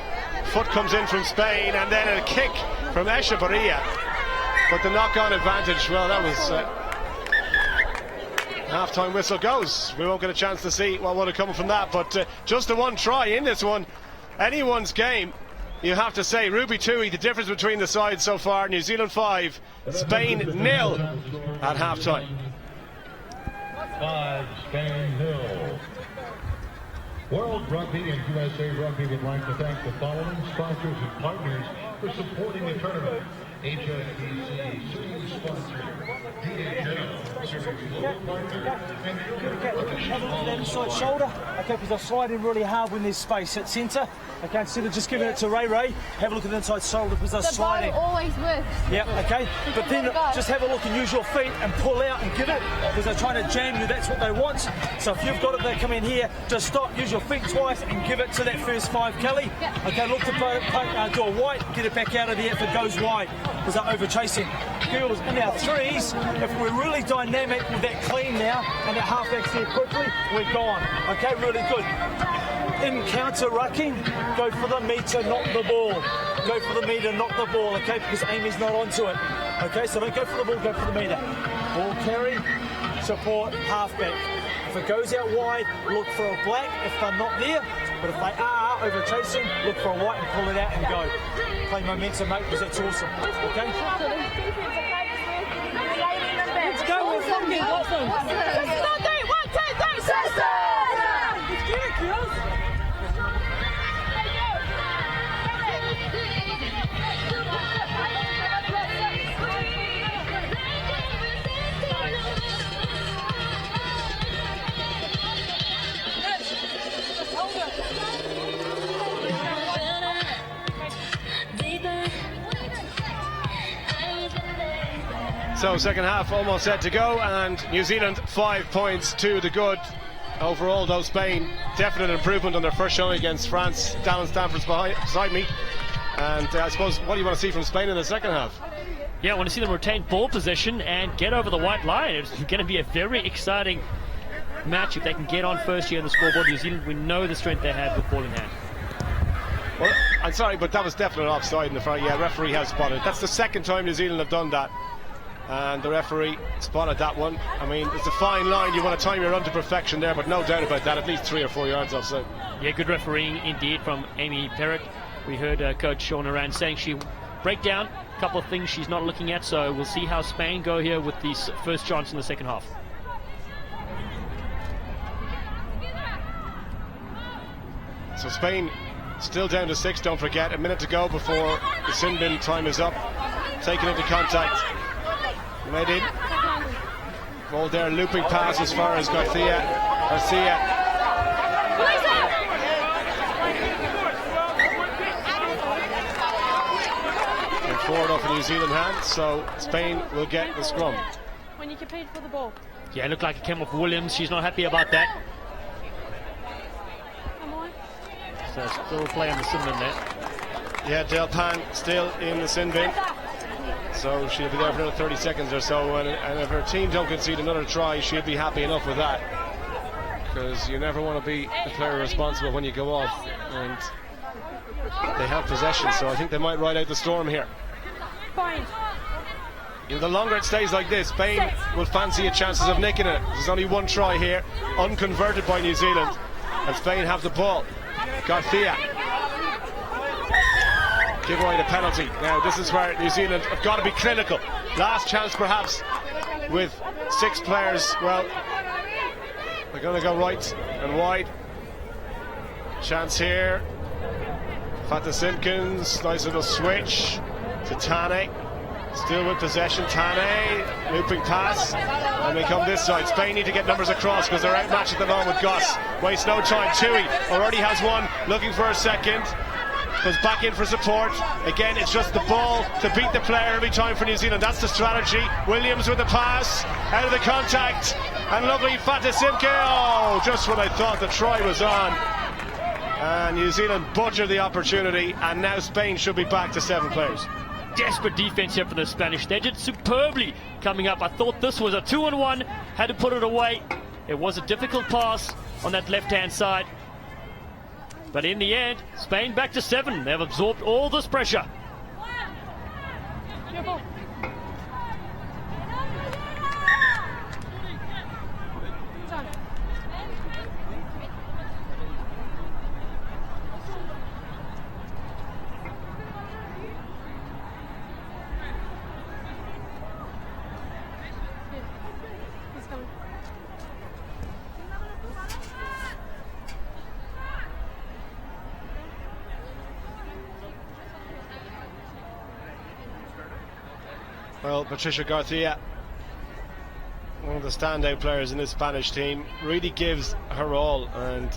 Foot comes in from Spain, and then a kick from Echevarria. But the knock-on advantage, well, that was half-time whistle goes. We won't get a chance to see what would have come from that, but just the one try in this one. Anyone's game, you have to say. Ruby Tui, the difference between the sides so far. New Zealand 5, Spain 0 at half-time. 5, Spain 0. World Rugby and USA Rugby would like to thank the following sponsors and partners for supporting the tournament. HSBC Super Sponsor, DHL, serving global partners. Have a look at that inside shoulder, okay, because I slide in really hard when there's space at centre. Okay, instead of just giving it to Ray, have a look at the inside shoulder because I slide in. always works. Yeah, okay, but then just have a look and use your feet and pull out and give it because they're trying to jam you, that's what they want. So if you've got it, they come in here, just stop, use your feet twice and give it to that first 5, Kelly. Okay, look to do a white, get it back out of there if it goes wide because they're over chasing. Girls, in our threes, if we're really dynamic with that clean now and that halfback's there quickly, we're gone. Okay, really good. In counter rucking, go for the meter, not the ball. Go for the meter, not the ball, okay, because Amy's not onto it. Okay, so don't go for the ball, go for the meter. Ball carry, support, halfback. If it goes out wide, look for a black if they're not there. But if they are over chasing, look for a white and pull it out and go. Play momentum, mate, because that's awesome. Okay? Let's go, we're fucking awesome. 1, 2, 3, system! So second half almost set to go, and New Zealand 5 points to the good. Overall though, Spain definite improvement on their first showing against France. Dallin Stanford's beside me, and I suppose what do you want to see from Spain in the second half? Yeah, I want to see them retain ball possession and get over the white line. It's going to be a very exciting match if they can get on first here in the scoreboard. New Zealand, we know the strength they have with ball in hand. Well, I'm sorry, but that was definitely offside in the front. Yeah, referee has spotted. That's the second time New Zealand have done that, and the referee spotted that one. I mean, it's a fine line. You want to time your run to perfection there, but no doubt about that, at least 3 or 4 yards offside. Yeah, good refereeing indeed from Amy Perrott. We heard Coach Shauna Rand saying she break down a couple of things she's not looking at, so we'll see how Spain go here with the first chance in the second half. So Spain still down to 6, don't forget. A minute to go before the sin bin time is up. Taken into contact. Made in. Ball there, looping pass as far as Garcia. And forward off in New Zealand hands, so Spain will get the scrum. When you compete for the ball. Yeah, it looked like it came off Williams. She's not happy about that. So still play on the sin bin there. Yeah, Del Pan still in the sin bin. So she'll be there for another 30 seconds or so, and if her team don't concede another try, she'll be happy enough with that, because you never want to be the player responsible when you go off, and they have possession, so I think they might ride out the storm here. Fine. You know, the longer it stays like this, Spain will fancy a chances of nicking it. There's only one try here, unconverted by New Zealand, and Spain have the ball. Garcia give away the penalty. Now this is where New Zealand have got to be clinical. Last chance perhaps with 6 players. Well, they're going to go right and wide. Chance here. Fata Simpkins, nice little switch to Tane. Still with possession, Tane, looping pass, and they come this side. Spain need to get numbers across because they're outmatched at the moment with Goss. Waste no time, Tui already has one, looking for a second. Goes back in for support. Again, it's just the ball to beat the player every time for New Zealand. That's the strategy. Williams with the pass, out of the contact, and lovely Fata Simke. Oh, just when I thought the try was on. And New Zealand butchered the opportunity, and now Spain should be back to 7 players. Desperate defense here for the Spanish. They did superbly coming up. I thought this was a 2-on-1, had to put it away. It was a difficult pass on that left-hand side. But in the end, Spain back to 7. They've absorbed all this pressure. Well, Patricia Garcia, one of the standout players in this Spanish team, really gives her all and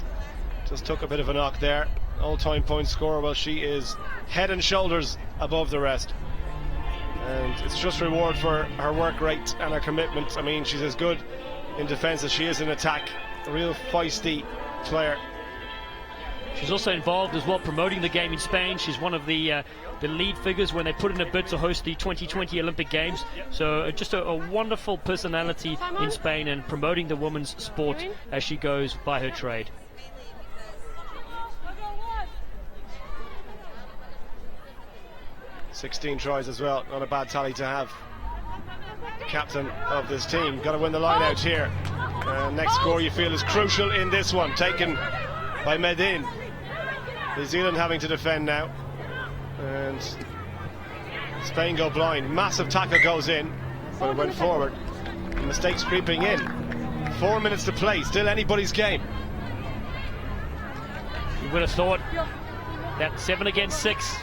just took a bit of a knock there. All-time point scorer, well, she is head and shoulders above the rest. And it's just reward for her work rate and her commitment. I mean, she's as good in defence as she is in attack. A real feisty player. She's also involved as well promoting the game in Spain. She's one of the lead figures when they put in a bid to host the 2020 Olympic Games. So just a wonderful personality in Spain and promoting the women's sport as she goes by her trade. "16 tries as well, not a bad tally to have. Captain of this team, got to win the line out here. Next score you feel is crucial in this one, taken by Medin. New Zealand having to defend now, and Spain go blind. Massive tackle goes in, but it went forward. Mistakes creeping in. 4 minutes to play, still anybody's game. You would have thought that 7 against 6,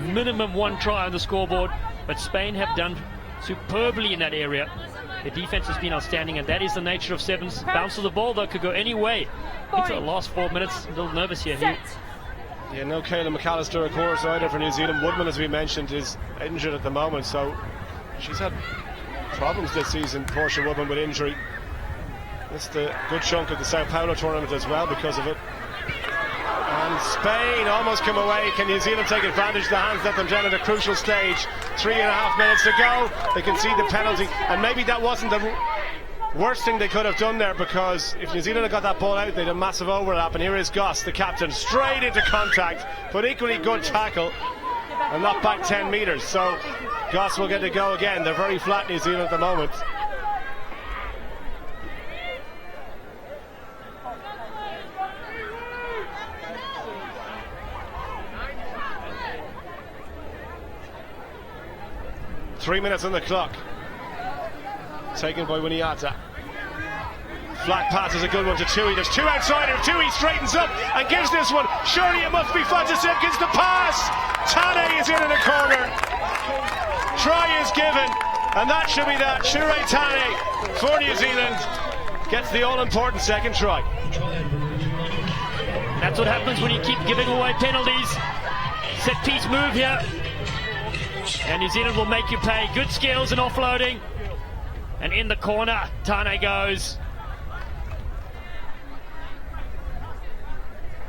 minimum 1 try on the scoreboard, but Spain have done superbly in that area. The defense has been outstanding, and that is the nature of sevens. Bounce of the ball though could go any way into the last 4 minutes. A little nervous here. Yeah, no Kayla McAllister, of course, either for New Zealand. Woodman, as we mentioned, is injured at the moment, so she's had problems this season, Portia Woodman, with injury. Missed a good chunk of the Sao Paulo tournament as well because of it. And Spain almost come away. Can New Zealand take advantage? The hands let them down at a crucial stage. 3.5 minutes to go. They concede the penalty, and maybe that wasn't the worst thing they could have done there, because if New Zealand had got that ball out, they'd have a massive overlap. And here is Goss, the captain, straight into contact, but equally good tackle, and not back 10 metres. So Goss will get to go again. They're very flat, New Zealand, at the moment. Three minutes on the clock. Taken by Winiata. Flat pass is a good one to Tui. There's two outside him. Tui straightens up and gives this one. Surely it must be Fantasip. Gives the pass. Tane is in the corner. Try is given, and that should be that. Shure Tane for New Zealand gets the all-important second try. That's what happens when you keep giving away penalties. Set piece move here. And New Zealand will make you pay. Good skills and offloading. And in the corner, Tane goes.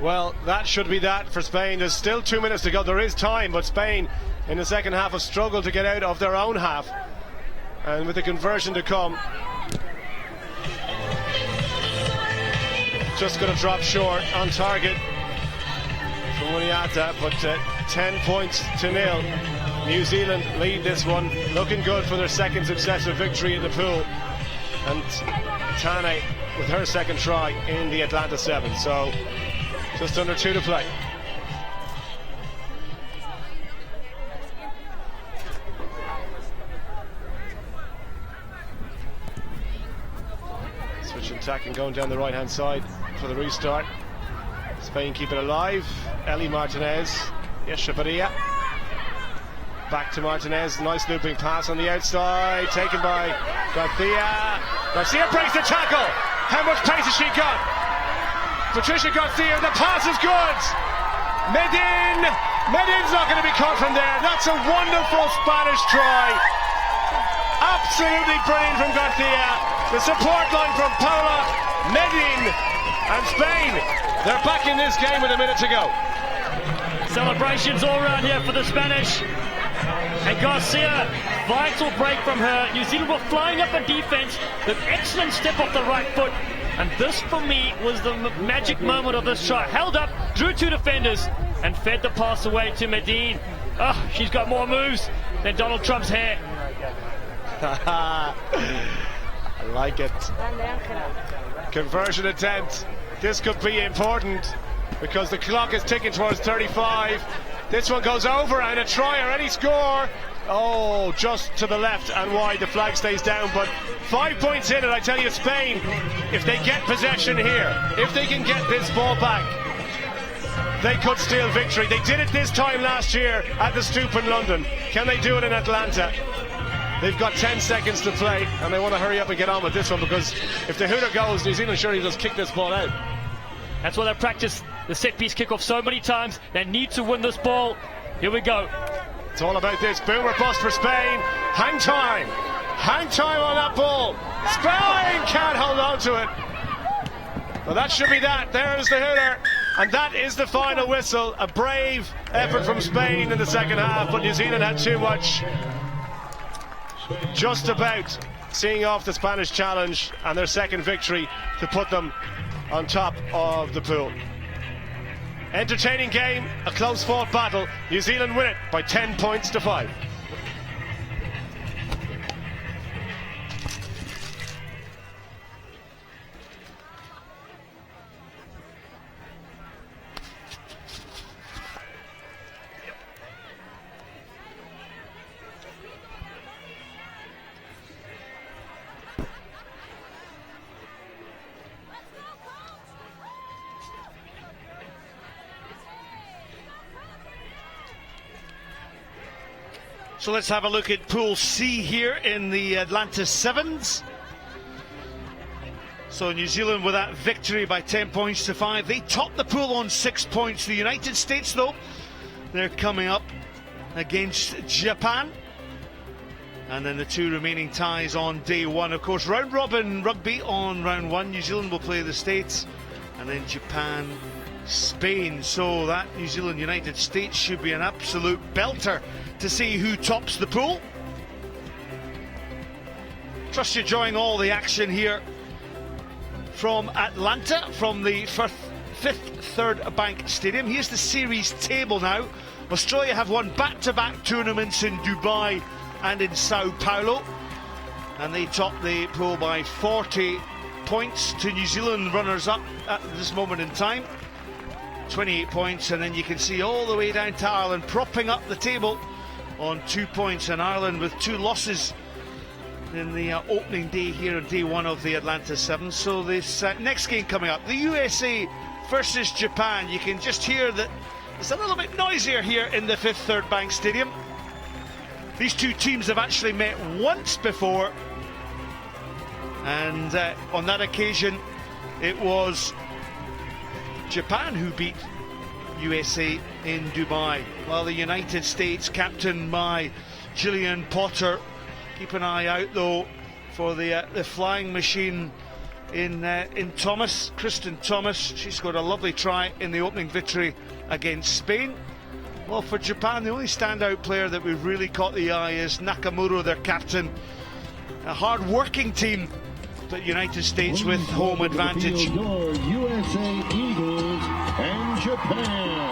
Well, that should be that for Spain. There's still 2 minutes to go. There is time, but Spain in the second half have struggled to get out of their own half. And with the conversion to come, just going to drop short on target from Winiata, but 10 points to 0. New Zealand lead this one, looking good for their second successive victory in the pool. And Tane with her second try in the Atlanta 7. So just under 2 to play. Switching tack and going down the right hand side for the restart. Spain keep it alive. Eli Martinez, Echevarria. Back to Martinez, nice looping pass on the outside, taken by Garcia. Garcia breaks the tackle. How much pace has she got? Patricia Garcia, the pass is good. Medin's not going to be caught from there. That's a wonderful Spanish try. Absolutely brilliant from Garcia. The support line from Paula, Medin, and Spain. They're back in this game with a minute to go. Celebrations all around here for the Spanish. And Garcia, vital break from her. New Zealand were flying up a defense. An excellent step off the right foot. And this, for me, was the magic moment of this try. Held up, drew 2 defenders, and fed the pass away to Medin. Oh, she's got more moves than Donald Trump's hair. I like it. Conversion attempt. This could be important because the clock is ticking towards 35. This one goes over, and a try or any score. Oh, just to the left and wide. The flag stays down, but 5 points in it. I tell you, Spain, if they get possession here, if they can get this ball back, they could steal victory. They did it this time last year at the Stoop in London. Can they do it in Atlanta? They've got 10 seconds to play, and they want to hurry up and get on with this one, because if the hooter goes, New Zealand surely just kick this ball out. That's why they practice the set-piece kickoff so many times. They need to win this ball. Here we go. It's all about this. Boom or bust for Spain. Hang time. Hang time on that ball. Spain can't hold on to it. Well, that should be that. There's the hooter. And that is the final whistle. A brave effort from Spain in the second half, but New Zealand had too much. Just about seeing off the Spanish challenge and their second victory to put them on top of the pool. Entertaining game, a close fought battle. New Zealand win it by 10 points to 5. So let's have a look at Pool C here in the Atlanta Sevens. So New Zealand with that victory by 10 points to 5. They top the pool on 6 points. The United States, though, they're coming up against Japan. And then the two remaining ties on day one. Of course, round robin rugby on round one. New Zealand will play the States, and then Japan, Spain. So that New Zealand United States should be an absolute belter to see who tops the pool. Trust you're enjoying all the action here from Atlanta, from the fifth Third Bank Stadium. Here's the series table now. Australia have won back-to-back tournaments in Dubai and in Sao Paulo, and they top the pool by 40 points to New Zealand, runners up at this moment in time, 28 points. And then you can see all the way down to Ireland propping up the table on 2 points, and Ireland with 2 losses in the opening day here on day one of the Atlanta Sevens. So this next game coming up, the USA versus Japan. You can just hear that it's a little bit noisier here in the Fifth Third Bank Stadium. These two teams have actually met once before, and on that occasion it was Japan who beat USA in Dubai. While the United States, captained by Gillian Potter, keep an eye out though for the flying machine in Thomas, Kristen Thomas. She scored a lovely try in the opening victory against Spain. Well, for Japan, the only standout player that we've really caught the eye is Nakamura, their captain. A hard-working team, but United States with home advantage. Your USA Eagles and Japan.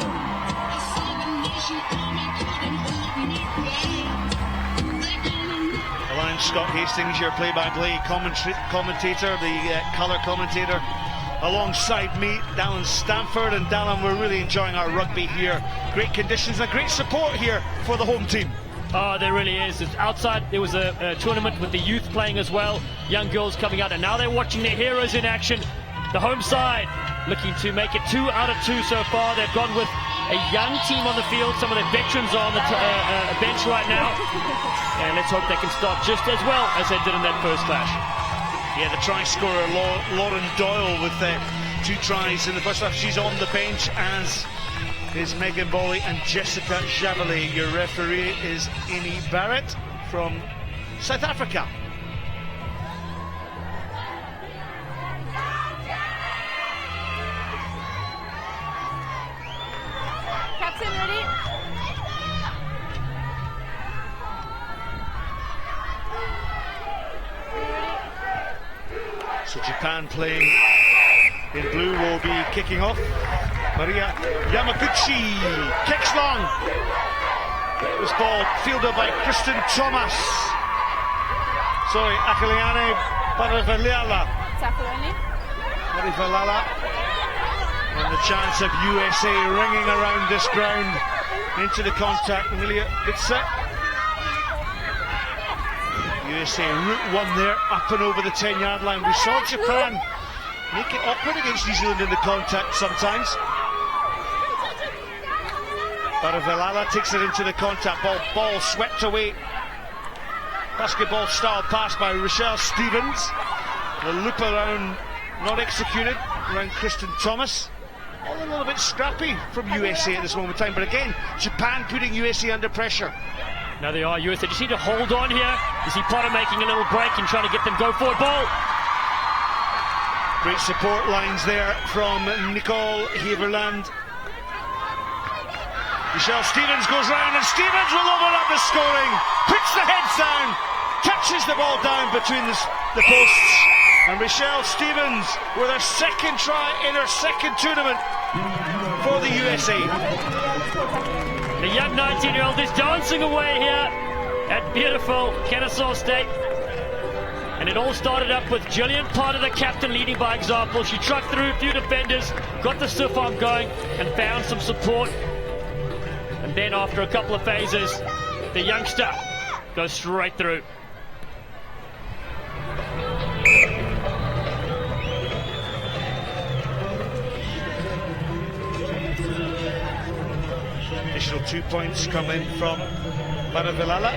Alan Scott Hastings, your play-by-play commentator, the colour commentator, alongside me, Dallin Stanford. And Dallin, we're really enjoying our rugby here. Great conditions and great support here for the home team. Oh, there really is. It's outside, there was a tournament with the youth playing as well, young girls coming out, and now they're watching their heroes in action. The home side looking to make it 2 out of 2 so far. They've gone with a young team on the field. Some of the veterans are on the bench right now, and let's hope they can start just as well as they did in that first clash. Yeah, the try scorer Lauren Doyle with 2 tries in the first half. She's on the bench, as is Megan Boley and Jessica Javali. Your referee is Amy Barrett from South Africa. Captain, ready? So Japan playing in blue will be kicking off. Maria Yamaguchi kicks long. This ball fielded by Kristen Thomas. Sorry, Akiliane Barivalala. And the chance of USA ringing around this ground into the contact. Amelia Bitsa. USA route one there, up and over the 10-yard line. We saw Japan make it awkward against New Zealand in the contact sometimes. Barivalala takes it into the contact. Ball swept away Basketball style pass by Rochelle Stevens. The loop around not executed around Kristen Thomas. All a little bit scrappy from USA at this moment in time, but again, Japan putting USA under pressure. Now they are USA. Just need to hold on here. You see Potter making a little break and trying to get them go forward. Ball. Great support lines there from Nicole Heverland. Michelle Stevens goes round, and Stevens will open up the scoring. Puts the heads down, catches the ball down between the posts. And Michelle Stevens with her second try in her second tournament for the USA. The young 19-year-old is dancing away here at beautiful Kennesaw State. And it all started up with Gillian Potter, the captain, leading by example. She trucked through a few defenders, got the stiff arm going, and found some support. And then after a couple of phases, the youngster goes straight through. Additional 2 points coming from Maravilala.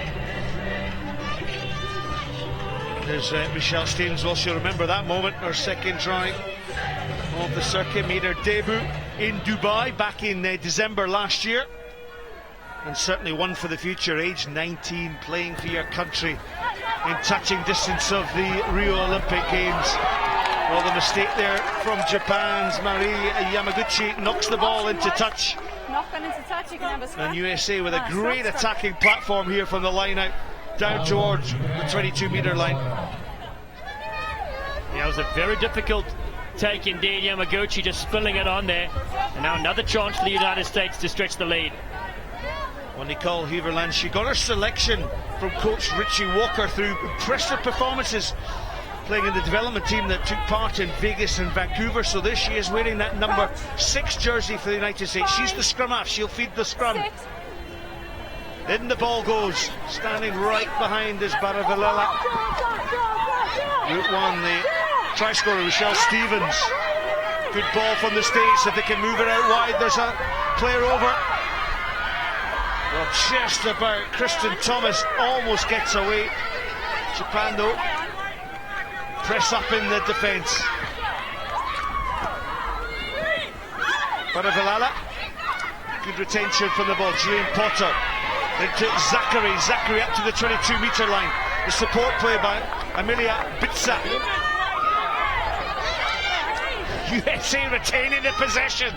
There's Michelle Stevens. Well, she'll remember that moment. Her second try of the circuit made her debut in Dubai back in December last year. And certainly one for the future, age 19, playing for your country in touching distance of the Rio Olympic Games. Well, the mistake there from Japan's Marie Yamaguchi knocks the ball into touch. And USA with a great attacking platform here from the line out down towards the 22-metre line. Yeah, it was a very difficult take indeed. Yamaguchi just spilling it on there. And now another chance for the United States to stretch the lead. Well, Nicole Heverland, she got her selection from coach Richie Walker through impressive performances playing in the development team that took part in Vegas and Vancouver. So there she is wearing that number 6 jersey for the United States. She's the scrum half, she'll feed the scrum. In the ball goes, standing right behind is Baravilala. Route 1, the try scorer Rochelle Stevens. Good ball from the States. If they can move it out wide, there's a player over. Well, just about. Kristen Thomas almost gets away. Japan though press up in the defence. Baravilala, good retention from the ball. Gillian Potter into Zachary. Zachary up to the 22-metre line. The support play by Amelia Bitsa. USA retaining the possession.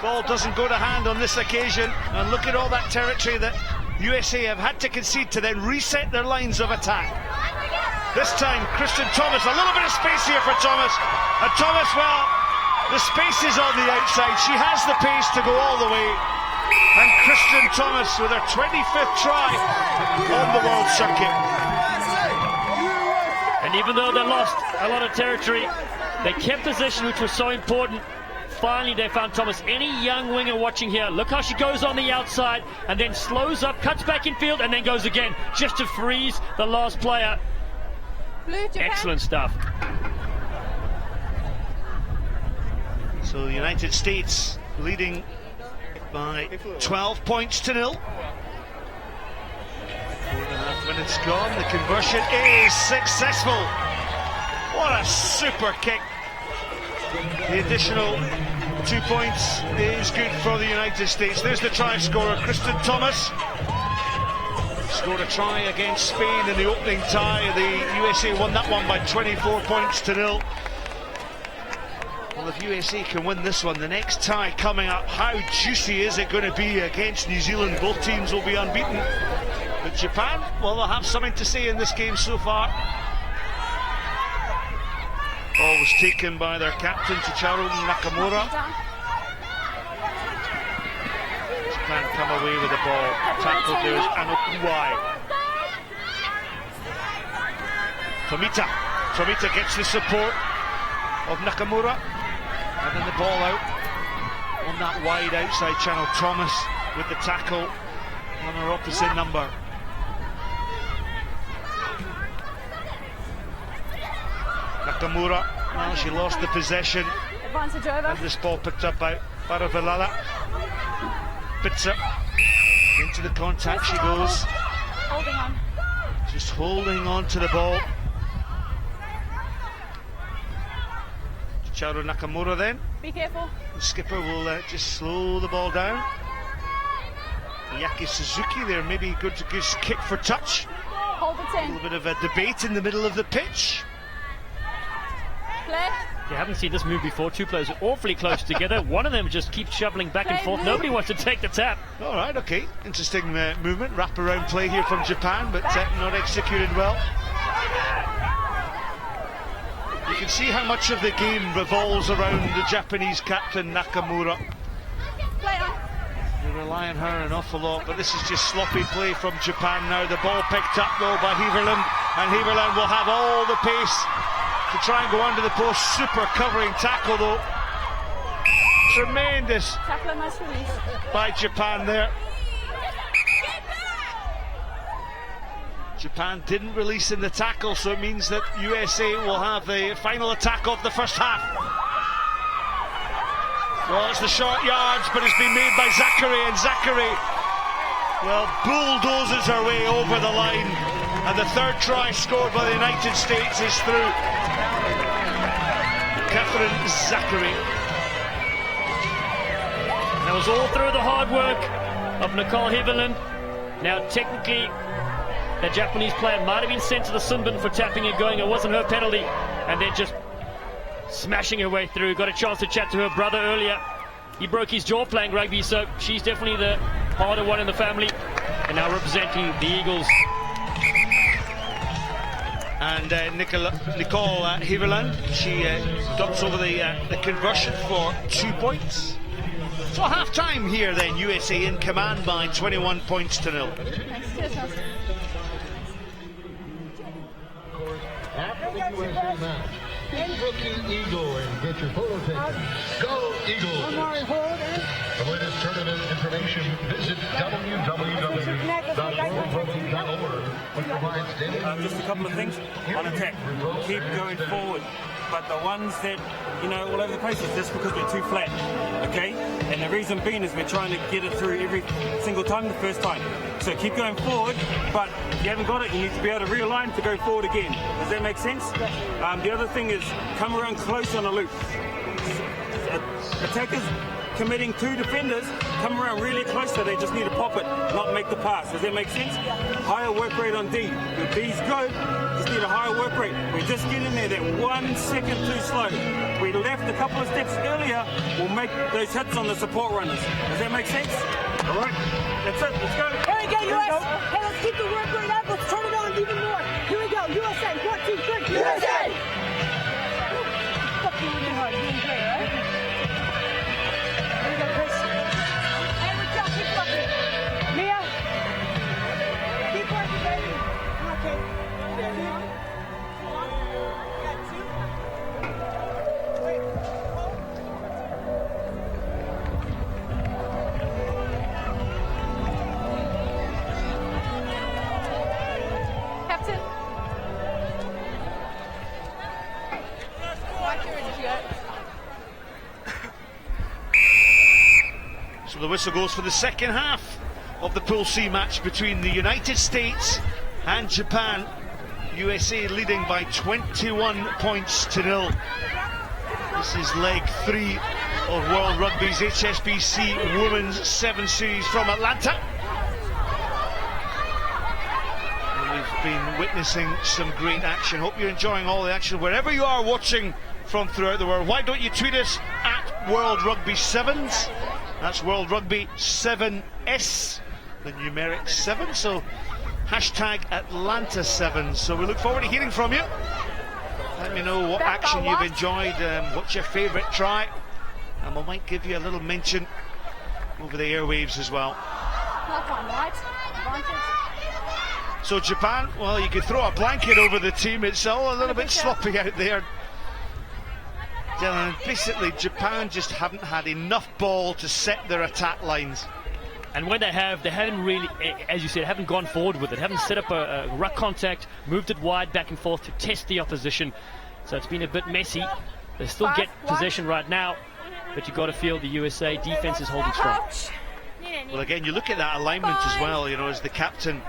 Ball doesn't go to hand on this occasion, and look at all that territory that USA have had to concede to then reset their lines of attack. This time Kristen Thomas, a little bit of space here for Thomas, and Thomas, well, the space is on the outside. She has the pace to go all the way, and Kristen Thomas with her 25th try on the world circuit. And even though they lost a lot of territory, they kept position, which was so important. Finally, they found Thomas. Any young winger watching here, look how she goes on the outside and then slows up, cuts back in field, and then goes again, just to freeze the last player. Excellent stuff. So the United States leading by 12 points to 0. 4.5 minutes gone. The conversion is successful. What a super kick. The additional 2 points is good for the United States. There's the try scorer, Kristen Thomas. Scored a try against Spain in the opening tie. The USA won that one by 24 points to 0. Well, if USA can win this one, the next tie coming up, how juicy is it going to be against New Zealand? Both teams will be unbeaten. But Japan, well, they'll have something to say in this game so far. Ball was taken by their captain, Chicharo Nakamura. Japan come away with the ball. Tackled there is Anokuwai. Tomita gets the support of Nakamura. And then the ball out on that wide outside channel. Thomas with the tackle on her opposite number. Nakamura, well, she lost the possession. Advantage over. And this ball picked up by Baravilala. Bitsa into the contact she goes. Holding on. Just holding on to the ball. Charo Nakamura then. Be careful. The skipper will just slow the ball down. Yaki Suzuki there, maybe good to just kick for touch. Hold it A in. little bit of a debate in the middle of the pitch. Play. You haven't seen this move before. Two players are awfully close together. One of them just keeps shoveling back and forth. Nobody wants to take the tap. All right, okay. Interesting movement. Wrap-around play here from Japan, but not executed well. You can see how much of the game revolves around the Japanese captain, Nakamura. Play on. They rely on her an awful lot, but this is just sloppy play from Japan now. The ball picked up though by Heverland, and Heverland will have all the pace to try and go under the post. Super covering tackle though. Tremendous Tackle must release. by Japan there. Japan didn't release in the tackle, so it means that USA will have the final attack of the first half. Well, it's the short yards, but it's been made by Zachary, and Zachary, well, bulldozes her way over the line, and the third try scored by the United States is through. Catherine Zachary. That was all through the hard work of Nicole Heverland. Now, technically, the Japanese player might have been sent to the sin bin for tapping and going. It wasn't her penalty, and then just smashing her way through. Got a chance to chat to her brother earlier. He broke his jaw playing rugby, so she's definitely the harder one in the family, and now representing the Eagles. And Nicole Heverland, she dumps over the conversion for 2 points. So half time here then, USA in command by 21 points to 0. After the USA match, book the Eagle and get your photo taken. Go Eagles! For latest tournament information, visit www.worldrugby.org, which provides daily Just a couple of things on attack. Keep going forward. But the ones that, all over the place is just because we're too flat, okay? And the reason being is we're trying to get it through every single time the first time. So keep going forward, but if you haven't got it, you need to be able to realign to go forward again. Does that make sense? The other thing is come around close on a loop. Attackers committing two defenders come around really close, so they just need to pop it, not make the pass. Does that make sense? Higher work rate on D. Your D's good, just need a higher work rate. We're just getting there that 1 second too slow. We left a couple of steps earlier, we'll make those hits on the support runners. Does that make sense? All right, that's it, let's go. Here we go, US. Hey, let's keep the work rate up. Let's turn it on even more. Here we go, USA. 1, 2, 3, USA! Fucking really hard, doing great, right? Here we go, Chris. Hey, let's go, keep fucking. Mia. Keep working, baby. Okay. Captain. Watch your jet. So the whistle goes for the second half of the Pool C match between the United States and Japan. USA leading by 21 points to 0. This is leg 3 of World Rugby's HSBC Women's 7 Series from Atlanta. And we've been witnessing some great action. Hope you're enjoying all the action wherever you are watching from throughout the world. Why don't you tweet us at World Rugby 7s? That's World Rugby 7S, the numeric 7. So hashtag Atlanta 7. So we look forward to hearing from you. Let me know what action you've enjoyed, what's your favourite try, and we might give you a little mention over the airwaves as well. Knock on, right? Advantage. So Japan, well, you could throw a blanket over the team. It's all a little bit sloppy out there. Dylan, basically Japan just haven't had enough ball to set their attack lines. And when they haven't really, as you said, haven't gone forward with it, haven't set up a ruck contact, moved it wide back and forth to test the opposition. So it's been a bit messy. They still get possession right now, but you've got to feel the USA defense is holding strong. Well, again, you look at that alignment as well, as the captain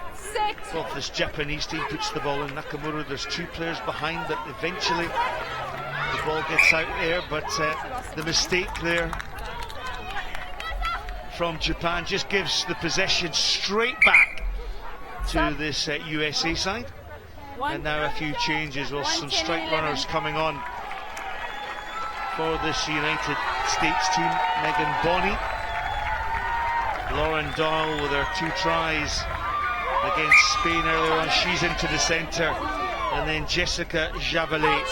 Well, this Japanese team puts the ball in Nakamura. There's two players behind, but eventually the ball gets out there. But the mistake there from Japan just gives the possession straight back to this USA side. And now a few changes, with some strike runners coming on for this United States team. Megan Bonney, Lauren Doyle with her 2 tries against Spain earlier on, she's into the centre. And then Jessica Javelet,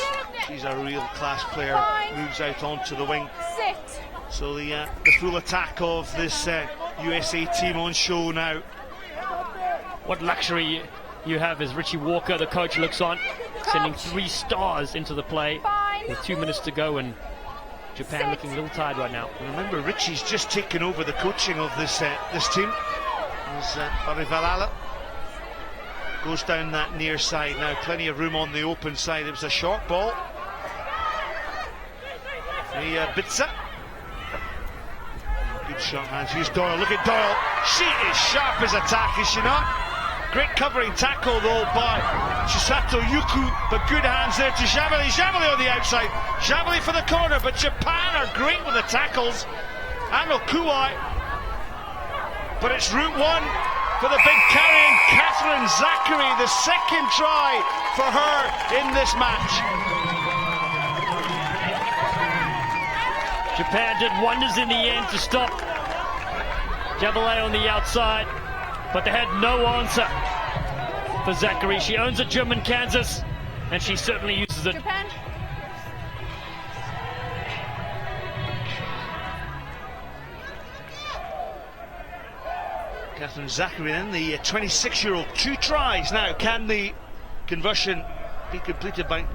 she's a real class player, moves out onto the wing. So the full attack of this USA team on show now. What luxury you have as Richie Walker, the coach, looks on, sending 3 stars into the play with 2 minutes to go, and Japan looking a little tired right now. Remember, Richie's just taken over the coaching of this team. As Arivalala goes down that near side now, plenty of room on the open side. It was a short ball. Bitsa. Good shot hands. Here's Doyle. Look at Doyle. She is sharp as attack, is she not? Great covering tackle though by Chisato Yuku, but good hands there to Javelet. Javelet on the outside. Javelet for the corner, but Japan are great with the tackles. And Okuai. But it's route 1 for the big carrying Catherine Zachary, the second try for her in this match. Japan did wonders in the end to stop Javelet on the outside, but they had no answer for Zachary. She owns a gym in Kansas, and she certainly uses it. Japan. Catherine Zachary then, the 26-year-old, 2 tries now. Can the conversion be completed by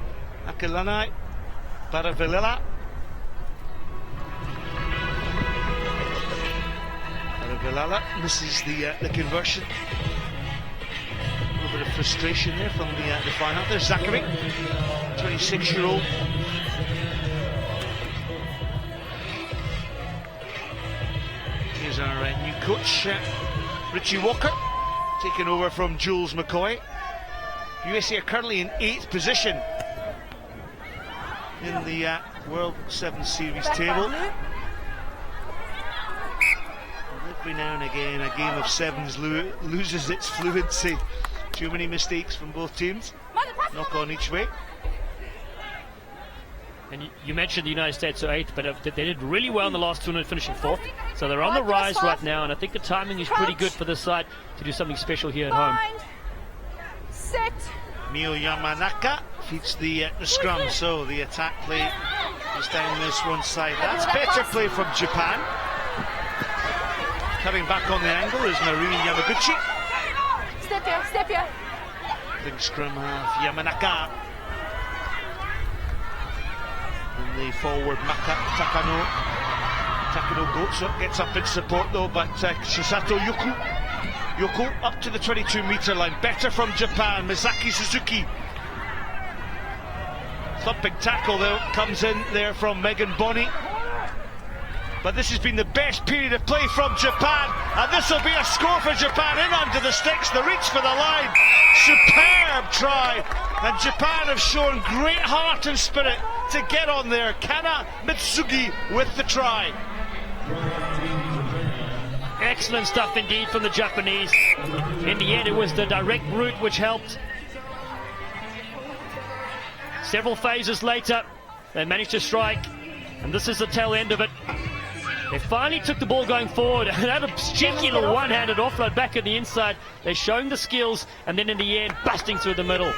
Akalanai Paravilila? Paravilala misses the conversion. A little bit of frustration there from the final. There's Zachary, 26-year-old. Here's our new coach, Richie Walker, taking over from Jules McCoy. USA are currently in 8th position in the World 7 Series table. Every now and again a game of sevens loses its fluency. Too many mistakes from both teams. Knock on each way. And you mentioned the United States are 8th, but they did really well in the last tournament, finishing 4th. So they're on the rise right now, and I think the timing is pretty good for this side to do something special here at home. Sit. Mio Yamanaka feeds the scrum, so the attack play is down this one side. That's better play from Japan. Coming back on the angle is Marie Yamaguchi. Step here, step here. Big scrum half, Yamanaka. And the forward Maka Takano Gotsu gets up in support though, but Shisato Yoko up to the 22-metre line. Better from Japan, Misaki Suzuki. Thumping tackle though comes in there from Megan Bonney. But this has been the best period of play from Japan, and this will be a score for Japan. In under the sticks, the reach for the line. Superb try, and Japan have shown great heart and spirit to get on there. Kana Mitsugi with the try. Excellent stuff indeed from the Japanese. In the end, it was the direct route which helped. Several phases later, they managed to strike, and this is the tail end of it. They finally took the ball going forward and had a cheeky little one-handed offload back at the inside. They're showing the skills, and then in the end, busting through the middle.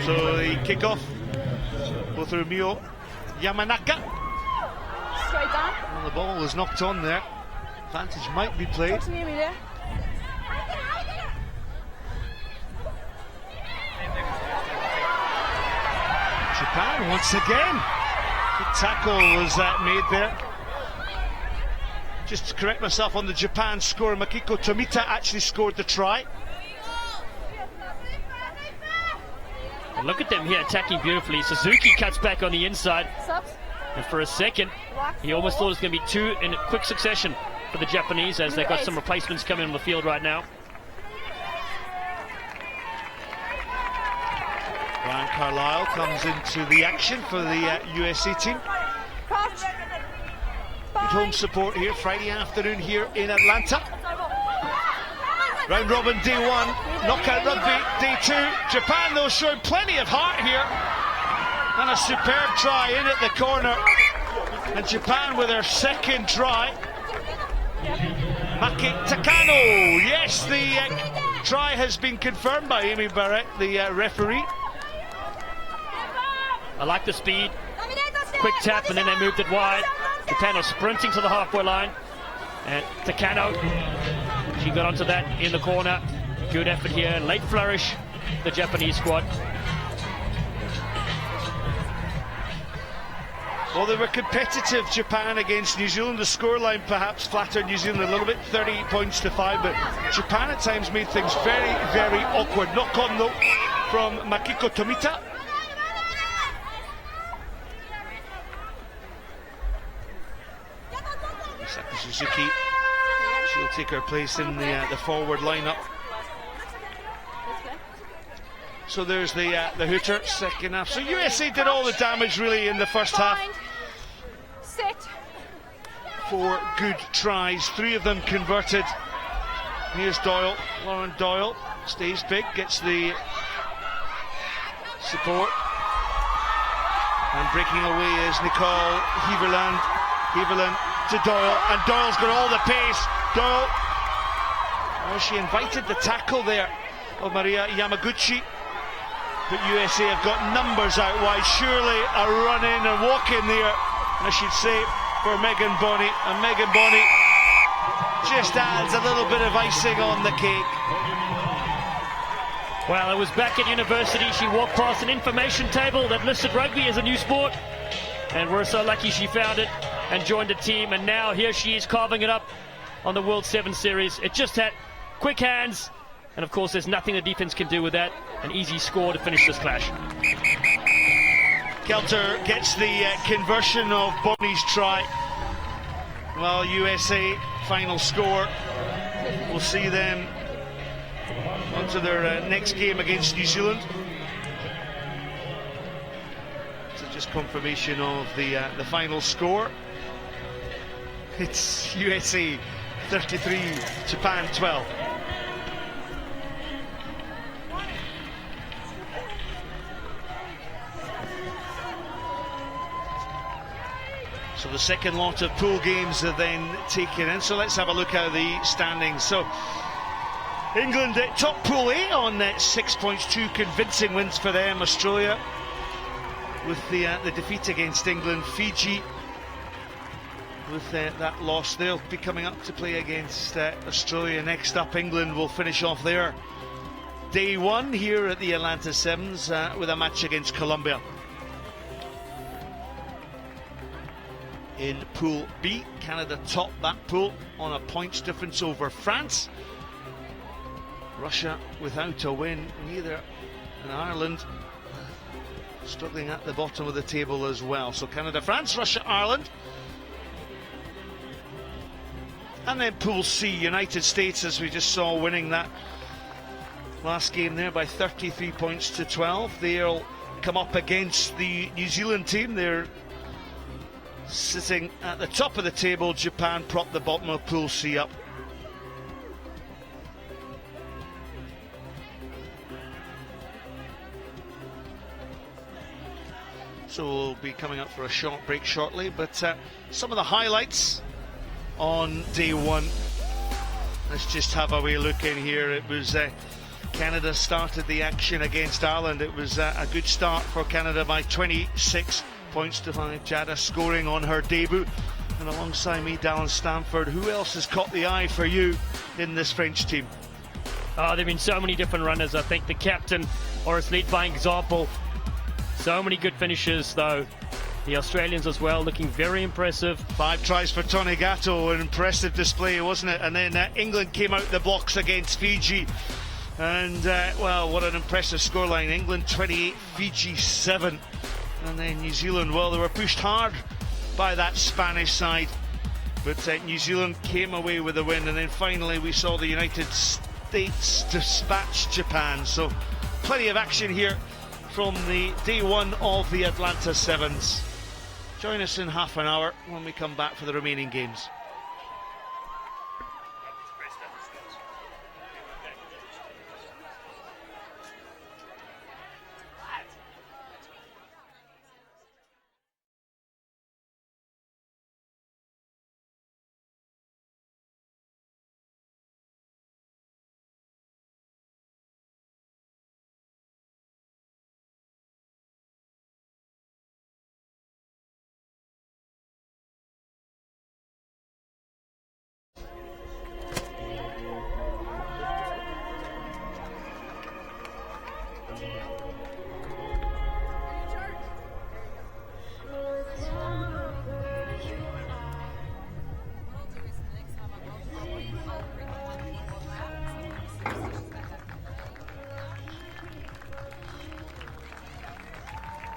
So the kick-off, go through Mio Yamanaka. Straight down. Well, the ball was knocked on there. Advantage might be played. Talk to me, Emilia. Japan once again. Good tackle was made there. Just to correct myself on the Japan score, Makiko Tomita actually scored the try. And look at them here attacking beautifully. Suzuki cuts back on the inside. Subs. And for a second, he almost thought it was going to be two in quick succession for the Japanese, as they've got some replacements coming on the field right now. Brian Carlisle comes into the action for the USA team. Good home support here Friday afternoon here in Atlanta. Round robin day one, knockout rugby day two. Japan though showing plenty of heart here. And a superb try in at the corner. And Japan with their second try. Maki Takano. Yes, the try has been confirmed by Amy Barrett, the referee. I like the speed. Quick tap and then they moved it wide. Japan are sprinting to the halfway line. And Takano, she got onto that in the corner. Good effort here. Late flourish, the Japanese squad. Well, they were competitive, Japan, against New Zealand. The scoreline perhaps flattered New Zealand a little bit, 30 points to 5, but Japan at times made things very, very awkward. Knock on though from Makiko Tomita. Misaki Suzuki, she'll take her place in the forward lineup. So there's the hooter, second half. So USA did all the damage really in the first half. 4 good tries, 3 of them converted. Here's Doyle, Lauren Doyle, stays big, gets the support. And breaking away is Nicole Heverland. Heverland to Doyle, and Doyle's got all the pace. Doyle, well, she invited the tackle there of Maria Yamaguchi. But USA have got numbers out wide. Surely a run in and walk in there, I should say, for Megan Bonney. And Megan Bonney just adds a little bit of icing on the cake. Well, it was back at university. She walked past an information table that listed rugby as a new sport. And we're so lucky she found it and joined the team. And now here she is carving it up on the World 7 Series. It just had quick hands. And of course, there's nothing the defense can do with that. An easy score to finish this clash. Kelter gets the conversion of Bonnie's try. Well, USA final score. We'll see them onto their next game against New Zealand. So just confirmation of the final score. It's USA 33, Japan 12. So the second lot of pool games are then taken in. So let's have a look at the standings. So England top pool A on 6 points, 2 convincing wins for them. Australia with the defeat against England. Fiji with that loss. They'll be coming up to play against Australia next up. England will finish off their day one here at the Atlanta Sevens with a match against Colombia. In Pool B, Canada top that pool on a points difference over France. Russia without a win, neither, and Ireland struggling at the bottom of the table as well. So Canada, France, Russia, Ireland. And then Pool C, United States, as we just saw, winning that last game there by 33 points to 12. They'll come up against the New Zealand team. They're sitting at the top of the table. Japan prop the bottom of Pool C up. So we'll be coming up for a short break shortly, but some of the highlights on day one. Let's just have a wee look in here. It was Canada started the action against Ireland. It was a good start for Canada by 26 points to 5. Jada scoring on her debut, and alongside me, Dallin Stanford. Who else has caught the eye for you in this French team? Oh, there have been so many different runners. I think the captain, Horace lead by example. So many good finishes, though. The Australians as well, looking very impressive. 5 tries for Tony Gatto, an impressive display, wasn't it? And then England came out the blocks against Fiji. And, well, what an impressive scoreline. England 28, Fiji 7. And then New Zealand, well, they were pushed hard by that Spanish side. But New Zealand came away with the win, and then finally we saw the United States dispatch Japan. So plenty of action here from the day one of the Atlanta Sevens. Join us in half an hour when we come back for the remaining games.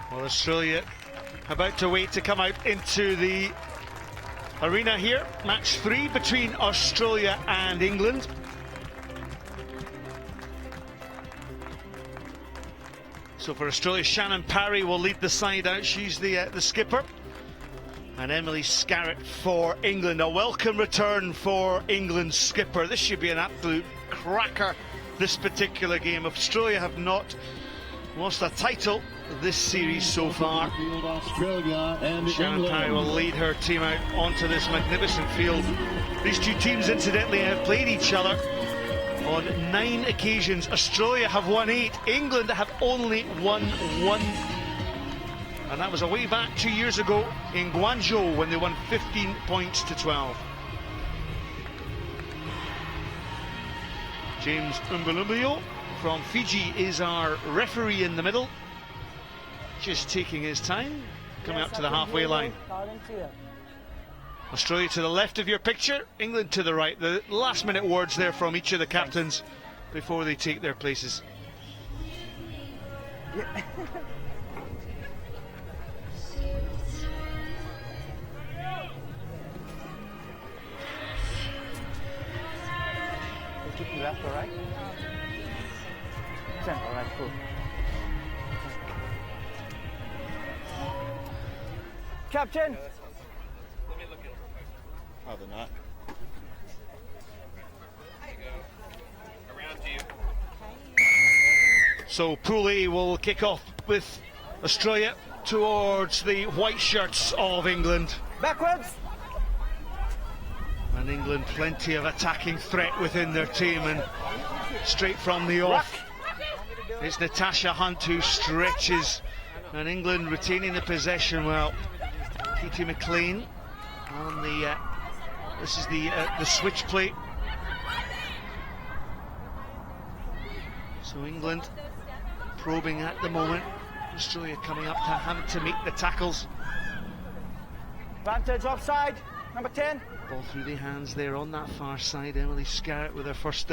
Well, Australia about to wait to come out into the arena here. Match 3 between Australia and England. So for Australia, Shannon Parry will lead the side out. She's the skipper. And Emily Scarrett for England. A welcome return for England's skipper. This should be an absolute cracker, this particular game. Australia have not lost a title this series so far. Shannon Parry will lead her team out onto this magnificent field. These two teams, incidentally, have played each other on 9 occasions. Australia have won 8. England have only won 1. And that was a way back 2 years ago in Guangzhou when they won 15 points to 12. James Umbulumio from Fiji is our referee in the middle. Just taking his time, coming up to the halfway line. Australia to the left of your picture, England to the right. The last minute words there from each of the captains before they take their places. Yeah. Keep you left or right? Center, all right, cool. Captain! Oh, they're not. So Pool A will kick off with Australia towards the white shirts of England. Backwards! And England plenty of attacking threat within their team, and straight from the off it's Natasha Hunt who stretches, and England retaining the possession well. Katie McLean on the this is the switch play. So England probing at the moment. Australia coming up to having to make the tackles. Advantage offside, number 10. Ball through the hands there on that far side. Emily Scarrett with her first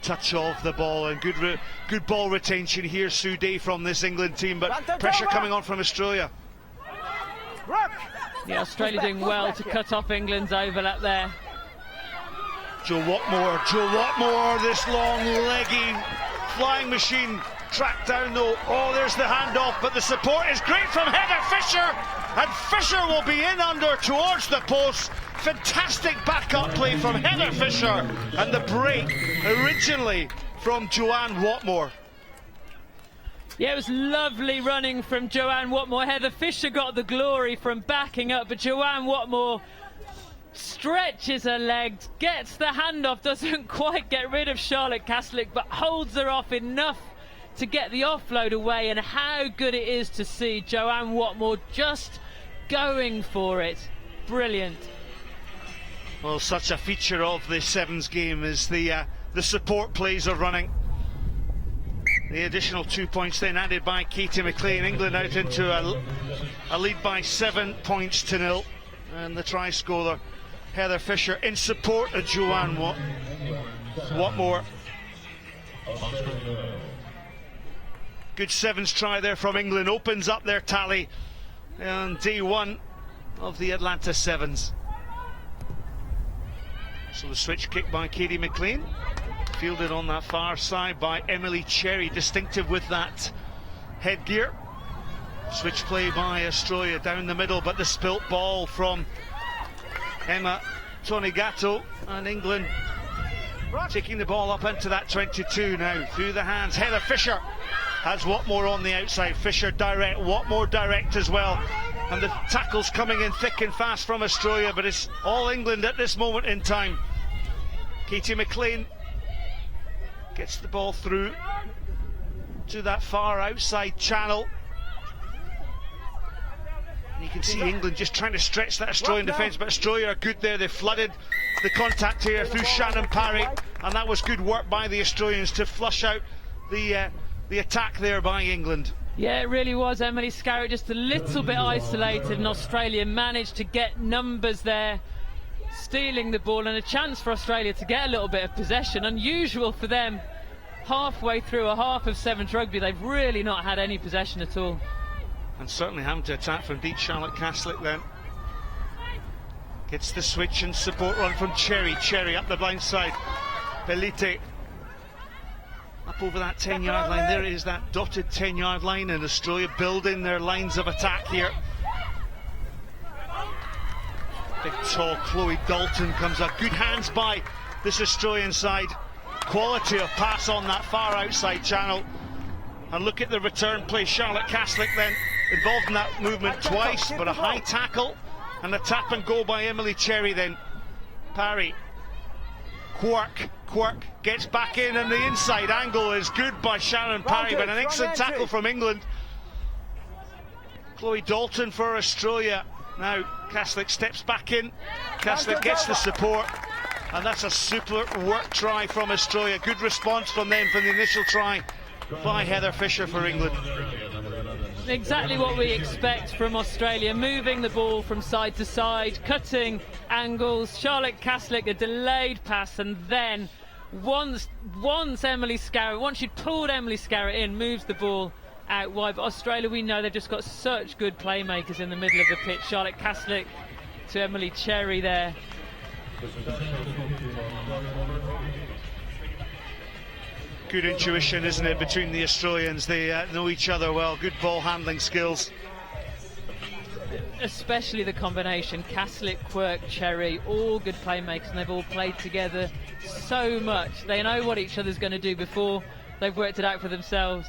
touch of the ball, and good ball retention here, Sue Day, from this England team, but pressure coming on from Australia. Yeah, Australia doing well to cut off England's overlap there. Jo Watmore, this long-legging flying machine, tracked down though. Oh, there's the handoff, but the support is great from Heather Fisher, and Fisher will be in under towards the post. Fantastic backup play from Heather Fisher, and the break originally from Joanne Watmore. Yeah, it was lovely running from Joanne Watmore. Heather Fisher got the glory from backing up, but Joanne Watmore stretches her legs, gets the handoff, doesn't quite get rid of Charlotte Kaslik, but holds her off enough to get the offload away. And how good it is to see Joanne Watmore just going for it. Brilliant. Well, such a feature of the Sevens game is the support plays are running. The additional 2 points then added by Katie McLean. England out into a lead by 7 points to 0. And the try scorer, Heather Fisher, in support of Joanne Watmore. Good Sevens try there from England, opens up their tally on day one of the Atlanta Sevens. So the switch kick by Katie McLean, fielded on that far side by Emily Cherry, distinctive with that headgear. Switch play by Astroya down the middle, but the spilt ball from Emma Tonigato, and England taking the ball up into that 22 now, through the hands. Heather Fisher has Watmore on the outside. Fisher direct, Watmore direct as well, and the tackles coming in thick and fast from Astroya, but it's all England at this moment in time. Katie McLean gets the ball through to that far outside channel. And you can see England just trying to stretch that Australian defence, but Australia are good there. They flooded the contact here through Shannon Parry, and that was good work by the Australians to flush out the attack there by England. Yeah, it really was. Emily Scarrett just a little bit isolated, and Australia managed to get numbers there, stealing the ball, and a chance for Australia to get a little bit of possession. Unusual for them. Halfway through a half of Sevens rugby, they've really not had any possession at all. And certainly having to attack from deep. Charlotte Caslick then gets the switch and support run from Cherry. Cherry up the blind side. Pelite up over that 10-yard line. There is that dotted 10-yard line, and Australia building their lines of attack here. Big tall Chloe Dalton comes up. Good hands by this Australian side. Quality of pass on that far outside channel. And look at the return play. Charlotte Caslick then involved in that movement twice, but a high tackle and a tap and go by Emily Cherry then. Parry. Quirk gets back in, and the inside angle is good by Shannon Parry, but an excellent tackle from England. Chloe Dalton for Australia. Now Caslick steps back in. Caslick gets the support, and that's a super work try from Australia. Good response from them from the initial try by Heather Fisher for England. Exactly what we expect from Australia, moving the ball from side to side, cutting angles. Charlotte Caslick, a delayed pass, and then once Emily Scarrett, once she'd pulled Emily Scarrett in, moves the ball out wide. But Australia, we know they've just got such good playmakers in the middle of the pitch. Charlotte Caslick to Emily Cherry there. Good intuition, isn't it, between the Australians? They know each other well. Good ball handling skills. Especially the combination, Caslick, Quirk, Cherry, all good playmakers, and they've all played together so much. They know what each other's going to do before they've worked it out for themselves.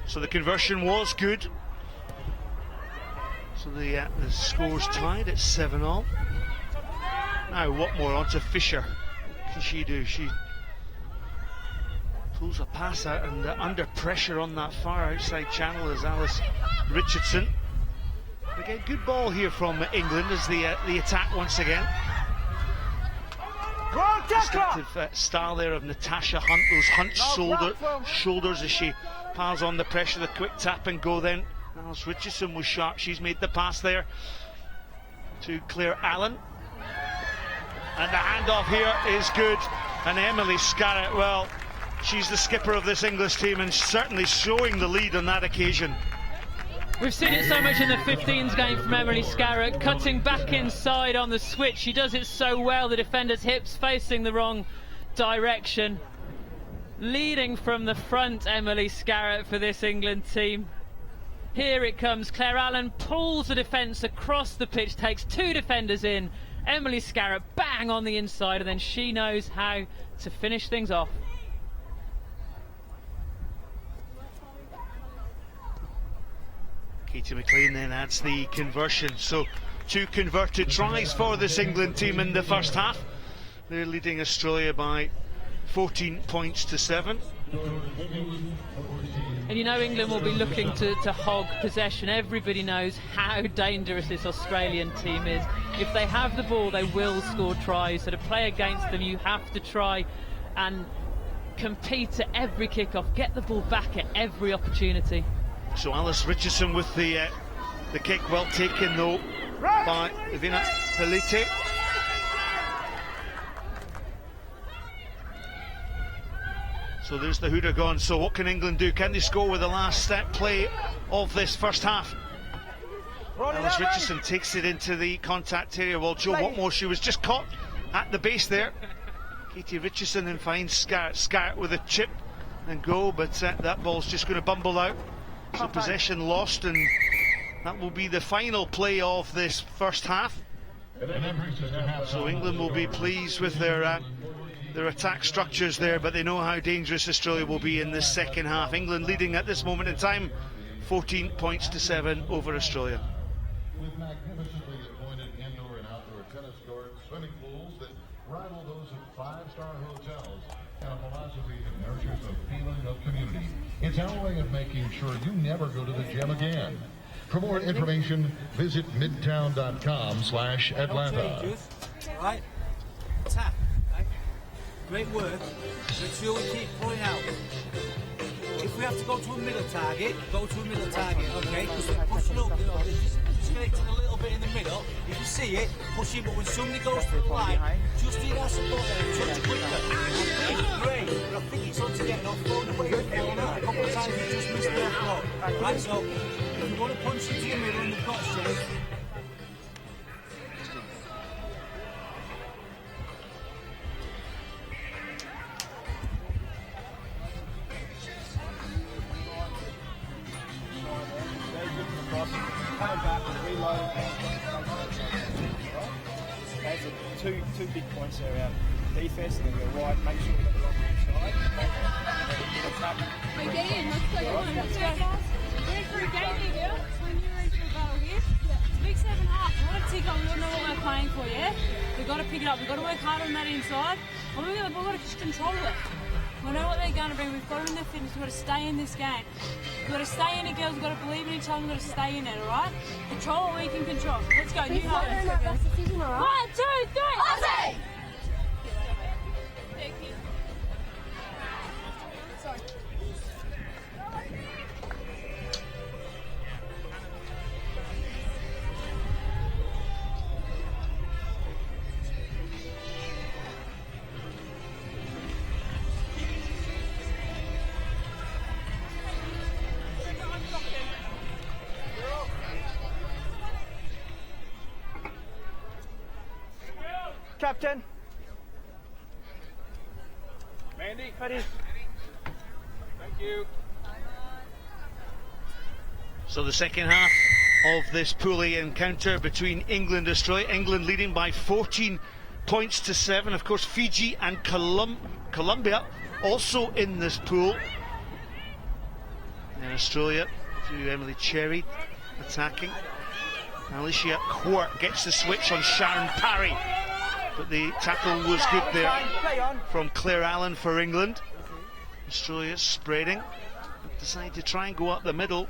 So the conversion was good. So the score's tied at 7-all. Now Watmore onto Fisher. What can she do? She pulls a pass out, and under pressure on that far outside channel is Alice Richardson. Again, good ball here from England as the attack once again. Distinctive style there of Natasha Hunt, those hunched shoulders as she piles on the pressure, the quick tap and go then. Alice Richardson was sharp. She's made the pass there to Claire Allen, and the handoff here is good. And Emily Scarrett, well, she's the skipper of this English team and certainly showing the lead on that occasion. We've seen it so much in the 15s game from Emily Scarrett, cutting back inside on the switch. She does it so well, the defender's hips facing the wrong direction. Leading from the front, Emily Scarrett for this England team. Here it comes. Claire Allen pulls the defence across the pitch, takes two defenders in. Emily Scarrett bang on the inside, and then she knows how to finish things off. Katie McLean then adds the conversion. So 2 converted tries for this England team in the first half. They're leading Australia by 14 points to 7. And you know England will be looking to hog possession. Everybody knows how dangerous this Australian team is. If they have the ball, they will score tries. So to play against them, you have to try and compete at every kick-off, get the ball back at every opportunity. So Alice Richardson with the kick, well taken though by Ivina Pelite. So there's the hooter gone. So what can England do? Can they score with the last play of this first half? Alice Richardson takes it into the contact area. Well, Joe Watmore, she was just caught at the base there. Katie Richardson then finds Scarrett with a chip and go, but that ball's just going to bumble out. So possession lost, and that will be the final play of this first half. So England will be pleased with their attack structures there, but they know how dangerous Australia will be in the second half. England leading at this moment in time, 14 points to 7 over Australia. With magnificently appointed indoor and outdoor tennis courts, swimming pools that rival those of five-star hotels, and a philosophy that nurtures a feeling of community. It's our way of making sure you never go to the gym again. For more information, visit midtown.com/Atlanta. Right? Tap. Right? Great work. Make sure we keep pulling out. If we have to go to a middle target, go to a middle target, okay? Because they're pushing up, you know, they're just connecting a little bit in the middle. If you see it, push it, but when somebody goes to the line, just do that support there and touch it quicker. Great, but I think it's on to getting off, going away with it. A couple of times you just missed the flow. Right, so if you want to punch into your middle and you've got strength, two big points there around defence and then go right, make sure we got the right side. Hey, get in, let's go. Come on, let's go. Ready for a game here, girls? When you're ready for a battle here? It's big 7.5. We want to tick up, we don't know what we're playing for, yeah? We've got to pick it up, we've got to work hard on that inside. And we've got to just control it. We know what they're going to bring, we've got them in their fitness, we've got to stay in this game. We've got to stay in it, girls, we've got to believe in each other, we've got to stay in it, alright? Control what we can control. Let's go, you know it. 1, 2, 3, Aussie! Sorry. Captain. Mandy, ready. Thank you. So the second half of this Pool A encounter between England and Australia. England leading by 14 points to 7. Of course, Fiji and Colombia also in this pool. And Australia through Emily Cherry attacking. Alicia Quirk gets the switch on Sharon Parry. But the tackle was good there from Claire Allen for England. Australia spreading. Decided to try and go up the middle.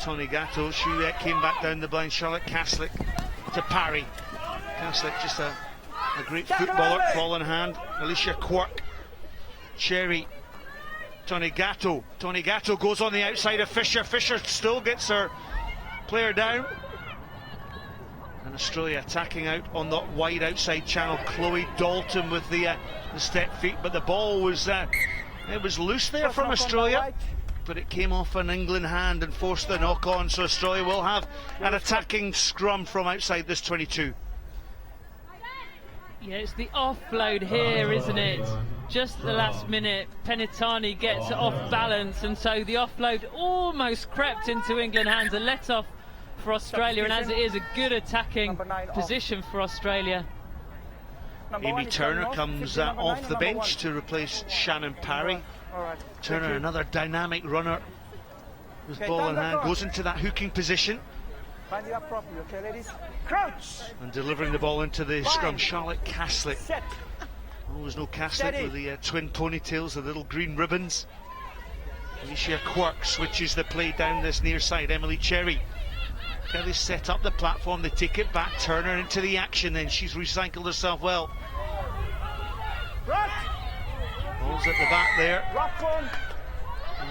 Tony Gatto, she came back down the blind. Charlotte Kaslik to Parry. Kaslik just a great footballer, ball in hand. Alicia Quirk, Cherry, Tony Gatto. Tony Gatto goes on the outside of Fisher. Fisher still gets her player down. And Australia attacking out on that wide outside channel. Chloe Dalton with the step feet, but the ball was it was loose there from Australia, but it came off an England hand and forced the knock on. So Australia will have an attacking scrum from outside this 22. Yeah, it's the offload here, isn't it? Just at the last minute, Penitani gets off balance, and so the offload almost crept into England hands and let off for Australia, and as it is, a good attacking position for Australia. Amy Turner comes off the bench to replace Shannon Parry. Turner, another dynamic runner with ball in hand, goes into that hooking position. Find it up properly, okay, ladies? Crouch! And delivering the ball into the scrum, Charlotte Kaslik. Always no Kaslik with the twin ponytails, the little green ribbons. Alicia Quirk switches the play down this near side. Emily Cherry. Kelly set up the platform, they take it back. Turner into the action, then she's recycled herself well. Ball's at the back there.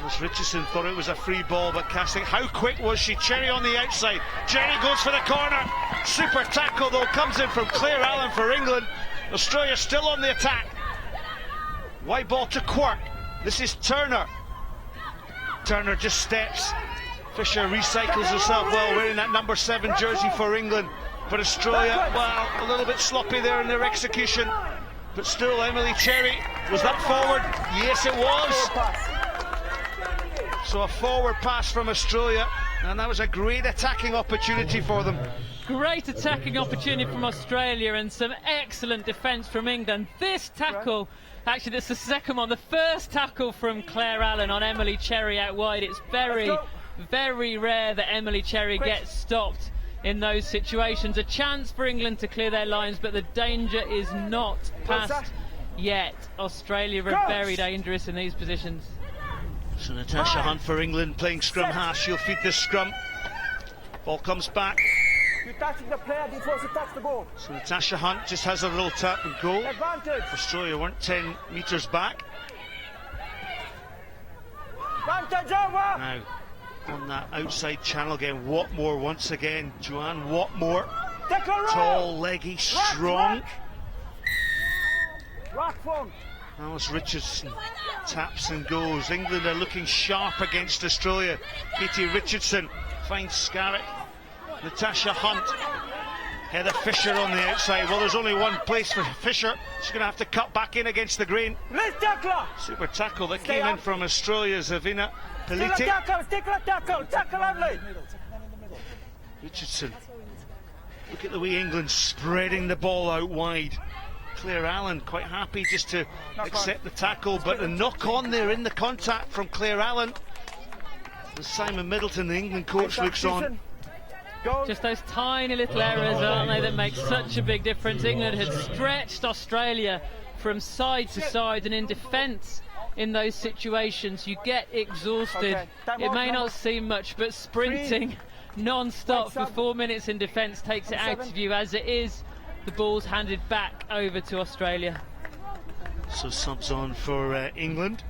Alice Richardson thought it was a free ball, but Kaslik, how quick was she? Cherry on the outside. Cherry goes for the corner. Super tackle though comes in from Claire Allen for England. Australia still on the attack. Wide ball to Quirk. This is Turner. Turner just steps. Fisher recycles herself well, wearing that number 7 jersey for England. But Australia, well, a little bit sloppy there in their execution. But still, Emily Cherry, was that forward? Yes, it was. So a forward pass from Australia, and that was a great attacking opportunity for them. Great attacking opportunity from Australia and some excellent defence from England. This tackle, actually this is the second one, the first tackle from Claire Allen on Emily Cherry out wide. It's very, very rare that Emily Cherry gets stopped in those situations. A chance for England to clear their lines, but the danger is not past yet. Australia are very dangerous in these positions. So Natasha Hunt for England playing scrum half. She'll feed this scrum. Ball comes back. You're touching the player before you touch the ball. So Natasha Hunt just has a little tap and go. Advantage. Australia weren't 10 metres back. Advantage over. Now, on that outside channel again, Watmore once again. Joanne Watmore. Tall, leggy, strong. Rock front. Alice Richardson taps and goes. England are looking sharp against Australia. Katie Richardson finds Scarrett. Natasha Hunt. Heather Fisher on the outside. Well, there's only one place for Fisher. She's going to have to cut back in against the grain. Super tackle that came in from Australia. Zavina Pelite. Tackle only. Richardson. Look at the way England spreading the ball out wide. Claire Allen quite happy just to accept the tackle, but the knock on there in the contact from Claire Allen. As Simon Middleton, the England coach, looks on. Just those tiny little errors, aren't they, that make such a big difference. England had stretched Australia from side to side, and in defence in those situations you get exhausted. It may not seem much, but sprinting non-stop for 4 minutes in defence takes it out of you. As it is, the ball's handed back over to Australia. So subs on for England.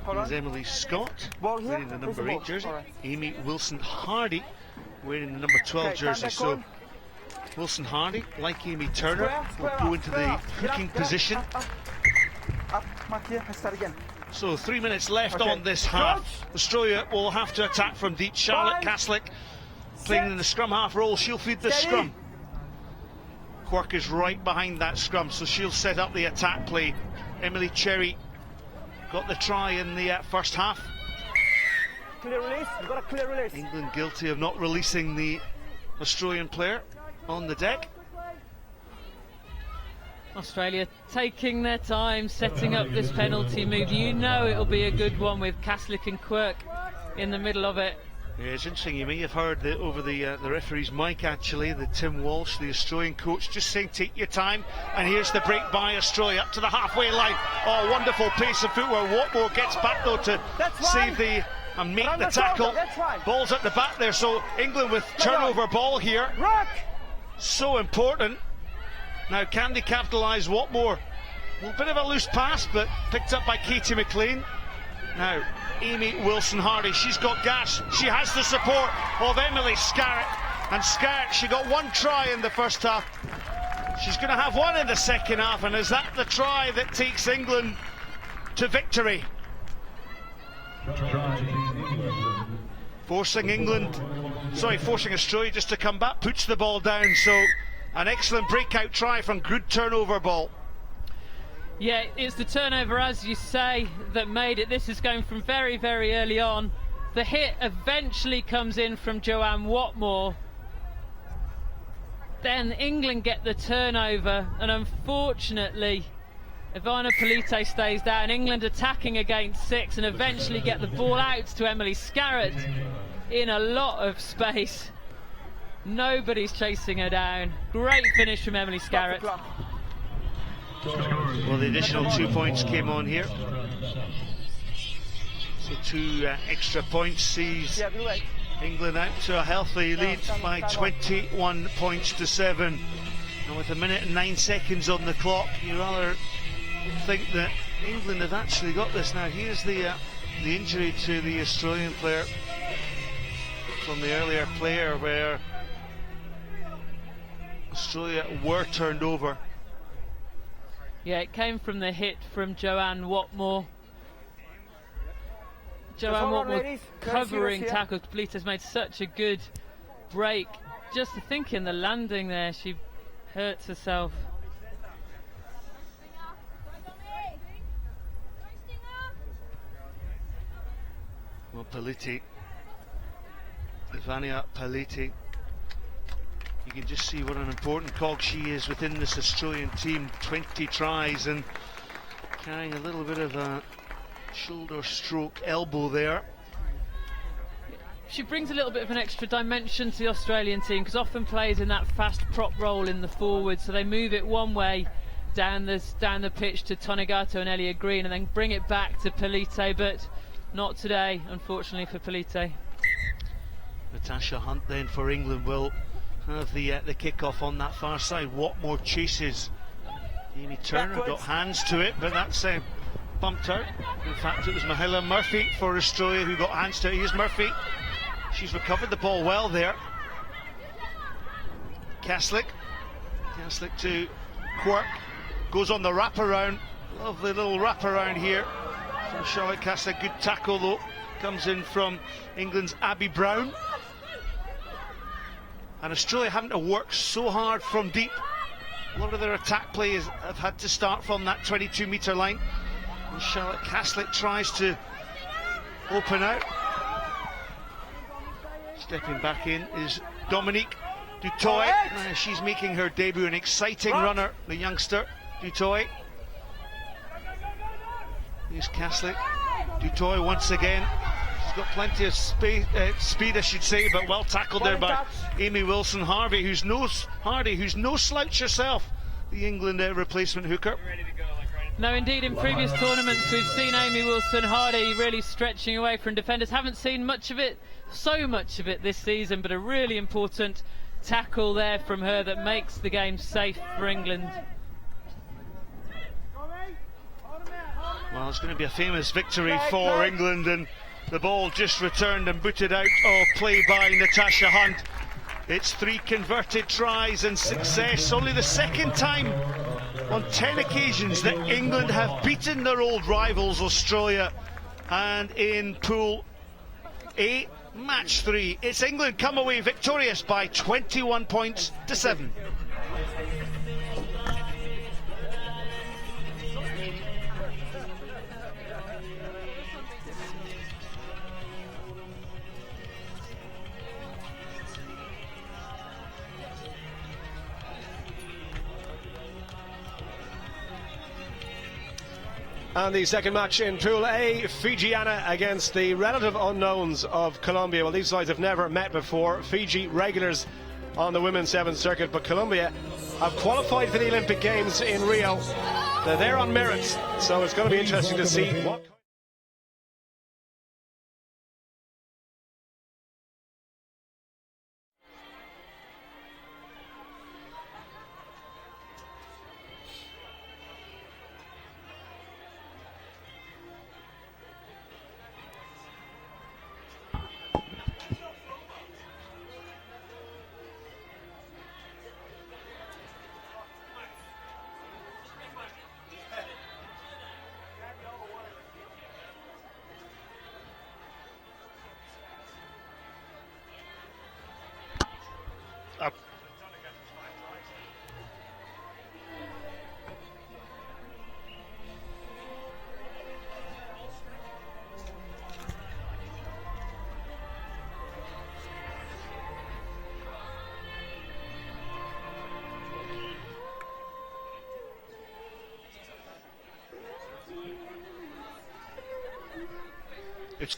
There's Emily Scott wearing the number 8 jersey. Amy Wilson-Hardy wearing the number 12 jersey. So Wilson Hardy, like Amy Turner, will go into the hooking position. So 3 minutes left on this half. Australia will have to attack from deep. Charlotte Caslick playing in the scrum half role. She'll feed the scrum. Quirk is right behind that scrum, so she'll set up the attack play. Emily Cherry got the try in the first half. Clear release, you've got a clear release. England guilty of not releasing the Australian player on the deck. Australia taking their time setting up this penalty move. You know it'll be a good one with Caslick and Quirk in the middle of it. Yeah, it's interesting, you may have heard over the referee's mic actually, the Tim Walsh, the Australian coach, just saying take your time. And here's the break by Australia up to the halfway line. Oh, wonderful pace of footwork. Watmore gets back though to save the and make the tackle. Ball's at the back there, so England with turnover ball here. So important. Now can they capitalise? Watmore, a bit of a loose pass, but picked up by Katie McLean. Now Amy Wilson-Hardy, she's got gas, she has the support of Emily Scarrett, and Scarrett, she got one try in the first half, she's going to have one in the second half, and is that the try that takes England to victory? Forcing Australia just to come back, puts the ball down, so an excellent breakout try from good turnover ball. Yeah, it's the turnover, as you say, that made it. This is going from very, very early on. The hit eventually comes in from Joanne Watmore. Then England get the turnover, and unfortunately, Ivana Pelite stays down. England attacking against 6 and eventually get the ball out to Emily Scarrett in a lot of space. Nobody's chasing her down. Great finish from Emily Scarrett. Well, the additional 2 points came on here. So 2 extra points sees England out to a healthy lead by 21 points to 7. And with 1 minute and 9 seconds on the clock, you rather think that England have actually got this. Now here's the injury to the Australian player from the earlier player, where Australia were turned over. Yeah, it came from the hit from Joanne Watmore. Joanne Watmore covering tackles. Pelita's made such a good break. Just thinking the landing there, she hurts herself. Well, Pelita, Ivania Pelita, you can just see what an important cog she is within this Australian team. 20 tries and carrying a little bit of a shoulder stroke elbow there. She brings a little bit of an extra dimension to the Australian team, because often plays in that fast prop role in the forward, so they move it one way down the pitch to Tonegato and Elia Green and then bring it back to Pelita, but not today, unfortunately, for Pelita. Natasha Hunt then for England will have the kick-off on that far side. Watmore chases. Amy Turner got hands to it, but that's bumped out. In fact, it was Mahela Murphy for Australia who got hands to it. Here's Murphy. She's recovered the ball well there. Kaslik to Quirk. Goes on the wraparound. Lovely little wraparound here from Charlotte Kaslik. Good tackle though. Comes in from England's Abby Brown. And Australia having to work so hard from deep. A lot of their attack players have had to start from that 22-metre line. And Charlotte Kaslik tries to open out. Stepping back in is Dominique Dutoy. She's making her debut, an exciting runner, the youngster Dutoy. Here's Kaslik. Dutoy once again. She's got plenty of speed, I should say, but well tackled there by Amy Wilson-Hardy, who's no slouch herself, the England replacement hooker. No, indeed, in previous tournaments we've seen Amy Wilson-Hardy really stretching away from defenders. Haven't seen so much of it this season, but a really important tackle there from her that makes the game safe for England. Well, it's going to be a famous victory for England, and the ball just returned and booted out of play by Natasha Hunt. It's 3 converted tries and success. Only the second time on 10 occasions that England have beaten their old rivals Australia. And in Pool A, match 3, it's England come away victorious by 21 points to 7. And the second match in Pool A, Fijiana against the relative unknowns of Colombia. Well, these sides have never met before. Fiji regulars on the women's 7th circuit, but Colombia have qualified for the Olympic Games in Rio. They're there on merits, so it's going to be interesting to see what... It's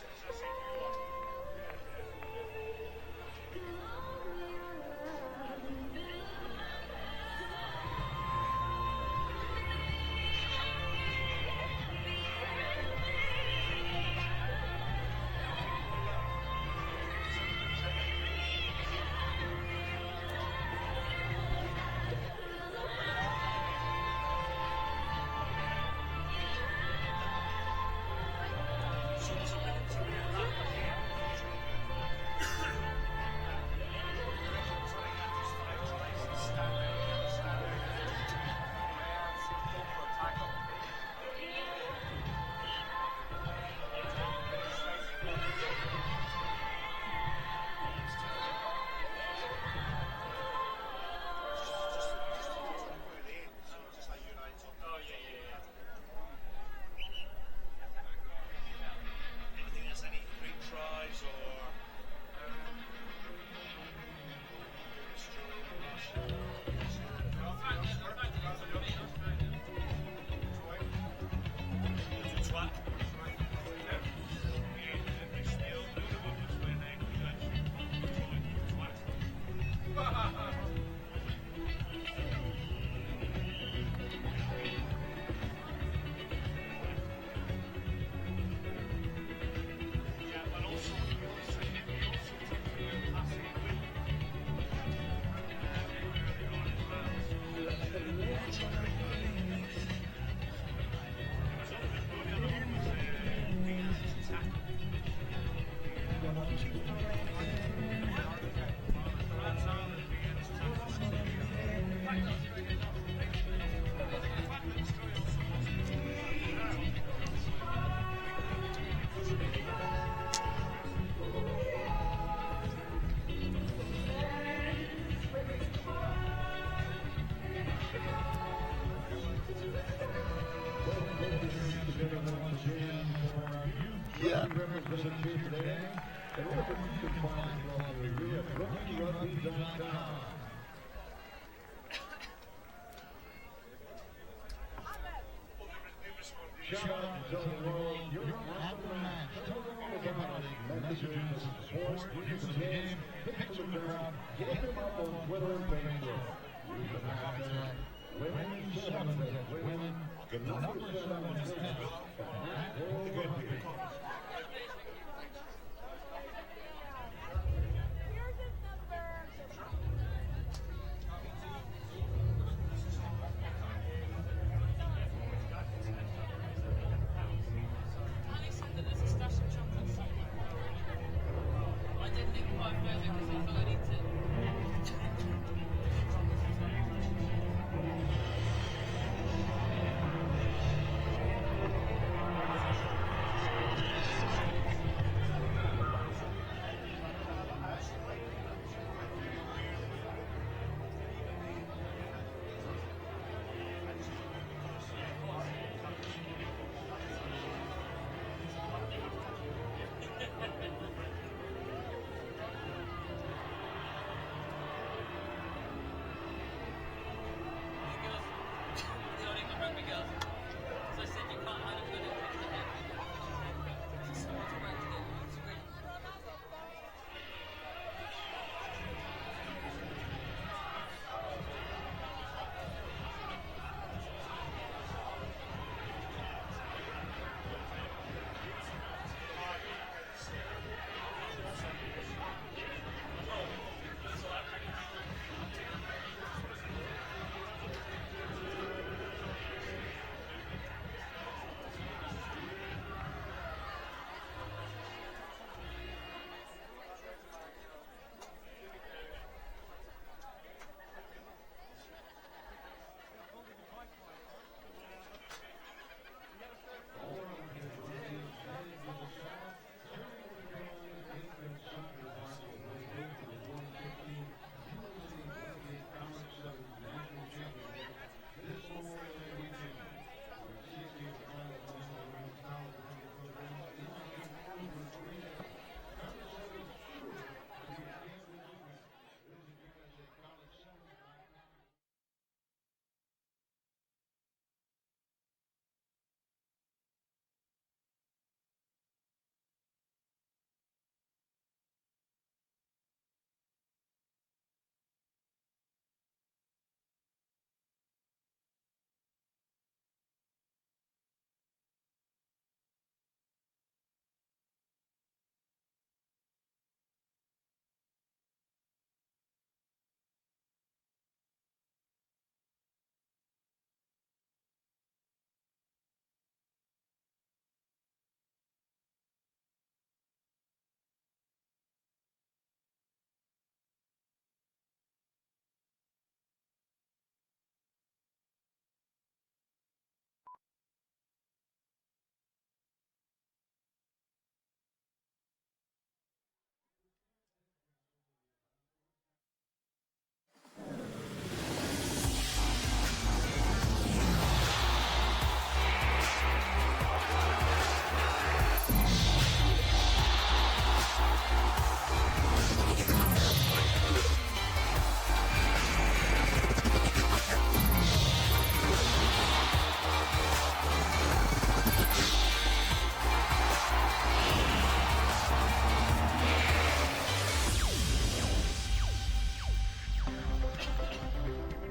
Shout out to the world, you're after the match. Tell them all about it. Messages, support, views of the game, picture of the crowd. Get them up on Twitter and Facebook. Use the hashtag Women7 Women. The number 7 is Rugby.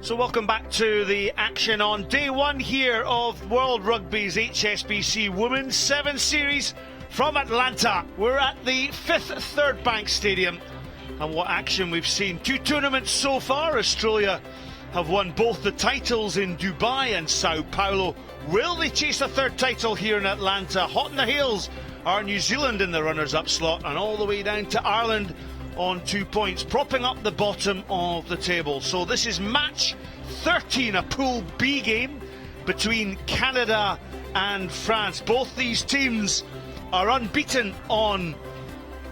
So welcome back to the action on day one here of World Rugby's HSBC Women's 7 Series from Atlanta. We're at the 5th Third Bank Stadium, and what action we've seen. 2 tournaments so far. Australia have won both the titles in Dubai and Sao Paulo. Will they chase a third title here in Atlanta? Hot in the heels are New Zealand in the runners-up slot, and all the way down to Ireland on 2 points, propping up the bottom of the table. So this is match 13, a Pool B game between Canada and France. Both these teams are unbeaten on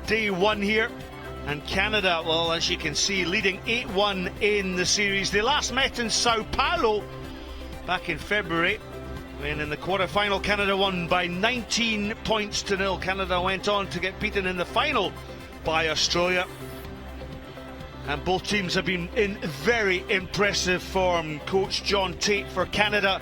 day one here, and Canada, well, as you can see, leading 8-1 in the series. They last met in Sao Paulo back in February, When in the quarter-final, Canada won by 19 points to 0. Canada went on to get beaten in the final by Australia. And both teams have been in very impressive form. Coach John Tate for Canada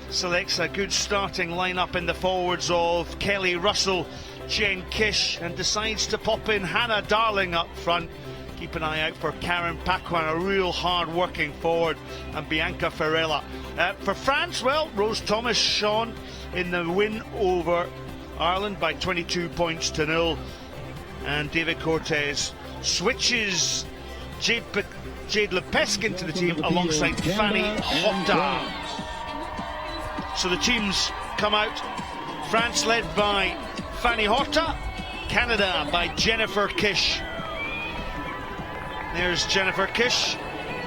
selects a good starting lineup in the forwards of Kelly Russell, Jen Kish, and decides to pop in Hannah Darling up front. Keep an eye out for Karen Paquin, a real hard-working forward, and Bianca Ferrella. For France, well, Rose Thomas shone in the win over Ireland by 22 points to 0. And David Cortez switches Jade Lepesque into the team alongside Fanny Horta. So the teams come out. France led by Fanny Horta, Canada by Jennifer Kish. There's Jennifer Kish.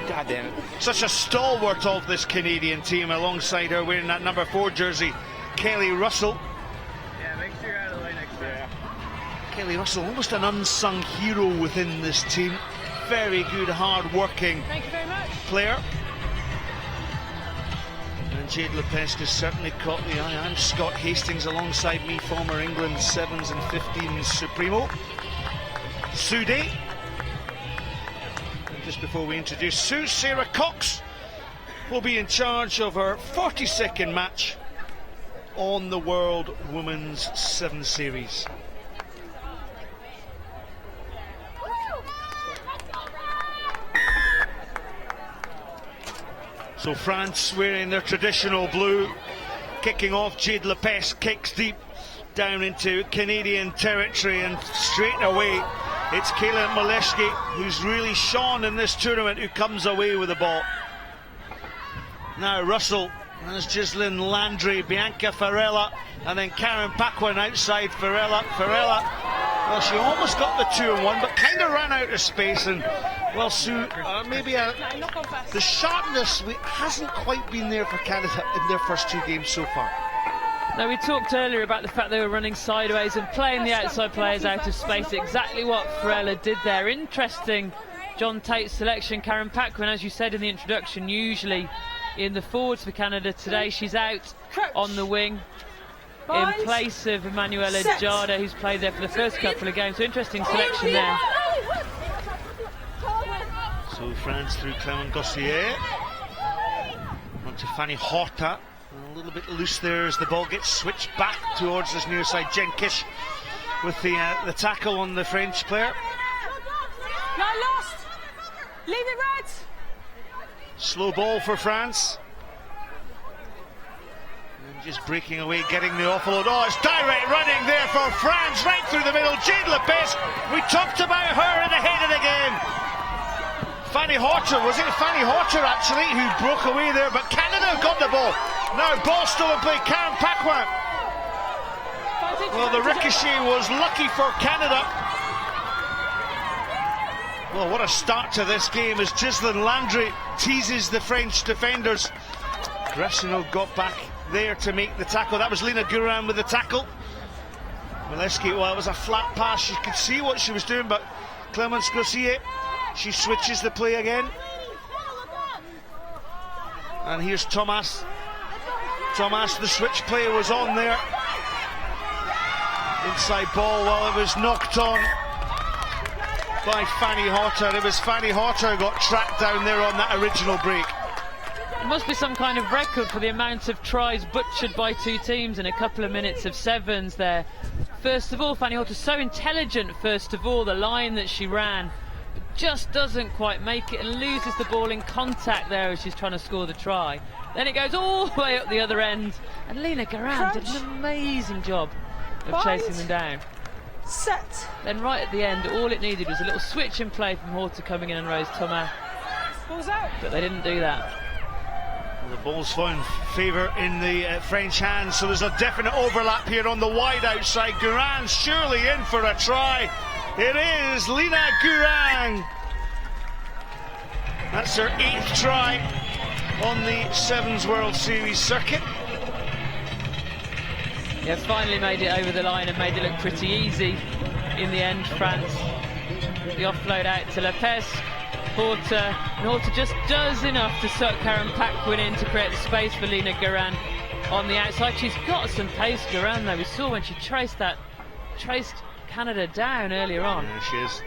God damn it. Such a stalwart of this Canadian team, alongside her wearing that number 4 jersey, Kelly Russell. Yeah, make sure you're out of the way next time. Kelly Russell, almost an unsung hero within this team. Very good, hard-working player. And Jade Lepesque has certainly caught the eye. I'm Scott Hastings alongside me, former England 7s and 15s Supremo. Sue Day. And just before we introduce Sue, Sarah Cox will be in charge of her 42nd match on the World Women's 7 Series. So France wearing their traditional blue, kicking off. Jade Lepesque kicks deep down into Canadian territory, and straight away it's Kayla Maleshki, who's really shone in this tournament, who comes away with the ball. Now Russell, there's Ghislaine Landry, Bianca Ferrella, and then Karen Paquin outside Ferrella. Well, she almost got the 2-on-1, but kind of ran out of space, and well, Sue, maybe the sharpness hasn't quite been there for Canada in their first 2 games so far. Now, we talked earlier about the fact they were running sideways and playing the outside players out of space. Exactly what Ferrella did there. Interesting, John Tate's selection. Karen Paquin, as you said in the introduction, usually in the forwards for Canada. Today she's out on the wing in place of Emanuela Jada, who's played there for the first couple of games. So interesting selection there. So France through Clement Gossier. On to Fanny Horta. A little bit loose there as the ball gets switched back towards this near side. Jen Kish with the tackle on the French player. Not lost. Leave it right. Slow ball for France. And just breaking away, getting the offload. Oh, it's direct running there for France, right through the middle. Jade Lepesque, we talked about her in the head of the game. Fanny Horta, was it Fanny Horta actually who broke away there, but Canada got the ball. Now ball still in play, Karen Paquin. Well, the ricochet was lucky for Canada. Well, what a start to this game as Ghislaine Landry teases the French defenders. Gressino got back there to make the tackle. That was Lena Guran with the tackle. Maleshki, well, it was a flat pass. You could see what she was doing, but Clemence Grossier, she switches the play again. And here's Thomas. Thomas, the switch play was on there. Inside ball, well, it was knocked on by Fanny Horta. It was Fanny Horta who got tracked down there on that original break. It must be some kind of record for the amount of tries butchered by 2 teams in a couple of minutes of 7s there. First of all, Fanny Horta so intelligent, first of all, the line that she ran, but just doesn't quite make it and loses the ball in contact there as she's trying to score the try. Then it goes all the way up the other end, and Lena Guran did an amazing job of chasing them down. Set. Then right at the end, all it needed was a little switch in play from Horta coming in and Rose Thomas. Ball's out. But they didn't do that. Well, the ball's found favour in the French hands, so there's a definite overlap here on the wide outside. Guran surely in for a try. It is Lena Guran. That's her 8th try on the 7s World Series circuit. Yeah, finally made it over the line and made it look pretty easy in the end. France, the offload out to Lepesque. Horta, and Horta just does enough to suck Karen Paquin in to create the space for Lena Guran. on the outside. She's got some pace around there. We saw when she traced Canada down earlier on. Yeah, she is.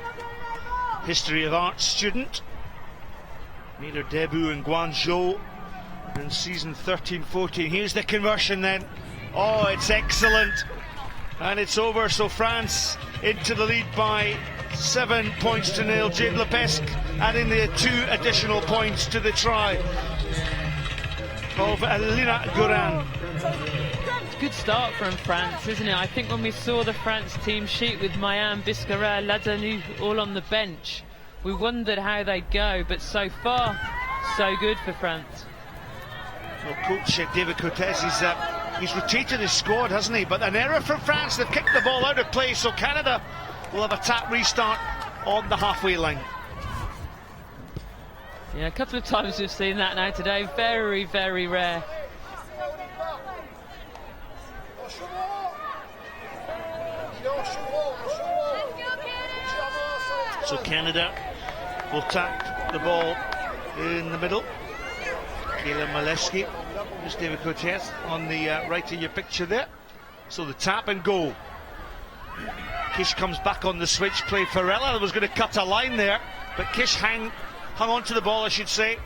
History of art student. Made her debut in Guangzhou in season 13-14. Here's the conversion then. Oh, it's excellent. And it's over, so France into the lead by 7 points to nil. Jade Lepesque adding the 2 additional points to the try of Lina Guran. Good start from France, isn't it? I think when we saw the France team sheet with Mayam, Biscara, Ladanu all on the bench, we wondered how they'd go, but so far, so good for France. Well, coach David Cortez, he's rotated his squad, hasn't he? But an error from France. They've kicked the ball out of play, so Canada will have a tap restart on the halfway line. Yeah, a couple of times we've seen that now today. Very, very rare. So Canada will tap the ball in the middle. Kayla Maleski, there's David Cortez on the right of your picture there. So the tap and go. Kish comes back on the switch play. Farella was going to cut a line there, but Kish hung on to the ball, I should say.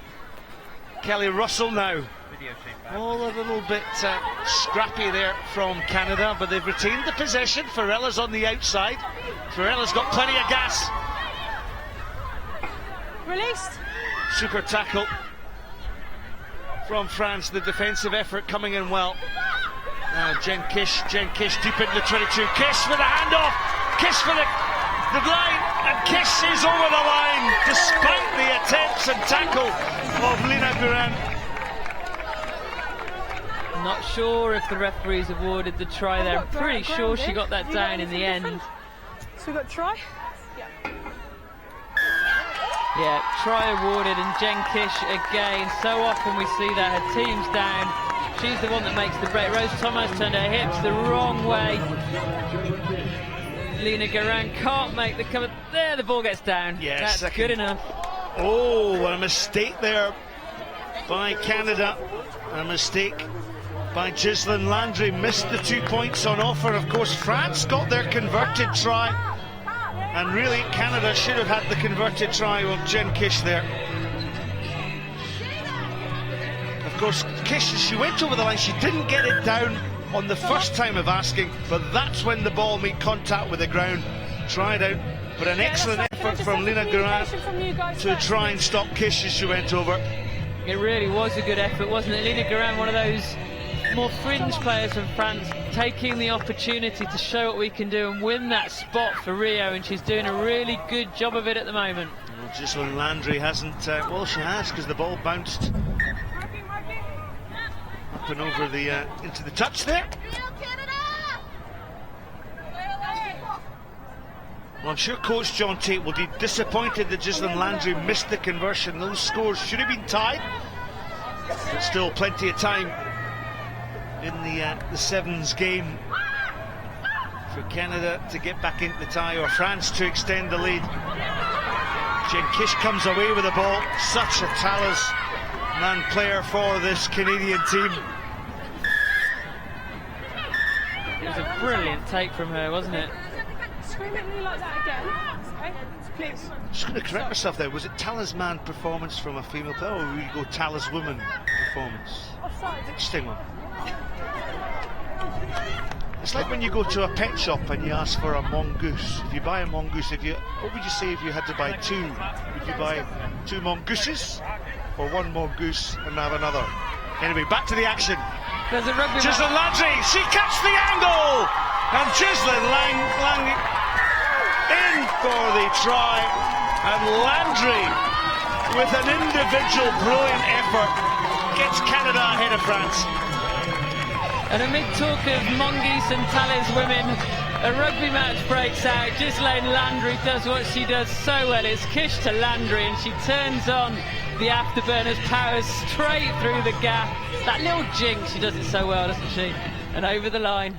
Kelly Russell now. All a little bit scrappy there from Canada, but they've retained the possession. Farella's on the outside. Farella's got plenty of gas. Released. Super tackle from France. The defensive effort coming in well. Now Jen Kish deep into the 22. Kish with a handoff. Kish for the line, and Kish is over the line despite the attempts and tackle of Lina Guran. Not sure if the referees awarded the try there. I'm pretty sure she got that down in the end. So we got try? Yeah, try awarded, and Jen Kish again. So often we see that her team's down. She's the one that makes the break. Rose Thomas turned her hips the wrong way. Lina Guran can't make the cover. There, the ball gets down. Yes, that's good enough. Oh, a mistake there by Canada. A mistake by Ghislaine Landry. Missed the 2 points on offer. Of course, France got their converted try. And really, Canada should have had the converted try of Jen Kish there. Of course, Kish, she went over the line. She didn't get it down on the first time of asking, but that's when the ball made contact with the ground. Tried out, but an excellent effort from Lina Guran to try and stop Kish as she went over. It really was a good effort, wasn't it? Lina Guran, one of those more fringe players from France, taking the opportunity to show what we can do and win that spot for Rio, and she's doing a really good job of it at the moment. Well, Ghislaine Landry hasn't, well, she has, because the ball bounced up and over the into the touch there. Well, I'm sure Coach John Tate will be disappointed that Ghislaine Landry missed the conversion. Those scores should have been tied, but still plenty of time in the sevens game for Canada to get back into the tie, or France to extend the lead. Jen Kish comes away with the ball. Such a talisman player for this Canadian team. It was a brilliant take from her, wasn't it? Scream at me like that again. Okay? Please. I'm just going to correct myself there. Was it talisman performance from a female player, or will you go taliswoman performance? Interesting one. It's like when you go to a pet shop and you ask for a mongoose. If you buy a mongoose, what would you say if you had to buy two? Would you buy 2 mongooses, or 1 mongoose and have another? Anyway, back to the action. There's a rugby. Ghislaine Landry, she cuts the angle, and Ghislaine Lang in for the try, and Landry with an individual brilliant effort gets Canada ahead of France. And amid talk of mongoose and talis women, a rugby match breaks out. Ghislaine Landry does what she does so well. It's Kish to Landry, and she turns on the afterburners, powers straight through the gap. That little jink, she does it so well, doesn't she? And over the line.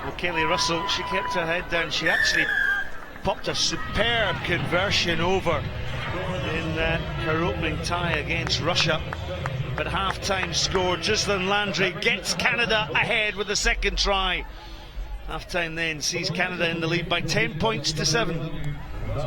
Well, Kaylee Russell, she kept her head down. She actually popped a superb conversion over in her opening tie against Russia. But half-time score, Ghislaine Landry gets Canada ahead with the second try. Half-time then sees Canada in the lead by 10 points to 7. Hey,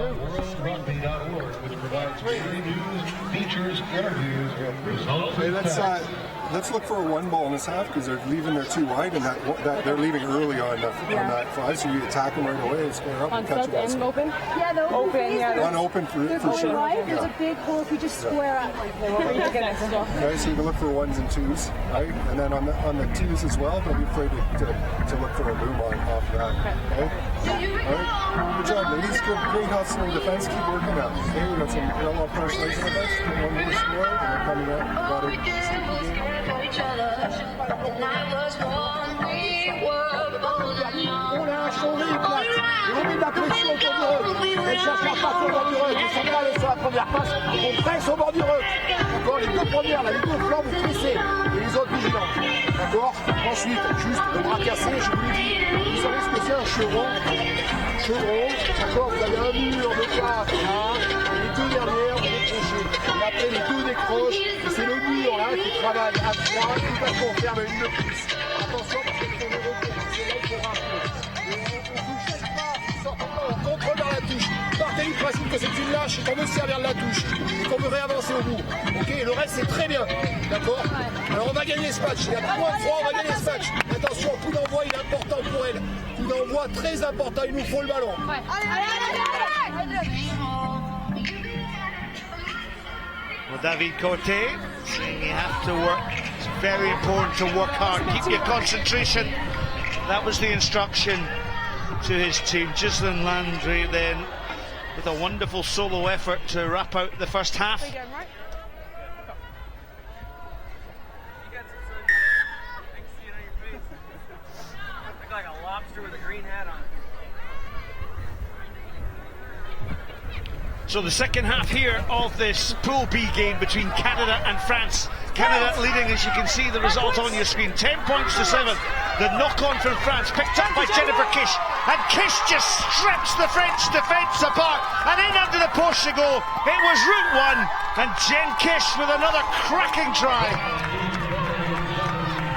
let's look for a one ball in this half because they're leaving there too wide, and that they're leaving early on that 5. So you attack them right away and square up and catch a basket. Open? Yeah, they're open. Yeah, one open for sure. Right? There's a big hole if we just square up. Okay, so you can look for 1s and 2s, right? And then on the 2s as well, don't be afraid to look for a boom on off that. Okay? All right. Good job, ladies. Good, great hustle in defense. Keep working out. Okay, we got some real personalization of us. One more score, and they're coming out. Got it. On a un champ libre là. Ils ont mis de la pression autour du ruck. Elle cherche la passe au bord du ruck. Ils sont pas allés sur la première passe. On presse au bord du ruck. D'accord, les deux premières, là, les deux flancs, vous pressez. Et les autres vigilants. D'accord. Ensuite, juste le bras cassé, je vous l'ai dit. Vous savez ce que c'est un chevron? D'accord, vous avez un mur de 4 là. Les deux dernières, vous décrochez. Et après, les deux décrochent. Et c'est le mur là qui travaille à 3, tout à fait ferme une de plus. Attention parce qu'ils sont les recours. C'est là qu'il faut rappeler. On ne cherche pas, sortez pas, on contrôle dans la touche. Partez du principe que c'est une lâche et qu'on veut se servir de la touche. Et qu'on veut réavancer au bout. Ok, et le reste c'est très bien. D'accord. Alors on va gagner ce match. Il y a moins de 3, on va gagner ce match. Attention, coup d'envoi il est important pour elle. Coup d'envoi très important, il nous faut le ballon. Ouais. Allez. Well, David Corté saying you have to work. It's very important to work hard. Keep your concentration. That was the instruction to his team. Ghislaine Landry then with a wonderful solo effort to wrap out the first half. Like a lobster with a green hat on. So the second half here of this Pool B game between Canada and France. Canada leading, as you can see the result on your screen, 10 points to 7. The knock-on from France picked up by Jennifer Kish, and Kish just strips the French defence apart, and in under the post she go. It was route 1, and Jen Kish with another cracking try.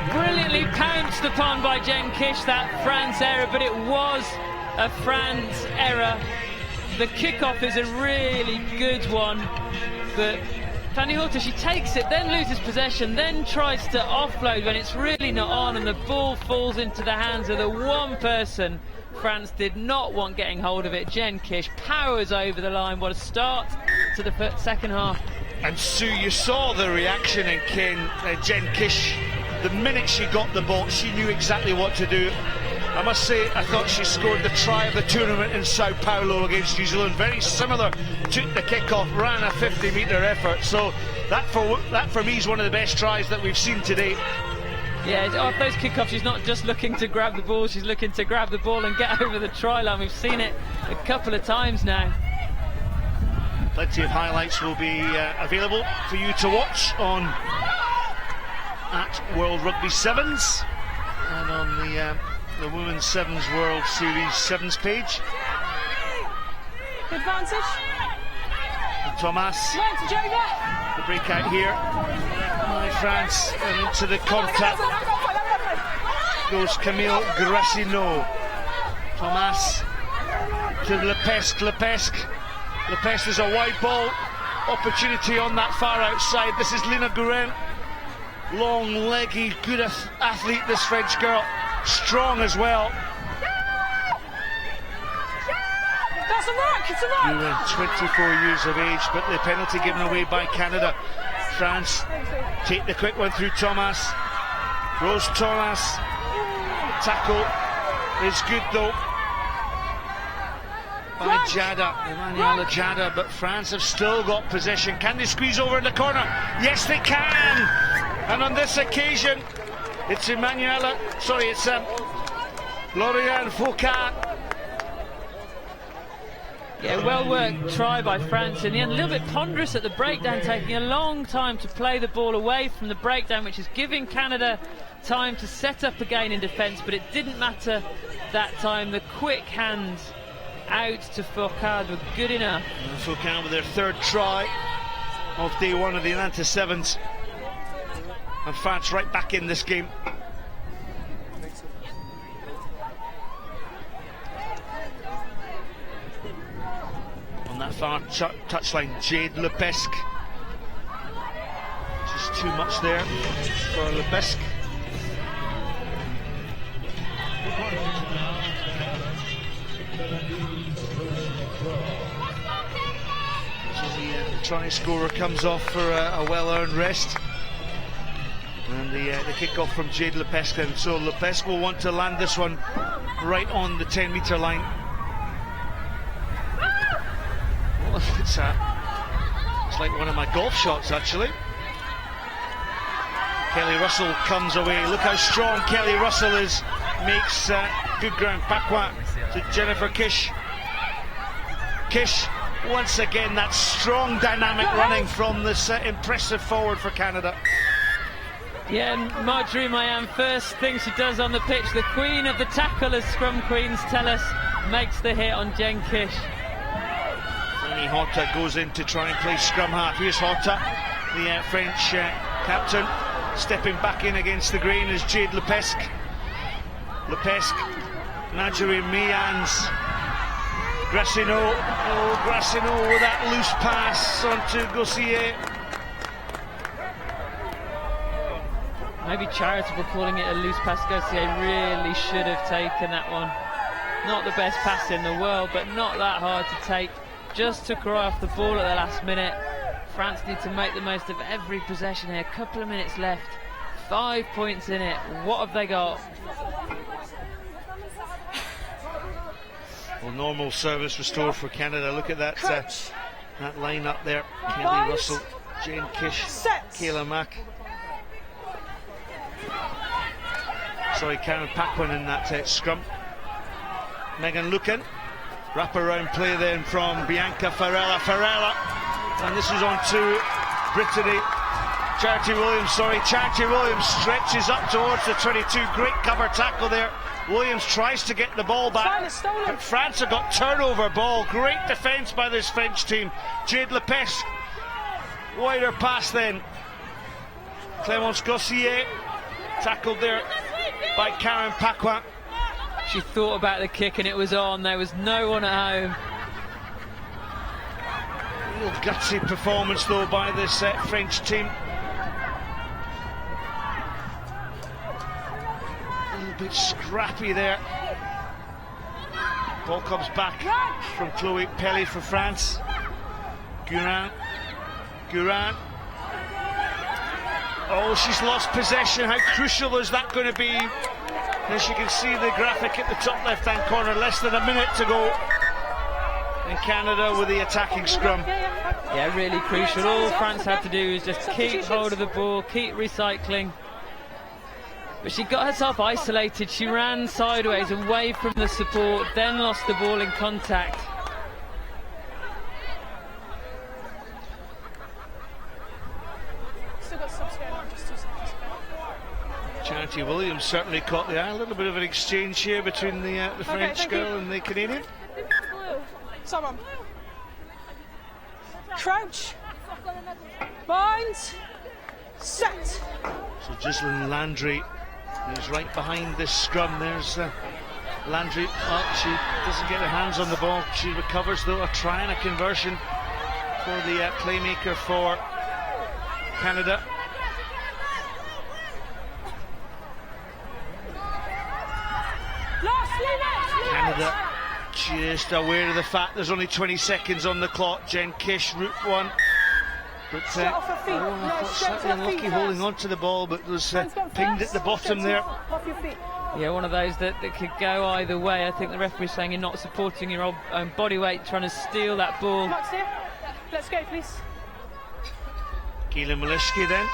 Brilliantly pounced upon by Jen Kish, that France error, but it was a France error. The kickoff is a really good one, but Fanny Horta, she takes it, then loses possession, then tries to offload when it's really not on, and the ball falls into the hands of the one person France did not want getting hold of it. Jen Kish powers over the line. What a start to the second half. And Sue, you saw the reaction in Jen Kish. The minute she got the ball, she knew exactly what to do. I must say, I thought she scored the try of the tournament in Sao Paulo against New Zealand. Very similar, took the kick-off, ran a 50-metre effort. So that for me is one of the best tries that we've seen today. Yeah, off those kick-offs, she's not just looking to grab the ball, she's looking to grab the ball and get over the try line. We've seen it a couple of times now. Plenty of highlights will be available for you to watch on at World Rugby Sevens and on the Women's Sevens World Series Sevens page. Good advantage. Thomas, the breakout here by France, and into the contact goes Camille Gracineau. Thomas to Lepesque is a wide ball opportunity on that far outside. This is Lina Guerin, long leggy, good athlete, this French girl, strong as well. That's a rock, it's a rock. 24 years of age, but the penalty given away by Canada. France take the quick one through Thomas. Rose Thomas. Tackle is good though by Jada, Emanuela Jada, but France have still got possession. Can they squeeze over in the corner? Yes, they can. And on this occasion, it's Lauriane Foucault. Yeah, well worked try by France in the end. A little bit ponderous at the breakdown, taking a long time to play the ball away from the breakdown, which is giving Canada time to set up again in defence, but it didn't matter that time. The quick hands out to Foucault were good enough. And Foucault with their third try of day one of the Atlanta Sevens. And France right back in this game. On that far touchline, Jade Lepesque. Just too much there for Lepesque. So the try scorer comes off for a well-earned rest. And the kick-off from Jade Lepesque, and so Lepesque will want to land this one right on the 10-metre line. Well, it's like one of my golf shots, actually. Kelly Russell comes away. Look how strong Kelly Russell is. Makes good ground. Pakwa to Jennifer Kish. Kish, once again, that strong dynamic running from this impressive forward for Canada. Yeah, and Marjorie Mayan, first thing she does on the pitch, the queen of the tackle, as scrum queens tell us, makes the hit on Jen Kish. Fanny Horta goes in to try and play scrum half. Here's Horta, the French captain, stepping back in against the grain is Jade Lepesque. Lepesque, Marjorie Mayans, Gracineau. Oh, Gracineau with that loose pass onto Gossier. Maybe charitable calling it a loose pass. Gossier really should have taken that one. Not the best pass in the world, but not that hard to take. Just took her off the ball at the last minute. France need to make the most of every possession here. A couple of minutes left. 5 points in it. What have they got? Well, normal service restored for Canada. Look at that that line up there. Kelly Russell, Jane Kish, Kayla Mack. Sorry, Karen Paquin in that scrum. Megan Lucan. Wrap-around play then from Bianca Farella. And this is on to Brittany. Charity Williams stretches up towards the 22. Great cover tackle there. Williams tries to get the ball back, but France have got turnover ball. Great defence by this French team. Jade Lepesque, wider pass then. Clémence Gossier, tackled there by Karen Paquin. She thought about the kick and it was on. There was no one at home. Real gutsy performance though by this French team. Bit scrappy there. Ball comes back from Chloe Pelly for France. Gurin. Oh, she's lost possession. How crucial is that going to be? As you can see the graphic at the top left-hand corner, less than a minute to go. And Canada with the attacking scrum. Yeah, really crucial. All France had to do is just keep hold of the ball, keep recycling. But she got herself isolated. She ran sideways away from the support, then lost the ball in contact. Still got subs going on, just 2 seconds. Charity Williams certainly caught the eye. A little bit of an exchange here between the French girl and the Canadian. Someone. Crouch. Bind. Set. So Ghislaine Landry is right behind this scrum. There's Landry. Oh, she doesn't get her hands on the ball. She recovers though. A try and a conversion for the playmaker for Canada. Canada just aware of the fact there's only 20 seconds on the clock. Jen Kish, route one. But slightly unlucky holding on to the ball, but was pinged at the bottom there. Yeah, one of those that could go either way. I think the referee's saying you're not supporting your own body weight, trying to steal that ball. Let's go, please. Keela Malishki then.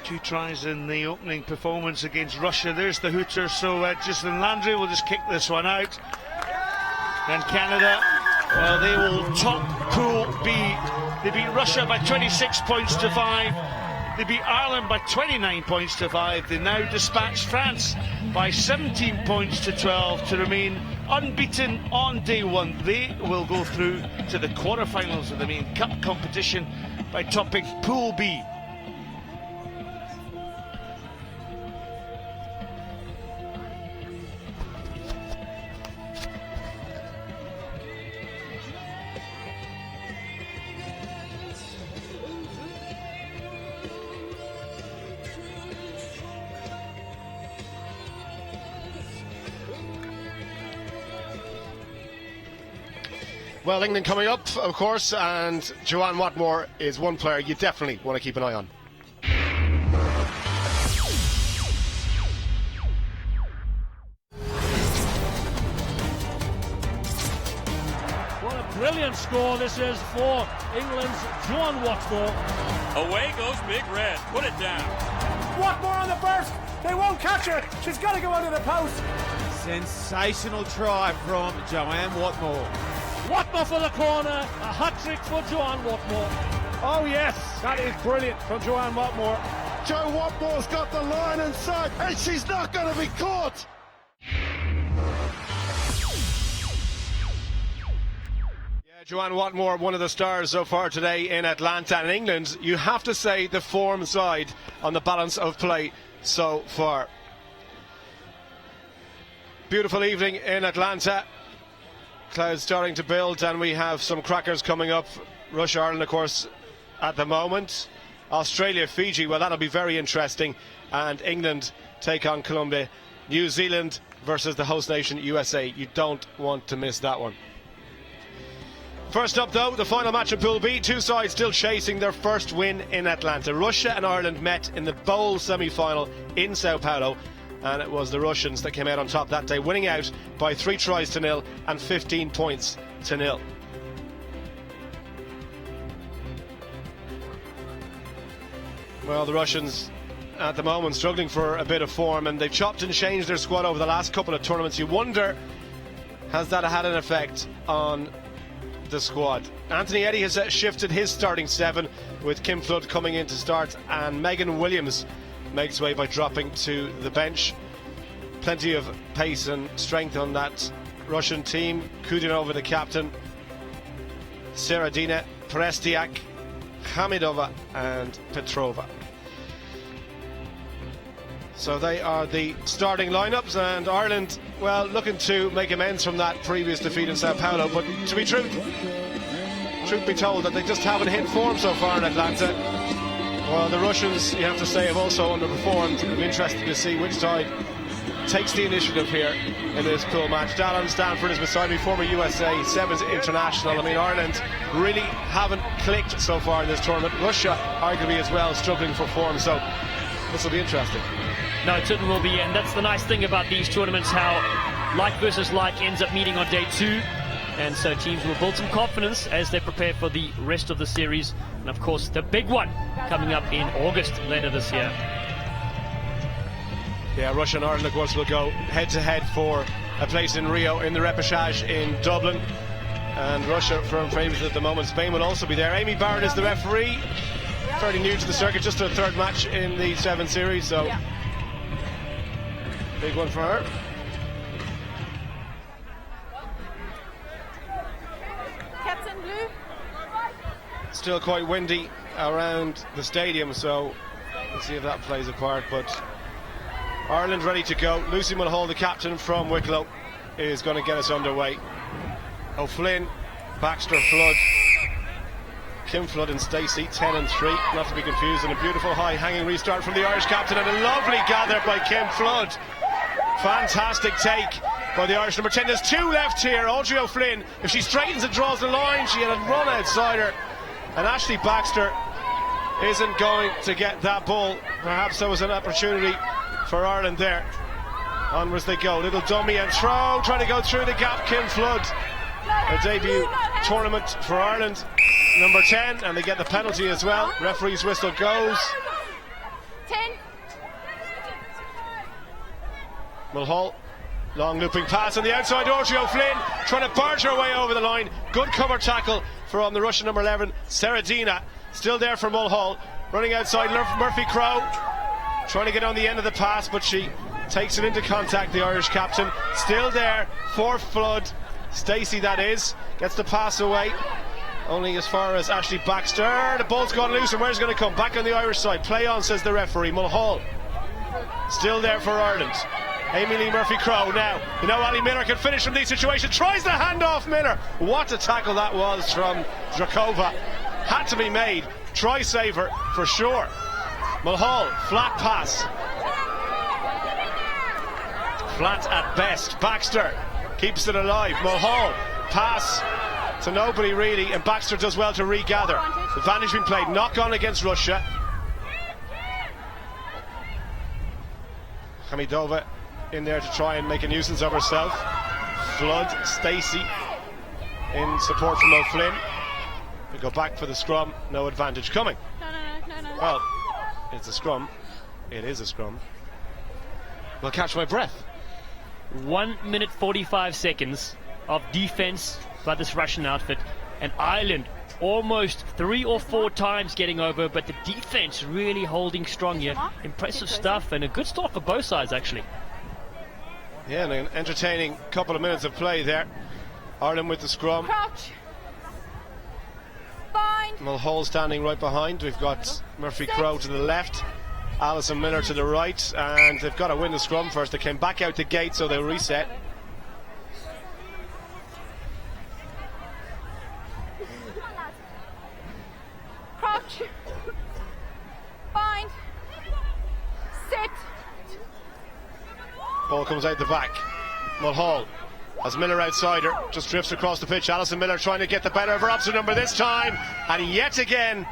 2 tries in the opening performance against Russia. There's the hooter, so Ghislaine Landry will just kick this one out. And Canada, well, they will top Pool B. They beat Russia by 26 points to 5. They beat Ireland by 29 points to 5. They now dispatch France by 17 points to 12 to remain unbeaten on day one. They will go through to the quarterfinals of the main cup competition by topping Pool B. Well, England coming up, of course, and Joanne Watmore is one player you definitely want to keep an eye on. What a brilliant score this is for England's Joanne Watmore. Away goes Big Red. Put it down. Watmore on the burst. They won't catch her. She's got to go under the post. Sensational try from Joanne Watmore. Watmore for the corner, a hat-trick for Joanne Watmore. Oh yes, that is brilliant from Joanne Watmore. Joe Watmore's got the line inside, and she's not going to be caught. Yeah, Joanne Watmore, one of the stars so far today in Atlanta. And England, you have to say, the form side on the balance of play so far. Beautiful evening in Atlanta. Clouds starting to build, and we have some crackers coming up. Russia, Ireland, of course, at the moment. Australia, Fiji, well, that'll be very interesting. And England take on Colombia. New Zealand versus the host nation, USA. You don't want to miss that one. First up, though, the final match of Pool B. Two sides still chasing their first win in Atlanta. Russia and Ireland met in the Bowl semi-final in Sao Paulo. And it was the Russians that came out on top that day, winning out by 3-0 and 15 points to 0. Well, the Russians at the moment struggling for a bit of form, and they've chopped and changed their squad over the last couple of tournaments. You wonder, has that had an effect on the squad? Anthony Eddy has shifted his starting 7, with Kim Flood coming in to start, and Megan Williams makes way by dropping to the bench. Plenty of pace and strength on that Russian team. Kudinova, the captain, Seradina, Prestiak, Hamidova and Petrova. So they are the starting lineups, and Ireland, well, looking to make amends from that previous defeat in Sao Paulo, but to be truth be told, that they just haven't hit form so far in Atlanta. Well, the Russians, you have to say, have also underperformed. I'm interested to see which side takes the initiative here in this pool match. Dallin Stanford is beside me, former USA Sevens international. I mean, Ireland really haven't clicked so far in this tournament. Russia, arguably as well, struggling for form. So this will be interesting. No, it certainly will be, and that's the nice thing about these tournaments, how like versus like ends up meeting on day 2. And so teams will build some confidence as they prepare for the rest of the series. And of course, the big one coming up in August later this year. Yeah, Russia and Ireland, of course, will go head-to-head for a place in Rio in the repechage in Dublin. And Russia firm favourites at the moment. Spain will also be there. Amy Barrett is the referee. Fairly new to the circuit, just her 3rd match in the 7 series, so big one for her. Captain Blue. Still quite windy around the stadium, so let's see if that plays a part. But Ireland ready to go. Lucy Mulhall, the captain from Wicklow, is going to get us underway. O'Flynn, Baxter, Flood, Kim Flood and Stacey, 10 and 3, not to be confused. And a beautiful high hanging restart from the Irish captain, and a lovely gather by Kim Flood. Fantastic take by the Irish number 10. There's 2 left here. Audrey O'Flynn, if she straightens and draws the line, she had a run outside her. And Ashley Baxter isn't going to get that ball. Perhaps there was an opportunity for Ireland there. Onwards they go. Little dummy and throw, trying to go through the gap. Kim Flood, a debut tournament for Ireland, number 10, and they get the penalty as well. Referee's whistle goes. 10. Mulhall, long looping pass on the outside. Audrey O'Flynn trying to barge her way over the line. Good cover tackle from the Russian number 11, Seradina. Still there for Mulhall, running outside. Murphy Crowe trying to get on the end of the pass, but she takes it into contact, the Irish captain. Still there for Flood. Stacey, that is, gets the pass away. Only as far as Ashley Baxter. The ball's gone loose, and where's it going to come? Back on the Irish side. Play on, says the referee. Mulhall still there for Ireland. Amy Lee Murphy-Crowe now. You know Ali Miller can finish from these situations. Tries the hand off Miller. What a tackle that was from Drakova. Had to be made. Try saver for sure. Mulhall, flat pass. Flat at best. Baxter keeps it alive. Mulhall, pass to nobody really, and Baxter does well to regather. Advantage being played. Knock on against Russia. Hamidova in there to try and make a nuisance of herself. Flood, Stacey in support from O'Flynn. We go back for the scrum. No advantage coming. No. Well, it's a scrum. It is a scrum. We'll catch my breath. 1 minute 45 seconds of defense by this Russian outfit, and Ireland almost 3 or 4 times getting over, but the defense really holding strong here. Impressive stuff, and a good start for both sides actually. Yeah, and an entertaining couple of minutes of play there. Ireland with the scrum. Crouch. Bind. Mulhall standing right behind. We've got Murphy-Crowe to the left, Alison Miller to the right, and they've got to win the scrum first. They came back out the gate, so they'll reset. Crouch. Bind. Sit. Ball comes out the back. Mulhall has Miller outside her, just drifts across the pitch. Alison Miller trying to get the better of her opposite number this time, and yet again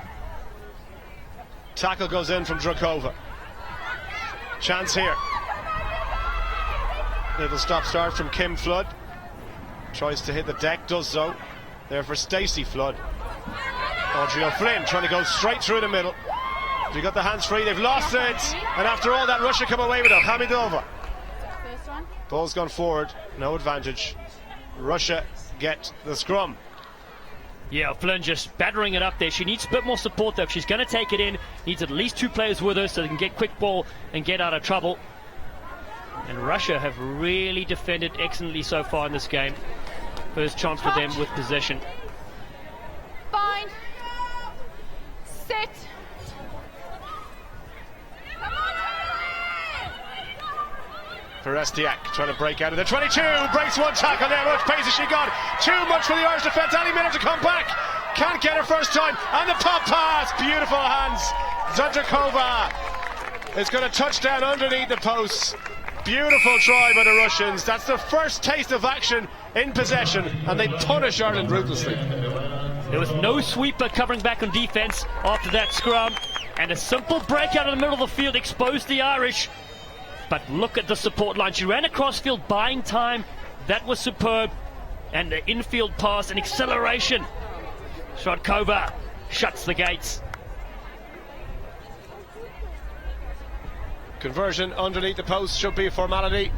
tackle goes in from Drakova. Chance here. Little stop start from Kim Flood. Tries to hit the deck, does so. There for Stacey Flood. Audrey O'Flynn trying to go straight through the middle. They got the hands free, they've lost it, and after all that Russia come away with it. Hamidova. Ball's gone forward, no advantage. Russia get the scrum. Yeah, Flynn just battering it up there. She needs a bit more support though. If she's going to take it in, needs at least 2 players with her so they can get quick ball and get out of trouble. And Russia have really defended excellently so far in this game. First chance for them with possession. Bind. Sit. Perestiak trying to break out of the 22, breaks one tackle there. Much pace has she got? Too much for the Irish defence. Ali Miller to come back, can't get her first time, and the pop pass, beautiful hands. Zadrakova is going to touch down underneath the posts. Beautiful try by the Russians. That's the first taste of action in possession, and they punish Ireland ruthlessly. There was no sweeper covering back on defence after that scrum, and a simple breakout in the middle of the field exposed the Irish. But look at the support line. She ran across field buying time. That was superb. And the infield pass and acceleration. Shrodkova shuts the gates. Conversion underneath the post should be a formality.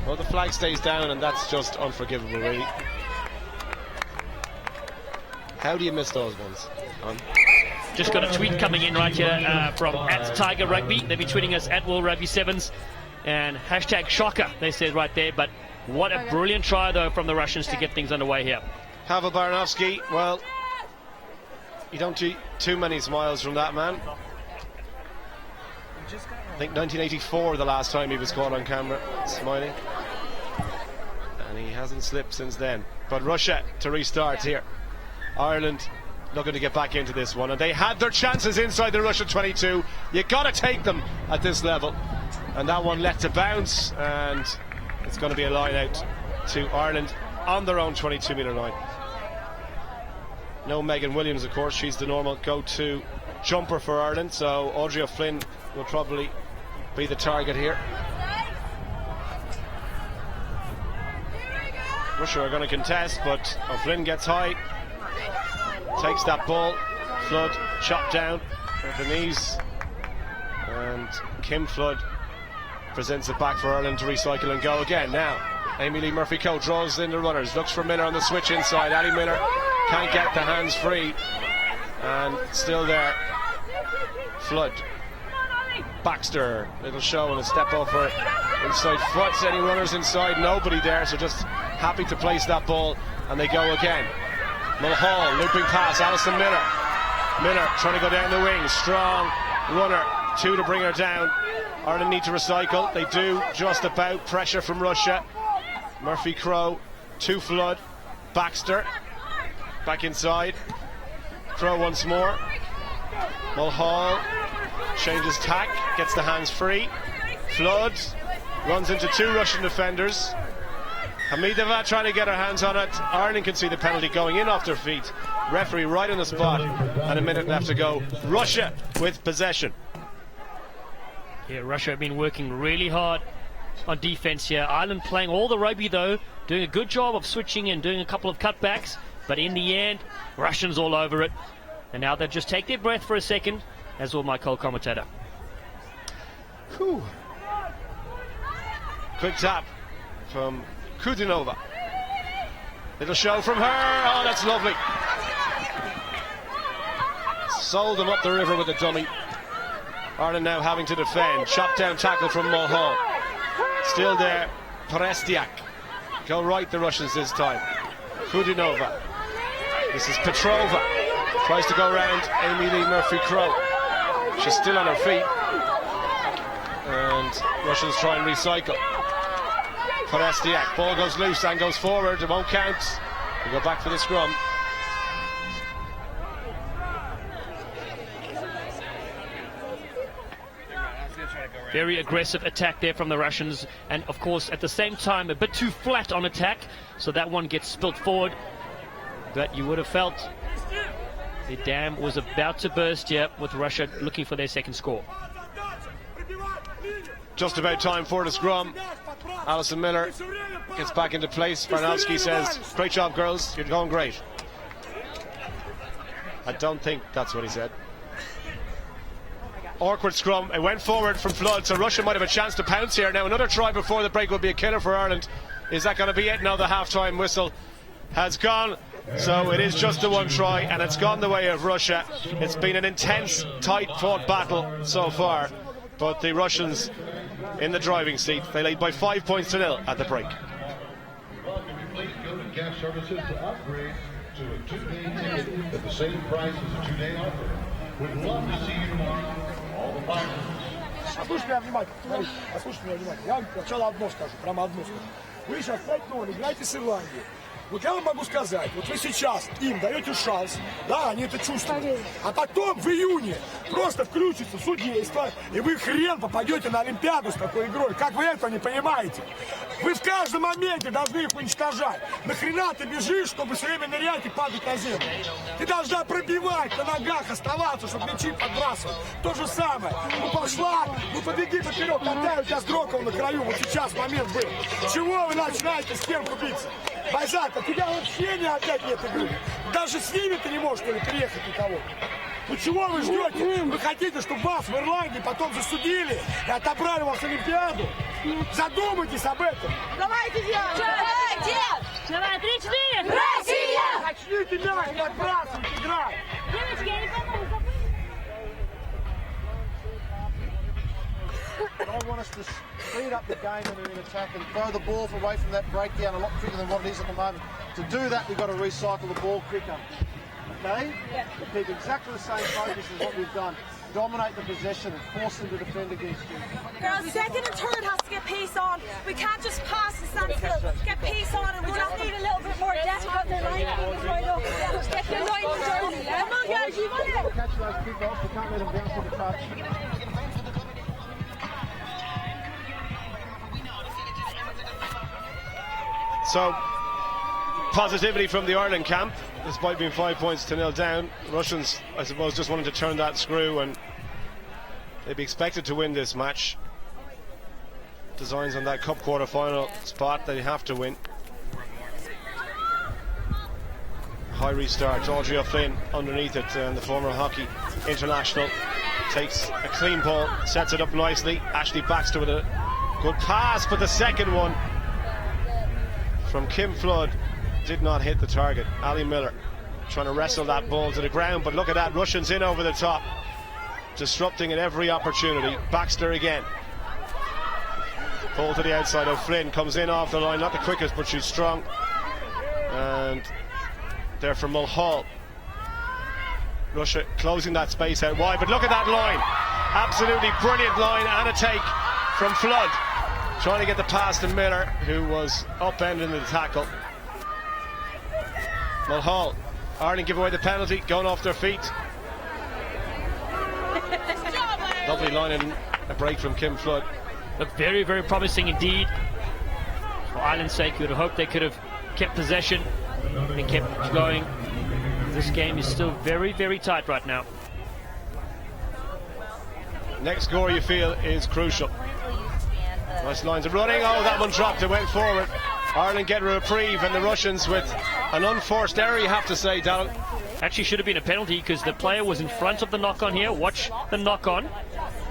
Well, the flag stays down, and that's just unforgivable, really. How do you miss those ones? Just got a tweet coming in right here from @TigerRugby. They'll be tweeting us @WorldRugby7s and #shocker, they said right there. But what a brilliant try, though, from the Russians to get things underway here. Pavel Baranovsky, well, you don't see too many smiles from that man. I think 1984 the last time he was caught on camera smiling, and he hasn't slipped since then. But Russia to restart here. Ireland looking to get back into this one, and they had their chances inside the Russian 22. You got to take them at this level, and that one let to bounce, and it's going to be a line out to Ireland on their own 22-metre line. No Megan Williams, of course. She's the normal go-to jumper for Ireland, so Audrey O'Flynn will probably be the target here. Russia are going to contest, but O'Flynn gets high, takes that ball. Flood chopped down at the knees, and Kim Flood presents it back for Ireland to recycle and go again. Now Amy Lee Murphy-Crowe draws in the runners, looks for Miller on the switch inside. Ali Miller can't get the hands free, and still there Flood. Baxter, little show and a step off for Inside foot, any runners inside, nobody there, so just happy to place that ball, and they go again. Mulhall, looping pass, Alison Miller. Miller trying to go down the wing, strong runner, 2 to bring her down. Ireland need to recycle, they do just about. Pressure from Russia. Murphy Crowe, 2 Flood, Baxter, back inside. Crowe once more. Mulhall changes tack, gets the hands free. Flood runs into 2 Russian defenders. Hamidova trying to get her hands on it. Ireland can see the penalty going in off their feet. Referee right on the spot, and a minute left to go. Russia with possession. Yeah, Russia have been working really hard on defense here. Ireland playing all the rugby though, doing a good job of switching and doing a couple of cutbacks, but in the end, Russians all over it. And now they'll just take their breath for a second, as will my co-commentator. Whew. Quick tap from Kudinova. Little show from her. Oh, that's lovely. Sold them up the river with a dummy. Ireland now having to defend. Chop down tackle from Mulhall. Still there. Prestiak. Go right, the Russians this time. Kudinova. This is Petrova. Tries to go round Amy Lee Murphy-Crowe. She's still on her feet. And Russians try and recycle. Prestiak. Ball goes loose and goes forward. It won't count. We go back for the scrum. Very aggressive attack there from the Russians, and of course at the same time a bit too flat on attack, so that one gets spilt forward. But you would have felt the dam was about to burst here with Russia looking for their second score. Just about time for the scrum. Alison Miller gets back into place. Barnowski says, "Great job, girls, you're going great." I don't think that's what he said. Awkward scrum. It went forward from Flood, so Russia might have a chance to pounce here. Now another try before the break would be a killer for Ireland. Is that going to be it? No, the half-time whistle has gone. So it is just the one try, and it's gone the way of Russia. It's been an intense, tight-fought battle so far, but the Russians in the driving seat. They lead by 5 points to 0 at the break. Please go to Gas Services to upgrade to a 2-day ticket at the same price as a 2-day offer. We'd love to see you tomorrow. All the partners. Послушай меня внимательно, послушай меня внимательно. Я вам сначала одно скажу, прямо одно скажу. Вы сейчас 5-0 играете с Ирландией. Вот я вам могу сказать, вот вы сейчас им даете шанс, да, они это чувствуют, а потом в июне просто включится судейство, и вы хрен попадете на Олимпиаду с такой игрой. Как вы этого не понимаете? Вы в каждом моменте должны их уничтожать. Нахрена ты бежишь, чтобы все время нырять и падать на землю? Ты должна пробивать, на ногах оставаться, чтобы мячи подбрасывать. То же самое. Ну пошла, ну побеги поперек, опять у тебя Строков на краю, вот сейчас момент был. Чего вы начинаете с кем биться? Байзак, у тебя вообще опять нет игры. Даже с ними ты не можешь переехать никого. Ну чего вы ждете? Вы хотите, чтобы вас в Ирландии потом засудили и отобрали вас Олимпиаду? Задумайтесь об этом. Давайте, Диана! Давайте! Давай, 3-4! Россия! Начните мяч, не отбрасывать, играть! Девочки, я не помню. I want us to speed up the game when they're in attack and throw the ball away from that breakdown a lot quicker than what it is at the moment. To do that, we've got to recycle the ball quicker. Okay? Yeah. We'll keep exactly the same focus as what we've done. Dominate the possession and force them to defend against you. Girls, second and third has to get pace on. We can't just pass and stand still. Get pace on, and we just need a little bit more depth. Got their line right up. Get their line early. Come on, guys, you want it? Catch those kick-offs. We can't let them bounce on the touch. So, positivity from the Ireland camp, despite being 5 points to 0 down. Russians, I suppose, just wanted to turn that screw, and they'd be expected to win this match. Designs on that cup quarter-final spot, they have to win. High restart, Audrey O'Flynn underneath it, and the former hockey international takes a clean ball, sets it up nicely. Ashley Baxter with a good pass, but the second one from Kim Flood did not hit the target. Ali Miller trying to wrestle that ball to the ground, but look at that, Russians in over the top, disrupting at every opportunity. Baxter again. Ball to the outside of Flynn, comes in off the line, not the quickest, but she's strong. And there for Mulhall. Russia closing that space out wide, but look at that line. Absolutely brilliant line and a take from Flood. Trying to get the pass to Miller, who was upending the tackle. Mulhall. Ireland give away the penalty, going off their feet. Lovely line and a break from Kim Flood. Look very, very promising indeed. For Ireland's sake, you would have hoped they could have kept possession and kept going. This game is still very, very tight right now. Next score, you feel, is crucial. Nice lines of running. Oh, that one dropped. It went forward. Ireland get a reprieve, and the Russians with an unforced error, you have to say, Donald. Actually should have been a penalty because the player was in front of the knock-on here. Watch the knock-on.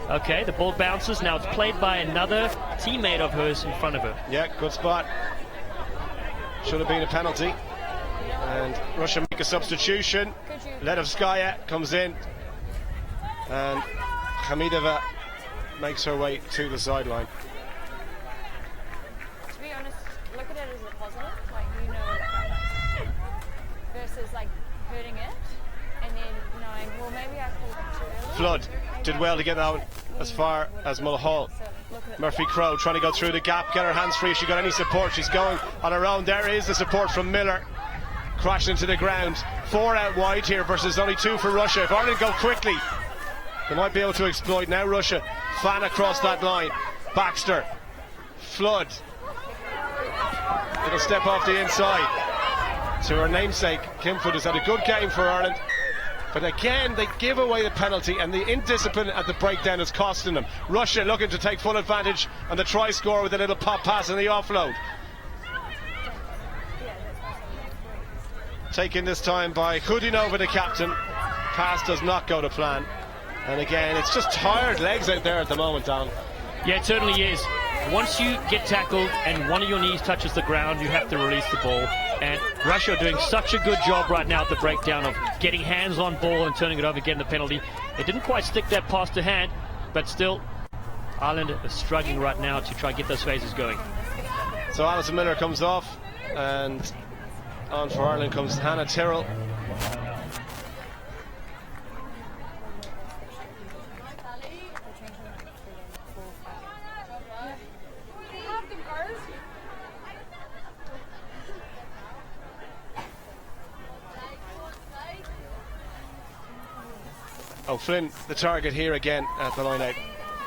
Okay, the ball bounces. Now it's played by another teammate of hers in front of her. Yeah, good spot. Should have been a penalty. And Russia make a substitution. Ledovskaya comes in. And Hamidova makes her way to the sideline. To be honest, look at it as a positive. Like, you know it versus like hurting it and then knowing, well, maybe I pulled it too early. Flood did well to get out as far as Mulhall. Murphy Crowe trying to go through the gap, get her hands free if she got any support. She's going on her own. There is the support from Miller. Crashed into the ground. 4 out wide here versus only 2 for Russia. If Ireland go quickly, they might be able to exploit. Now Russia fan across that line. Baxter, Flood. Little step off the inside to her namesake. Kim Flood has had a good game for Ireland, but again they give away the penalty, and the indiscipline at the breakdown is costing them. Russia looking to take full advantage on the try score with a little pop pass and the offload. Taken this time by Khudinova, the captain. Pass does not go to plan. And again, it's just tired legs out there at the moment, Don. Yeah, it certainly is. Once you get tackled and one of your knees touches the ground, you have to release the ball. And Russia are doing such a good job right now at the breakdown of getting hands on ball and turning it over, getting the penalty. It didn't quite stick that pass to hand, but still, Ireland are struggling right now to try and get those phases going. So Alison Miller comes off, and on for Ireland comes Hannah Tyrrell. Oh, Flynn, the target here again at the line out.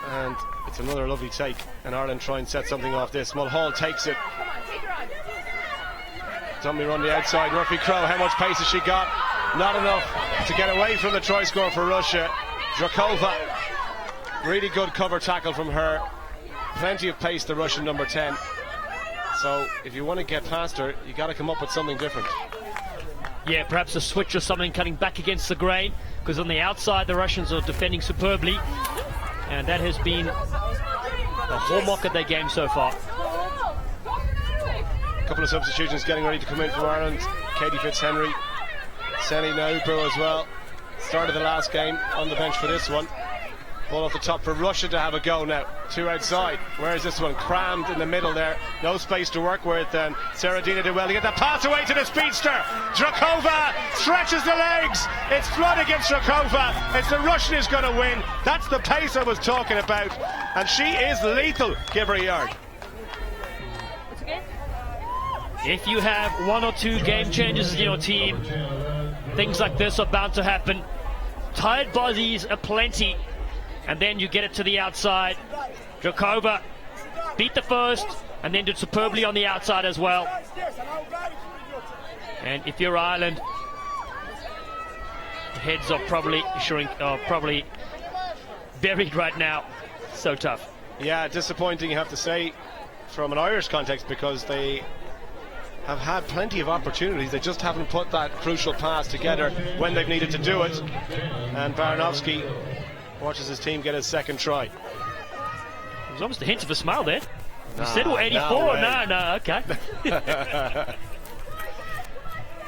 And it's another lovely take. And Ireland try and set something off this. Mulhall takes it. Dummy run the outside. Murphy Crowe, how much pace has she got? Not enough to get away from the try score for Russia. Drakova, really good cover tackle from her. Plenty of pace, the Russian number 10. So if you want to get past her, you got to come up with something different. Yeah, perhaps a switch or something cutting back against the grain, because on the outside the Russians are defending superbly, and that has been the hallmark of their game so far. A couple of substitutions getting ready to come in for Ireland. Katie Fitzhenry, Seni Naupur as well. Started the last game on the bench for this one. Ball off the top for Russia to have a go now. 2 outside. Where is this one? Crammed in the middle there. No space to work with. And Seradina did well to get that pass away to the speedster. Drakova stretches the legs. It's Flood against Drakova. It's the Russian who's going to win. That's the pace I was talking about. And she is lethal. Give her a yard. If you have 1 or 2 game changes in your team, things like this are bound to happen. Tired bodies are plenty, and then you get it to the outside. Drakova beat the first, and then did superbly on the outside as well. And if you're Ireland, the heads are probably buried right now. So tough. Yeah, disappointing, you have to say, from an Irish context, because they have had plenty of opportunities. They just haven't put that crucial pass together when they've needed to do it. And Baranovsky watches his team get his second try. There's almost a hint of a smile there. You said 84. No, okay.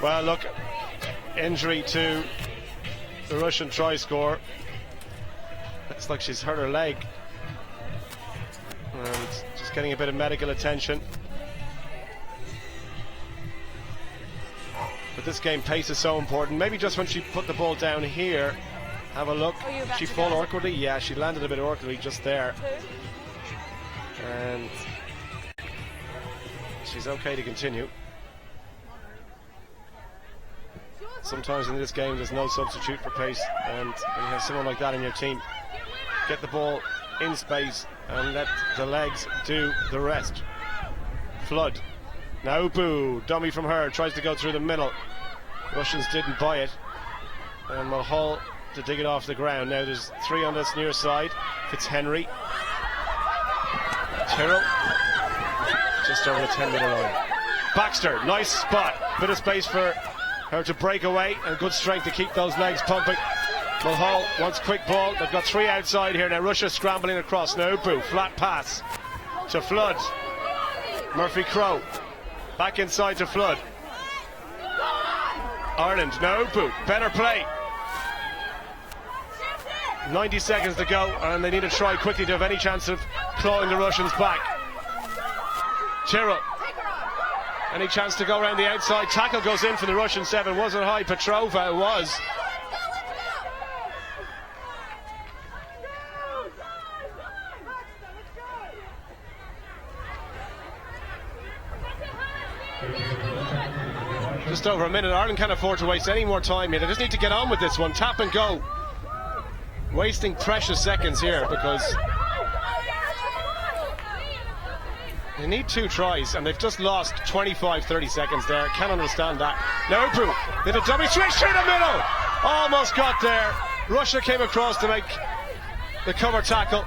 Well, look, injury to the Russian try score. Looks like she's hurt her leg. And just getting a bit of medical attention. But this game, pace is so important. Maybe just when she put the ball down here, have a look. She fall awkwardly? Yeah, she landed a bit awkwardly just there. And she's okay to continue. Sometimes in this game there's no substitute for pace, and when you have someone like that in your team, get the ball in space and let the legs do the rest. Flood. Now Boo, dummy from her, tries to go through the middle. Russians didn't buy it, and Mulhall to dig it off the ground. Now there's 3 on this near side. Fitzhenry, Tyrrell, just over the 10-metre line. Baxter, nice spot, bit of space for her to break away, and good strength to keep those legs pumping. Mulhall wants quick ball. They've got 3 outside here now. Russia scrambling across. Now Boo, flat pass to Flood. Murphy Crowe back inside to Flood. Ireland, no Boo, better play. 90 seconds to go, and they need to try quickly to have any chance of clawing the Russians back. Tyrrell, any chance to go around the outside? Tackle goes in for the Russian 7. Wasn't high. Petrova, it was. Just over a minute. Ireland can't afford to waste any more time here. They just need to get on with this one. Tap and go. Wasting precious seconds here because they need 2 tries and they've just lost 25-30 seconds there. Can't understand that. No Boo, did a dummy switch through the middle. Almost got there. Russia came across to make the cover tackle.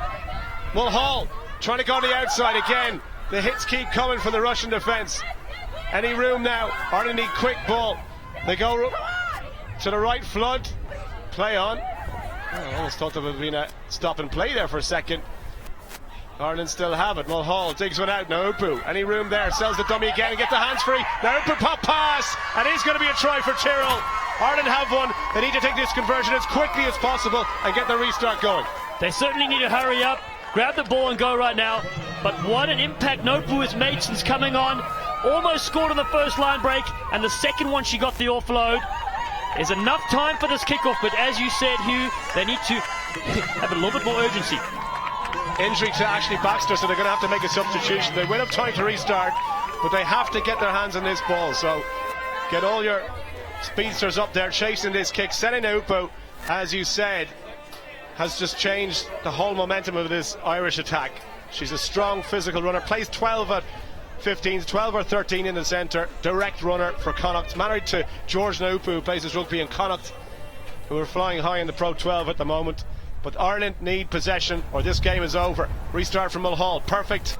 Mulhall trying to go on the outside again. The hits keep coming from the Russian defence. Any room now? Ireland need quick ball. They go to the right. Flood. Play on. I almost thought there would have been a stop and play there for a second. Ireland still have it. Mulhall digs one out. Naupu. Any room there? Sells the dummy again and gets the hands free. Naupu pop pass. And it's going to be a try for Tyrrell. Ireland have one. They need to take this conversion as quickly as possible and get the restart going. They certainly need to hurry up, grab the ball and go right now. But what an impact Naupu has made since coming on. Almost scored on the first line break, and the second one she got the offload. There's enough time for this kickoff, but as you said, Hugh, they need to have a little bit more urgency. Injury to Ashley Baxter, so they're going to have to make a substitution. They will have time to restart, but they have to get their hands on this ball. So get all your speedsters up there chasing this kick. Setting Upo, as you said, has just changed the whole momentum of this Irish attack. She's a strong physical runner, plays 12 at 15s, 12 or 13 in the centre, direct runner for Connacht. Married to George Naupu, who plays his rugby in Connacht, who are flying high in the Pro 12 at the moment. But Ireland need possession or this game is over. Restart from Mulhall, perfect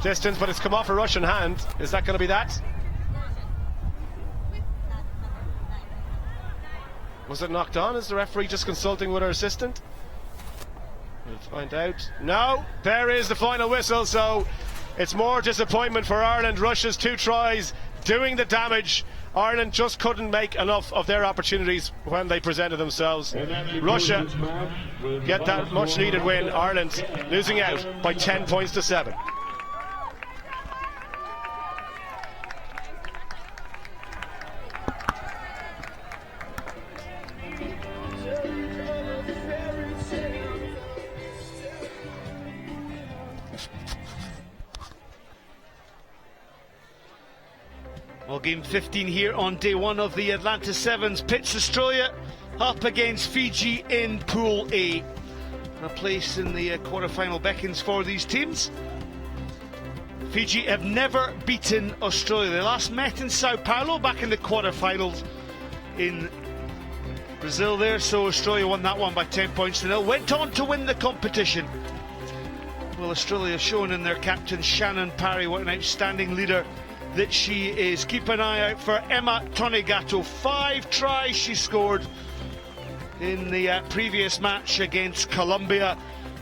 distance, but it's come off a Russian hand. Is that going to be that? Was it knocked on? Is the referee just consulting with her assistant? We'll find out. No, there is the final whistle, so it's more disappointment for Ireland. Russia's 2 tries doing the damage. Ireland just couldn't make enough of their opportunities when they presented themselves. Russia get that much needed win. Ireland losing out by 10 points to 7. Well, game 15 here on day 1 of the Atlanta Sevens. Pits Australia up against Fiji in Pool A. A place in the quarter-final beckons for these teams. Fiji have never beaten Australia. They last met in Sao Paulo back in the quarter-finals in Brazil there, so Australia won that one by 10 points to 0. Went on to win the competition. Well, Australia shown in their captain Shannon Parry what an outstanding leader that she is. Keep an eye out for Emma Tonegato. 5 tries she scored in the previous match against Colombia,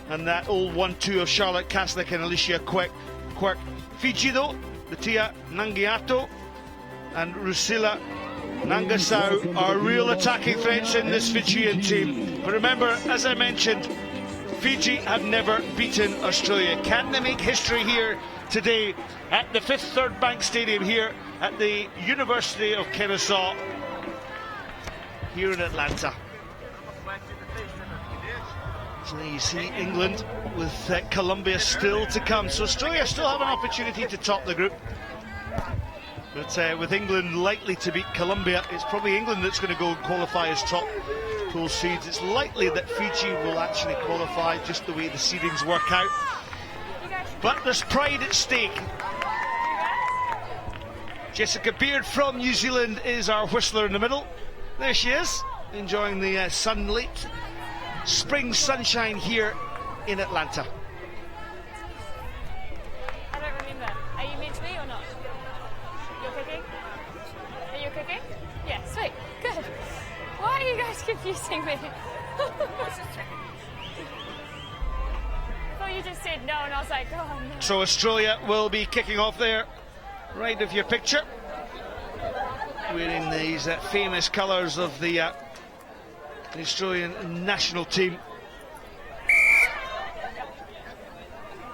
and that old 1-2 of Charlotte Kaslik and Alicia Quirk. Fiji though, Latia Nangiato and Rusila Nangasau are real attacking threats in this Fijian team. But remember, as I mentioned, Fiji have never beaten Australia. Can they make history here today at the Fifth Third Bank Stadium here at the University of Kennesaw here in Atlanta? So you see England with Colombia still to come. So Australia still have an opportunity to top the group. But with England likely to beat Colombia, it's probably England that's going to go and qualify as top pool seeds. It's likely that Fiji will actually qualify, just the way the seedings work out. But there's pride at stake. Jessica Beard from New Zealand is our whistler in the middle. There she is, enjoying the sunlit spring sunshine here in Atlanta. I don't remember. Are you meant to be or not? You're cooking? Are you cooking? Yeah, sweet. Good. Why are you guys confusing me? I thought you just said no, and I was like, oh no. So Australia will be kicking off there, right of your picture, wearing these famous colours of the Australian national team.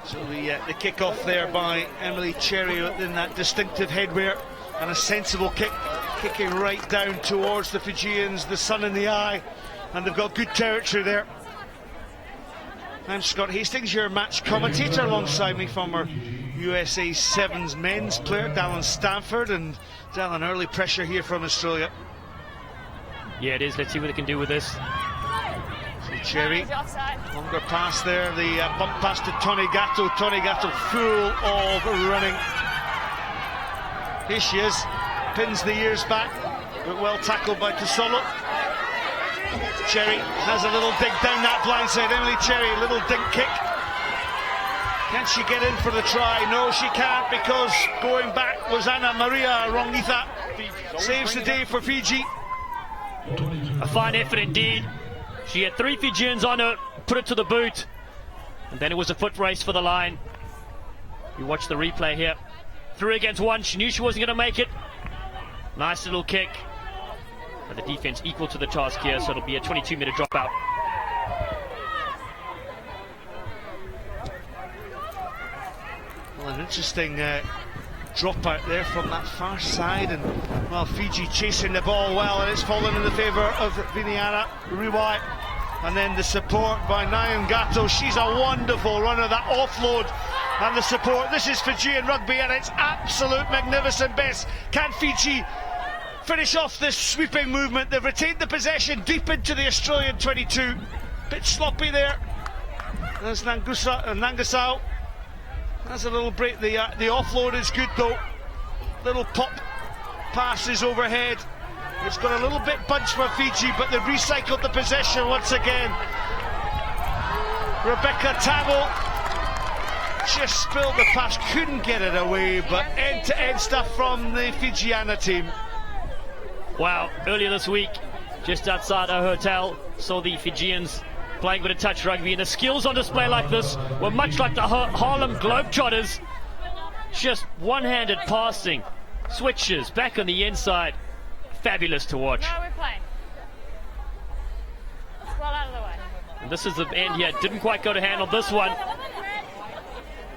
So the kick-off there by Emily Cherry in that distinctive headwear, and a sensible kick, kicking right down towards the Fijians, the sun in the eye, and they've got good territory there. I'm Scott Hastings, your match commentator, alongside me former USA Sevens men's player Dallin Stanford. And Dallin, early pressure here from Australia. Yeah, it is. Let's see what they can do with this. Cherry, longer pass there, the bump pass to Tony Gatto. Tony Gatto full of running. Here she is, pins the ears back, but well tackled by Tosolo. Cherry has a little dig down that blind side. Emily Cherry, little dink kick. Can she get in for the try? No, she can't, because going back was Ana Maria Rongitha. Saves the day for Fiji. A fine effort indeed. She had 3 Fijians on her, put it to the boot, and then it was a foot race for the line. You watch the replay here. 3 against 1, she knew she wasn't going to make it. Nice little kick. But the defense equal to the task here, so it'll be a 22-meter dropout. Well, an interesting dropout there from that far side, and well, Fiji chasing the ball well, and it's fallen in the favour of Viniara Riwai. And then the support by Nayan Gatto. She's a wonderful runner, that offload and the support. This is Fijian rugby at its absolute magnificent best. Can Fiji finish off this sweeping movement? They've retained the possession deep into the Australian 22. Bit sloppy there. There's Nangasao. That's a little break. The offload is good though. Little pop passes overhead. It's got a little bit bunched for Fiji, but they've recycled the possession once again. Rebecca Tabo just spilled the pass, couldn't get it away, but end-to-end stuff from the Fijiana team. Wow, earlier this week, just outside our hotel, saw the Fijians playing with a touch rugby, and the skills on display like this were much like the Harlem Globetrotters. Just one-handed passing, switches, back on the inside. Fabulous to watch. No, we're playing. Well out of the way. And this is the end here. Didn't quite go to handle this one.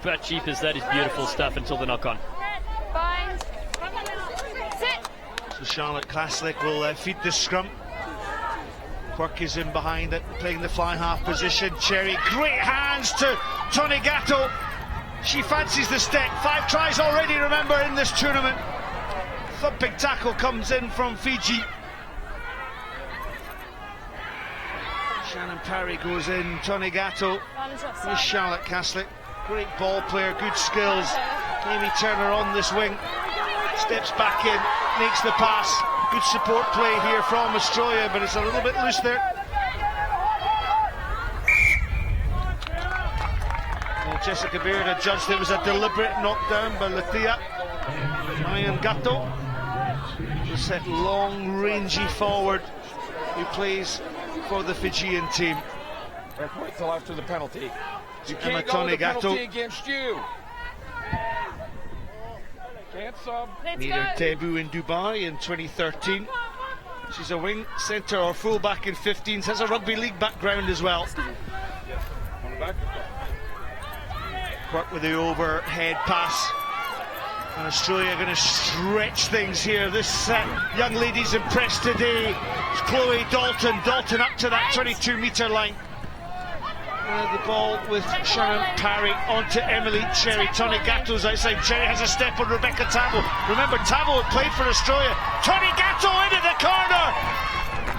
But Jeepers, that is beautiful stuff until the knock-on. Bind. Sit. So Charlotte Klaslik will feed the scrum. Quirk is in behind it, playing the fly half position. Cherry, great hands to Tony Gatto. She fancies the step. 5 tries already, remember, in this tournament. Thumping tackle comes in from Fiji. Shannon Parry goes in. Tony Gatto. Here's Charlotte Kaslik. Great ball player, good skills. Amy Turner on this wing. Steps back in, makes the pass. Good support play here from Australia, but it's a little bit loose there. Well, Jessica Beard had judged it was a deliberate knockdown by Lathia. Nayan Gatto. Set long, rangy forward, who plays for the Fijian team. Wait till after the penalty. You Emma can't go to the Gatto. penalty against you. Can't sub. Made her debut in Dubai in 2013. She's a wing, centre or full back in 15s. Has a rugby league background as well. Quirk with the overhead pass. And Australia going to stretch things here. This young lady's impressed today. It's Chloe Dalton. Dalton up to that 22-metre line. The ball with Sharon Parry onto Emily Cherry. Tony Gatto's outside. Cherry has a step on Rebecca Tavo. Remember, Tavo had played for Australia. Tony Gatto into the corner.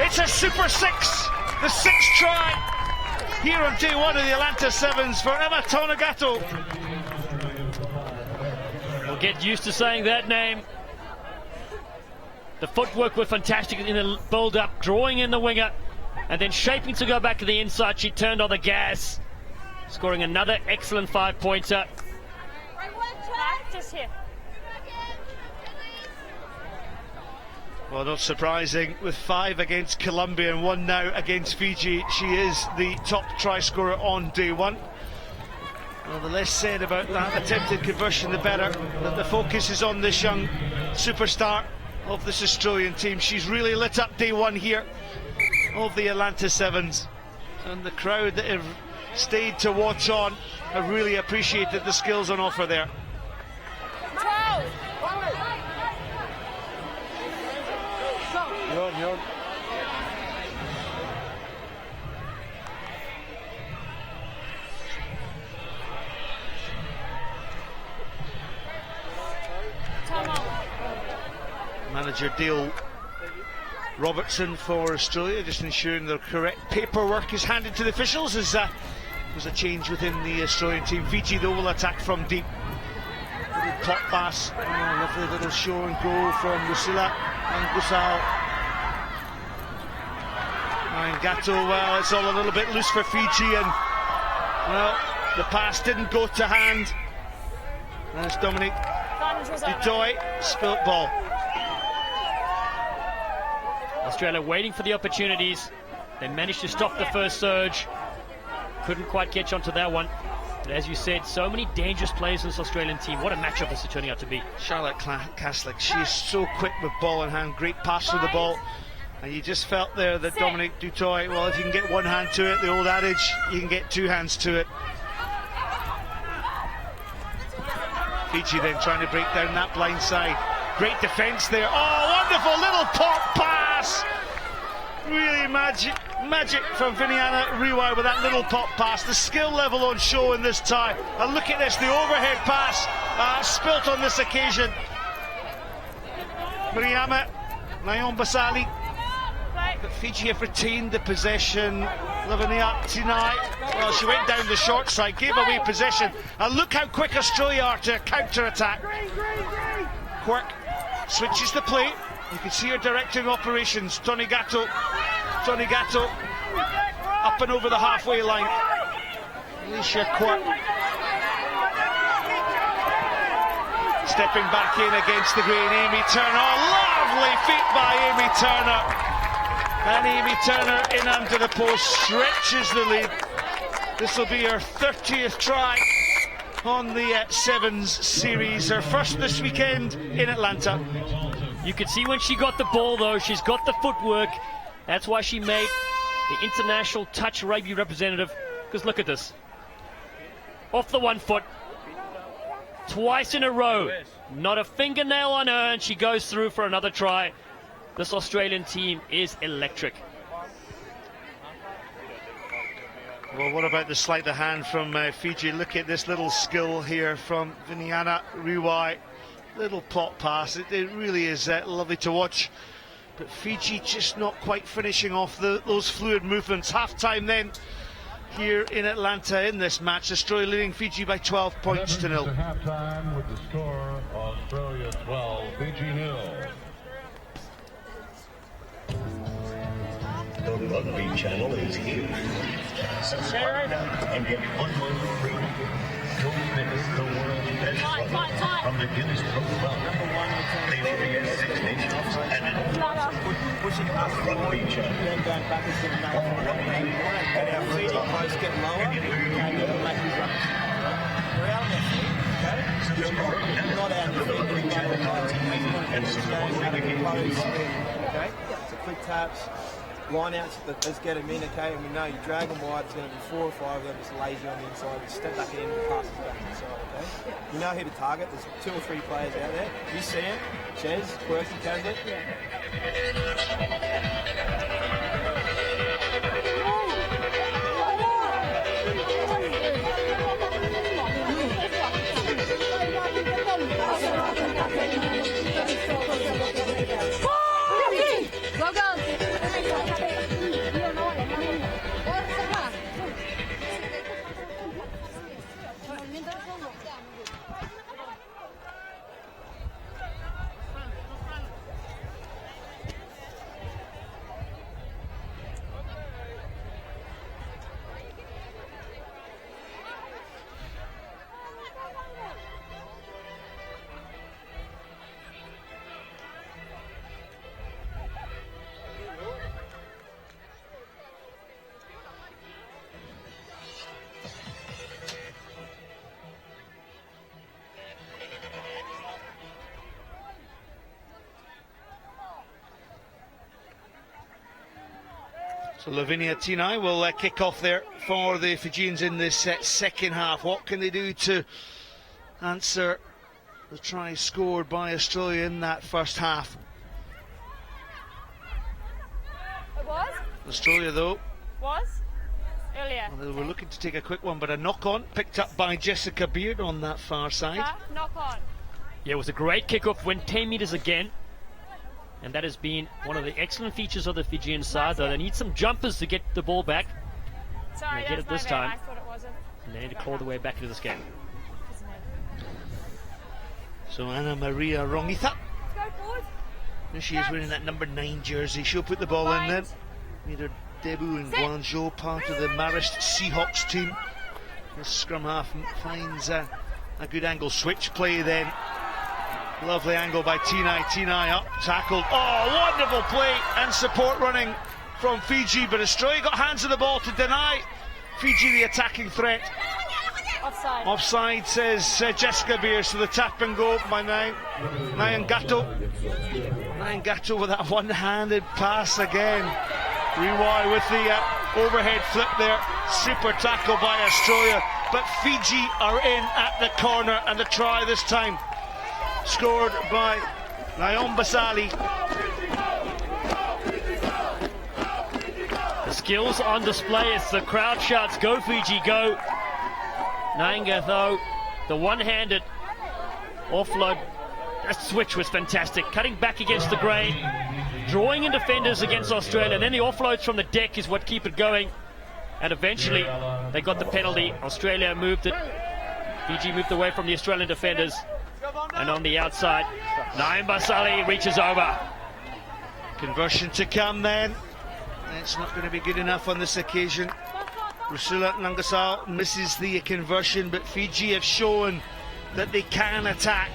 It's a Super 6. The 6th try here on day one of the Atlanta Sevens for Emma Tonegato. We'll get used to saying that name. The footwork was fantastic in the build-up, drawing in the winger, and then shaping to go back to the inside. She turned on the gas, scoring another excellent 5-pointer. Just here. Well, not surprising, with 5 against Colombia and 1 now against Fiji, she is the top try scorer on day one. Well, the less said about that attempted conversion, the better. That the focus is on this young superstar of this Australian team. She's really lit up day one here of the Atlanta Sevens, and the crowd that have stayed to watch on have really appreciated the skills on offer there. Manager Dale Robertson for Australia just ensuring the correct paperwork is handed to the officials as there's a change within the Australian team. Fiji though will attack from deep. Little pot pass, lovely little show and go from Lucilla and Gusal. And Gatto, well, it's all a little bit loose for Fiji, and well, the pass didn't go to hand. There's Dominique Dutoy, spilt ball. Australia waiting for the opportunities. They managed to stop the first surge. Couldn't quite catch on to that one. But as you said, so many dangerous players in this Australian team. What a matchup this is turning out to be. Charlotte Caslick, she is so quick with ball in hand. Great pass through the ball. And you just felt there that Dominique Dutoy, well, if you can get one hand to it, the old adage, you can get two hands to it. Fiji then trying to break down that blind side. Great defence there. Oh, wonderful little pop pass. Really magic from Viniana Riwai with that little pop pass. The skill level on show in this tie. And look at this, the overhead pass spilt on this occasion. Mariama Nayon Basali. But Fiji have retained the possession. Lavania tonight. Well, she went down the short side, gave away possession. And look how quick Australia are to counter-attack. Quirk switches the play. You can see her directing operations. Tony Gatto up and over the halfway line. Alicia Quirk stepping back in against the green. Amy Turner, lovely feet by Amy Turner. And Amy Turner in under the post, stretches the lead. This will be her 30th try on the Sevens series, her first this weekend in Atlanta. You could see when she got the ball though, she's got the footwork. That's why she made the international touch rugby representative. Because look at this. Off the 1 foot. Twice in a row. Not a fingernail on her, and she goes through for another try. This Australian team is electric. Well, what about the sleight of hand from Fiji? Look at this little skill here from Viniana Riwai. Little pop pass. It really is lovely to watch. But Fiji just not quite finishing off those fluid movements. Half-time then here in Atlanta in this match. Australia leading Fiji by 12 points to 0. Half-time with the score Australia 12, Fiji 0. The Rugby Channel is here. Subscribe and get 1 month free. Don't miss the world's best rugby from the Guinness Book of World. Play for the Six Nations and pushing past the Rugby Channel. Then going back into the and our feeding posts get lower and the matches run. We're out there, okay? Not out of the feed, and support the game. Okay? So quick taps. line outs let's get them in, okay? And we know you drag them wide, it's going to be 4 or 5 of them just lazy on the inside. You step back in and pass it back inside, okay? You know who to target. There's 2 or 3 players out there. You see them. Ches, Quirky, Caslett. Go, go! So Lavinia Tinai will kick off there for the Fijians in this second half. What can they do to answer the try scored by Australia in that first half? It was? Australia, though, Earlier. well, they were looking to take a quick one, but a knock-on picked up by Jessica Beard on that far side. Knock on. Yeah, it was a great kickoff, went 10 metres again. And that has been one of the excellent features of the Fijian side, though. They need some jumpers to get the ball back. Sorry, they get it this I time. thought it wasn't. And they need to claw their way back into this game. So Anna Maria Rongitha, Go forward. she is wearing that number 9 jersey. She'll put the ball in there. Made her debut in Guangzhou, part of the Marist Seahawks team. The scrum half finds a good angle. Switch play then. Lovely angle by Tinai. Tinai up, tackled. Oh, wonderful play and support running from Fiji, but Australia got hands on the ball to deny Fiji the attacking threat. Offside. Offside, says Jessica Beer, so the tap and go by Nyangato. Nyangato with that one-handed pass again. Riwai with the overhead flip there. Super tackle by Australia, but Fiji are in at the corner, and the try this time scored by Nayon Basali. The skills on display as the crowd shouts, "Go Fiji, go!" Nanga, though, the one-handed offload, that switch was fantastic. Cutting back against the grain, drawing in defenders against Australia, and then the offloads from the deck is what keep it going. And eventually, they got the penalty. Australia moved it. Fiji moved away from the Australian defenders. And on the outside, Naeem Basali reaches over. Conversion to come then. It's not going to be good enough on this occasion. Rusula Nangasal misses the conversion, but Fiji have shown that they can attack.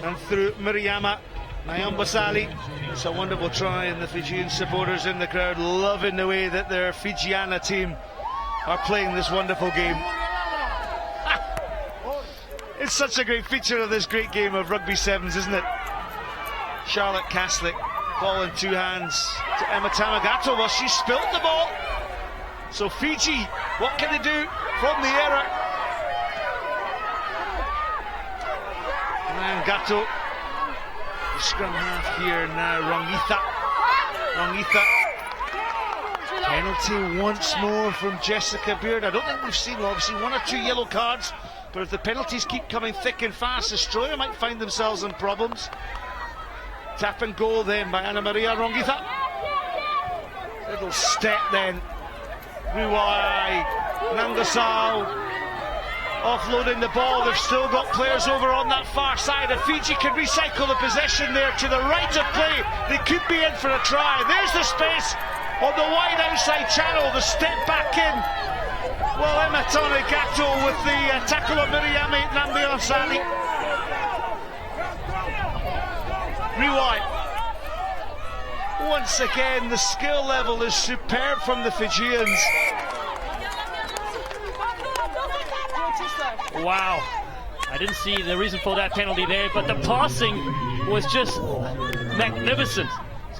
And through Miriama, Naeem Basali. It's a wonderful try, and the Fijian supporters in the crowd loving the way that their Fijiana team are playing this wonderful game. It's such a great feature of this great game of rugby sevens, isn't it? Charlotte Caslick, ball in 2 hands to Emma Tamagato. Well, she spilt the ball. So Fiji, what can they do from the error? Gato, the scrum half here now. Rongitha. Penalty once more from Jessica Beard. I don't think we've seen, obviously, 1 or 2 yellow cards. But if the penalties keep coming thick and fast, Australia might find themselves in problems. Tap and goal then by Anna Maria Rongitha. Little step then. Ruai, Nangasal offloading the ball. They've still got players over on that far side. If Fiji can recycle the possession there to the right of play, they could be in for a try. There's the space on the wide outside channel. The step back in. Well, Emma Tamagato with the tackle of Miriame Nambiansani. Rewind. Once again, the skill level is superb from the Fijians. Wow. I didn't see the reason for that penalty there, but the passing was just magnificent.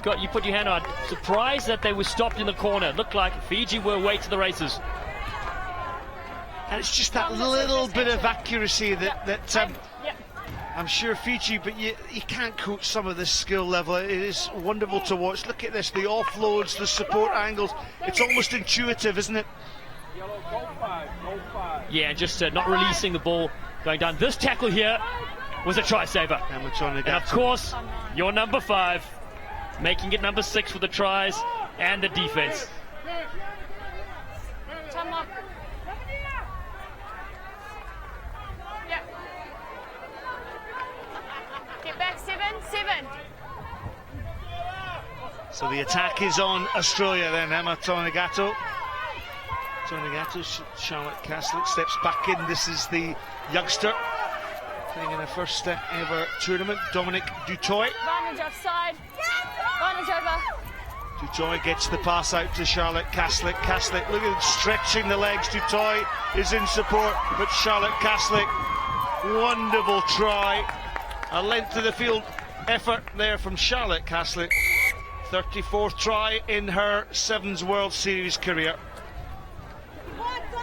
Scott, you put your hand on. Surprised that they were stopped in the corner. It looked like Fiji were away to the races. And it's just that little bit of accuracy that I'm sure Fiji, but you can't coach some of this skill level. It is wonderful to watch. Look at this, the offloads, the support angles. It's almost intuitive, isn't it? Yeah, and just not releasing the ball, going down. This tackle here was a try saver. And of course, your number 5, making it number 6 with the tries and the defense. Get back, 7. So the attack is on Australia then. Emma Tonegato. Charlotte Caslick steps back in. This is the youngster playing in her first ever tournament, Dominic Dutoy. Advantage offside. Advantage over. Dutoy gets the pass out to Charlotte Caslick. Caslick, look at him stretching the legs. Dutoy is in support, but Charlotte Caslick, wonderful try. A length of the field effort there from Charlotte Caslick. 34th try in her Sevens World Series career.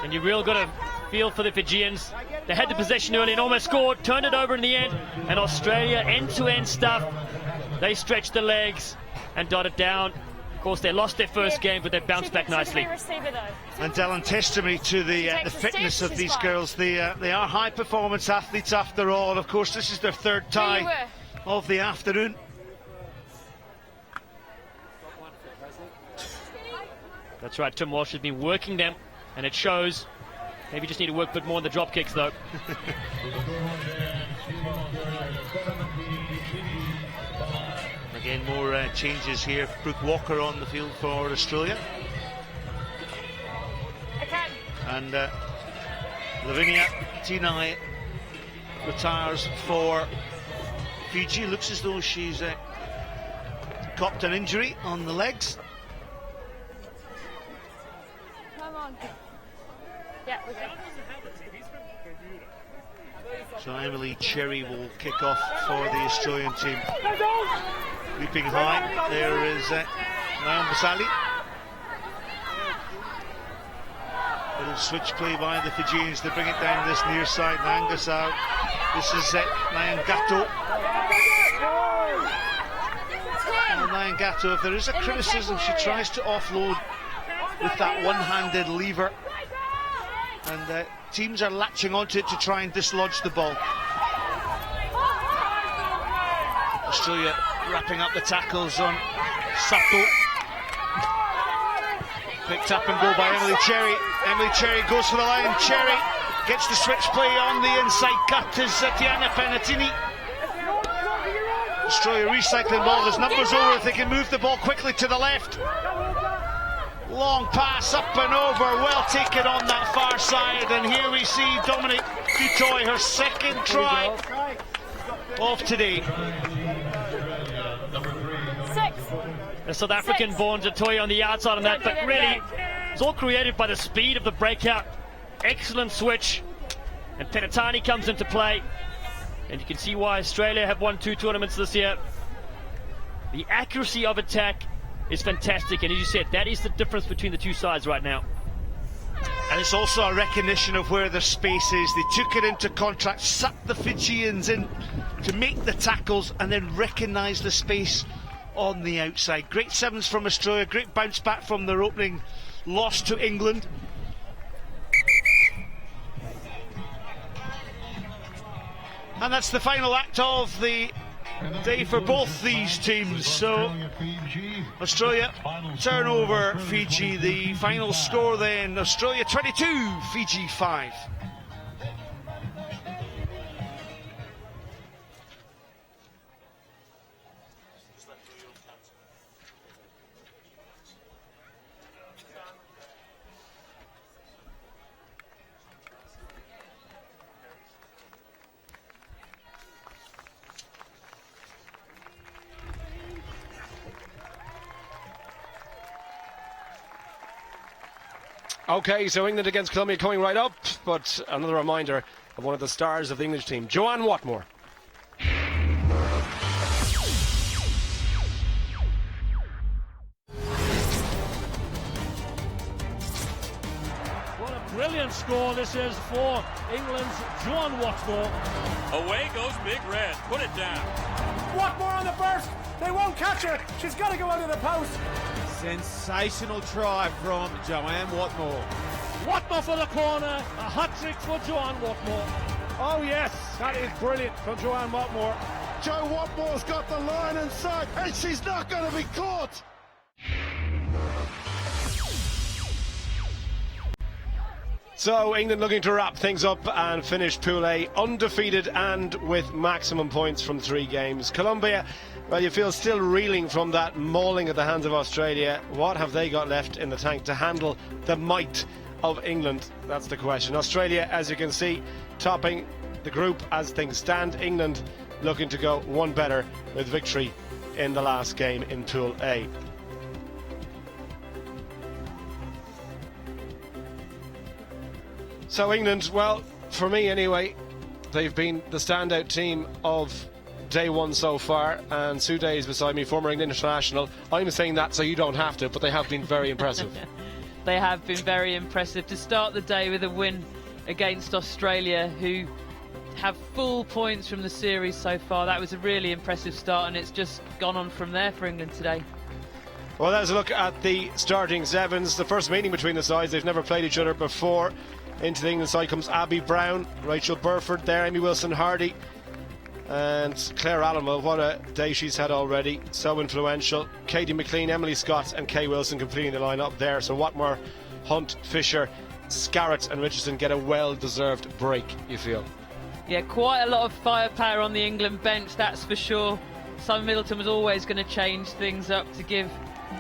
And you really got to feel for the Fijians. They had the possession early and almost scored, turned it over in the end, and Australia, end-to-end stuff. They stretched the legs and dotted down. Of course, they lost their first game, but they bounced back nicely. And Dylan, testimony to the fitness of these girls. They are high-performance athletes after all. And of course, this is their 3rd tie of the afternoon. That's right, Tim Walsh has been working them, and it shows. Maybe just need to work a bit more on the drop kicks, though. Again, more changes here. Brooke Walker on the field for Australia. And Lavinia Tinai retires for Fiji. Looks as though she's copped an injury on the legs. Come on. Yeah, we're good. So Emily Cherry will kick off for the Australian team. Leaping high, there is Nayan Basali. Little switch play by the Fijians to bring it down this near side. Nangasau. This is Nayan Gato. Nayan Gato, if there is a criticism, she tries to offload with that one-handed lever. And teams are latching onto it to try and dislodge the ball. Australia wrapping up the tackles on Sato. Picked up and go by Emily Cherry. Emily Cherry goes for the line. Cherry gets the switch play on the inside cut is Tiana Penatini. Australia recycling ball. There's numbers over if they can move the ball quickly to the left. Long pass up and over, well taken on that far side, and here we see Dominic Dutoy, her 2nd try of today. 6. The South African born Dutoy on the outside on that, but really it's all created by the speed of the breakout. Excellent switch, and Penatani comes into play, and you can see why Australia have won 2 tournaments this year. The accuracy of attack is fantastic, and as you said, that is the difference between the two sides right now. And it's also a recognition of where their space is. They took it into contract, sucked the Fijians in to make the tackles, and then recognise the space on the outside. Great sevens from Australia, great bounce back from their opening loss to England. And that's the final act of the day for both these teams. So Australia turn over Fiji. The final score then, Australia 22, Fiji 5. Okay, so England against Colombia coming right up, but another reminder of one of the stars of the English team, Joanne Watmore. brilliant score this is for England's John Watmore. Away goes Big Red. Put it down. Watmore on the burst. They won't catch her. She's got to go under the post. Sensational try from Joanne Watmore. Watmore for the corner, a hat-trick for Joanne Watmore. Oh yes, that is brilliant from Joanne Watmore. Joe Watmore's got the line in sight, and she's not going to be caught. So England looking to wrap things up and finish Pool A undefeated and with maximum points from 3 games. Colombia, well, you feel still reeling from that mauling at the hands of Australia. What have they got left in the tank to handle the might of England? That's the question. Australia, as you can see, topping the group as things stand. England looking to go one better with victory in the last game in Pool A. So England, well, for me anyway, they've been the standout team of day one so far, and Sue Day is beside me, former England international. I'm saying that so you don't have to, but they have been very impressive. They have been very impressive to start the day with a win against Australia, who have full points from the series so far. That was a really impressive start, and it's just gone on from there for England today. Well, there's a look at the starting sevens. The first meeting between the sides, they've never played each other before. Into the England side comes Abby Brown, Rachel Burford there, Amy Wilson-Hardy, and Claire Allen. Well, what a day she's had already, so influential. Katie McLean, Emily Scott and Kay Wilson completing the line-up there. So Watmore, Hunt, Fisher, Scarrett and Richardson get a well-deserved break, you feel? Yeah, quite a lot of firepower on the England bench, that's for sure. Simon Middleton was always going to change things up to give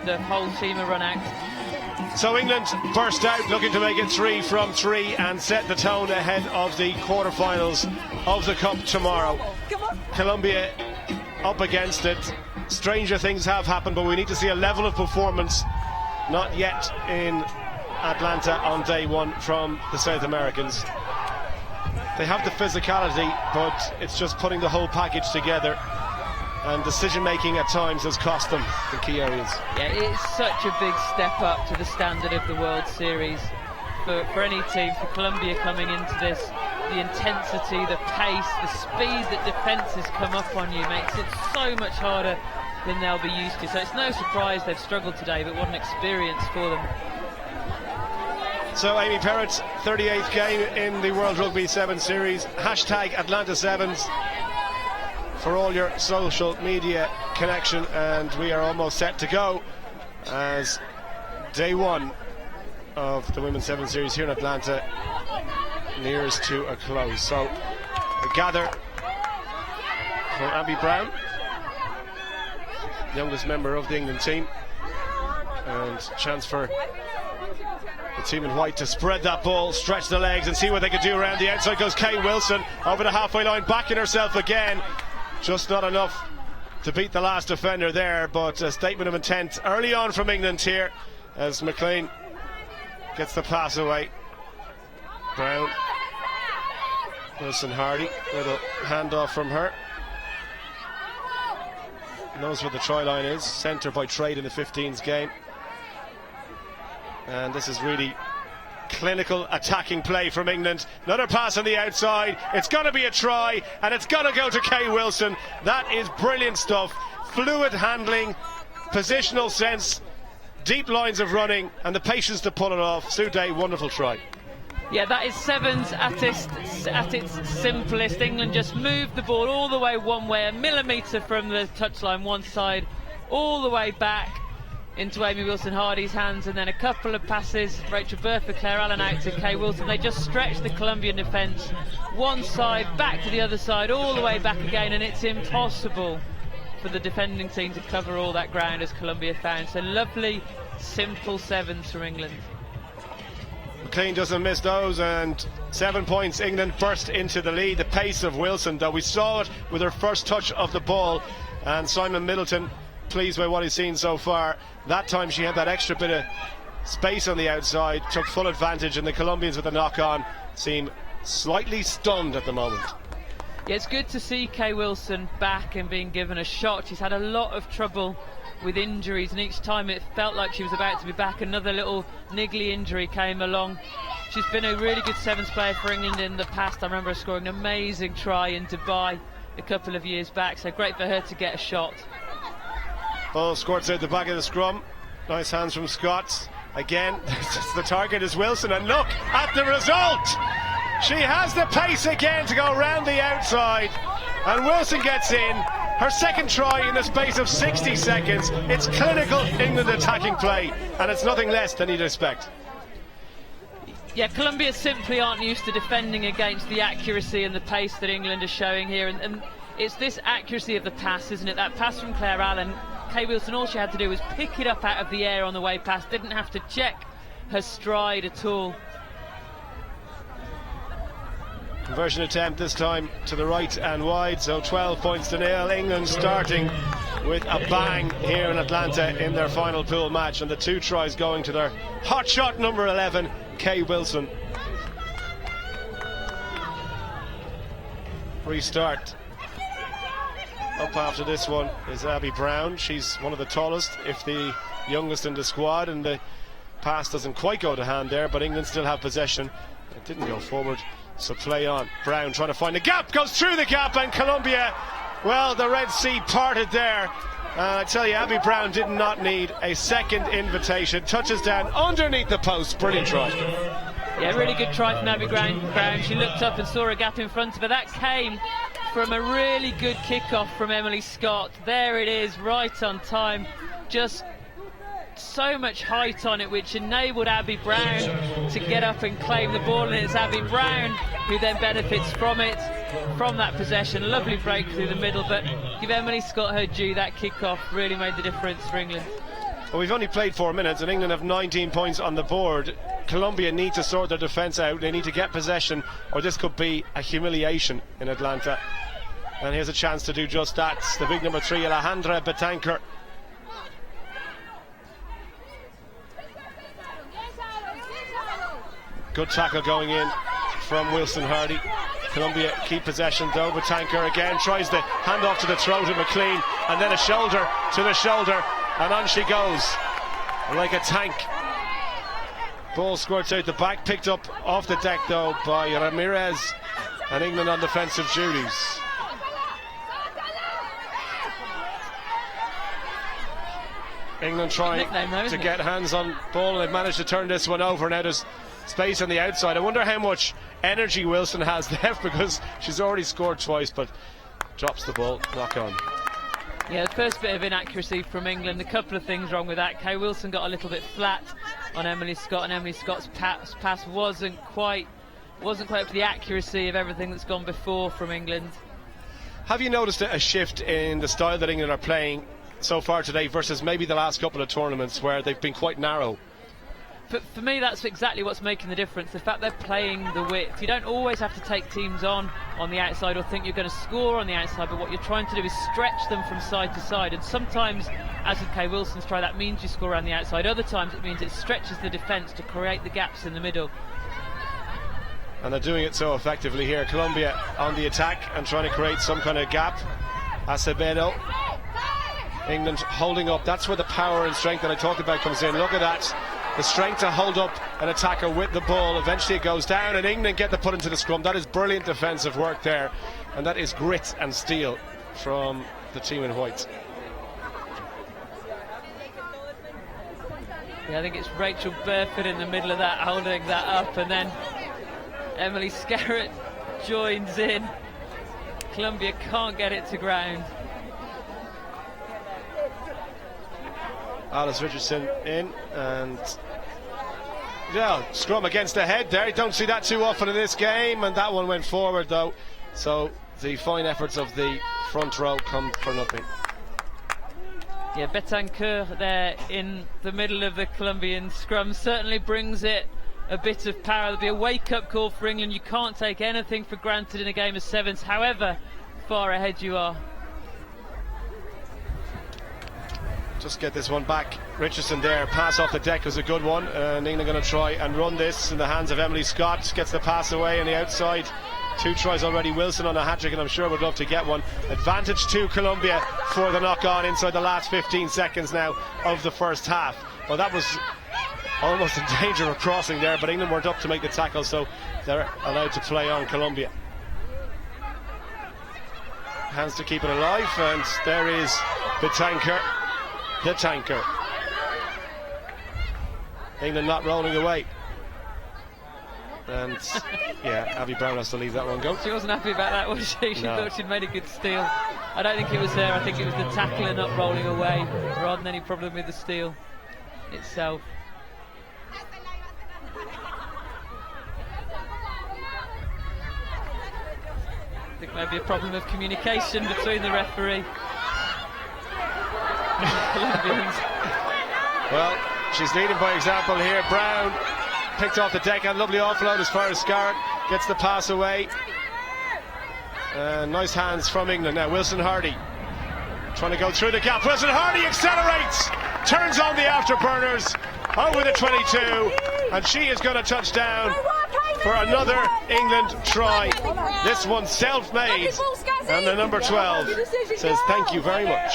the whole team a run out. So England burst out looking to make it 3 from 3 and set the tone ahead of the quarterfinals of the Cup tomorrow. Colombia up against it. Stranger things have happened, but we need to see a level of performance not yet in Atlanta on day one from the South Americans. They have the physicality, but it's just putting the whole package together. And decision-making at times has cost them in key areas. Yeah, it's such a big step up to the standard of the World Series for any team. For Colombia coming into this, the intensity, the pace, the speed that defences come up on you makes it so much harder than they'll be used to. So it's no surprise they've struggled today, but what an experience for them. So Amy Perrett's 38th game in the World Rugby 7 Series. Hashtag Atlanta Sevens for all your social media connection, and we are almost set to go as day one of the Women's 7 Series here in Atlanta nears to a close. So a gather from Abby Brown, youngest member of the England team, and chance for the team in white to spread that ball, stretch the legs and see what they can do around the outside. Goes Kay Wilson over the halfway line, backing herself again. Just not enough to beat the last defender there, but a statement of intent early on from England here as McLean gets the pass away. Brown, Wilson-Hardy, little handoff from her. Knows where the try line is, centre by trade in the 15s game. And this is really clinical attacking play from England. Another pass on the outside. It's going to be a try, and it's going to go to Kay Wilson. That is brilliant stuff. Fluid handling, positional sense, deep lines of running, and the patience to pull it off. Sue Day, wonderful try. Yeah, that is sevens at its simplest. England just moved the ball all the way one way, a millimetre from the touchline one side, all the way back into Amy Wilson-Hardy's hands, and then a couple of passes, Rachel Burford, Claire Allen out to Kay Wilson. They just stretched the Colombian defence one side, back to the other side, all the way back again, and it's impossible for the defending team to cover all that ground as Colombia found. So lovely, simple sevens from England. McLean doesn't miss those, and 7 points. England burst into the lead. The pace of Wilson, though, we saw it with her first touch of the ball, and Simon Middleton pleased by what he's seen so far. That time she had that extra bit of space on the outside, took full advantage, and the Colombians with the knock-on seem slightly stunned at the moment. Yeah, it's good to see Kay Wilson back and being given a shot. She's had a lot of trouble with injuries, and each time it felt like she was about to be back, another little niggly injury came along. She's been a really good sevens player for England in the past. I remember her scoring an amazing try in Dubai a couple of years back, so great for her to get a shot. Ball squirts out the back of the scrum. Nice hands from Scott. Again, the target is Wilson, and look at the result! She has the pace again to go round the outside, and Wilson gets in. Her second try in the space of 60 seconds. It's clinical England attacking play, and it's nothing less than you'd expect. Yeah, Colombia simply aren't used to defending against the accuracy and the pace that England is showing here, and it's this accuracy of the pass, isn't it? That pass from Claire Allen. Kay Wilson, all she had to do was pick it up out of the air on the way past, didn't have to check her stride at all. Conversion attempt this time to the right and wide, so 12 points to nil. England starting with a bang here in Atlanta in their final pool match, and the 2 tries going to their hotshot number 11, Kay Wilson. Restart. Up after this one is Abby Brown. She's one of the tallest, if the youngest in the squad, and the pass doesn't quite go to hand there, but England still have possession. It didn't go forward, so play on. Brown trying to find a gap, goes through the gap, and Colombia, well, the Red Sea parted there. I tell you, Abby Brown did not need a second invitation. Touches down underneath the post. Brilliant try. Yeah, really good try from Abby Brown. She looked up and saw a gap in front of her. That came from a really good kick-off from Emily Scott. There it is, right on time. Just so much height on it, which enabled Abby Brown to get up and claim the ball, and it's Abby Brown who then benefits from it, from that possession. Lovely break through the middle, but give Emily Scott her due. That kick-off really made the difference for England. Well, we've only played 4 minutes and England have 19 points on the board. Colombia need to sort their defence out. They need to get possession, or this could be a humiliation in Atlanta. And here's a chance to do just that. The big number 3, Alejandra Betancourt. Good tackle going in from Wilson Hardy. Colombia keep possession though. Betancourt again tries the hand off to the throat of McLean, and then a shoulder to the shoulder, and on she goes like a tank. Ball squirts out the back, picked up off the deck though by Ramirez, and England on defensive duties. England trying to get hands on ball, and they've managed to turn this one over. Now there's space on the outside. I wonder how much energy Wilson has left, because she's already scored twice, but drops the ball, knock on. Yeah, the first bit of inaccuracy from England. A couple of things wrong with that. Kay Wilson got a little bit flat on Emily Scott, and Emily Scott's pass wasn't quite up to the accuracy of everything that's gone before from England. Have you noticed a shift in the style that England are playing so far today versus maybe the last couple of tournaments where they've been quite narrow? For me, that's exactly what's making the difference. The fact they're playing the width. You don't always have to take teams on the outside or think you're going to score on the outside, but what you're trying to do is stretch them from side to side. And sometimes, as with Kay Wilson's try, that means you score around the outside. Other times it means it stretches the defence to create the gaps in the middle. And they're doing it so effectively here. Colombia on the attack and trying to create some kind of gap. Acevedo. England holding up. That's where the power and strength that I talked about comes in. Look at that. The strength to hold up an attacker with the ball. Eventually it goes down and England get the put into the scrum. That is brilliant defensive work there, and that is grit and steel from the team in white. Yeah, I think it's Rachel Burford in the middle of that, holding that up, and then Emily Scarrett joins in. Colombia can't get it to ground. Alice Richardson in, and yeah, scrum against the head there. You don't see that too often in this game, and that one went forward though, so the fine efforts of the front row come for nothing. Yeah, Betancourt there in the middle of the Colombian scrum certainly brings it a bit of power. There'll be a wake-up call for England. You can't take anything for granted in a game of sevens, however far ahead you are. Just get this one back. Richardson there, pass off the deck was a good one, and England going to try and run this in the hands of Emily Scott. Gets the pass away on the outside. 2 tries already. Wilson on a hat-trick, and I'm sure would love to get one. Advantage to Colombia for the knock-on inside the last 15 seconds now of the first half. Well, that was almost in danger of crossing there, but England weren't up to make the tackle, so they're allowed to play on Colombia. Hands to keep it alive, and there is the tanker. England not rolling away. And yeah, Abby Brown has to leave that one go. She wasn't happy about that, was she? She No. thought she'd made a good steal. I don't think it was her. I think it was the tackler not rolling away rather than any problem with the steal itself. I think maybe a problem of communication between the referee. Colombians. Well, she's leading by example here. Brown picked off the deck, and lovely offload as far as Scarrett gets the pass away. Nice hands from England now. Wilson Hardy trying to go through the gap. Wilson Hardy accelerates, turns on the afterburners over the 22, and she is going to touch down for another England try. This one self-made, and the number 12 says thank you very much.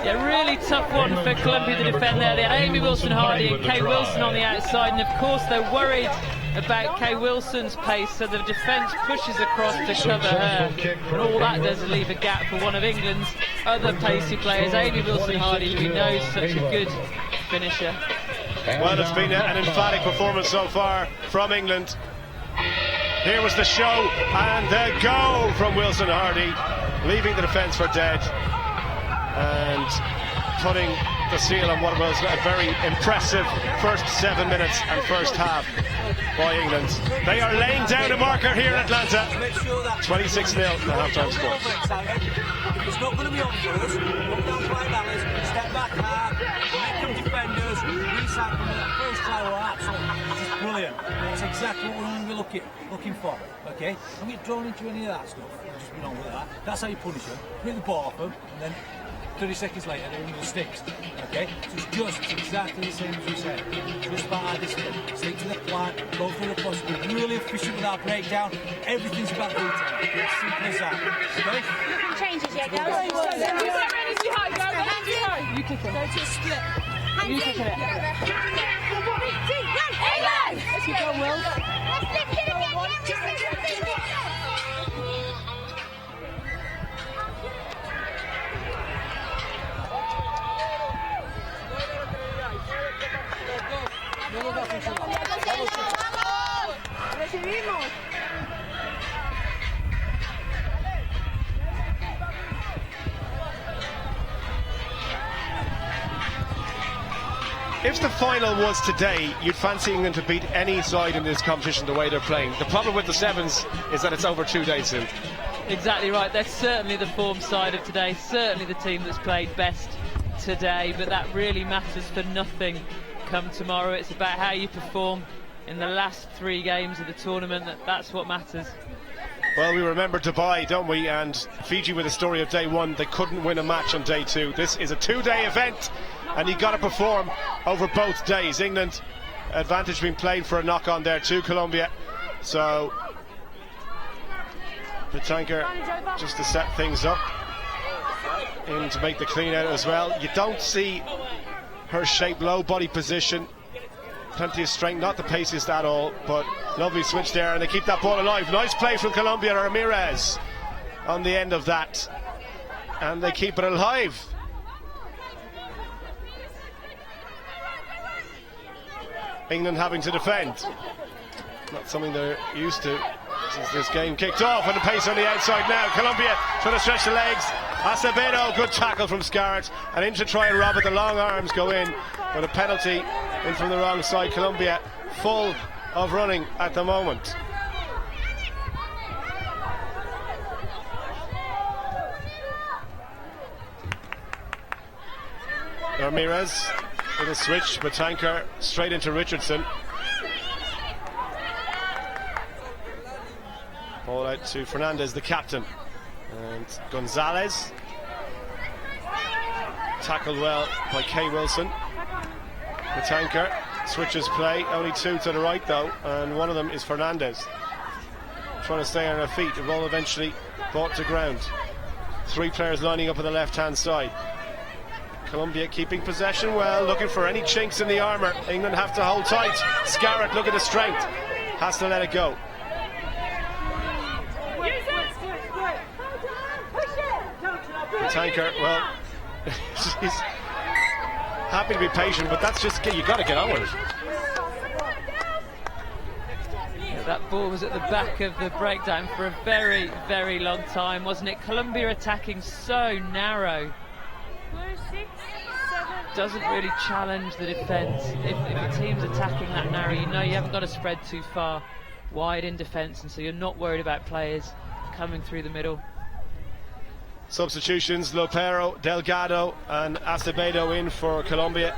Yeah, really tough one for Colombia to defend there. They had Amy Wilson-Hardy and Kay Wilson on the outside, and of course they're worried about Kay Wilson's pace, so the defence pushes across to cover her, and all that does is leave a gap for one of England's other pacey players, Amy Wilson-Hardy, who we know is such a good finisher. Well, it's been an emphatic performance so far from England. Here was the show and the goal from Wilson-Hardy, leaving the defence for dead and putting the seal on what was a very impressive first 7 minutes and first half by England. They are laying down a marker here in Atlanta. 26-0 the half-time score. If it's not going to be on for us, look down by balance, step back hard, make them defenders, reset them. That first try was absolutely just brilliant. That's exactly what we're going to be looking for. Okay? Don't get drawn into any of that stuff. Just be on with that. That's how you punish them. Bring the ball off them, and then 30 seconds later, they're in the sticks. Okay? So it's exactly the same as we said. Just about our discipline. Stick to the plan, go through the process, be really efficient with our breakdown. Everything's about detail. It's simple as that. Okay? Changes, yeah, girls. You kick it. Go to a split. You kick it. Let's keep going, Will. Recibimos. If the final was today, you'd fancy England to beat any side in this competition the way they're playing. The problem with the Sevens is that it's over 2 days soon. Exactly right. They're certainly the form side of today, certainly the team that's played best today, but that really matters for nothing come tomorrow. It's about how you perform in the last 3 games of the tournament. That's what matters. Well, we remember Dubai, don't we? And Fiji with the story of day 1, they couldn't win a match on day 2. This is a 2-day event, and you've got to perform over both days. England, advantage being played for a knock-on there to Colombia. So, Petanker just to set things up, in to make the clean out as well. You don't see her shape, low body position, plenty of strength, not the paciest at all, but lovely switch there, and they keep that ball alive. Nice play from Colombia, Ramirez on the end of that, and they keep it alive. England having to defend, not something they're used to since this game kicked off, and the pace on the outside now. Colombia trying to stretch the legs. Acevedo, good tackle from Scarrett, and in to try and rob it. The long arms go in, but a penalty in from the wrong side. Colombia full of running at the moment. Ramirez with a switch, but Tanker straight into Richardson. Ball out to Fernandez, the captain, and Gonzalez. Tackled well by Kay Wilson. The tanker switches play, only 2 to the right though, and one of them is Fernandez. Trying to stay on her feet, the ball eventually brought to ground. 3 players lining up on the left hand side. Colombia keeping possession well, looking for any chinks in the armour. England have to hold tight. Scarrett, look at the strength, has to let it go. Tanker, well, she's happy to be patient, but that's just, you got to get on with it. Yeah, that ball was at the back of the breakdown for a very, very long time, wasn't it? Colombia attacking so narrow. Doesn't really challenge the defence. If a team's attacking that narrow, you know you haven't got to spread too far wide in defence, and so you're not worried about players coming through the middle. Substitutions: Lopero, Delgado and Acevedo in for Colombia,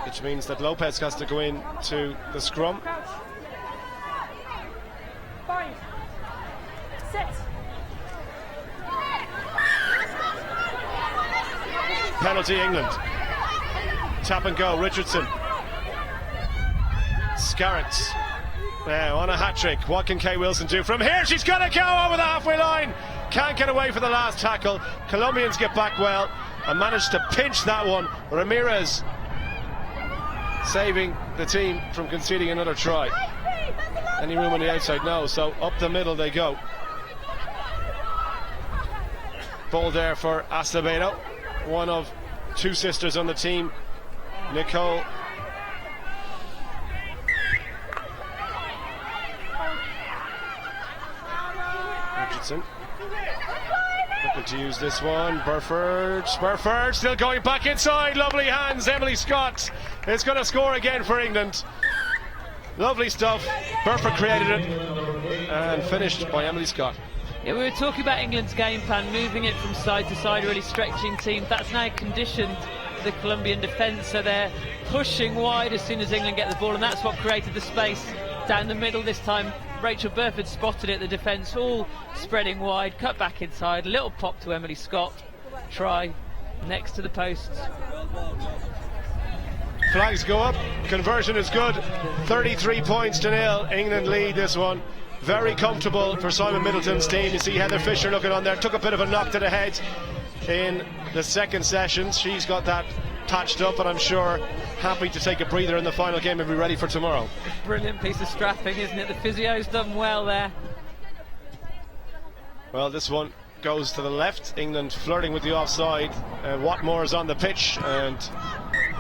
which means that Lopez has to go in to the scrum. Penalty England. Tap and go, Richardson. Scarrett on a hat-trick. What can Kay Wilson do from here? She's going to go over the halfway line. Can't get away for the last tackle. Colombians get back well and manage to pinch that one. Ramirez saving the team from conceding another try. Any room on the outside? No, so up the middle they go. Ball there for Acevedo, one of two sisters on the team. Nicole Richardson looking to use this one. Burford still going back inside. Lovely hands, Emily Scott is going to score again for England. Lovely stuff. Burford created it and finished by Emily Scott. Yeah, we were talking about England's game plan, moving it from side to side, really stretching teams. That's now conditioned the Colombian defence, so they're pushing wide as soon as England get the ball, and that's what created the space down the middle this time. Rachel Burford spotted it, the defence all spreading wide, cut back inside, little pop to Emily Scott, try next to the posts. Flags go up, conversion is good, 33 points to nil. England lead this one. Very comfortable for Simon Middleton's team. You see Heather Fisher looking on there, took a bit of a knock to the head in the second session. She's got that patched up, and I'm sure happy to take a breather in the final game and be ready for tomorrow. Brilliant piece of strapping, isn't it? The physio's done well there. Well, this one goes to the left. England flirting with the offside. Watmore is on the pitch and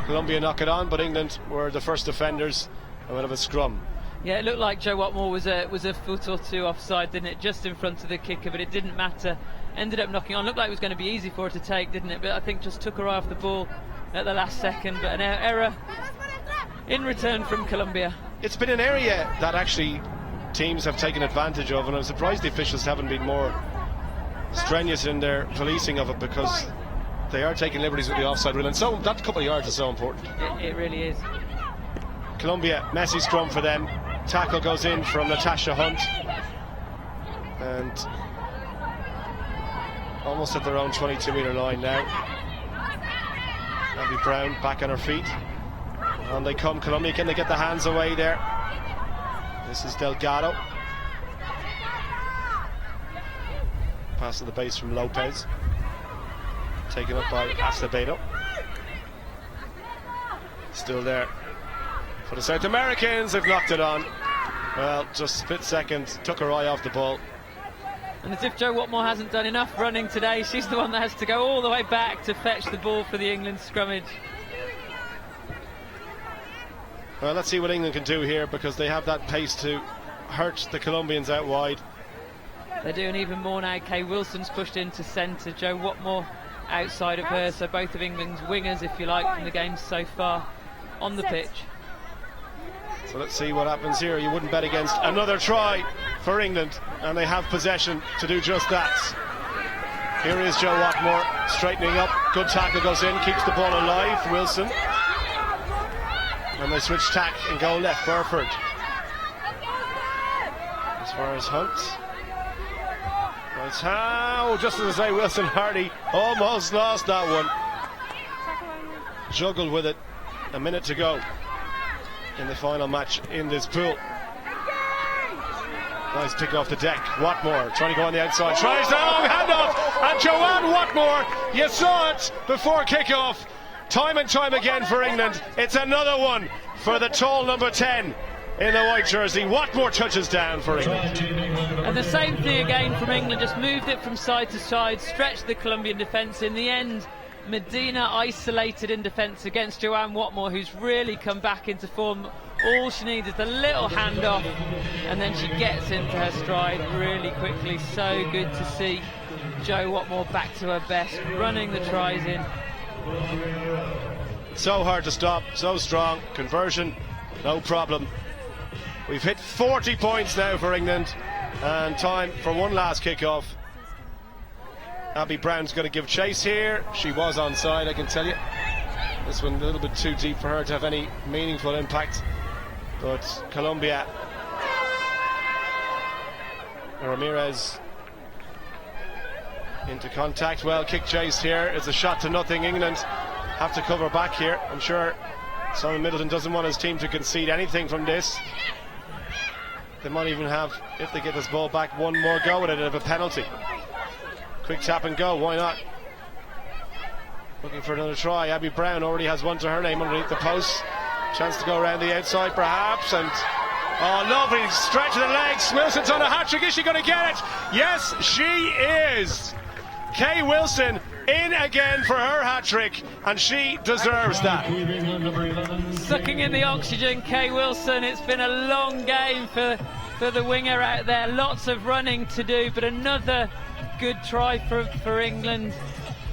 Colombia knock it on, but England were the first defenders and went of a scrum. Yeah, it looked like Jo Watmore was a foot or two offside, didn't it? Just in front of the kicker, but it didn't matter. Ended up knocking on. Looked like it was going to be easy for her to take, didn't it? But I think just took her eye off the ball at the last second. But an error in return from Colombia. It's been an area that actually teams have taken advantage of, and I'm surprised the officials haven't been more strenuous in their policing of it, because they are taking liberties with the offside rule, and so that couple of yards is so important. It really is. Colombia, messy scrum for them. Tackle goes in from Natasha Hunt, and almost at their own 22-metre line now. Abby Brown back on her feet. On they come, Colombia. Can they get the hands away there? This is Delgado. Pass to the base from Lopez. Taken up by Acevedo. Still there for the South Americans. They've knocked it on. Well, just split second, took her eye off the ball. And as if Jo Watmore hasn't done enough running today, she's the one that has to go all the way back to fetch the ball for the England scrummage. Well, let's see what England can do here, because they have that pace to hurt the Colombians out wide. They're doing even more now. Kay Wilson's pushed into centre, Jo Watmore outside of her, so both of England's wingers, if you like, from the game so far on the pitch. So let's see what happens here. You wouldn't bet against another try for England, and they have possession to do just that. Here is Jo Watmore straightening up. Good tackle goes in, keeps the ball alive. Wilson. And they switch tack and go left. Burford. As far as Hunt. That's how, just as I say, Wilson Hardy almost lost that one. Juggled with it. A minute to go in the final match in this pool. Nice pick off the deck. Watmore trying to go on the outside. Tries the long handoff. And Joanne Watmore, you saw it before kick-off. Time and time again for England. It's another one for the tall number 10 in the white jersey. Watmore touches down for England. And the same thing again from England, just moved it from side to side, stretched the Colombian defence. In the end, Medina isolated in defence against Joanne Watmore, who's really come back into form. All she needs is a little handoff, and then she gets into her stride really quickly. So good to see Jo Watmore back to her best, running the tries in. So hard to stop, so strong. Conversion, no problem. We've hit 40 points now for England, and time for one last kick-off. Abby Brown's going to give chase here. She was onside, I can tell you. This one a little bit too deep for her to have any meaningful impact. But Colombia, Ramirez into contact. Well, kick chase here. It's a shot to nothing. England have to cover back here. I'm sure Simon Middleton doesn't want his team to concede anything from this. They might even have, if they get this ball back, one more go at it of a penalty. Quick tap and go, why not? Looking for another try. Abby Brown already has one to her name underneath the post. Chance to go around the outside perhaps, and oh, lovely stretch of the legs. Wilson's on a hat-trick. Is she going to get it? Yes, she is. Kay Wilson in again for her hat-trick, and she deserves that. Sucking in the oxygen, Kay Wilson. It's been a long game for the winger out there. Lots of running to do, but another good try for England.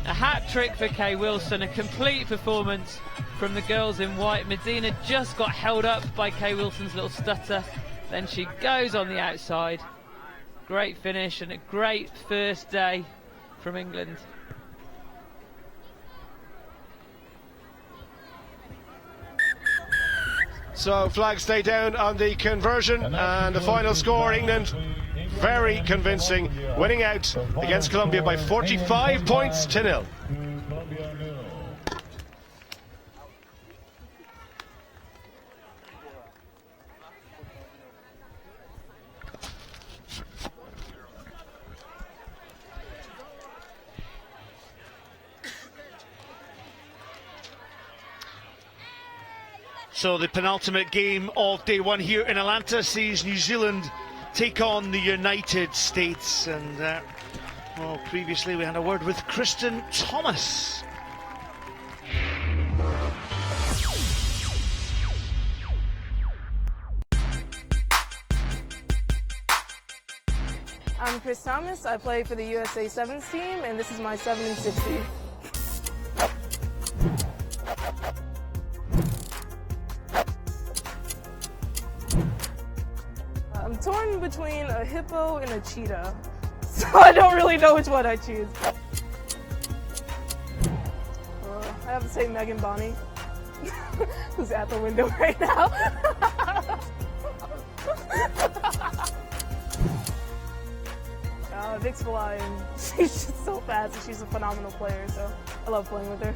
A hat-trick for Kay Wilson, a complete performance from the girls in white. Medina just got held up by Kay Wilson's little stutter. Then she goes on the outside. Great finish and a great first day from England. So flags stay down on the conversion, and the final score, England very convincing, winning out against Colombia by 45 points to 0. So the penultimate game of day one here in Atlanta sees New Zealand take on the United States, and well, previously we had a word with Kristen Thomas. I'm Chris Thomas. I play for the USA Sevens team, and this is my 760. I'm torn between a hippo and a cheetah, so I don't really know which one I choose. I have to say Megan Bonney, who's at the window right now. Vic Spillane, she's just so fast and she's a phenomenal player, so I love playing with her.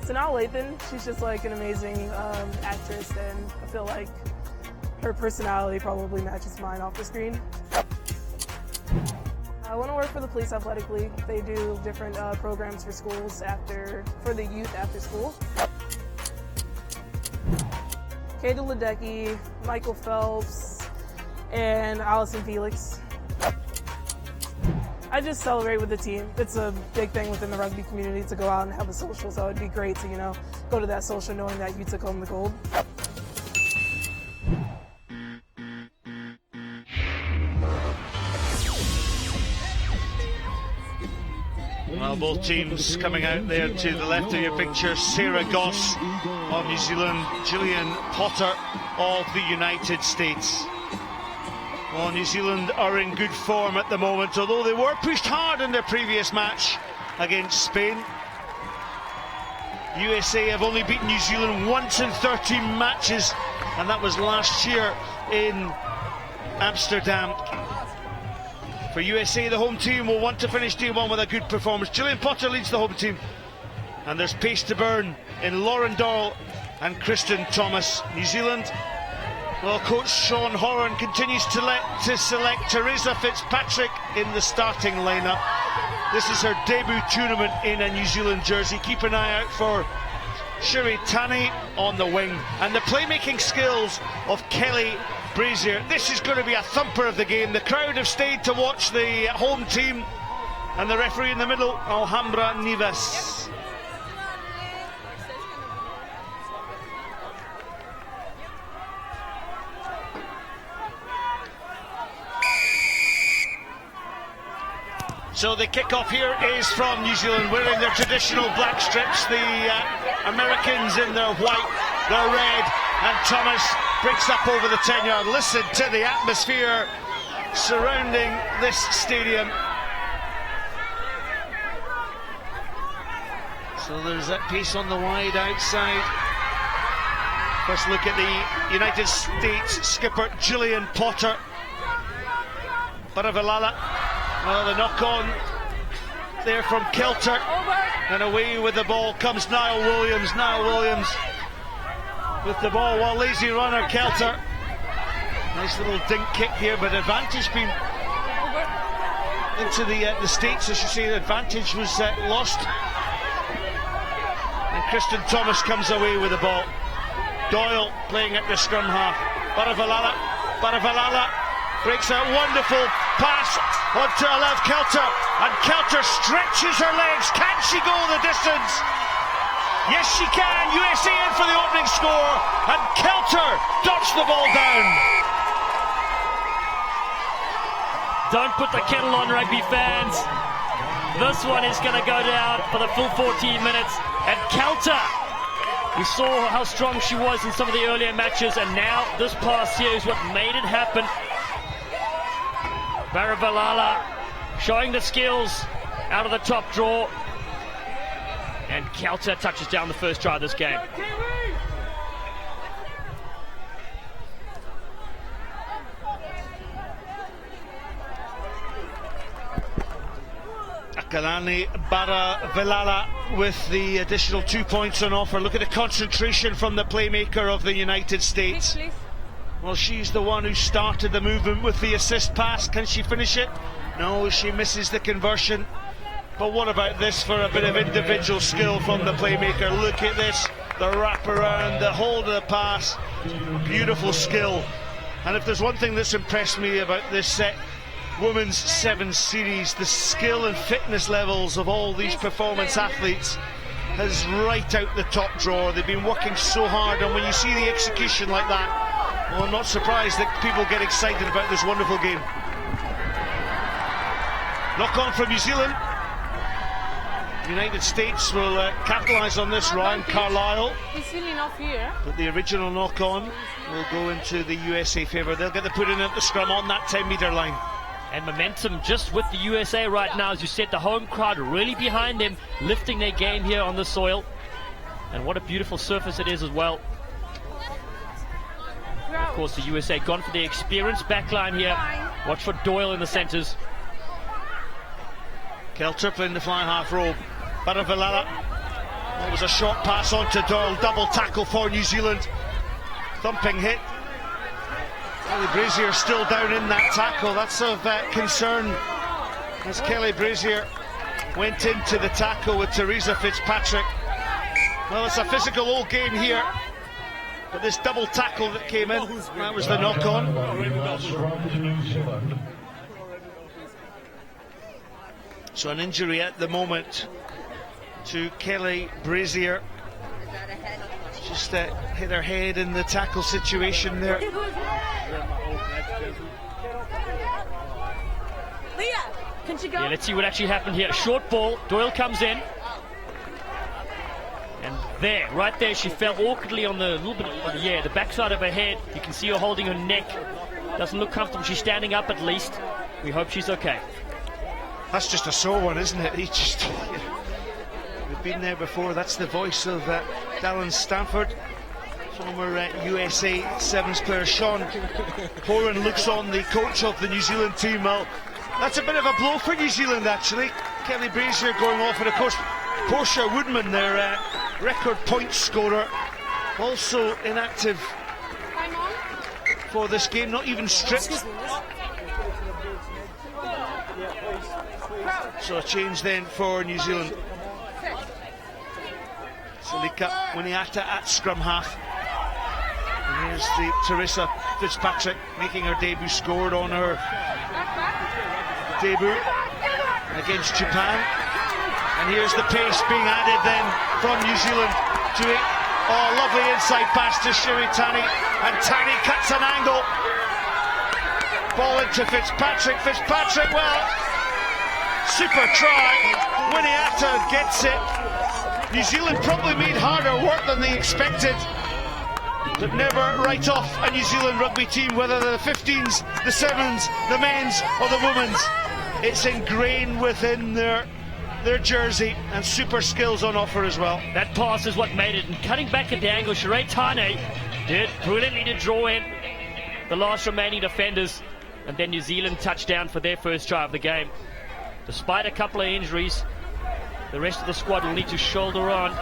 Sanaa Lathan, she's just like an amazing actress, and I feel like her personality probably matches mine off the screen. I want to work for the Police Athletic League. They do different programs for schools for the youth after school. Kata Ledecky, Michael Phelps, and Allison Felix. I just celebrate with the team. It's a big thing within the rugby community to go out and have a social, so it'd be great to, go to that social knowing that you took home the gold. Well, both teams coming out there to the left of your picture. Sarah Goss of New Zealand, Gillian Potter of the United States. Well, New Zealand are in good form at the moment, although they were pushed hard in their previous match against Spain. USA have only beaten New Zealand once in 13 matches, and that was last year in Amsterdam. For USA, the home team will want to finish day one with a good performance. Gillian Potter leads the home team, and there's pace to burn in Lauren Doyle and Kristen Thomas. New Zealand Well, coach Sean Horan continues to select Teresa Fitzpatrick in the starting lineup. This is her debut tournament in a New Zealand jersey. Keep an eye out for Shiri Tani on the wing, and the playmaking skills of Kelly Brazier. This is going to be a thumper of the game. The crowd have stayed to watch the home team, and the referee in the middle, Alhambra Neves. So the kickoff here is from New Zealand, wearing their traditional black strips, the Americans in their white, their red, and Thomas breaks up over the 10-yard. Listen to the atmosphere surrounding this stadium. So there's that piece on the wide outside. First look at the United States skipper Gillian Potter. Baravalala. Well, the knock-on there from Kelter, and away with the ball comes Niall Williams. Niall Williams with the ball, while lazy runner Kelter. Nice little dink kick here, but advantage being into the States, as you say. The advantage was lost, and Kristen Thomas comes away with the ball. Doyle playing at the scrum half. Baravalala breaks a wonderful pass onto Alev Kelter, and Kelter stretches her legs. Can she go the distance? Yes, she can. USA in for the opening score, and Kelter dots the ball down. Don't put the kettle on, rugby fans. This one is going to go down for the full 14 minutes, and Kelter, we saw how strong she was in some of the earlier matches, and now this pass here is what made it happen. Baravalala showing the skills out of the top draw, and Kelter touches down the first try of this game. Akalani Baravalala with the additional 2 points on offer. Look at the concentration from the playmaker of the United States. Well, she's the one who started the movement with the assist pass. Can she finish it? No, she misses the conversion. But what about this for a bit of individual skill from the playmaker? Look at this, the wraparound, the hold of the pass. Beautiful skill. And if there's one thing that's impressed me about this Women's 7 series, the skill and fitness levels of all these performance athletes has right out the top drawer. They've been working so hard, and when you see the execution like that, well, I'm not surprised that people get excited about this wonderful game. Knock on from New Zealand. United States will capitalise on this. Ryan Carlisle. He's really not here. But the original knock on will go into the USA favour. They'll get the put in at the scrum on that 10-metre line. And momentum just with the USA right now, as you said, the home crowd really behind them, lifting their game here on the soil. And what a beautiful surface it is as well. Of course, the USA gone for the experienced backline here. Watch for Doyle in the centres. Kelter playing the fly half row. Baravalala. It was a short pass on to Doyle. Double tackle for New Zealand. Thumping hit. Kelly Brazier still down in that tackle. That's of concern, as Kelly Brazier went into the tackle with Teresa Fitzpatrick. Well, it's a physical old game here, but this double tackle that came in, that was the knock-on. So an injury at the moment to Kelly Brazier. Just hit her head in the tackle situation there. Can she go? Yeah, let's see what actually happened here. Short ball, Doyle comes in. And there, right there, she fell awkwardly on the little bit of, the backside of her head. You can see her holding her neck. Doesn't look comfortable. She's standing up at least. We hope she's okay. That's just a sore one, isn't it? We've been there before. That's the voice of Dallin Stanford, former USA Sevens player. Sean Horan looks on, the coach of the New Zealand team. Well, that's a bit of a blow for New Zealand, actually. Kelly Brazier going off, and of course Portia Woodman, their record point scorer, also inactive. for this game, not even stripped. So a change then for New Zealand. Salika Winiata at scrum half. And here's the Teresa Fitzpatrick making her debut, scored on her debut against Japan. And here's the pace being added then from New Zealand to it. Oh, lovely inside pass to Shiri Tani, and Tani cuts an angle. Ball into Fitzpatrick. Fitzpatrick, well, super try. Winiata gets it. New Zealand probably made harder work than they expected, but never write off a New Zealand rugby team, whether they're the 15s, the 7s, the men's or the women's. It's ingrained within their jersey, and super skills on offer as well. That pass is what made it, and cutting back at the angle, Shireen Tane did brilliantly to draw in the last remaining defenders, and then New Zealand touchdown for their first try of the game. Despite a couple of injuries, the rest of the squad will need to shoulder on,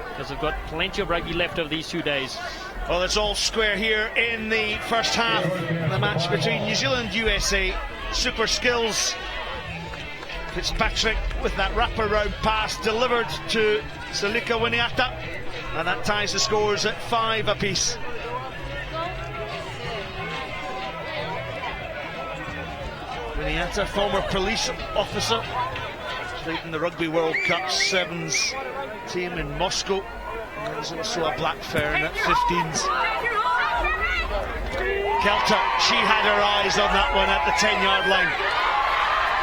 because they've got plenty of rugby left over these 2 days. Well, it's all square here in the first half. The match between New Zealand and USA. Super skills. Fitzpatrick with that wraparound pass delivered to Salika Winiata, and that ties the scores at 5 apiece. Winiata, former police officer, played in the Rugby World Cup Sevens team in Moscow. There's also a black fern at 15s. Kelter, she had her eyes on that one at the 10-yard line.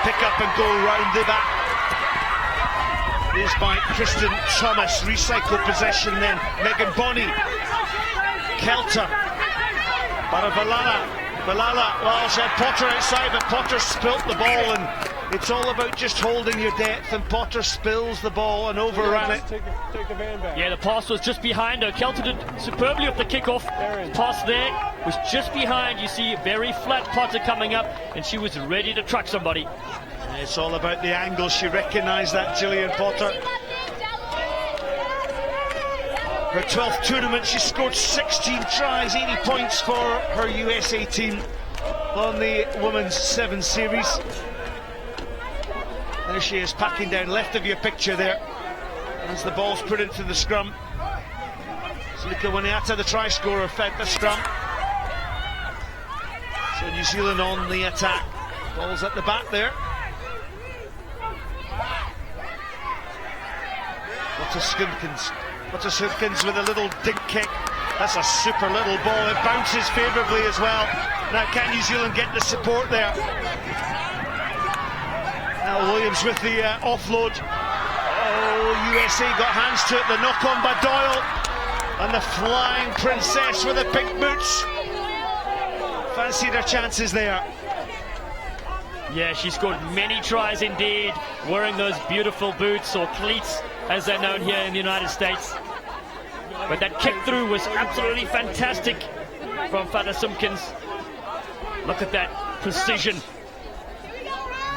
Pick up and go round the back. Is by Kristen Thomas. Recycle possession then. Megan Bonney. Kelter. Baravalala. Well, she had Potter outside, but Potter spilt the ball, and it's all about just holding your depth, and Potter spills the ball and overran it. Take the van back. Yeah, the pass was just behind her. Kelter did superbly off the kickoff. Pass there was just behind. You see very flat Potter coming up, and she was ready to truck somebody. It's all about the angle. She recognised that, Gillian Potter. Her 12th tournament, she scored 16 tries, 80 points for her USA team on the Women's 7 Series. There she is, packing down left of your picture there as the ball's put into the scrum. Salika Winiata, the try scorer, fed the scrum. So New Zealand on the attack. Ball's at the back there. What a Simpkins with a little dink kick. That's a super little ball. It bounces favourably as well. Now can New Zealand get the support there? Now Williams with the offload. Oh, USA got hands to it. The knock on by Doyle. And the flying princess with the pink boots. Fancied her chances there. Yeah, she scored many tries indeed, wearing those beautiful boots, or cleats as they're known here in the United States. But that kick through was absolutely fantastic from Fada Simpkins. Look at that precision.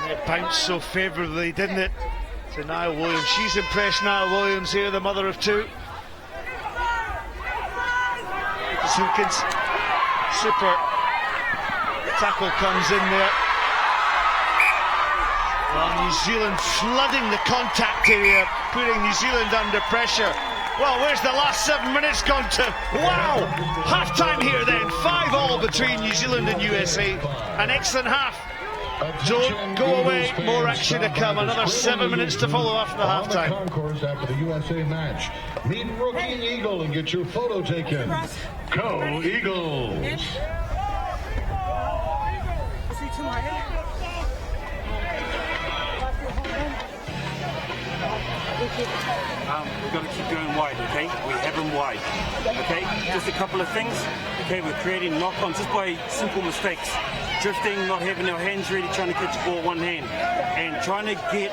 It bounced so favourably, didn't it, to Niall Williams. She's impressed, Niall Williams here, the mother of 2. Simpkins, super tackle comes in there. Well, New Zealand flooding the contact area, putting New Zealand under pressure. Well, where's the last 7 minutes gone to? Wow! Half-time here then, 5-all between New Zealand and USA. An excellent half. Don't go away, more action to come. Another 7 minutes to follow after the half-time. Concourse after the USA match. Meet Rookie Eagle and get your photo taken. Go Eagles! We've got to keep going wide, okay? We have them wide, okay? Just a couple of things, okay? We're creating knock-ons just by simple mistakes. Drifting, not having our hands ready, trying to catch the ball one hand, and trying to get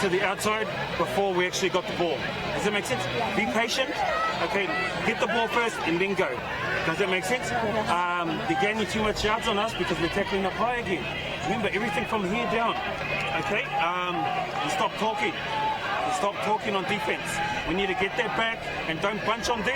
to the outside before we actually got the ball. Does that make sense? Be patient, okay? Get the ball first and then go. Does that make sense? They're gaining too much yards on us because we're tackling up high again. Remember, everything from here down, okay? And stop talking. Stop talking on defense. We need to get that back and don't bunch on D.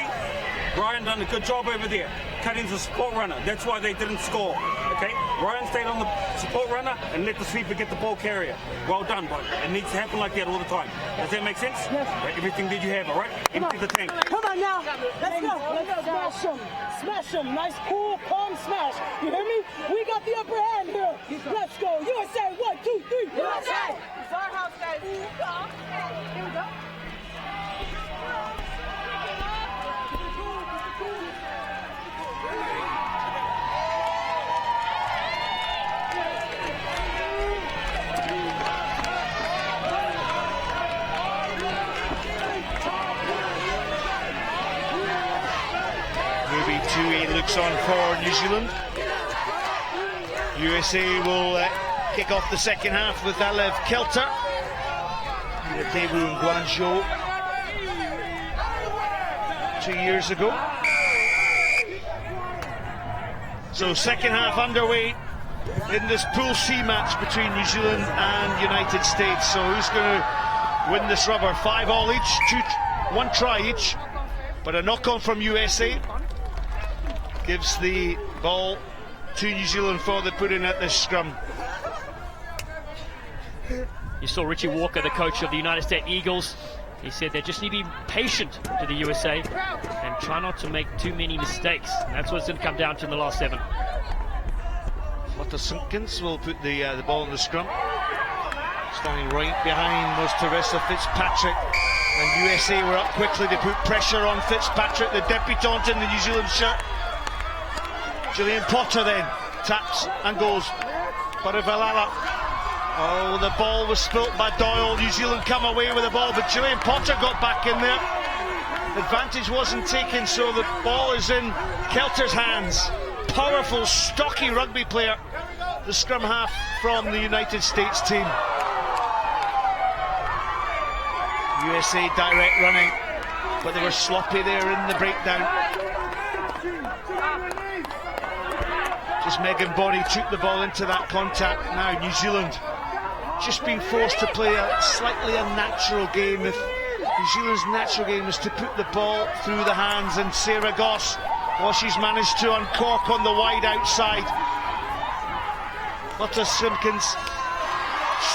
Brian done a good job over there. cut into the support runner. That's why they didn't score. Okay? Ryan stayed on the support runner and let the sweeper get the ball carrier. Well done, but it needs to happen like that all the time. Does that make sense? Yes. Right, everything that you have, all right? Empty the tank. Come on now. Let's go. Let's smash them. Smash them. Nice, cool, calm smash. You hear me? We got the upper hand here. Let's go. USA. 1, 2, 3. USA. It's our house, guys. Here we go. Tui looks on for New Zealand. USA will kick off the second half with Alev Kelter. The debut in Guangzhou 2 years ago. So second half underway in this Pool C match between New Zealand and United States. So who's going to win this rubber? 5 all each, 1 try each, but a knock on from USA gives the ball to New Zealand for the put in at this scrum. You saw Richie Walker, the coach of the United States Eagles. He said they just need to be patient to the USA and try not to make too many mistakes. And that's what it's going to come down to in the last 7. Lotta Simpkins will put the ball in the scrum. Standing right behind was Teresa Fitzpatrick. And USA were up quickly to put pressure on Fitzpatrick, the debutant in the New Zealand shirt. Gillian Potter then taps and goes. Parivalala. Oh, the ball was spilt by Doyle. New Zealand come away with the ball, but Gillian Potter got back in there. Advantage wasn't taken, so the ball is in Kelter's hands. Powerful, stocky rugby player, the scrum half from the United States team. USA direct running, but they were sloppy there in the breakdown. Just Megan Bonney took the ball into that contact. Now New Zealand just being forced to play a slightly unnatural game. If New Zealand's natural game is to put the ball through the hands, and Sarah Goss, well, she's managed to uncork on the wide outside. Lotta Simpkins,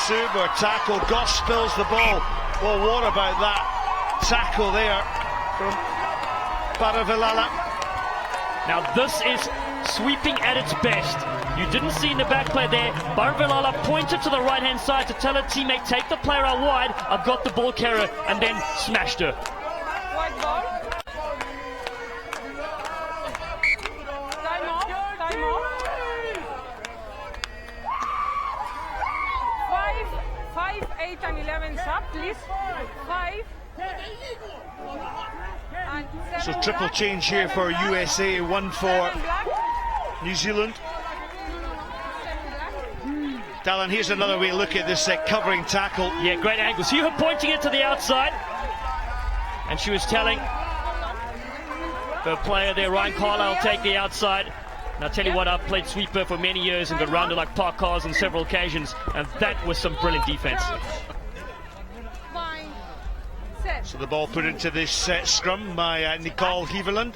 super tackle. Goss spills the ball. Well, what about that tackle there from Parivalala? Now this is sweeping at its best. You didn't see in the back play there. Parivalala pointed to the right hand side to tell her teammate, take the player out wide, I've got the ball carrier, and then smashed her. White ball. Time off. Time off. 5, 8 and 11 up, please. 5. So triple change here for USA, 1 for New Zealand. Dallin, here's another way to look at this covering tackle. Yeah, great angle. See her pointing it to the outside, and she was telling her player there, Ryan Carlisle, take the outside. And I'll tell you what, I've played sweeper for many years and got rounded like park cars on several occasions, and that was some brilliant defense. So the ball put into this scrum by Nicole Heaverland.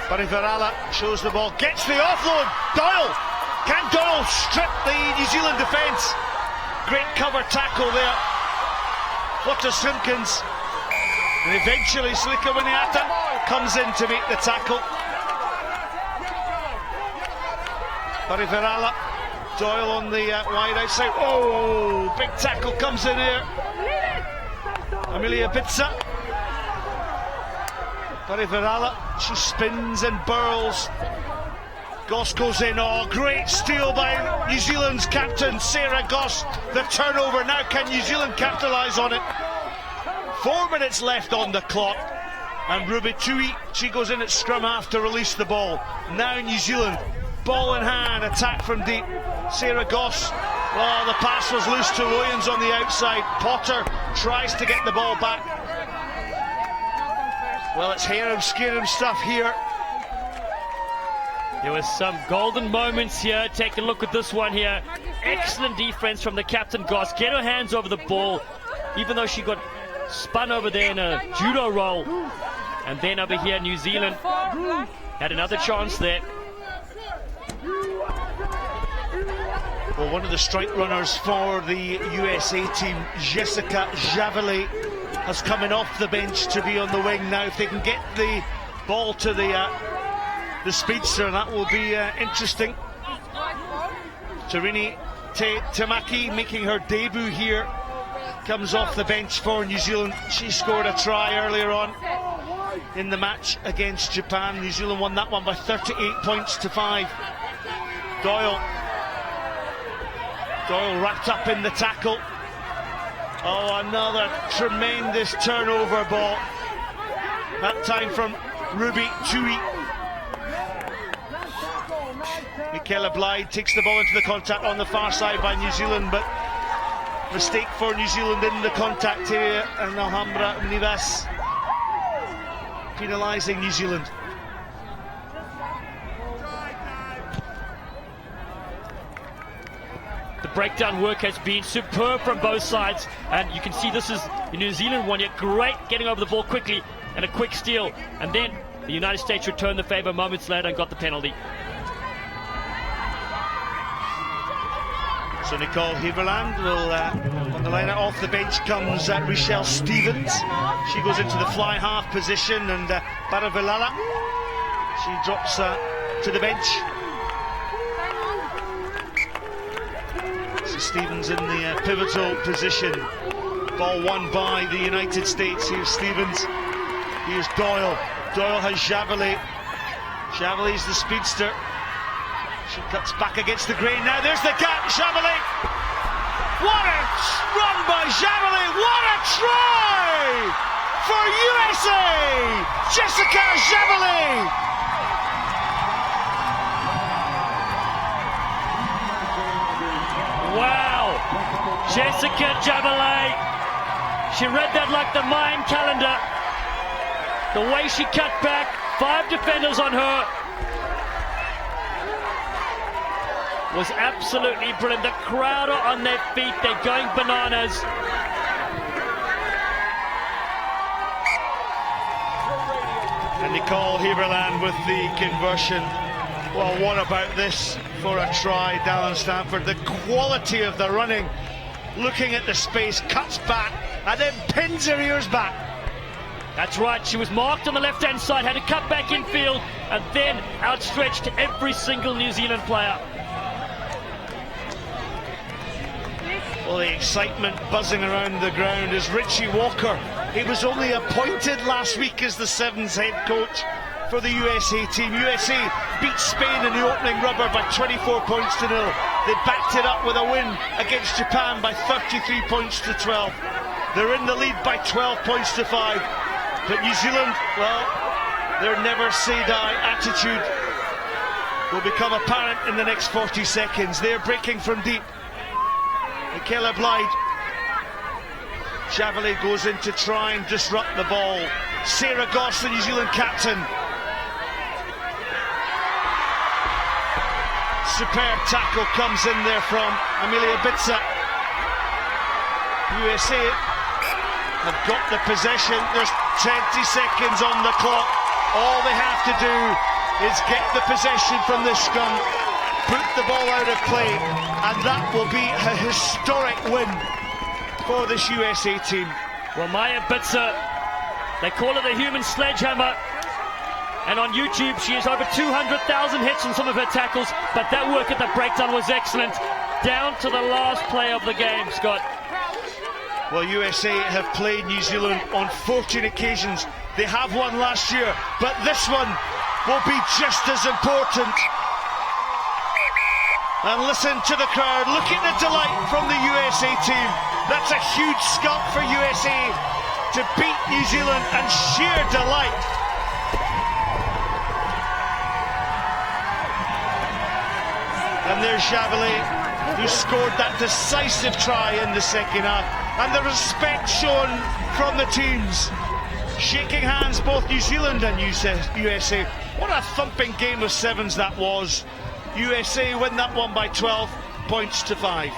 Parivalala shows the ball, gets the offload. Doyle! Can Doyle strip the New Zealand defence? Great cover tackle there. Lotta Simpkins. And eventually Slika Winiata comes in to make the tackle. Parivalala. Doyle on the wide outside. Oh, big tackle comes in here. Amelia Bitsa. Parivalala, she spins and burls. Goss goes in. Oh, great steal by New Zealand's captain, Sarah Goss. The turnover. Now can New Zealand capitalise on it? 4 minutes left on the clock. And Ruby Tui, she goes in at scrum half to release the ball. Now New Zealand, ball in hand, attack from deep. Sarah Goss. Oh, the pass was loose to Williams on the outside. Potter tries to get the ball back. Well, it's harem scarum stuff here. There was some golden moments here. Take a look at this one here. Excellent defense from the captain, Goss. Get her hands over the ball, even though she got spun over there in a judo roll. And then over here, New Zealand had another chance there. Well, one of the strike runners for the USA team, Jessica Javeley, has coming off the bench to be on the wing now. If they can get the ball to the speedster, that will be interesting. Tarini Tamaki making her debut here, comes off the bench for New Zealand. She scored a try earlier on in the match against Japan. New Zealand won that one by 38 points to 5. Doyle wrapped up in the tackle. Oh, another tremendous turnover ball. That time from Ruby Tui. Michaela Blythe takes the ball into the contact on the far side by New Zealand, but mistake for New Zealand in the contact area, and Alhambra Nivas penalising New Zealand. The breakdown work has been superb from both sides, and you can see this is the New Zealand one. Yet great getting over the ball quickly and a quick steal, and then the United States returned the favour moments later and got the penalty. So Nicole Heberland will on the line. Off the bench comes Richelle Stevens. She goes into the fly half position, and Baravilala, she drops to the bench. So Stevens in the pivotal position. Ball won by the United States. Here's Stevens. Here's Doyle. Doyle has Javeley. Javeley's the speedster. She cuts back against the grain now. There's the gap. Javeley. What a run by Javeley. What a try for USA. Jessica Javeley. Wow. Jessica Javeley. She read that like the Mayan calendar. The way she cut back. 5 defenders on her. Was absolutely brilliant. The crowd are on their feet. They're going bananas. And Nicole Heberland with the conversion. Well, what about this for a try, Dallin Stanford? The quality of the running, looking at the space, cuts back, and then pins her ears back. That's right, she was marked on the left-hand side, had to cut back in field, and then outstretched to every single New Zealand player. Well, the excitement buzzing around the ground is Richie Walker. He was only appointed last week as the Sevens head coach for the USA team. USA beat Spain in the opening rubber by 24 points to 0. They backed it up with a win against Japan by 33 points to 12. They're in the lead by 12 points to 5. But New Zealand, well, their never say die attitude will become apparent in the next 40 seconds. They're breaking from deep. Michaela Blythe. Javeley goes in to try and disrupt the ball. Sarah Goss, the New Zealand captain. Superb tackle comes in there from Amelia Bitsa. USA have got the possession. There's 20 seconds on the clock. All they have to do is get the possession from this scrum, put the ball out of play, and that will be a historic win for this USA team. Well, Maya Bitsa, they call her the human sledgehammer, and on YouTube she has over 200,000 hits on some of her tackles, but that work at the breakdown was excellent, down to the last play of the game, Scott. Well, USA have played New Zealand on 14 occasions. They have won last year, but this one will be just as important. And listen to the crowd. Look at the delight from the USA team. That's a huge scalp for USA to beat New Zealand, and sheer delight. And there's Javeley, who scored that decisive try in the second half. And the respect shown from the teams. Shaking hands, both New Zealand and USA. What a thumping game of sevens that was. USA win that one by 12 points to 5.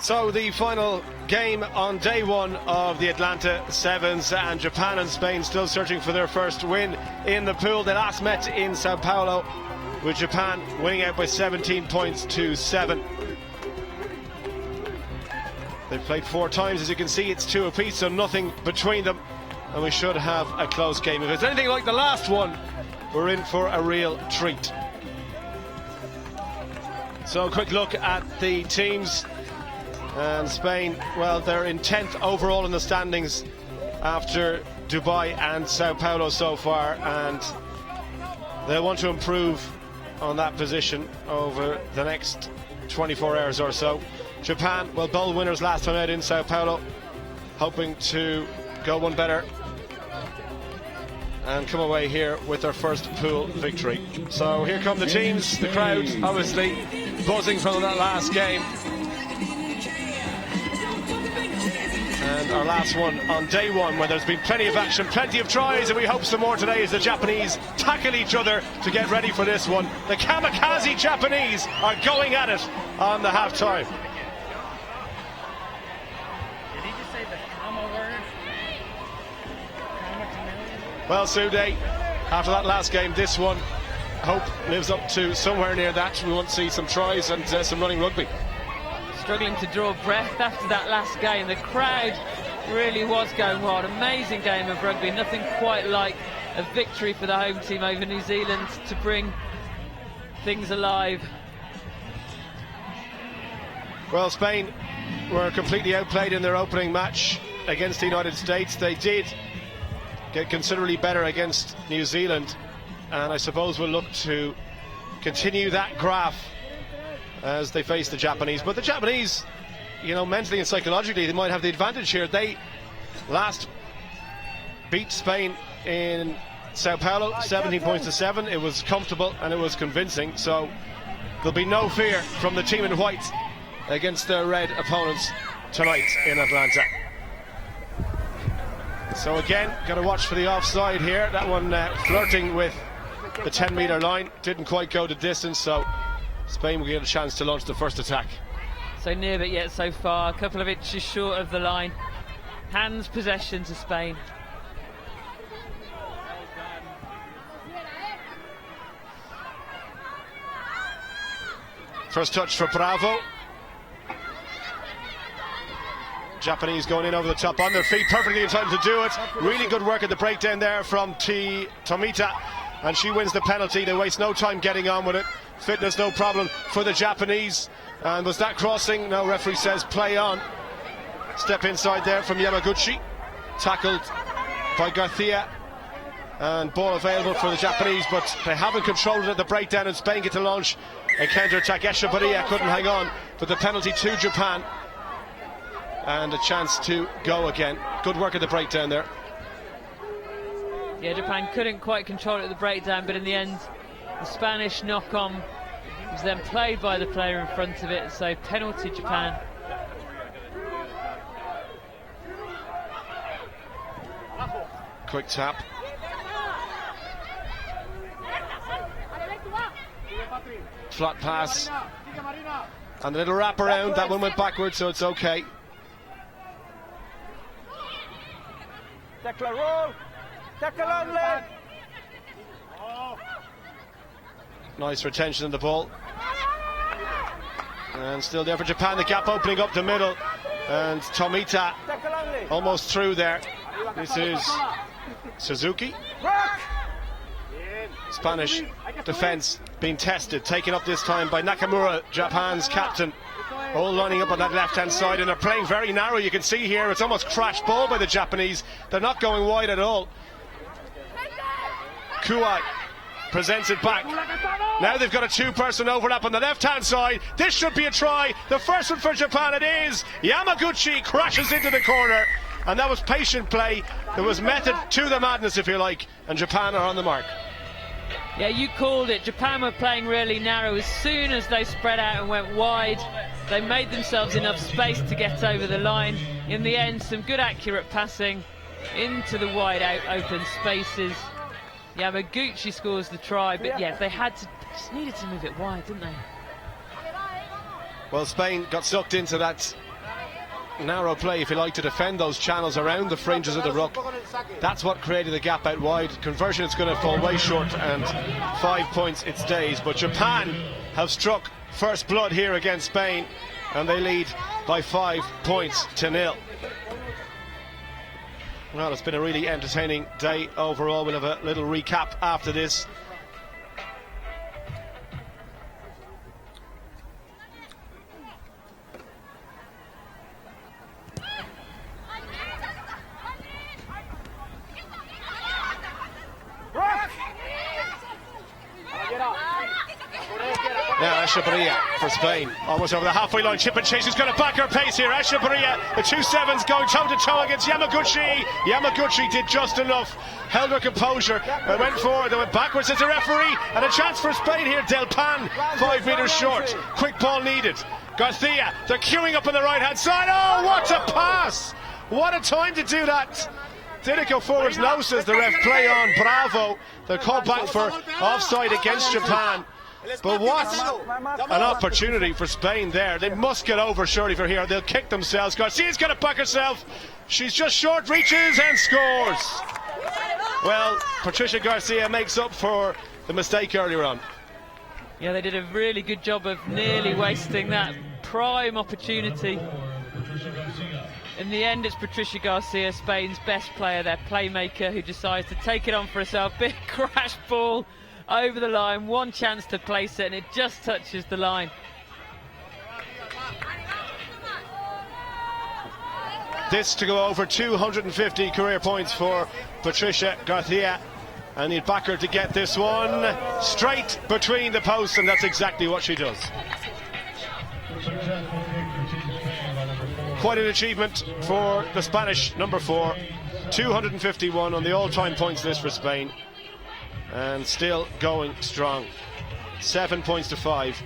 So the final game on day one of the Atlanta Sevens, and Japan and Spain still searching for their first win in the pool. They last met in Sao Paulo, with Japan winning out by 17 points to 7. They've played 4 times, as you can see. It's 2 apiece, so nothing between them, and we should have a close game. If it's anything like the last one, we're in for a real treat. So a quick look at the teams. And Spain, well, they're in 10th overall in the standings after Dubai and Sao Paulo so far, and they'll want to improve on that position over the next 24 hours or so. Japan, well, bowl winners last time out in Sao Paulo, hoping to go one better and come away here with their first pool victory. So here come the teams, the crowd obviously buzzing from that last game. And our last one on day one, where there's been plenty of action, plenty of tries, and we hope some more today as the Japanese tackle each other to get ready for this one. The kamikaze Japanese are going at it on the half-time. Did he just say the kama word? Well, Sude, after that last game, this one, hope lives up to somewhere near that. We want to see some tries and some running rugby. Struggling to draw breath after that last game. The crowd really was going wild. Amazing game of rugby. Nothing quite like a victory for the home team over New Zealand to bring things alive. Well, Spain were completely outplayed in their opening match against the United States. They did get considerably better against New Zealand, and I suppose we'll look to continue that graph as they face the Japanese. But the Japanese, you know, mentally and psychologically, they might have the advantage here. They last beat Spain in Sao Paulo 17 points to 7. It was comfortable and it was convincing, so there'll be no fear from the team in white against their red opponents tonight in Atlanta. So again, got to watch for the offside here. That one flirting with the 10-metre line, didn't quite go the distance, so Spain will get a chance to launch the first attack. So near but yet so far, a couple of inches short of the line. Hands possession to Spain. First touch for Bravo. Japanese going in over the top on their feet, perfectly entitled to do it. Really good work at the breakdown there from Tomita, and she wins the penalty. They waste no time getting on with it. Fitness no problem for the Japanese. And was that crossing? No, referee says play on. Step inside there from Yamaguchi, tackled by Garcia, and ball available for the Japanese, but they haven't controlled it at the breakdown, and Spain get to launch a counter-attack. Echevarria couldn't hang on, but the penalty to Japan, and a chance to go again. Good work at the breakdown there. Yeah, Japan couldn't quite control it at the breakdown, but in the end the Spanish knock-on was then played by the player in front of it, so penalty Japan. Quick tap. Flat pass. And a little wrap around. That one went backwards, so it's okay. Tackle roll. Tackle on leg. Nice retention of the ball. And still there for Japan. The gap opening up the middle. And Tomita almost through there. This is Suzuki. Spanish defence being tested, taken up this time by Nakamura, Japan's captain. All lining up on that left-hand side, and they're playing very narrow. You can see here it's almost crashed ball by the Japanese. They're not going wide at all. Kuai presents it back. Now they've got a two-person overlap on the left-hand side. This should be a try. The first one for Japan, it is. Yamaguchi crashes into the corner, and that was patient play. There was method to the madness, if you like, and Japan are on the mark. Yeah, you called it. Japan were playing really narrow. As soon as they spread out and went wide, they made themselves enough space to get over the line. In the end, some good accurate passing into the wide out open spaces. Yamaguchi scores the try, but yeah, they just needed to move it wide, didn't they? Well, Spain got sucked into that narrow play, if you like, to defend ththose channels around the fringes of the ruck. That's what created the gap out wide. Conversion is going to fall way short, and 5 points it stays. But Japan have struck first blood here against Spain, and they lead by 5 points to 0. Well, it's been a really entertaining day overall. We'll have a little recap after this. Now Echevarria for Spain, almost over the halfway line. Chip and Chase is going to back her pace here. Echevarria, the 2-7s going toe to toe against Yamaguchi. Yamaguchi did just enough, held her composure, and went forward. They went backwards as a referee, and a chance for Spain here. Del Pan, 5 metres short. Quick ball needed. Garcia, they're queuing up on the right hand side. Oh, what a pass! What a time to do that. Did it go forwards? No, says the ref. Play on. Bravo. They're called back for offside against Japan. But what an opportunity for Spain there. They must get over surely for here. They'll kick themselves. Garcia's going to back herself. She's just short, reaches and scores. Well, Patricia Garcia makes up for the mistake earlier on. Yeah, they did a really good job of nearly wasting that prime opportunity. In the end, it's Patricia Garcia, Spain's best player, their playmaker, who decides to take it on for herself. Big crash ball over the line, one chance to place it, and it just touches the line. This to go over 250 career points for Patricia Garcia, and he'd back her to get this one straight between the posts, and that's exactly what she does. Quite an achievement for the Spanish number 4. 251 on the all-time points list for Spain, and still going strong. 7 points to 5.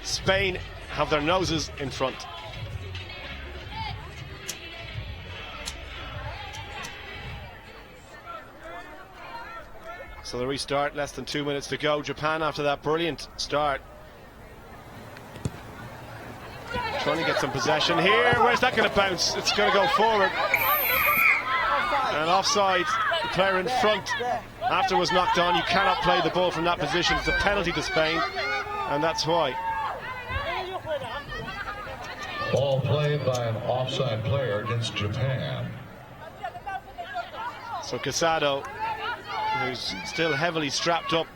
Spain have their noses in front. So the restart, less than 2 minutes to go. Japan, after that brilliant start, trying to get some possession here. Where's that going to bounce? It's going to go forward. And offside. The player in front after was knocked on. You cannot play the ball from that position. It's a penalty to Spain, and that's why. Ball played by an offside player against Japan. So Casado, who's still heavily strapped up,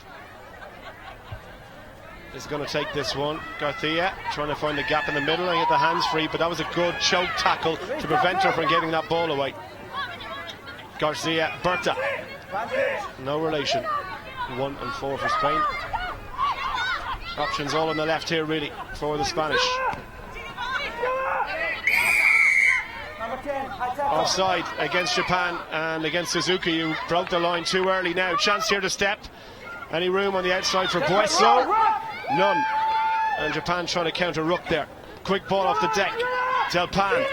is going to take this one. Garcia trying to find the gap in the middle and get the hands free, but that was a good choke tackle to prevent her from getting that ball away. Garcia, Berta, no relation. 1 and 4 for Spain. Options all on the left here really for the Spanish. Offside against Japan and against Suzuki, who broke the line too early now. Chance here to step. Any room on the outside for Bueso? None. And Japan trying to counter ruck there. Quick ball off the deck. Del Pan.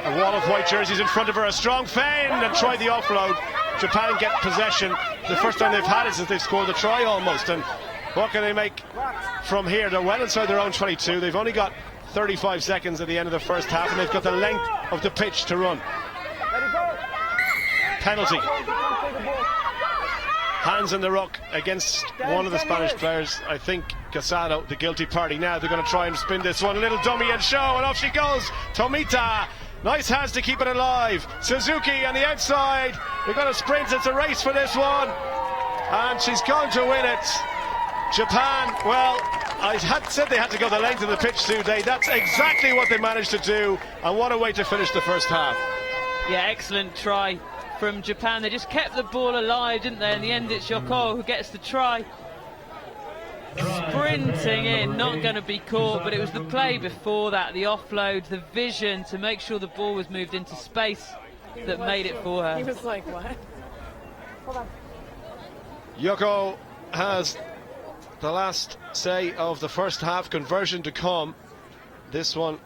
A wall of white jerseys in front of her. A strong feint and tried the offload. Japan get possession. The first time they've had it since they've scored the try almost. And what can they make from here? They're well inside their own 22. They've only got 35 seconds at the end of the first half, and they've got the length of the pitch to run. Penalty. Hands in the ruck against one of the Spanish players. I think Casado, the guilty party. Now they're going to try and spin this one. A little dummy and show, and off she goes. Tomita. Nice hands to keep it alive. Suzuki on the outside. They're going to sprint. It's a race for this one. And she's going to win it. Japan, well, I had said they had to go the length of the pitch today. That's exactly what they managed to do. And what a way to finish the first half. Yeah, excellent try from Japan. They just kept the ball alive, didn't they? In the end, it's Yoko who gets the try. Sprinting in, not going to be caught, but it was the play before that, the offload, the vision to make sure the ball was moved into space that made it for her. He was like, what? Hold on. Yoko has the last say of the first half. Conversion to come. This one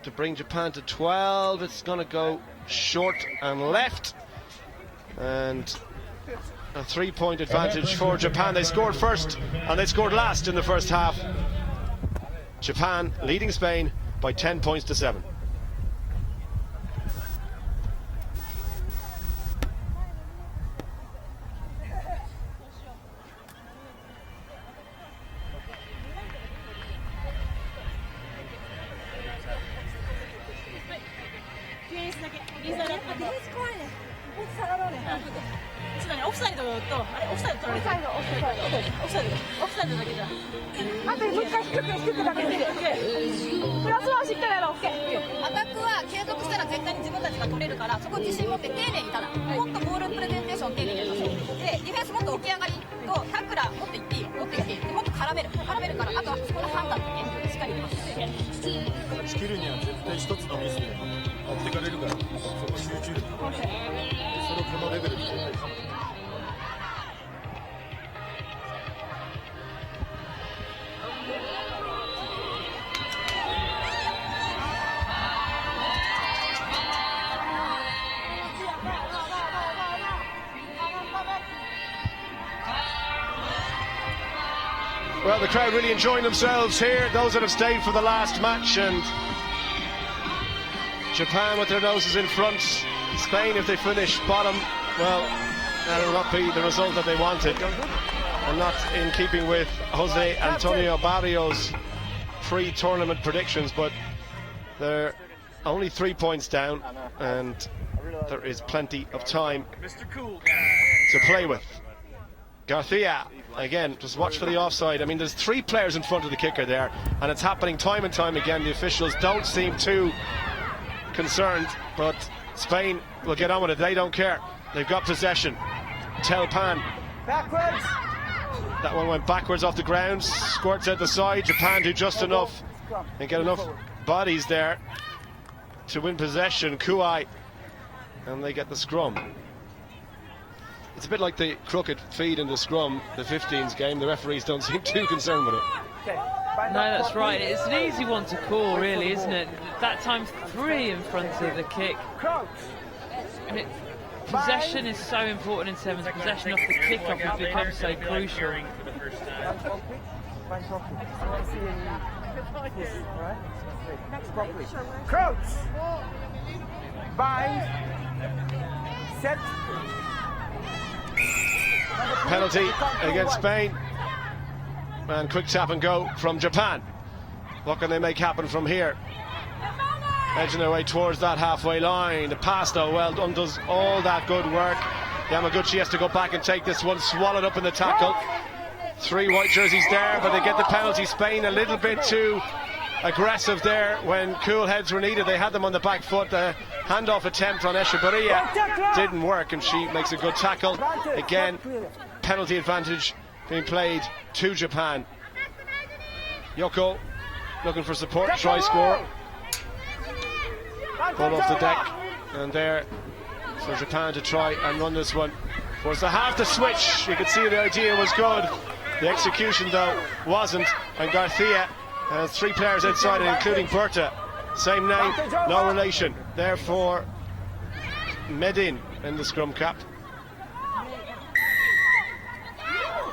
to bring Japan to 12. It's going to go short and left. And a 3-point advantage for Japan. They scored first and they scored last in the first half. Japan leading Spain by 10 points to 7. れオフサイド取られてる。オフサイドだけじゃ。あともう一回低くだけで。プラスはしっかりやろう。アタックは継続したら絶対に自分たちが取れるから、そこ自信持って丁寧にただ。もっとボールプレゼンテーション丁寧にやりましょう。で、ディフェンスもっと起き上がりとタックラー持っていっていい、持っていっていい。でもっと絡めるから、あとはそこの判断だけしっかりやります。勝ち切るには絶対一つのミスで持ってかれるから、そこ集中力。それをこのレベルで絶対かも。Well, the crowd really enjoying themselves here, those that have stayed for the last match, and Japan with their noses in front. Spain, if they finish bottom, well, that will not be the result that they wanted, and not in keeping with Jose Antonio Barrios' pre-tournament predictions, but they're only 3 points down, and there is plenty of time to play with. Garcia, again, just watch for the offside. I mean, there's 3 players in front of the kicker there, and it's happening time and time again. The officials don't seem too concerned, but Spain will get on with it. They don't care. They've got possession. Telpan. Backwards. That one went backwards off the ground, squirts out the side. Japan do just enough and get enough bodies there to win possession. Kuai, and they get the scrum. It's a bit like the crooked feed in the scrum, the 15s game. The referees don't seem too concerned with it. No, that's right. It's an easy one to call, really, isn't it? That time's 3 in front of the kick. And possession is so important in sevens. Possession off the kick-off has become so crucial. Crouch. Bind. Set. Penalty against Spain, and quick tap and go from Japan. What can they make happen from here? Edging their way towards that halfway line. The pass though, well done, does all that good work. Yamaguchi has to go back and take this one, swallowed up in the tackle. 3 white jerseys there, but they get the penalty. Spain a little bit too aggressive there when cool heads were needed. They had them on the back foot. The handoff attempt on Echevarria didn't work, and she makes a good tackle. Again, penalty advantage being played to Japan. Yoko looking for support, try score. Ball off the deck, and there for Japan to try and run this one. Was the half the switch, you could see the idea was good. The execution though wasn't, and Garcia has 3 players outside it, including Berta. Same name, no relation. Therefore, Medin in the scrum cap.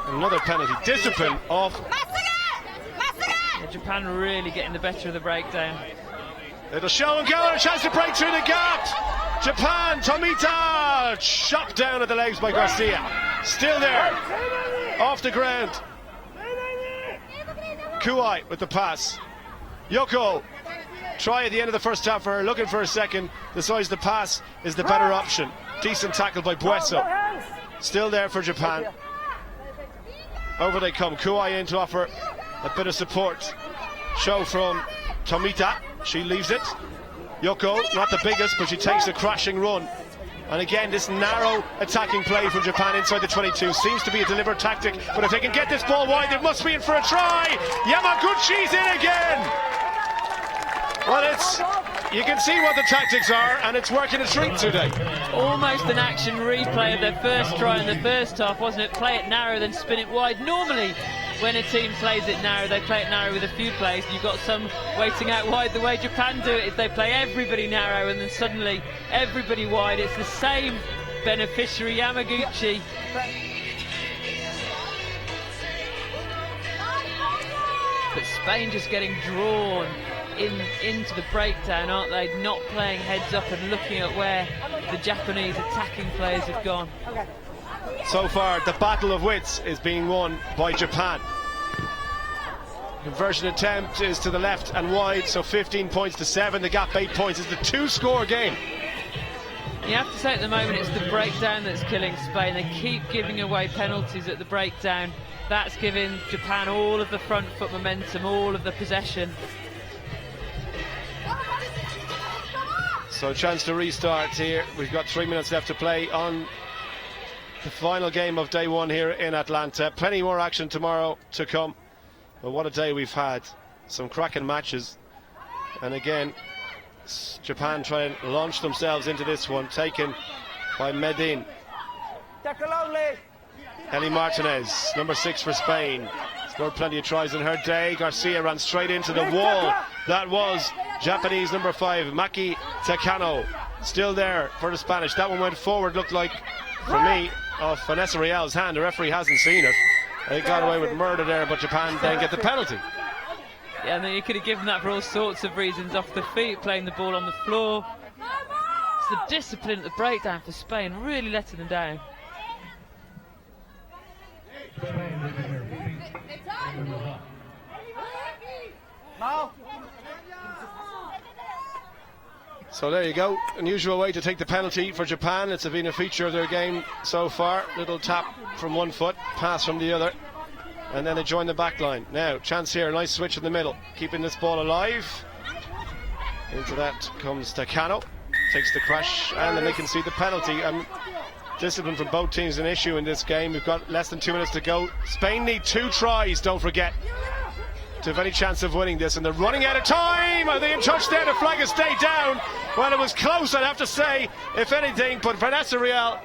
Another penalty. Discipline off. Yeah, Japan really getting the better of the breakdown. It'll show and go, and a chance to break through the gap. Japan, Tomita, shot down at the legs by Garcia. Still there, off the ground. Kuai with the pass. Yoko, try at the end of the first half for her, looking for a second. Decides the pass is the better option. Decent tackle by Bueso. Still there for Japan. Over they come. Kuai in to offer a bit of support. Show from Tomita. She leaves it. Yoko, not the biggest, but she takes a crashing run. And again, this narrow attacking play from Japan inside the 22 seems to be a deliberate tactic. But if they can get this ball wide, they must be in for a try. Yamaguchi's in again. Well, you can see what the tactics are, and it's working a treat today. Almost an action replay of their first try in the first half, wasn't it? Play it narrow, then spin it wide. Normally, when a team plays it narrow, they play it narrow with a few plays. You've got some waiting out wide. The way Japan do it is they play everybody narrow and then suddenly everybody wide. It's the same beneficiary, Yamaguchi. But Spain just getting drawn into the breakdown, aren't they? Not playing heads up and looking at where the Japanese attacking players have gone. So far, the battle of wits is being won by Japan. Conversion attempt is to the left and wide, so 15 points to 7. The gap 8 points. It's the 2-score game. You have to say at the moment it's the breakdown that's killing Spain. They keep giving away penalties at the breakdown. That's giving Japan all of the front foot momentum, all of the possession. So a chance to restart here. We've got 3 minutes left to play on the final game of day one here in Atlanta. Plenty more action tomorrow to come. But what a day we've had. Some cracking matches. And again, Japan try and launch themselves into this one, taken by Medin. Heli Martinez, number 6 for Spain. Scored plenty of tries in her day. Garcia ran straight into the wall. That was Japanese number 5, Maki Takano. Still there for the Spanish. That one went forward, looked like, for me, off Vanessa Real's hand. The referee hasn't seen it. They got away with murder there, but Japan then get the penalty. Yeah, and then you could have given that for all sorts of reasons. Off the feet, playing the ball on the floor. It's the discipline at the breakdown for Spain, really letting them down. So there you go, unusual way to take the penalty for Japan. It's been a feature of their game so far. Little tap from one foot, pass from the other, and then they join the back line. Now, chance here, nice switch in the middle, keeping this ball alive. Into that comes Takano, takes the crash, and then they can see the penalty. Discipline from both teams an issue in this game. We've got less than 2 minutes to go. Spain need 2 tries, don't forget, to have any chance of winning this, and they're running out of time. Are they in touch there? The flag has stayed down. Well, it was close, I'd have to say, if anything, but Vanessa Real,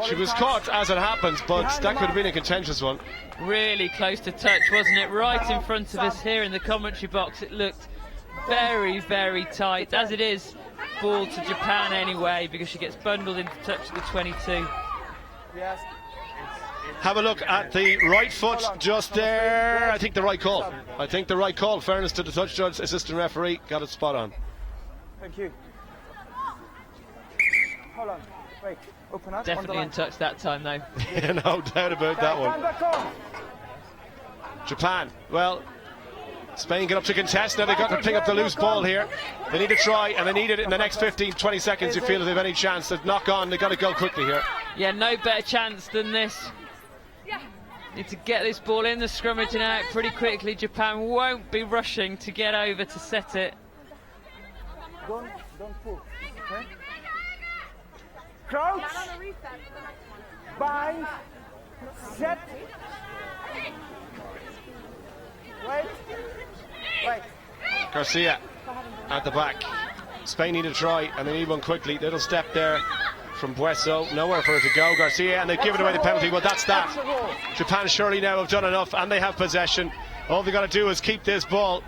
she was caught as it happens, but that could have been a contentious one. Really close to touch, wasn't it? Right in front of us here in the commentary box. It looked very, very tight, as it is. Ball to Japan anyway, because she gets bundled into touch at the 22. Have a look at the right foot just there. I think the right call. I think the right call. Fairness to the touch judge, assistant referee, got it spot on. Thank you. Hold on. Wait. Open up. Definitely in touch that time, though. Yeah, no doubt about that one. Japan. Well, Spain get up to contest. Now they've got to pick up the loose ball here. They need to try, and they need it in the next 15-20 seconds. You feel if they have any chance to knock on. They've got to go quickly here. Yeah, no better chance than this. Need to get this ball in the scrummage and out pretty quickly. Japan won't be rushing to get over to set it. Don't pull. Okay? Crouch. Bind. Set. Wait. Garcia at the back. Spain need to try, and they need one quickly. Little step there from Bueso, nowhere for her to go. Garcia, and they've given away the penalty. Well, that's that. Japan surely now have done enough, and they have possession. All they've got to do is keep this ball.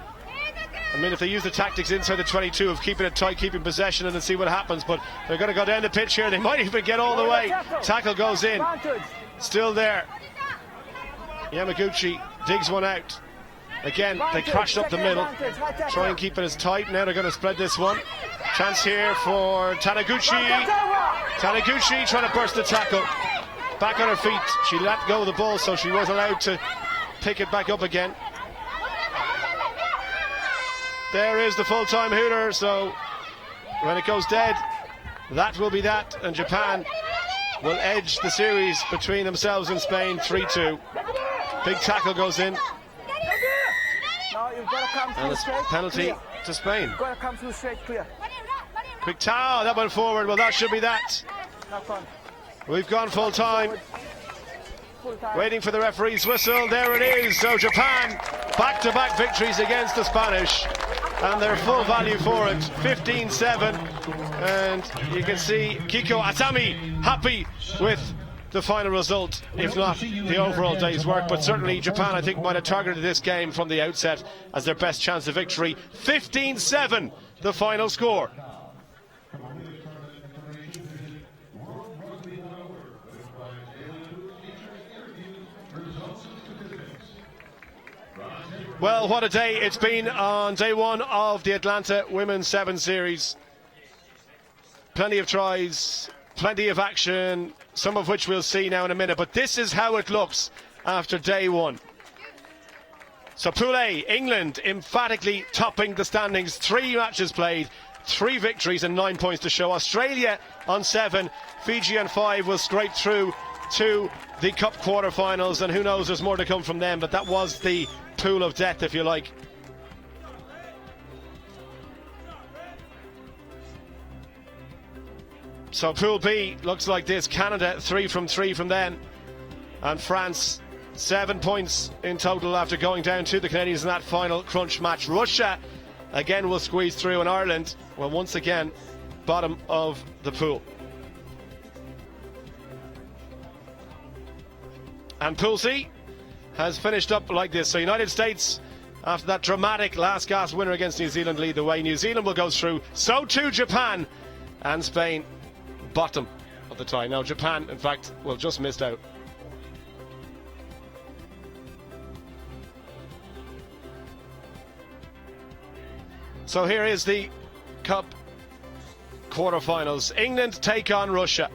I mean, if they use the tactics inside the 22 of keeping it tight, keeping possession, and then see what happens, but they're going to go down the pitch here. They might even get all the way. Tackle goes in. Still there. Yamaguchi digs one out. Again, they crashed up the middle. Try and keep it as tight. Now they're going to spread this one. Chance here for Taniguchi. Taniguchi trying to burst the tackle. Back on her feet. She let go of the ball, so she was allowed to pick it back up again. There is the full-time hooter, so when it goes dead, that will be that, and Japan will edge the series between themselves and Spain 3-2. Big tackle goes in. And it's penalty to Spain. Quick towel, that went forward. Well, that should be that. We've gone full time. Waiting for the referee's whistle. There it is. So Japan, back-to-back victories against the Spanish, and their full value for it, 15-7. And you can see Kiko Atami happy with the final result, if not the overall day's work. But certainly Japan, I think, might have targeted this game from the outset as their best chance of victory. 15-7, the final score. Well, what a day it's been on day one of the Atlanta Women's 7 Series. Plenty of tries, plenty of action, some of which we'll see now in a minute, but this is how it looks after day one. So Pool A, England emphatically topping the standings, 3 matches played, 3 victories and 9 points to show. Australia on 7, Fiji on 5 will scrape through to the Cup quarter-finals, and who knows, there's more to come from them, but that was the pool of death, if you like. So Pool B looks like this: Canada 3 from 3 from them, and France 7 points in total after going down to the Canadians in that final crunch match. Russia again will squeeze through, and Ireland, well, once again, bottom of the pool. And Pool C has finished up like this. So United States, after that dramatic last gasp winner against New Zealand, lead the way. New Zealand will go through, so too Japan, and Spain bottom of the tie. Now Japan, in fact, well, just missed out. So here is the Cup quarterfinals. England take on Russia.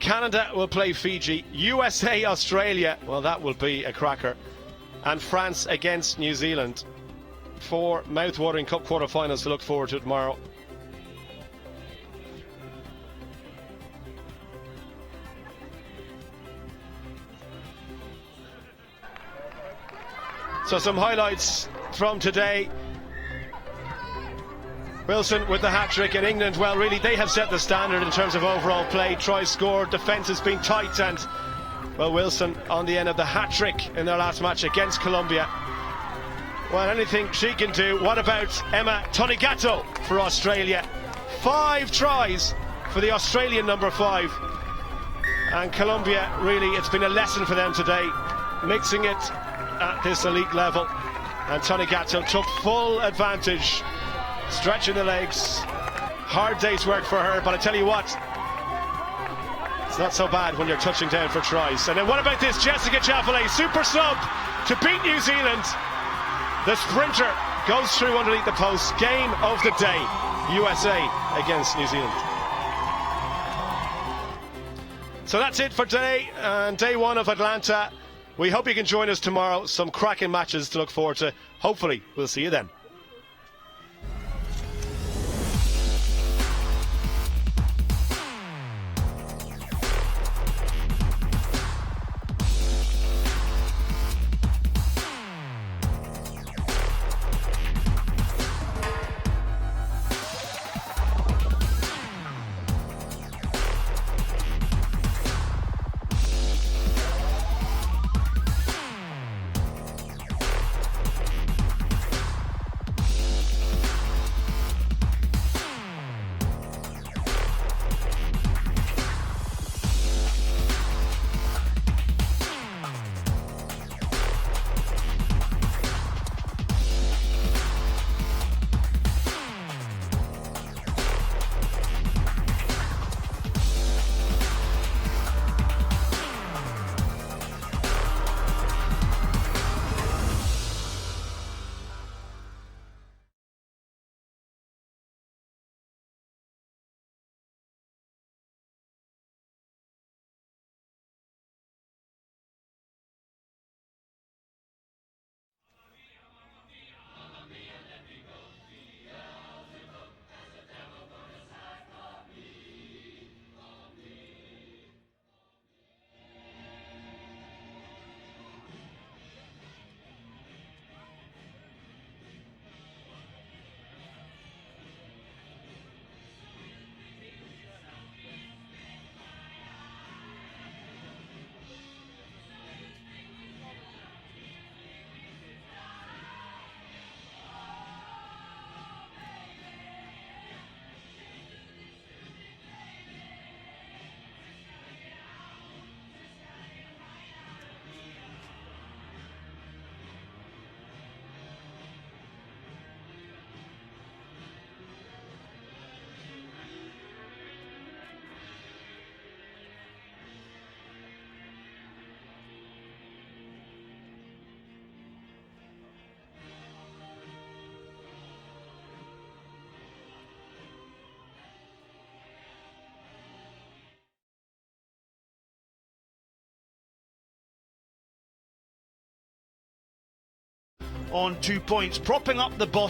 Canada will play Fiji. USA, Australia, well, that will be a cracker. And France against New Zealand. 4 mouth-watering Cup quarterfinals to look forward to tomorrow. So some highlights from today. Wilson with the hat-trick, in England, well, really, they have set the standard in terms of overall play. Tries scored, defence has been tight, and, well, Wilson on the end of the hat-trick in their last match against Colombia. Well, anything she can do. What about Emma Tonigato for Australia? 5 tries for the Australian number 5. And Colombia, really, it's been a lesson for them today, mixing it at this elite level. And Tonigato took full advantage, stretching the legs. Hard day's work for her, but I tell you what, it's not so bad when you're touching down for tries. And then what about this? Jessica Chapellet, super sub to beat New Zealand. The sprinter goes through underneath the post. Game of the day, USA against New Zealand. So that's it for today and day 1 of Atlanta. We hope you can join us tomorrow. Some cracking matches to look forward to. Hopefully we'll see you then. On 2 points, propping up the bottom.